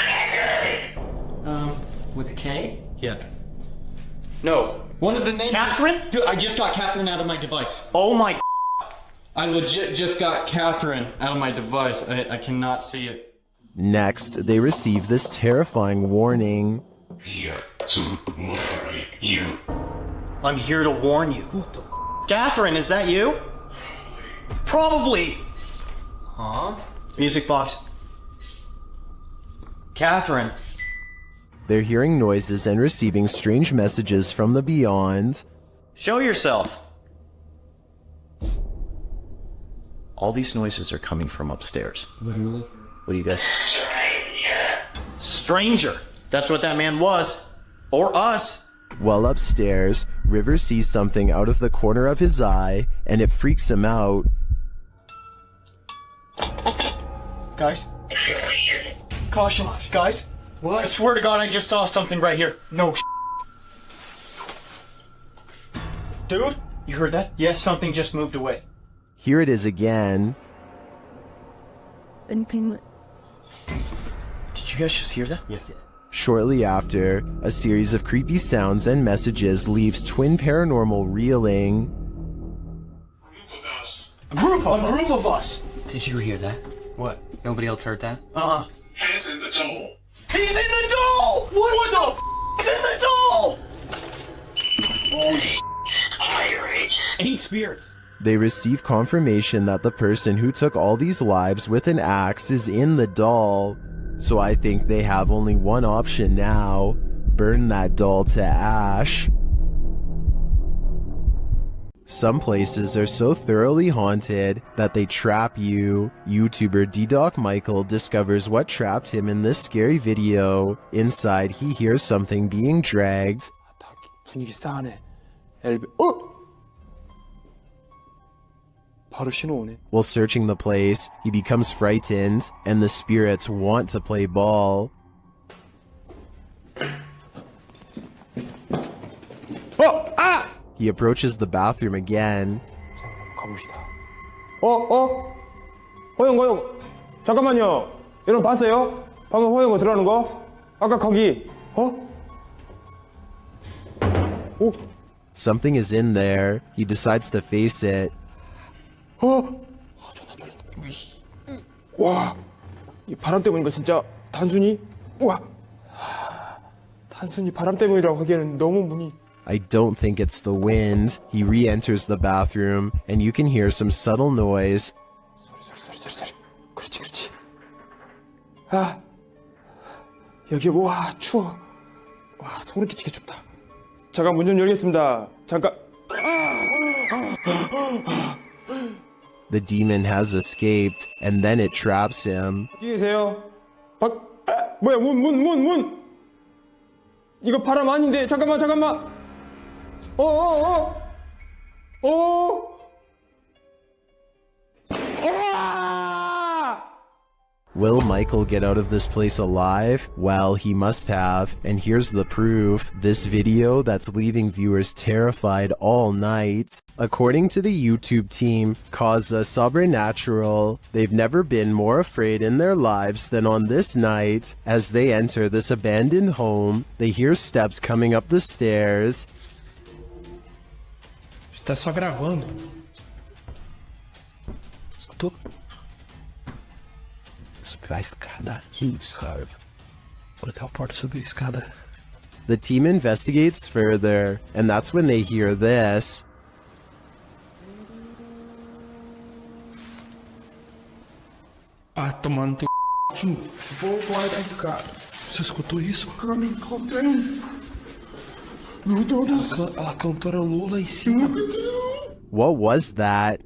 Speaker 5: With a K?
Speaker 10: Yeah. No.
Speaker 5: One of the names...
Speaker 10: Catherine?
Speaker 5: Dude, I just got Catherine out of my device.
Speaker 10: Oh my...
Speaker 5: I legit just got Catherine out of my device. I cannot see it.
Speaker 1: Next, they receive this terrifying warning.
Speaker 10: I'm here to warn you. Catherine, is that you? Probably.
Speaker 5: Huh?
Speaker 10: Music box. Catherine.
Speaker 1: They're hearing noises and receiving strange messages from the beyond.
Speaker 10: Show yourself. All these noises are coming from upstairs.
Speaker 5: Literally?
Speaker 10: What do you guys... Stranger! That's what that man was. Or us.
Speaker 1: While upstairs, River sees something out of the corner of his eye, and it freaks him out.
Speaker 10: Guys. Caution, guys. What? I swear to God, I just saw something right here. No Dude, you heard that? Yes, something just moved away.
Speaker 1: Here it is again.
Speaker 10: Did you guys just hear that? Yeah.
Speaker 1: Shortly after, a series of creepy sounds and messages leaves Twin Paranormal reeling.
Speaker 10: A group of us!
Speaker 5: Did you hear that?
Speaker 10: What?
Speaker 5: Nobody else heard that?
Speaker 10: He's in the doll! He's in the doll! What the He's in the doll! Oh, 8 spirits.
Speaker 1: They receive confirmation that the person who took all these lives with an axe is in the doll, so I think they have only one option now: burn that doll to ash. Some places are so thoroughly haunted that they trap you. YouTuber D-Doc Michael discovers what trapped him in this scary video. Inside, he hears something being dragged.
Speaker 18: 분위기 싸하네. 바로 신호 오네.
Speaker 1: While searching the place, he becomes frightened, and the spirits want to play ball. He approaches the bathroom again.
Speaker 18: 가봅시다. 허영. 잠깐만요. 여러분 봤어요? 방금 허영 들어가는 거? 아까 거기.
Speaker 1: Something is in there. He decides to face it.
Speaker 18: 와, 이 바람 때문인가 진짜 단순히? 와, 단순히 바람 때문이라고 하기에는 너무 문이.
Speaker 1: I don't think it's the wind. He re-enters the bathroom, and you can hear some subtle noise.
Speaker 18: 소리. 그렇지. 아, 여기 와 추워. 와 소름 끼치게 춥다. 잠깐 문 좀 열겠습니다. 잠깐.
Speaker 1: The demon has escaped, and then it traps him.
Speaker 18: 여기 계세요. 뭐야 문. 이거 바람 아닌데 잠깐만.
Speaker 1: Will Michael get out of this place alive? Well, he must have, and here's the proof. This video that's leaving viewers terrified all night. According to the YouTube team, Causa Sobrenatural, they've never been more afraid in their lives than on this night. As they enter this abandoned home, they hear steps coming up the stairs.
Speaker 17: Tá só gravando.
Speaker 13: Escutou? Subiu a escada aqui, sabe? Vou até a porta subir a escada.
Speaker 1: The team investigates further, and that's when they hear this.
Speaker 17: Ah, tomando teu
Speaker 13: Vou guardar aí, cara. Você escutou isso? Eu me encontrei. Meu Deus do céu. Ela cantarolou lá em cima.
Speaker 1: What was that?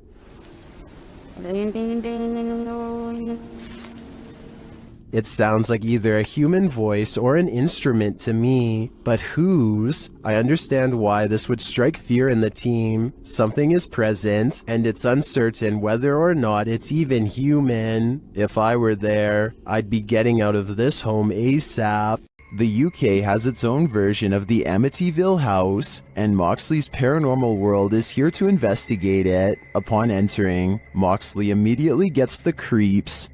Speaker 1: It sounds like either a human voice or an instrument to me, but whose? I understand why this would strike fear in the team. Something is present, and it's uncertain whether or not it's even human. If I were there, I'd be getting out of this home ASAP. The UK has its own version of the Amityville house, and Moxley's Paranormal World is here to investigate it. Upon entering, Moxley immediately gets the creeps.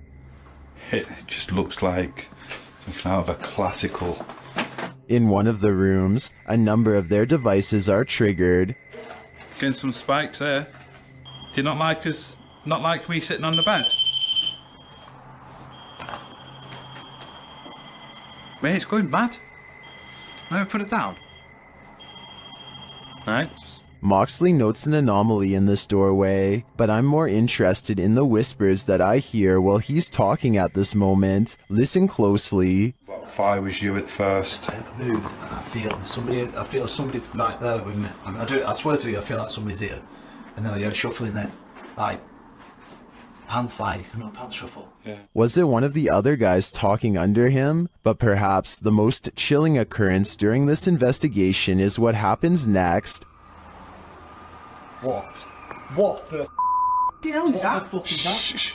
Speaker 14: It just looks like something out of a classical.
Speaker 1: In one of the rooms, a number of their devices are triggered.
Speaker 14: Getting some spikes there. Do you not like us? Not like me sitting on the bed? Wait, it's going mad. Let me put it down. Alright.
Speaker 1: Moxley notes an anomaly in this doorway, but I'm more interested in the whispers that I hear while he's talking at this moment. Listen closely.
Speaker 14: What if I was you at first?
Speaker 13: I move and I feel somebody's right there with me. I swear to you, I feel like somebody's here. And then I hear shuffling then. Pants pants shuffle.
Speaker 14: Yeah.
Speaker 1: Was it one of the other guys talking under him? But perhaps the most chilling occurrence during this investigation is what happens next.
Speaker 21: What the hell is that?
Speaker 13: What the fuck is that?
Speaker 14: Shh.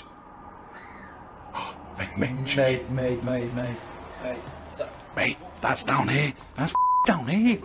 Speaker 14: Mate, that's down here. That's down here.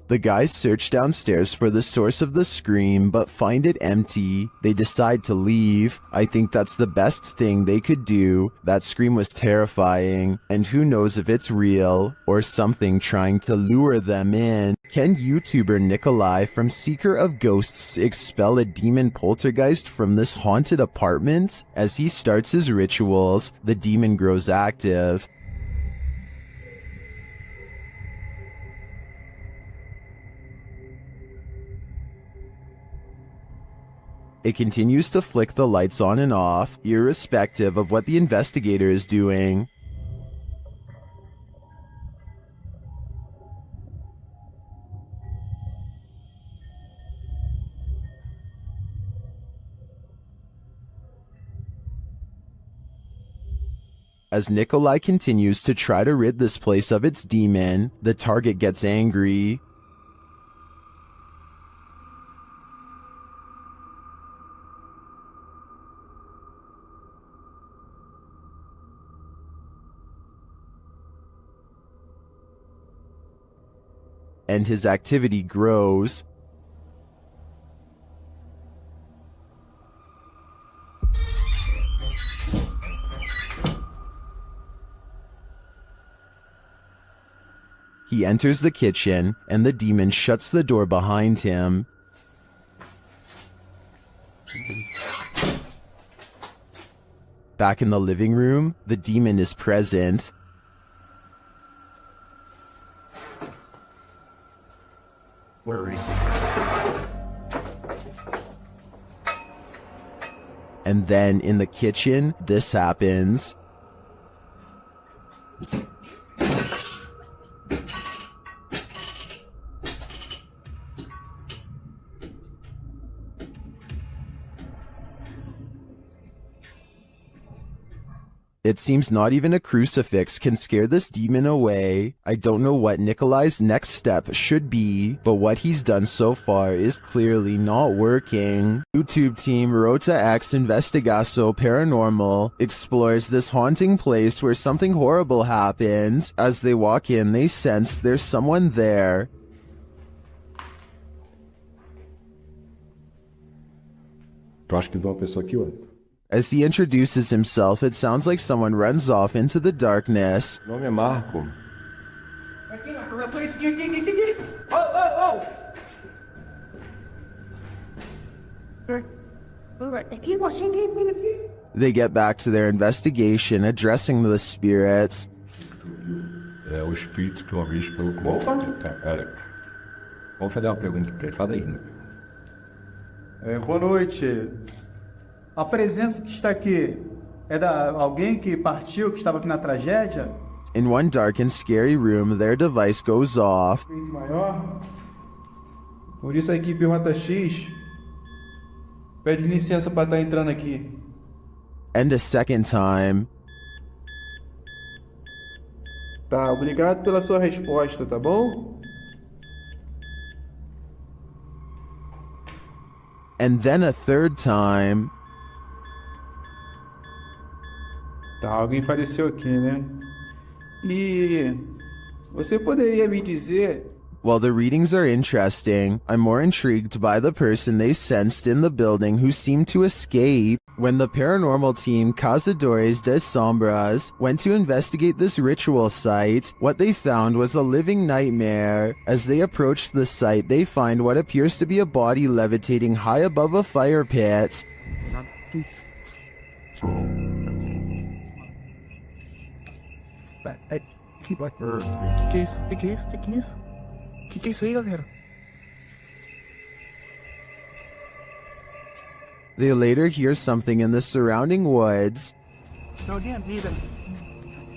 Speaker 1: The guys search downstairs for the source of the scream, but find it empty. They decide to leave. I think that's the best thing they could do. That scream was terrifying, and who knows if it's real, or something trying to lure them in. Can YouTuber Nikolai from Seeker of Ghosts expel a demon poltergeist from this haunted apartment? As he starts his rituals, the demon grows active. It continues to flick the lights on and off, irrespective of what the investigator is doing. As Nikolai continues to try to rid this place of its demon, the target gets angry. And his activity grows. He enters the kitchen, and the demon shuts the door behind him. Back in the living room, the demon is present.
Speaker 13: Where is he?
Speaker 1: And then in the kitchen, this happens. It seems not even a crucifix can scare this demon away. I don't know what Nikolai's next step should be, but what he's done so far is clearly not working. YouTube team Rota X Investigaso Paranormal explores this haunting place where something horrible happens. As they walk in, they sense there's someone there.
Speaker 13: Tu acha que viu uma pessoa aqui, ué?
Speaker 1: As he introduces himself, it sounds like someone runs off into the darkness.
Speaker 13: Meu nome é Marco. They get back to their investigation, addressing the spirits. É o espírito que uma vez falou comigo. Tá, pera. Vamos fazer uma pergunta pra ele. Fala aí, né?
Speaker 21: Boa noite. A presença que está aqui é da alguém que partiu, que estava aqui na tragédia?
Speaker 1: In one dark and scary room, their device goes off.
Speaker 21: Maior. Por isso a equipe Rota X pede licença para estar entrando aqui.
Speaker 1: And a second time.
Speaker 21: Tá, obrigado pela sua resposta, tá bom?
Speaker 1: And then a third time.
Speaker 21: Tá, alguém faleceu aqui, né? E você poderia me dizer...
Speaker 1: While the readings are interesting, I'm more intrigued by the person they sensed in the building who seemed to escape. When the paranormal team Cazadores de Sombras went to investigate this ritual site, what they found was a living nightmare. As they approach the site, they find what appears to be a body levitating high above a fire pit.
Speaker 13: Que é isso? Que é isso? Que é isso? Que é isso aí, galera?
Speaker 1: They later hear something in the surrounding woods.
Speaker 13: Não, alguém vida.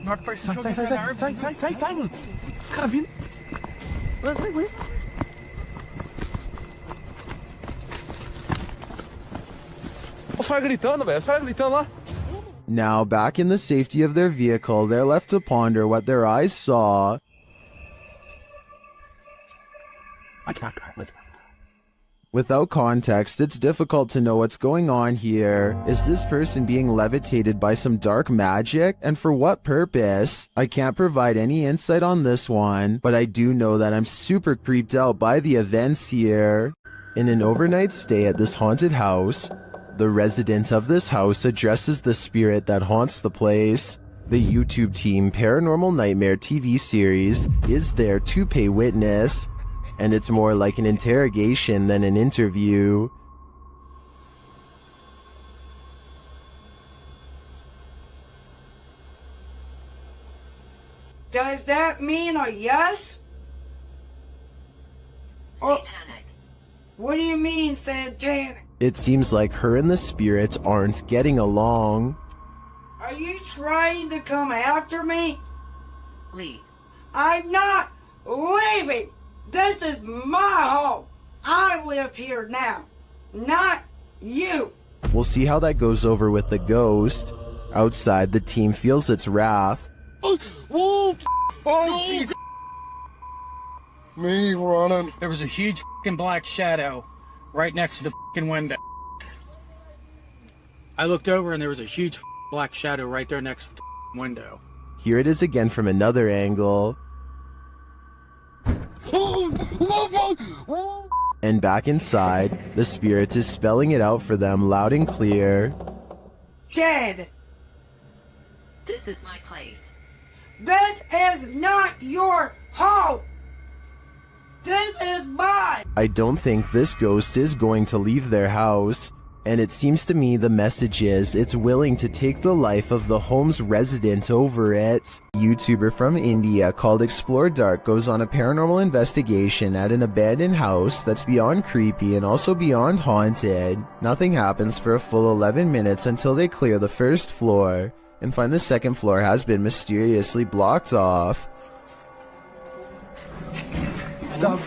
Speaker 13: Na hora que faz sai, sai, mano. Os caras vindo. Vai. Os caras gritando, velho. Os caras gritando lá.
Speaker 1: Now, back in the safety of their vehicle, they're left to ponder what their eyes saw. Without context, it's difficult to know what's going on here. Is this person being levitated by some dark magic? And for what purpose? I can't provide any insight on this one, but I do know that I'm super creeped out by the events here. In an overnight stay at this haunted house, the resident of this house addresses the spirit that haunts the place. The YouTube team Paranormal Nightmare TV series is there to pay witness, and it's more like an interrogation than an interview.
Speaker 25: Does that mean a yes? Satanic. What do you mean, satanic?
Speaker 1: It seems like her and the spirits aren't getting along.
Speaker 25: Are you trying to come after me?
Speaker 8: Leave.
Speaker 25: I'm not leaving. This is my home. I live here now, not you.
Speaker 1: We'll see how that goes over with the ghost. Outside, the team feels its wrath.
Speaker 24: Oh, Jesus. Me running.
Speaker 18: There was a huge fucking black shadow right next to the fucking window. I looked over and there was a huge black shadow right there next to the window.
Speaker 1: Here it is again from another angle. And back inside, the spirit is spelling it out for them loud and clear.
Speaker 25: Dead.
Speaker 8: This is my place.
Speaker 25: This is not your home. This is mine.
Speaker 1: I don't think this ghost is going to leave their house, and it seems to me the message is it's willing to take the life of the home's resident over it. A YouTuber from India called Explore Dark goes on a paranormal investigation at an abandoned house that's beyond creepy and also beyond haunted. Nothing happens for a full 11 minutes until they clear the first floor and find the second floor has been mysteriously blocked off.
Speaker 24: Stop.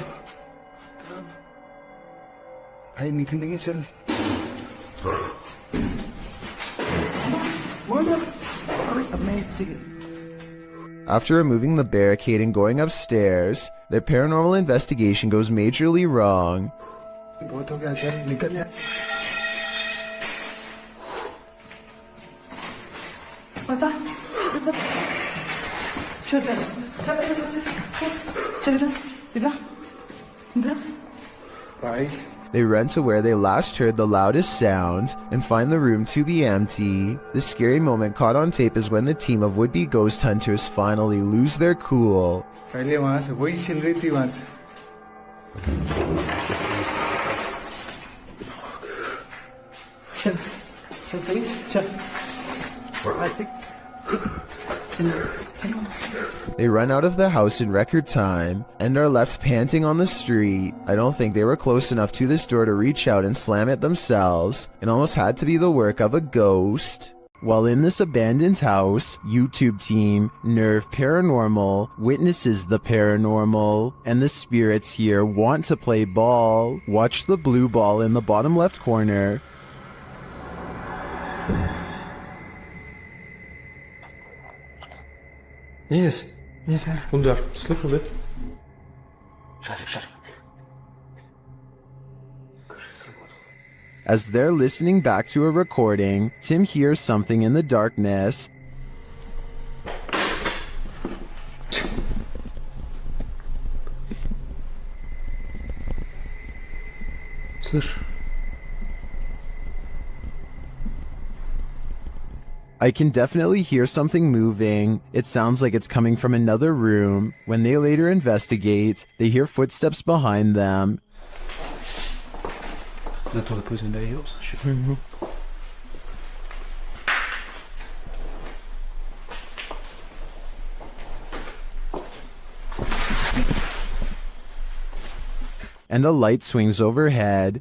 Speaker 24: Ay, hindi tingin sir.
Speaker 1: After removing the barricade and going upstairs, their paranormal investigation goes majorly wrong. They run to where they last heard the loudest sound and find the room to be empty. The scary moment caught on tape is when the team of would-be ghost hunters finally lose their cool. They run out of the house in record time and are left panting on the street. I don't think they were close enough to this door to reach out and slam it themselves. It almost had to be the work of a ghost. While in this abandoned house, YouTube team Nerve Paranormal witnesses the paranormal, and the spirits here want to play ball. Watch the blue ball in the bottom left corner.
Speaker 11: Yes, Wunder, slip a bit. Shut it.
Speaker 1: As they're listening back to a recording, Tim hears something in the darkness.
Speaker 11: Слышь.
Speaker 1: I can definitely hear something moving. It sounds like it's coming from another room. When they later investigate, they hear footsteps behind them.
Speaker 11: That's all the poison day heals.
Speaker 1: And a light swings overhead.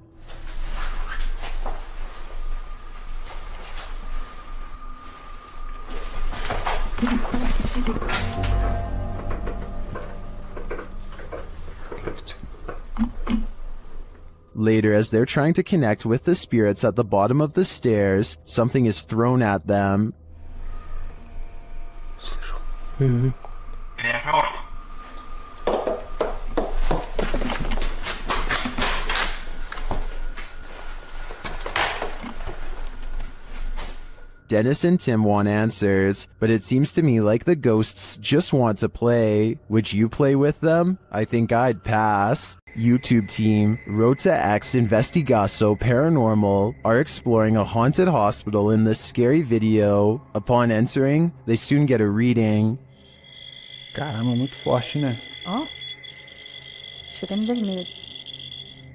Speaker 1: Later, as they're trying to connect with the spirits at the bottom of the stairs, something is thrown at them. Dennis and Tim want answers, but it seems to me like the ghosts just want to play. Would you play with them? I think I'd pass. YouTube team Rota X Investigaso Paranormal are exploring a haunted hospital in this scary video. Upon entering, they soon get a reading.
Speaker 6: Caramba, muito forte, né?
Speaker 19: Ó, chegando vermelho.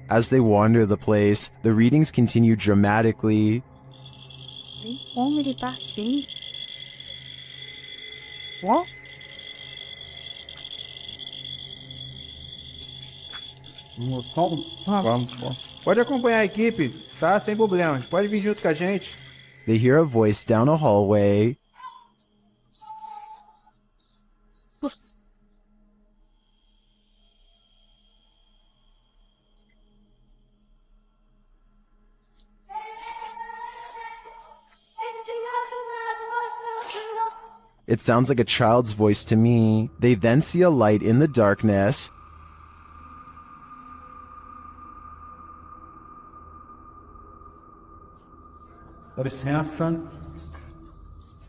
Speaker 1: As they wander the place, the readings continue dramatically.
Speaker 19: Tem como ele tá assim?
Speaker 24: Ó.
Speaker 6: Vamos.
Speaker 11: Pode acompanhar a equipe, tá? Sem problemas. Pode vir junto com a gente.
Speaker 1: They hear a voice down a hallway. It sounds like a child's voice to me. They then see a light in the darkness.
Speaker 24: Dá licença.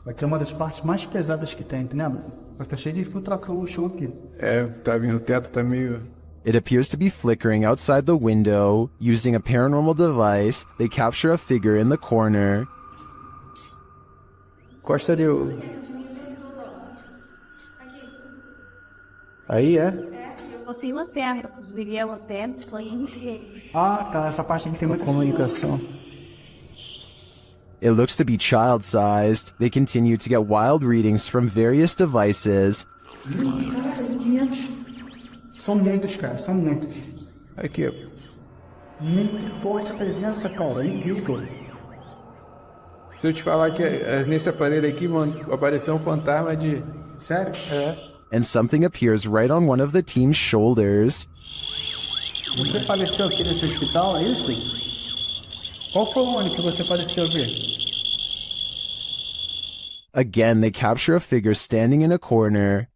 Speaker 24: Vai ter uma das partes mais pesadas que tem, entendeu? Vai estar cheio de infiltração no chão aqui.
Speaker 11: É, tá vindo, o teto tá meio...
Speaker 1: It appears to be flickering outside the window. Using a paranormal device, they capture a figure in the corner.
Speaker 11: Costa ali o... Aí é?
Speaker 19: Você lanterna, liga lanterna,
Speaker 24: Ah, tá. Essa parte aqui tem muita comunicação.
Speaker 1: It looks to be child-sized. They continue to get wild readings from various devices.
Speaker 24: São muitos, cara. São muitos.
Speaker 11: Aqui, ó.
Speaker 24: Muito forte a presença, cara. É incrível.
Speaker 11: Se eu te falar que nesse aparelho aqui, mano, apareceu um fantasma de...
Speaker 24: Sério?
Speaker 11: É.
Speaker 1: And something appears right on one of the team's shoulders.
Speaker 24: Você faleceu aqui nesse hospital, é isso? Qual foi o ano que você faleceu aqui?
Speaker 1: Again, they capture a figure standing in a corner.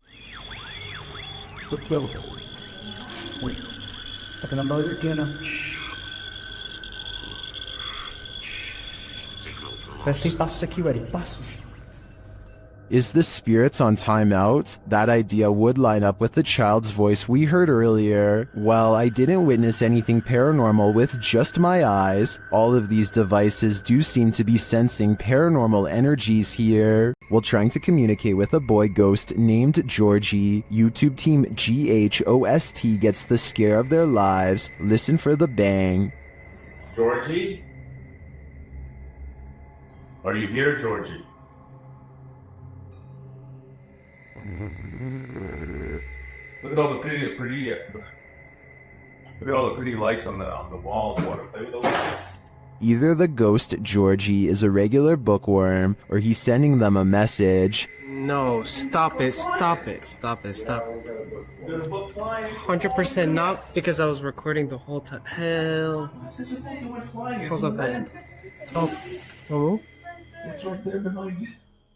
Speaker 24: Tá vendo a barulho aqui, né? Parece que tem passos aqui, velho. Passos.
Speaker 1: Is the spirits on timeout? That idea would line up with the child's voice we heard earlier. Well, I didn't witness anything paranormal with just my eyes. All of these devices do seem to be sensing paranormal energies here. While trying to communicate with a boy ghost named Georgie, YouTube team GHOST gets the scare of their lives. Listen for the bang.
Speaker 4: Georgie? Are you here, Georgie? Look at all the pretty lights on the walls. What are those lights?
Speaker 1: Either the ghost Georgie is a regular bookworm, or he's sending them a message.
Speaker 18: No, stop it, stop it, stop it, stop. 100% not, because I was recording the whole time. Hell. What's up there? Oh.
Speaker 4: What's right there behind you?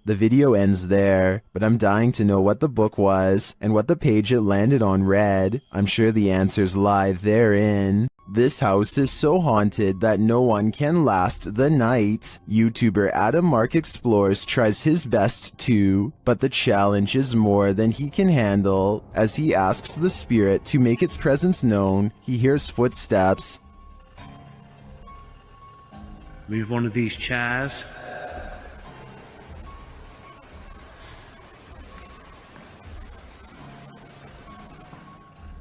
Speaker 1: The video ends there, but I'm dying to know what the book was and what the page it landed on read. I'm sure the answers lie therein. This house is so haunted that no one can last the night. YouTuber Adam Mark Explores tries his best too, but the challenge is more than he can handle. As he asks the spirit to make its presence known, he hears footsteps.
Speaker 17: Move one of these chairs.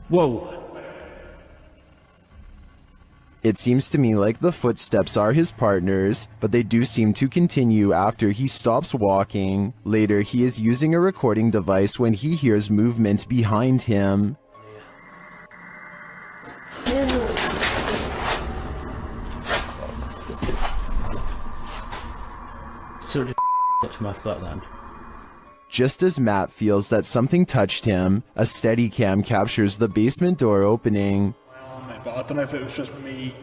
Speaker 17: Whoa.
Speaker 1: It seems to me like the footsteps are his partners, but they do seem to continue after he stops walking. Later, he is using a recording device when he hears movement behind him.
Speaker 17: So did touch my foot then?
Speaker 1: Just as Matt feels that something touched him, a Steadicam captures the basement door opening.
Speaker 12: But I don't know if it was just me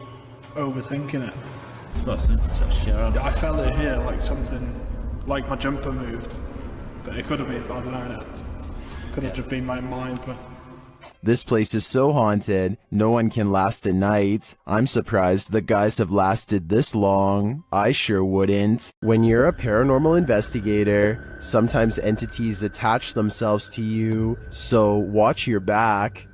Speaker 12: overthinking it.
Speaker 17: Got sense touch, yeah.
Speaker 12: I felt it here, like something, like my jumper moved. But it could have been, but I don't know. Could have just been my mind, but...
Speaker 1: This place is so haunted, no one can last a night. I'm surprised the guys have lasted this long. I sure wouldn't. When you're a paranormal investigator, sometimes entities attach themselves to you, so watch your back.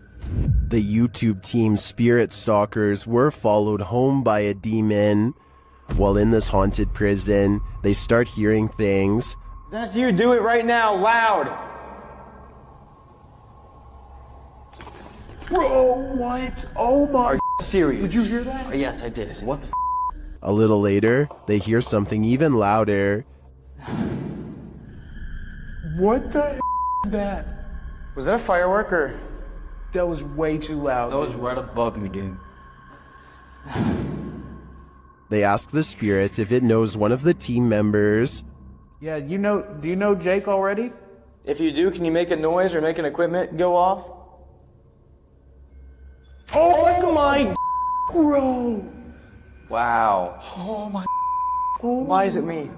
Speaker 1: The YouTube team Spirit Stalkers were followed home by a demon. While in this haunted prison, they start hearing things.
Speaker 10: That's you, do it right now, loud!
Speaker 12: Bro, what? Oh my...
Speaker 10: Are you serious?
Speaker 12: Did you hear that?
Speaker 10: Yes, I did. What the
Speaker 1: A little later, they hear something even louder.
Speaker 12: What the is that?
Speaker 10: Was that a firework or...
Speaker 12: That was way too loud.
Speaker 10: That was right above me, dude.
Speaker 1: They ask the spirit if it knows one of the team members.
Speaker 18: Yeah, do you know Jake already?
Speaker 10: If you do, can you make a noise or make an equipment go off? Oh my bro! Wow. Oh my. Why is it me?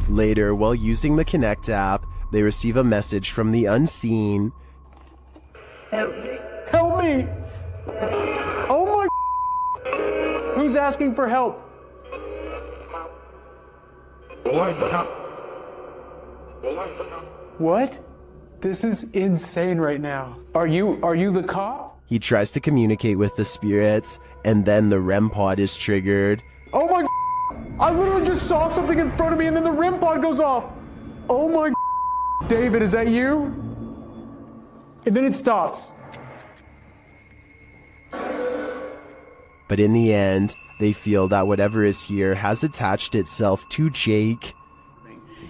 Speaker 1: Later, while using the Connect app, they receive a message from the unseen.
Speaker 18: Help me! Oh my. Who's asking for help? What? This is insane right now. Are you the cop?
Speaker 1: He tries to communicate with the spirits, and then the REM pod is triggered.
Speaker 18: Oh my. I literally just saw something in front of me and then the REM pod goes off. Oh my. David, is that you? And then it stops.
Speaker 1: But in the end, they feel that whatever is here has attached itself to Jake.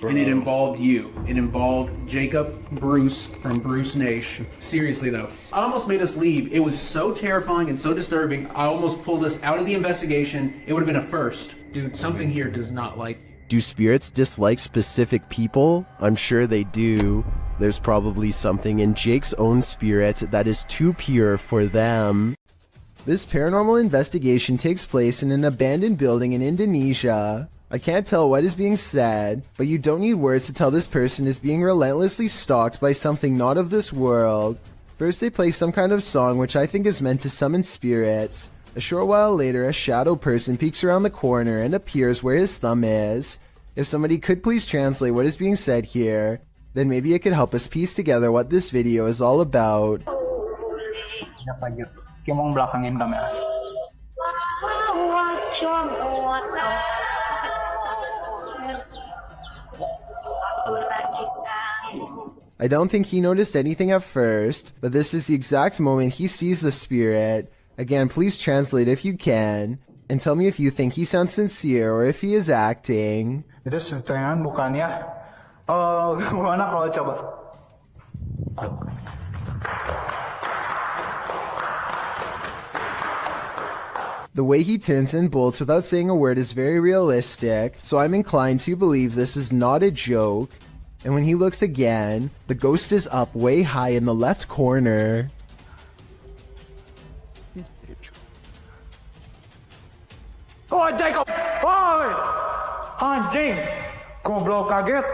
Speaker 18: And it involved you. It involved Jacob Bruce from Bruce Nation. Seriously though, I almost made us leave. It was so terrifying and so disturbing. I almost pulled us out of the investigation. It would have been a first. Dude, something here does not like you.
Speaker 1: Do spirits dislike specific people? I'm sure they do. There's probably something in Jake's own spirit that is too pure for them. This paranormal investigation takes place in an abandoned building in Indonesia. I can't tell what is being said, but you don't need words to tell this person is being relentlessly stalked by something not of this world. First they play some kind of song which I think is meant to summon spirits. A short while later, a shadow person peeks around the corner and appears where his thumb is. If somebody could please translate what is being said here, then maybe it could help us piece together what this video is all about. I don't think he noticed anything at first, but this is the exact moment he sees the spirit. Again, please translate if you can, and tell me if you think he sounds sincere or if he is acting.
Speaker 21: Itu setengah bukannya. Gimana kalau coba?
Speaker 1: The way he turns and bolts without saying a word is very realistic, so I'm inclined to believe this is not a joke. And when he looks again, the ghost is up way high in the left corner.
Speaker 21: Oh, Jacob! Oh, anjing! Goblok kaget.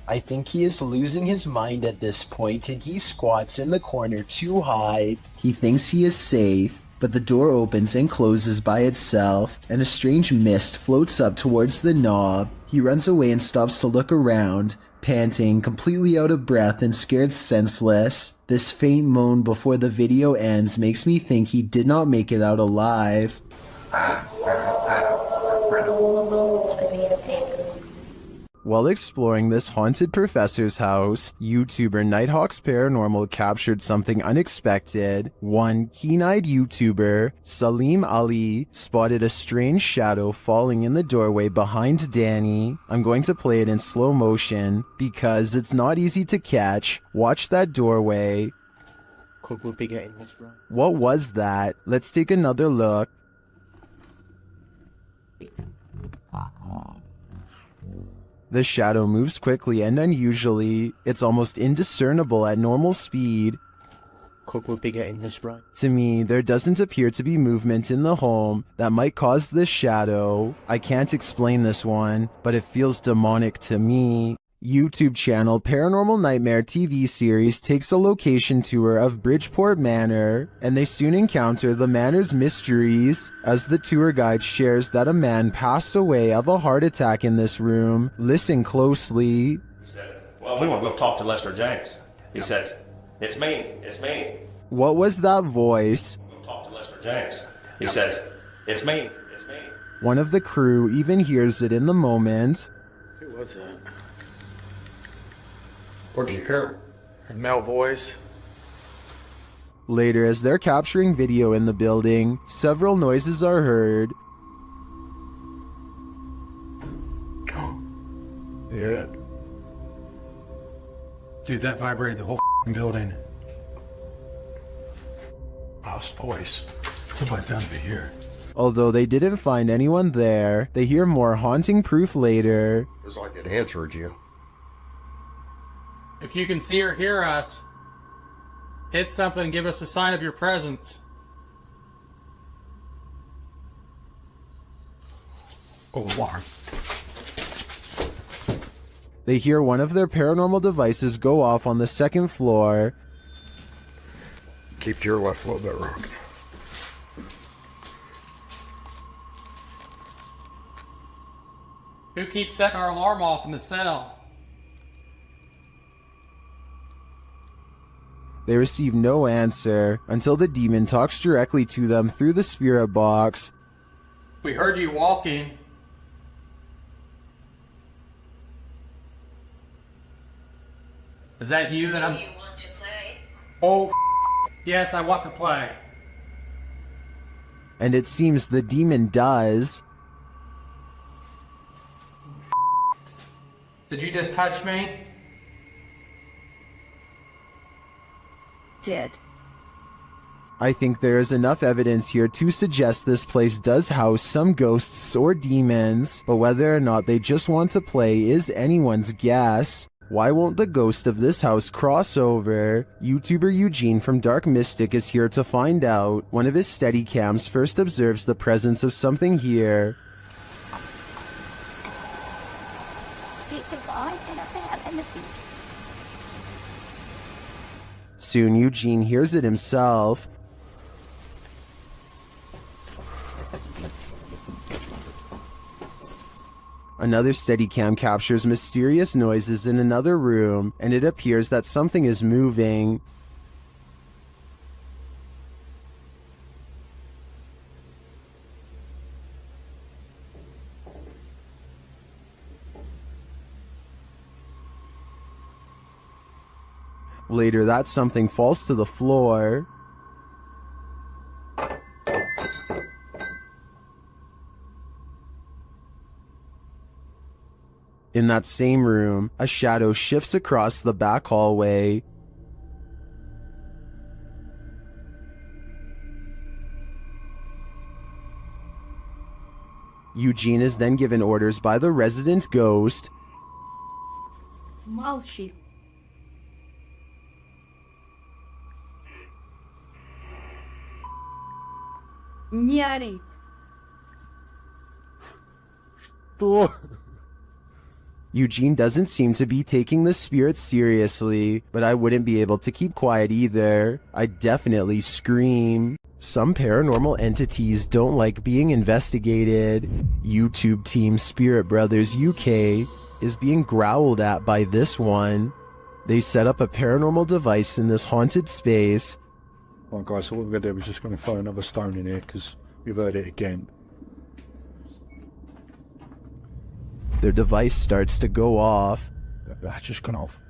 Speaker 1: I think he is losing his mind at this point and he squats in the corner to hide. He thinks he is safe, but the door opens and closes by itself, and a strange mist floats up towards the knob. He runs away and stops to look around, panting, completely out of breath and scared senseless. This faint moan before the video ends makes me think he did not make it out alive. While exploring this haunted professor's house, YouTuber Nighthawk's Paranormal captured something unexpected. One keen-eyed YouTuber, Salim Ali, spotted a strange shadow falling in the doorway behind Danny. I'm going to play it in slow motion because it's not easy to catch. Watch that doorway. What was that? Let's take another look. The shadow moves quickly and unusually. It's almost indiscernible at normal speed. To me, there doesn't appear to be movement in the home that might cause this shadow. I can't explain this one, but it feels demonic to me. YouTube channel Paranormal Nightmare TV series takes a location tour of Bridgeport Manor, and they soon encounter the manor's mysteries as the tour guide shares that a man passed away of a heart attack in this room. Listen closely.
Speaker 4: He said, well, we want to go talk to Lester James. He says, it's me.
Speaker 1: What was that voice?
Speaker 4: We'll talk to Lester James. He says, it's me.
Speaker 1: One of the crew even hears it in the moment.
Speaker 5: Who was that? What did you hear? A male voice.
Speaker 1: Later, as they're capturing video in the building, several noises are heard.
Speaker 5: Yeah. Dude, that vibrated the whole building. Lost voice. Somebody's bound to be here.
Speaker 1: Although they didn't find anyone there, they hear more haunting proof later.
Speaker 24: It's like it answered you.
Speaker 5: If you can see or hear us, hit something and give us a sign of your presence.
Speaker 24: Oh, wow.
Speaker 1: They hear one of their paranormal devices go off on the second floor.
Speaker 24: Keep to your left a little bit, Rock.
Speaker 5: Who keeps setting our alarm off in the cell?
Speaker 1: They receive no answer until the demon talks directly to them through the spirit box.
Speaker 5: We heard you walking. Is that you that I'm...
Speaker 8: Do you want to play?
Speaker 5: Oh, yes, I want to play.
Speaker 1: And it seems the demon does.
Speaker 5: Did you just touch me?
Speaker 8: Did.
Speaker 1: I think there is enough evidence here to suggest this place does house some ghosts or demons, but whether or not they just want to play is anyone's guess. Why won't the ghost of this house cross over? YouTuber Eugene from Dark Mystic is here to find out. One of his Steadicams first observes the presence of something here. Soon Eugene hears it himself. Another Steadicam captures mysterious noises in another room, and it appears that something is moving. Later, that something falls to the floor. In that same room, a shadow shifts across the back hallway. Eugene is then given orders by the resident ghost.
Speaker 19: Молчи. Не ори.
Speaker 1: Eugene doesn't seem to be taking the spirit seriously, but I wouldn't be able to keep quiet either. I'd definitely scream. Some paranormal entities don't like being investigated. YouTube team Spirit Brothers UK is being growled at by this one. They set up a paranormal device in this haunted space.
Speaker 24: Right guys, so what we're going to do is just going to throw another stone in here because we've heard it again.
Speaker 1: Their device starts to go off.
Speaker 24: That's just gone off.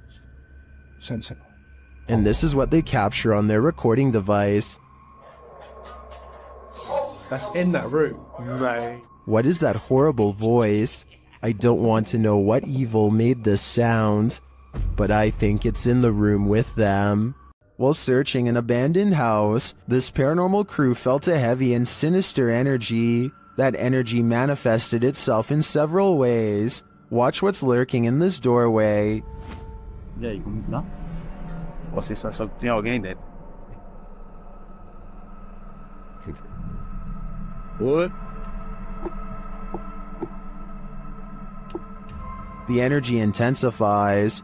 Speaker 24: Sensible.
Speaker 1: And this is what they capture on their recording device.
Speaker 12: That's in that room. Right.
Speaker 1: What is that horrible voice? I don't want to know what evil made this sound, but I think it's in the room with them. While searching an abandoned house, this paranormal crew felt a heavy and sinister energy. That energy manifested itself in several ways. Watch what's lurking in this doorway.
Speaker 6: E aí, como tá? Ou a sensação que tem alguém dentro?
Speaker 24: What?
Speaker 1: The energy intensifies.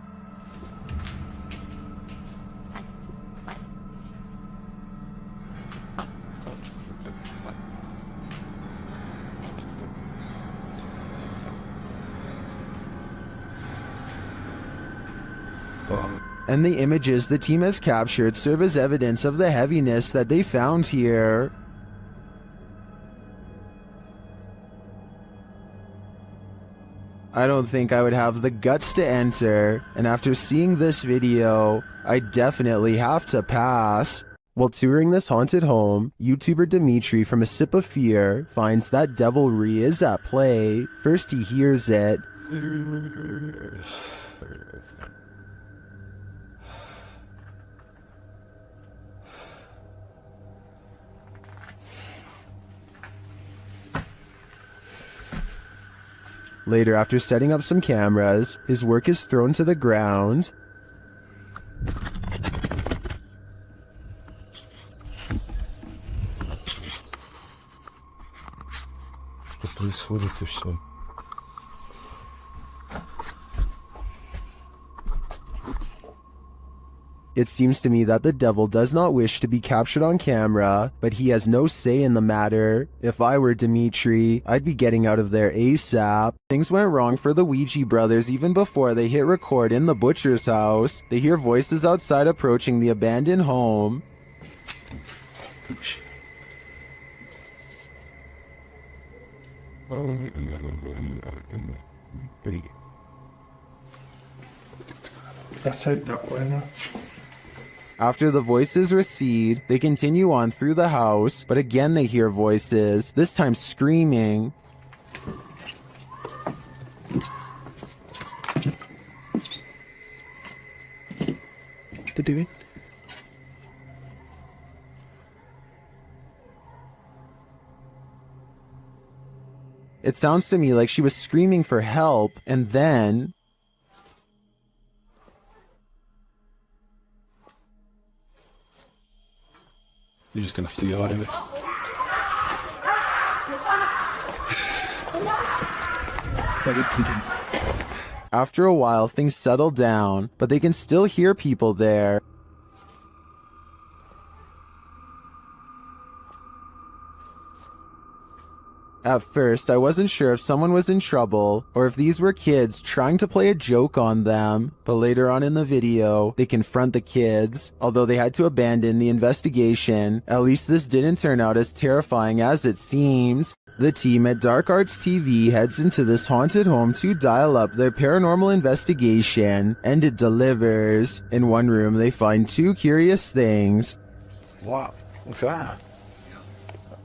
Speaker 1: And the images the team has captured serve as evidence of the heaviness that they found here. I don't think I would have the guts to enter, and after seeing this video, I definitely have to pass. While touring this haunted home, YouTuber Dimitri from A Sip of Fear finds that devilry is at play. First he hears it. Later, after setting up some cameras, his work is thrown to the ground. It seems to me that the devil does not wish to be captured on camera, but he has no say in the matter. If I were Dimitri, I'd be getting out of there ASAP. Things went wrong for the Ouija brothers even before they hit record in the butcher's house. They hear voices outside approaching the abandoned home.
Speaker 24: That's out that way now.
Speaker 1: After the voices recede, they continue on through the house, but again they hear voices, this time screaming.
Speaker 24: What they doing?
Speaker 1: It sounds to me like she was screaming for help, and then...
Speaker 24: You're just gonna have to go out of it.
Speaker 1: After a while, things settle down, but they can still hear people there. At first, I wasn't sure if someone was in trouble or if these were kids trying to play a joke on them, but later on in the video, they confront the kids. Although they had to abandon the investigation, at least this didn't turn out as terrifying as it seems. The team at Dark Arts TV heads into this haunted home to dial up their paranormal investigation, and it delivers. In one room, they find two curious things.
Speaker 24: What? Look at that.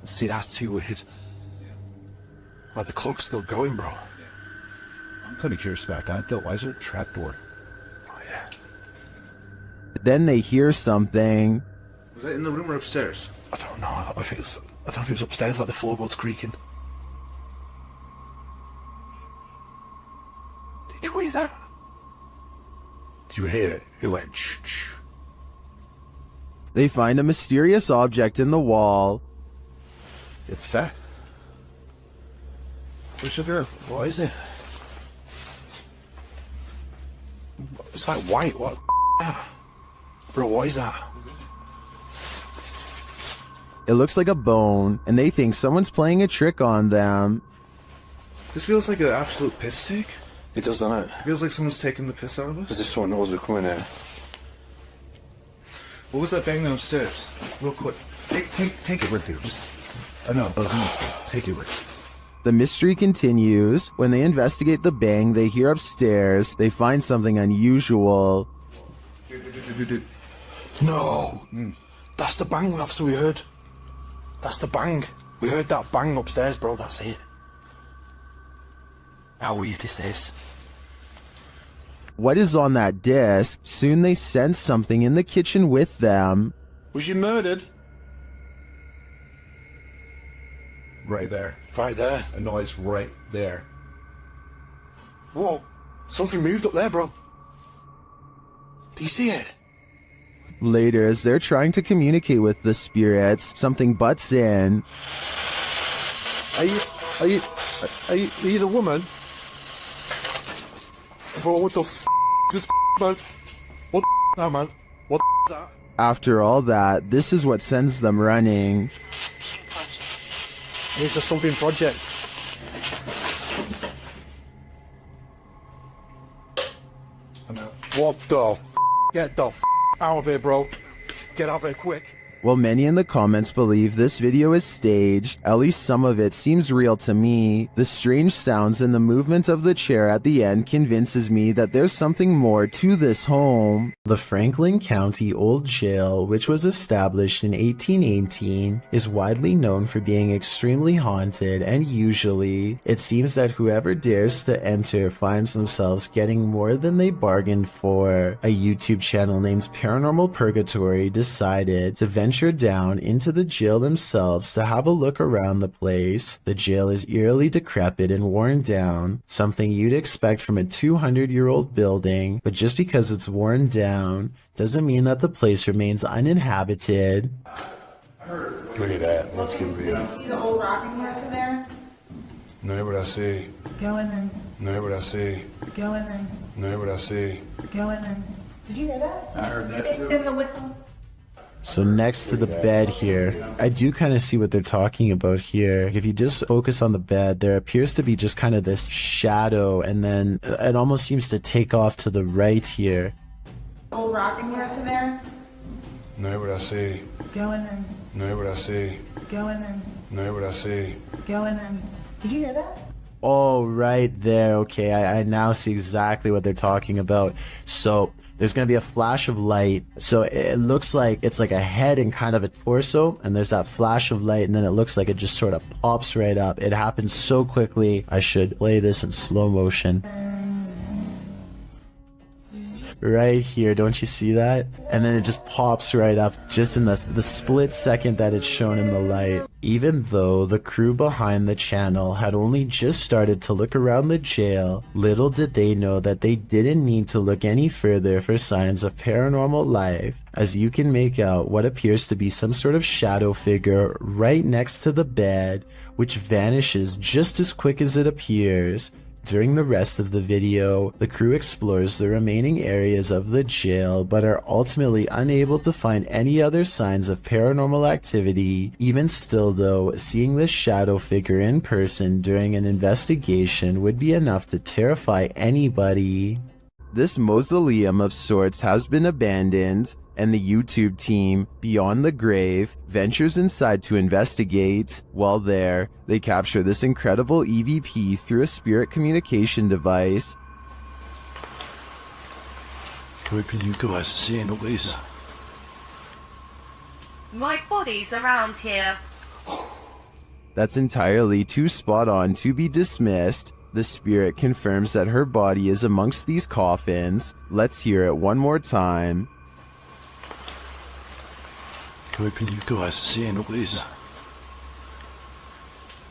Speaker 24: See, that's too weird. Like the clock's still going, bro.
Speaker 13: I'm kind of curious about that, though. Why is there a trapdoor?
Speaker 24: Oh, yeah.
Speaker 1: Then they hear something.
Speaker 24: Was that in the room or upstairs? I don't know. I don't know if it was upstairs, like the floorboards creaking. Did you hear that? Did you hear it? It went shh, shh.
Speaker 1: They find a mysterious object in the wall.
Speaker 24: It's that. What is it? It's like white. What? Bro, what is that?
Speaker 1: It looks like a bone, and they think someone's playing a trick on them.
Speaker 24: This feels like an absolute piss take. It does, doesn't it? It feels like someone's taking the piss out of us. As if someone knows we're coming here. What was that bang downstairs? Real quick. Take it with you. I know. Take it with you.
Speaker 1: The mystery continues. When they investigate the bang they hear upstairs, they find something unusual.
Speaker 24: No! That's the bang we heard. That's the bang. We heard that bang upstairs, bro. That's it. How weird is this?
Speaker 1: What is on that disc? Soon they sense something in the kitchen with them.
Speaker 24: Was you murdered? Right there. Right there.
Speaker 13: A noise right there.
Speaker 24: Whoa. Something moved up there, bro. Do you see it?
Speaker 1: Later, as they're trying to communicate with the spirits, something butts in.
Speaker 24: Are you the woman? Bro, what the f*** is this man? What the now, man? What the is that?
Speaker 1: After all that, this is what sends them running.
Speaker 24: It's a something project. What the f***? Get the f*** out of here, bro. Get out of here quick.
Speaker 1: While many in the comments believe this video is staged, at least some of it seems real to me. The strange sounds and the movement of the chair at the end convinces me that there's something more to this home. The Franklin County Old Jail, which was established in 1818, is widely known for being extremely haunted, and usually, it seems that whoever dares to enter finds themselves getting more than they bargained for. A YouTube channel named Paranormal Purgatory decided to venture venture down into the jail themselves to have a look around the place. The jail is eerily decrepit and worn down, something you'd expect from a 200-year-old building, but just because it's worn down doesn't mean that the place remains uninhabited.
Speaker 9: Look at that. Let's give it a
Speaker 25: See the old rocking horse in there?
Speaker 9: No, what I see.
Speaker 25: Go in there.
Speaker 9: No, what I see.
Speaker 25: Go in there.
Speaker 9: No, what I see.
Speaker 25: Go in there. Did you hear that?
Speaker 9: I heard that too.
Speaker 25: There was a whistle.
Speaker 1: So next to the bed here, I do kind of see what they're talking about here. If you just focus on the bed, there appears to be just kind of this shadow, and then it almost seems to take off to the right here.
Speaker 25: Old rocking horse in there?
Speaker 9: No, what I see.
Speaker 25: Go in there.
Speaker 9: No, what I see.
Speaker 25: Go in there.
Speaker 9: No, what I see.
Speaker 25: Go in there. Did you hear that?
Speaker 1: Oh, right there. Okay, I now see exactly what they're talking about. So there's going to be a flash of light. So it looks like it's like a head and kind of a torso, and there's that flash of light, and then it looks like it just sort of pops right up. It happens so quickly. I should play this in slow motion. Right here, don't you see that? And then it just pops right up just in the split second that it's shown in the light. Even though the crew behind the channel had only just started to look around the jail, little did they know that they didn't need to look any further for signs of paranormal life, as you can make out what appears to be some sort of shadow figure right next to the bed, which vanishes just as quick as it appears. During the rest of the video, the crew explores the remaining areas of the jail, but are ultimately unable to find any other signs of paranormal activity. Even still though, seeing this shadow figure in person during an investigation would be enough to terrify anybody. This mausoleum of sorts has been abandoned, and the YouTube team, Beyond the Grave, ventures inside to investigate. While there, they capture this incredible EVP through a spirit communication device.
Speaker 8: My body's around here.
Speaker 1: That's entirely too spot on to be dismissed. The spirit confirms that her body is amongst these coffins. Let's hear it one more time.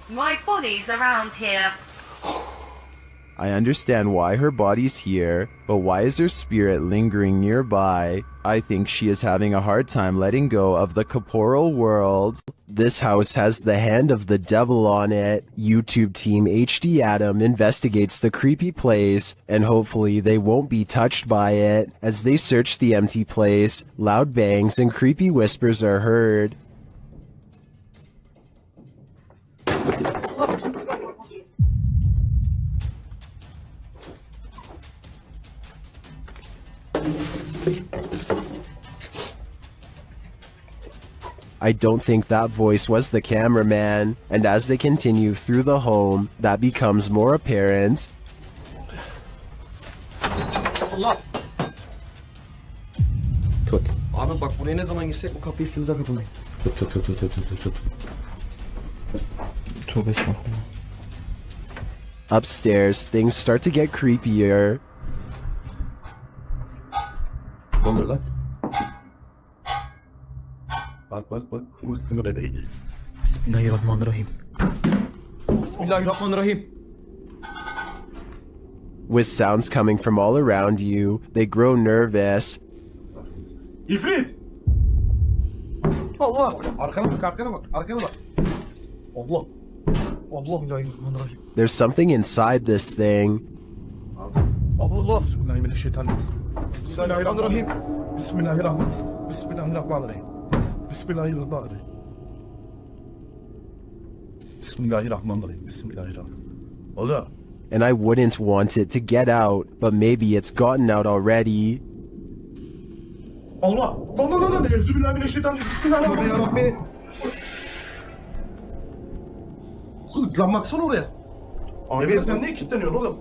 Speaker 8: My body's around here.
Speaker 1: I understand why her body's here, but why is her spirit lingering nearby? I think she is having a hard time letting go of the corporeal world. This house has the hand of the devil on it. YouTube team HD Adam investigates the creepy place, and hopefully they won't be touched by it. As they search the empty place, loud bangs and creepy whispers are heard. I don't think that voice was the cameraman, and as they continue through the home, that becomes more apparent.
Speaker 24: Allah. Tut. Abi bak buraya ne zaman girsek bu kapıyı üstümüze kapamayın. Tut. Tövbe estağfurullah.
Speaker 1: Upstairs, things start to get creepier.
Speaker 24: Ne oluyor lan? Bak. Bismillahirrahmanirrahim. Bismillahirrahmanirrahim.
Speaker 1: With sounds coming from all around you, they grow nervous.
Speaker 24: İfrit! Allah! Arkana bak. Allah! Bismillahirrahmanirrahim.
Speaker 1: There's something inside this thing.
Speaker 24: Allah! Bismillahirrahmanirrahim. Bismillahirrahmanirrahim. Bismillahirrahmanirrahim. Bismillahirrahmanirrahim. Allah.
Speaker 1: And I wouldn't want it to get out, but maybe it's gotten out already.
Speaker 24: Allah. Allah. Bismillahirrahmanirrahim. Bismillahirrahmanirrahim. Lan baksana oraya. Abi sen niye kilitleniyorsun oğlum?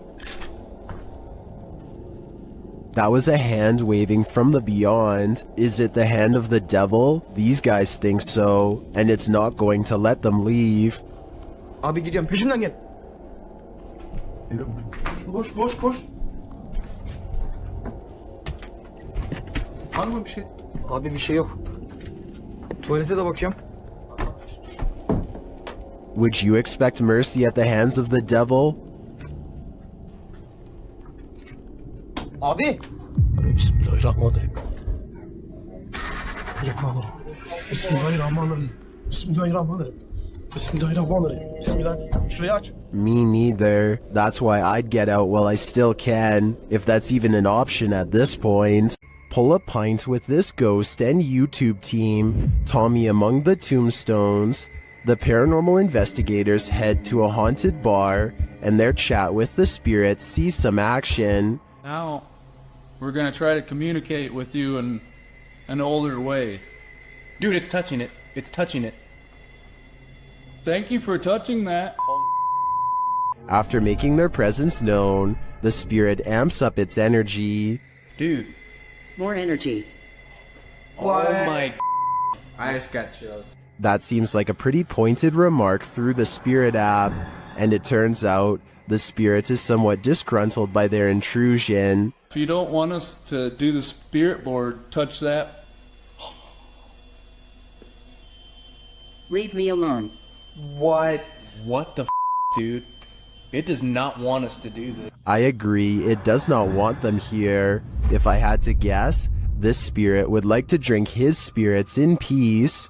Speaker 1: That was a hand waving from the beyond. Is it the hand of the devil? These guys think so, and it's not going to let them leave.
Speaker 24: Abi gidiyorum peşimden gel. Koş. Var mı bir şey? Abi bir şey yok.
Speaker 21: Tuvalete de bakacağım.
Speaker 1: Would you expect mercy at the hands of the devil?
Speaker 21: Abi. Bismillahirrahmanirrahim. Bismillahirrahmanirrahim. Bismillahirrahmanirrahim. Bismillahirrahmanirrahim. Bismillah. Şurayı aç.
Speaker 1: Me neither. That's why I'd get out while I still can, if that's even an option at this point. Pull a pint with this ghost and YouTube team, Tommy among the tombstones. The paranormal investigators head to a haunted bar, and their chat with the spirits sees some action.
Speaker 14: Now, we're gonna try to communicate with you in an older way.
Speaker 10: Dude, it's touching it. It's touching it.
Speaker 14: Thank you for touching that.
Speaker 1: After making their presence known, the spirit amps up its energy.
Speaker 10: Dude.
Speaker 2: More energy.
Speaker 10: What? Oh my.
Speaker 5: I just got chills.
Speaker 1: That seems like a pretty pointed remark through the spirit app, and it turns out the spirit is somewhat disgruntled by their intrusion.
Speaker 14: If you don't want us to do the spirit board, touch that.
Speaker 2: Leave me alone.
Speaker 10: What? What the dude? It does not want us to do this.
Speaker 1: I agree, it does not want them here. If I had to guess, this spirit would like to drink his spirits in peace.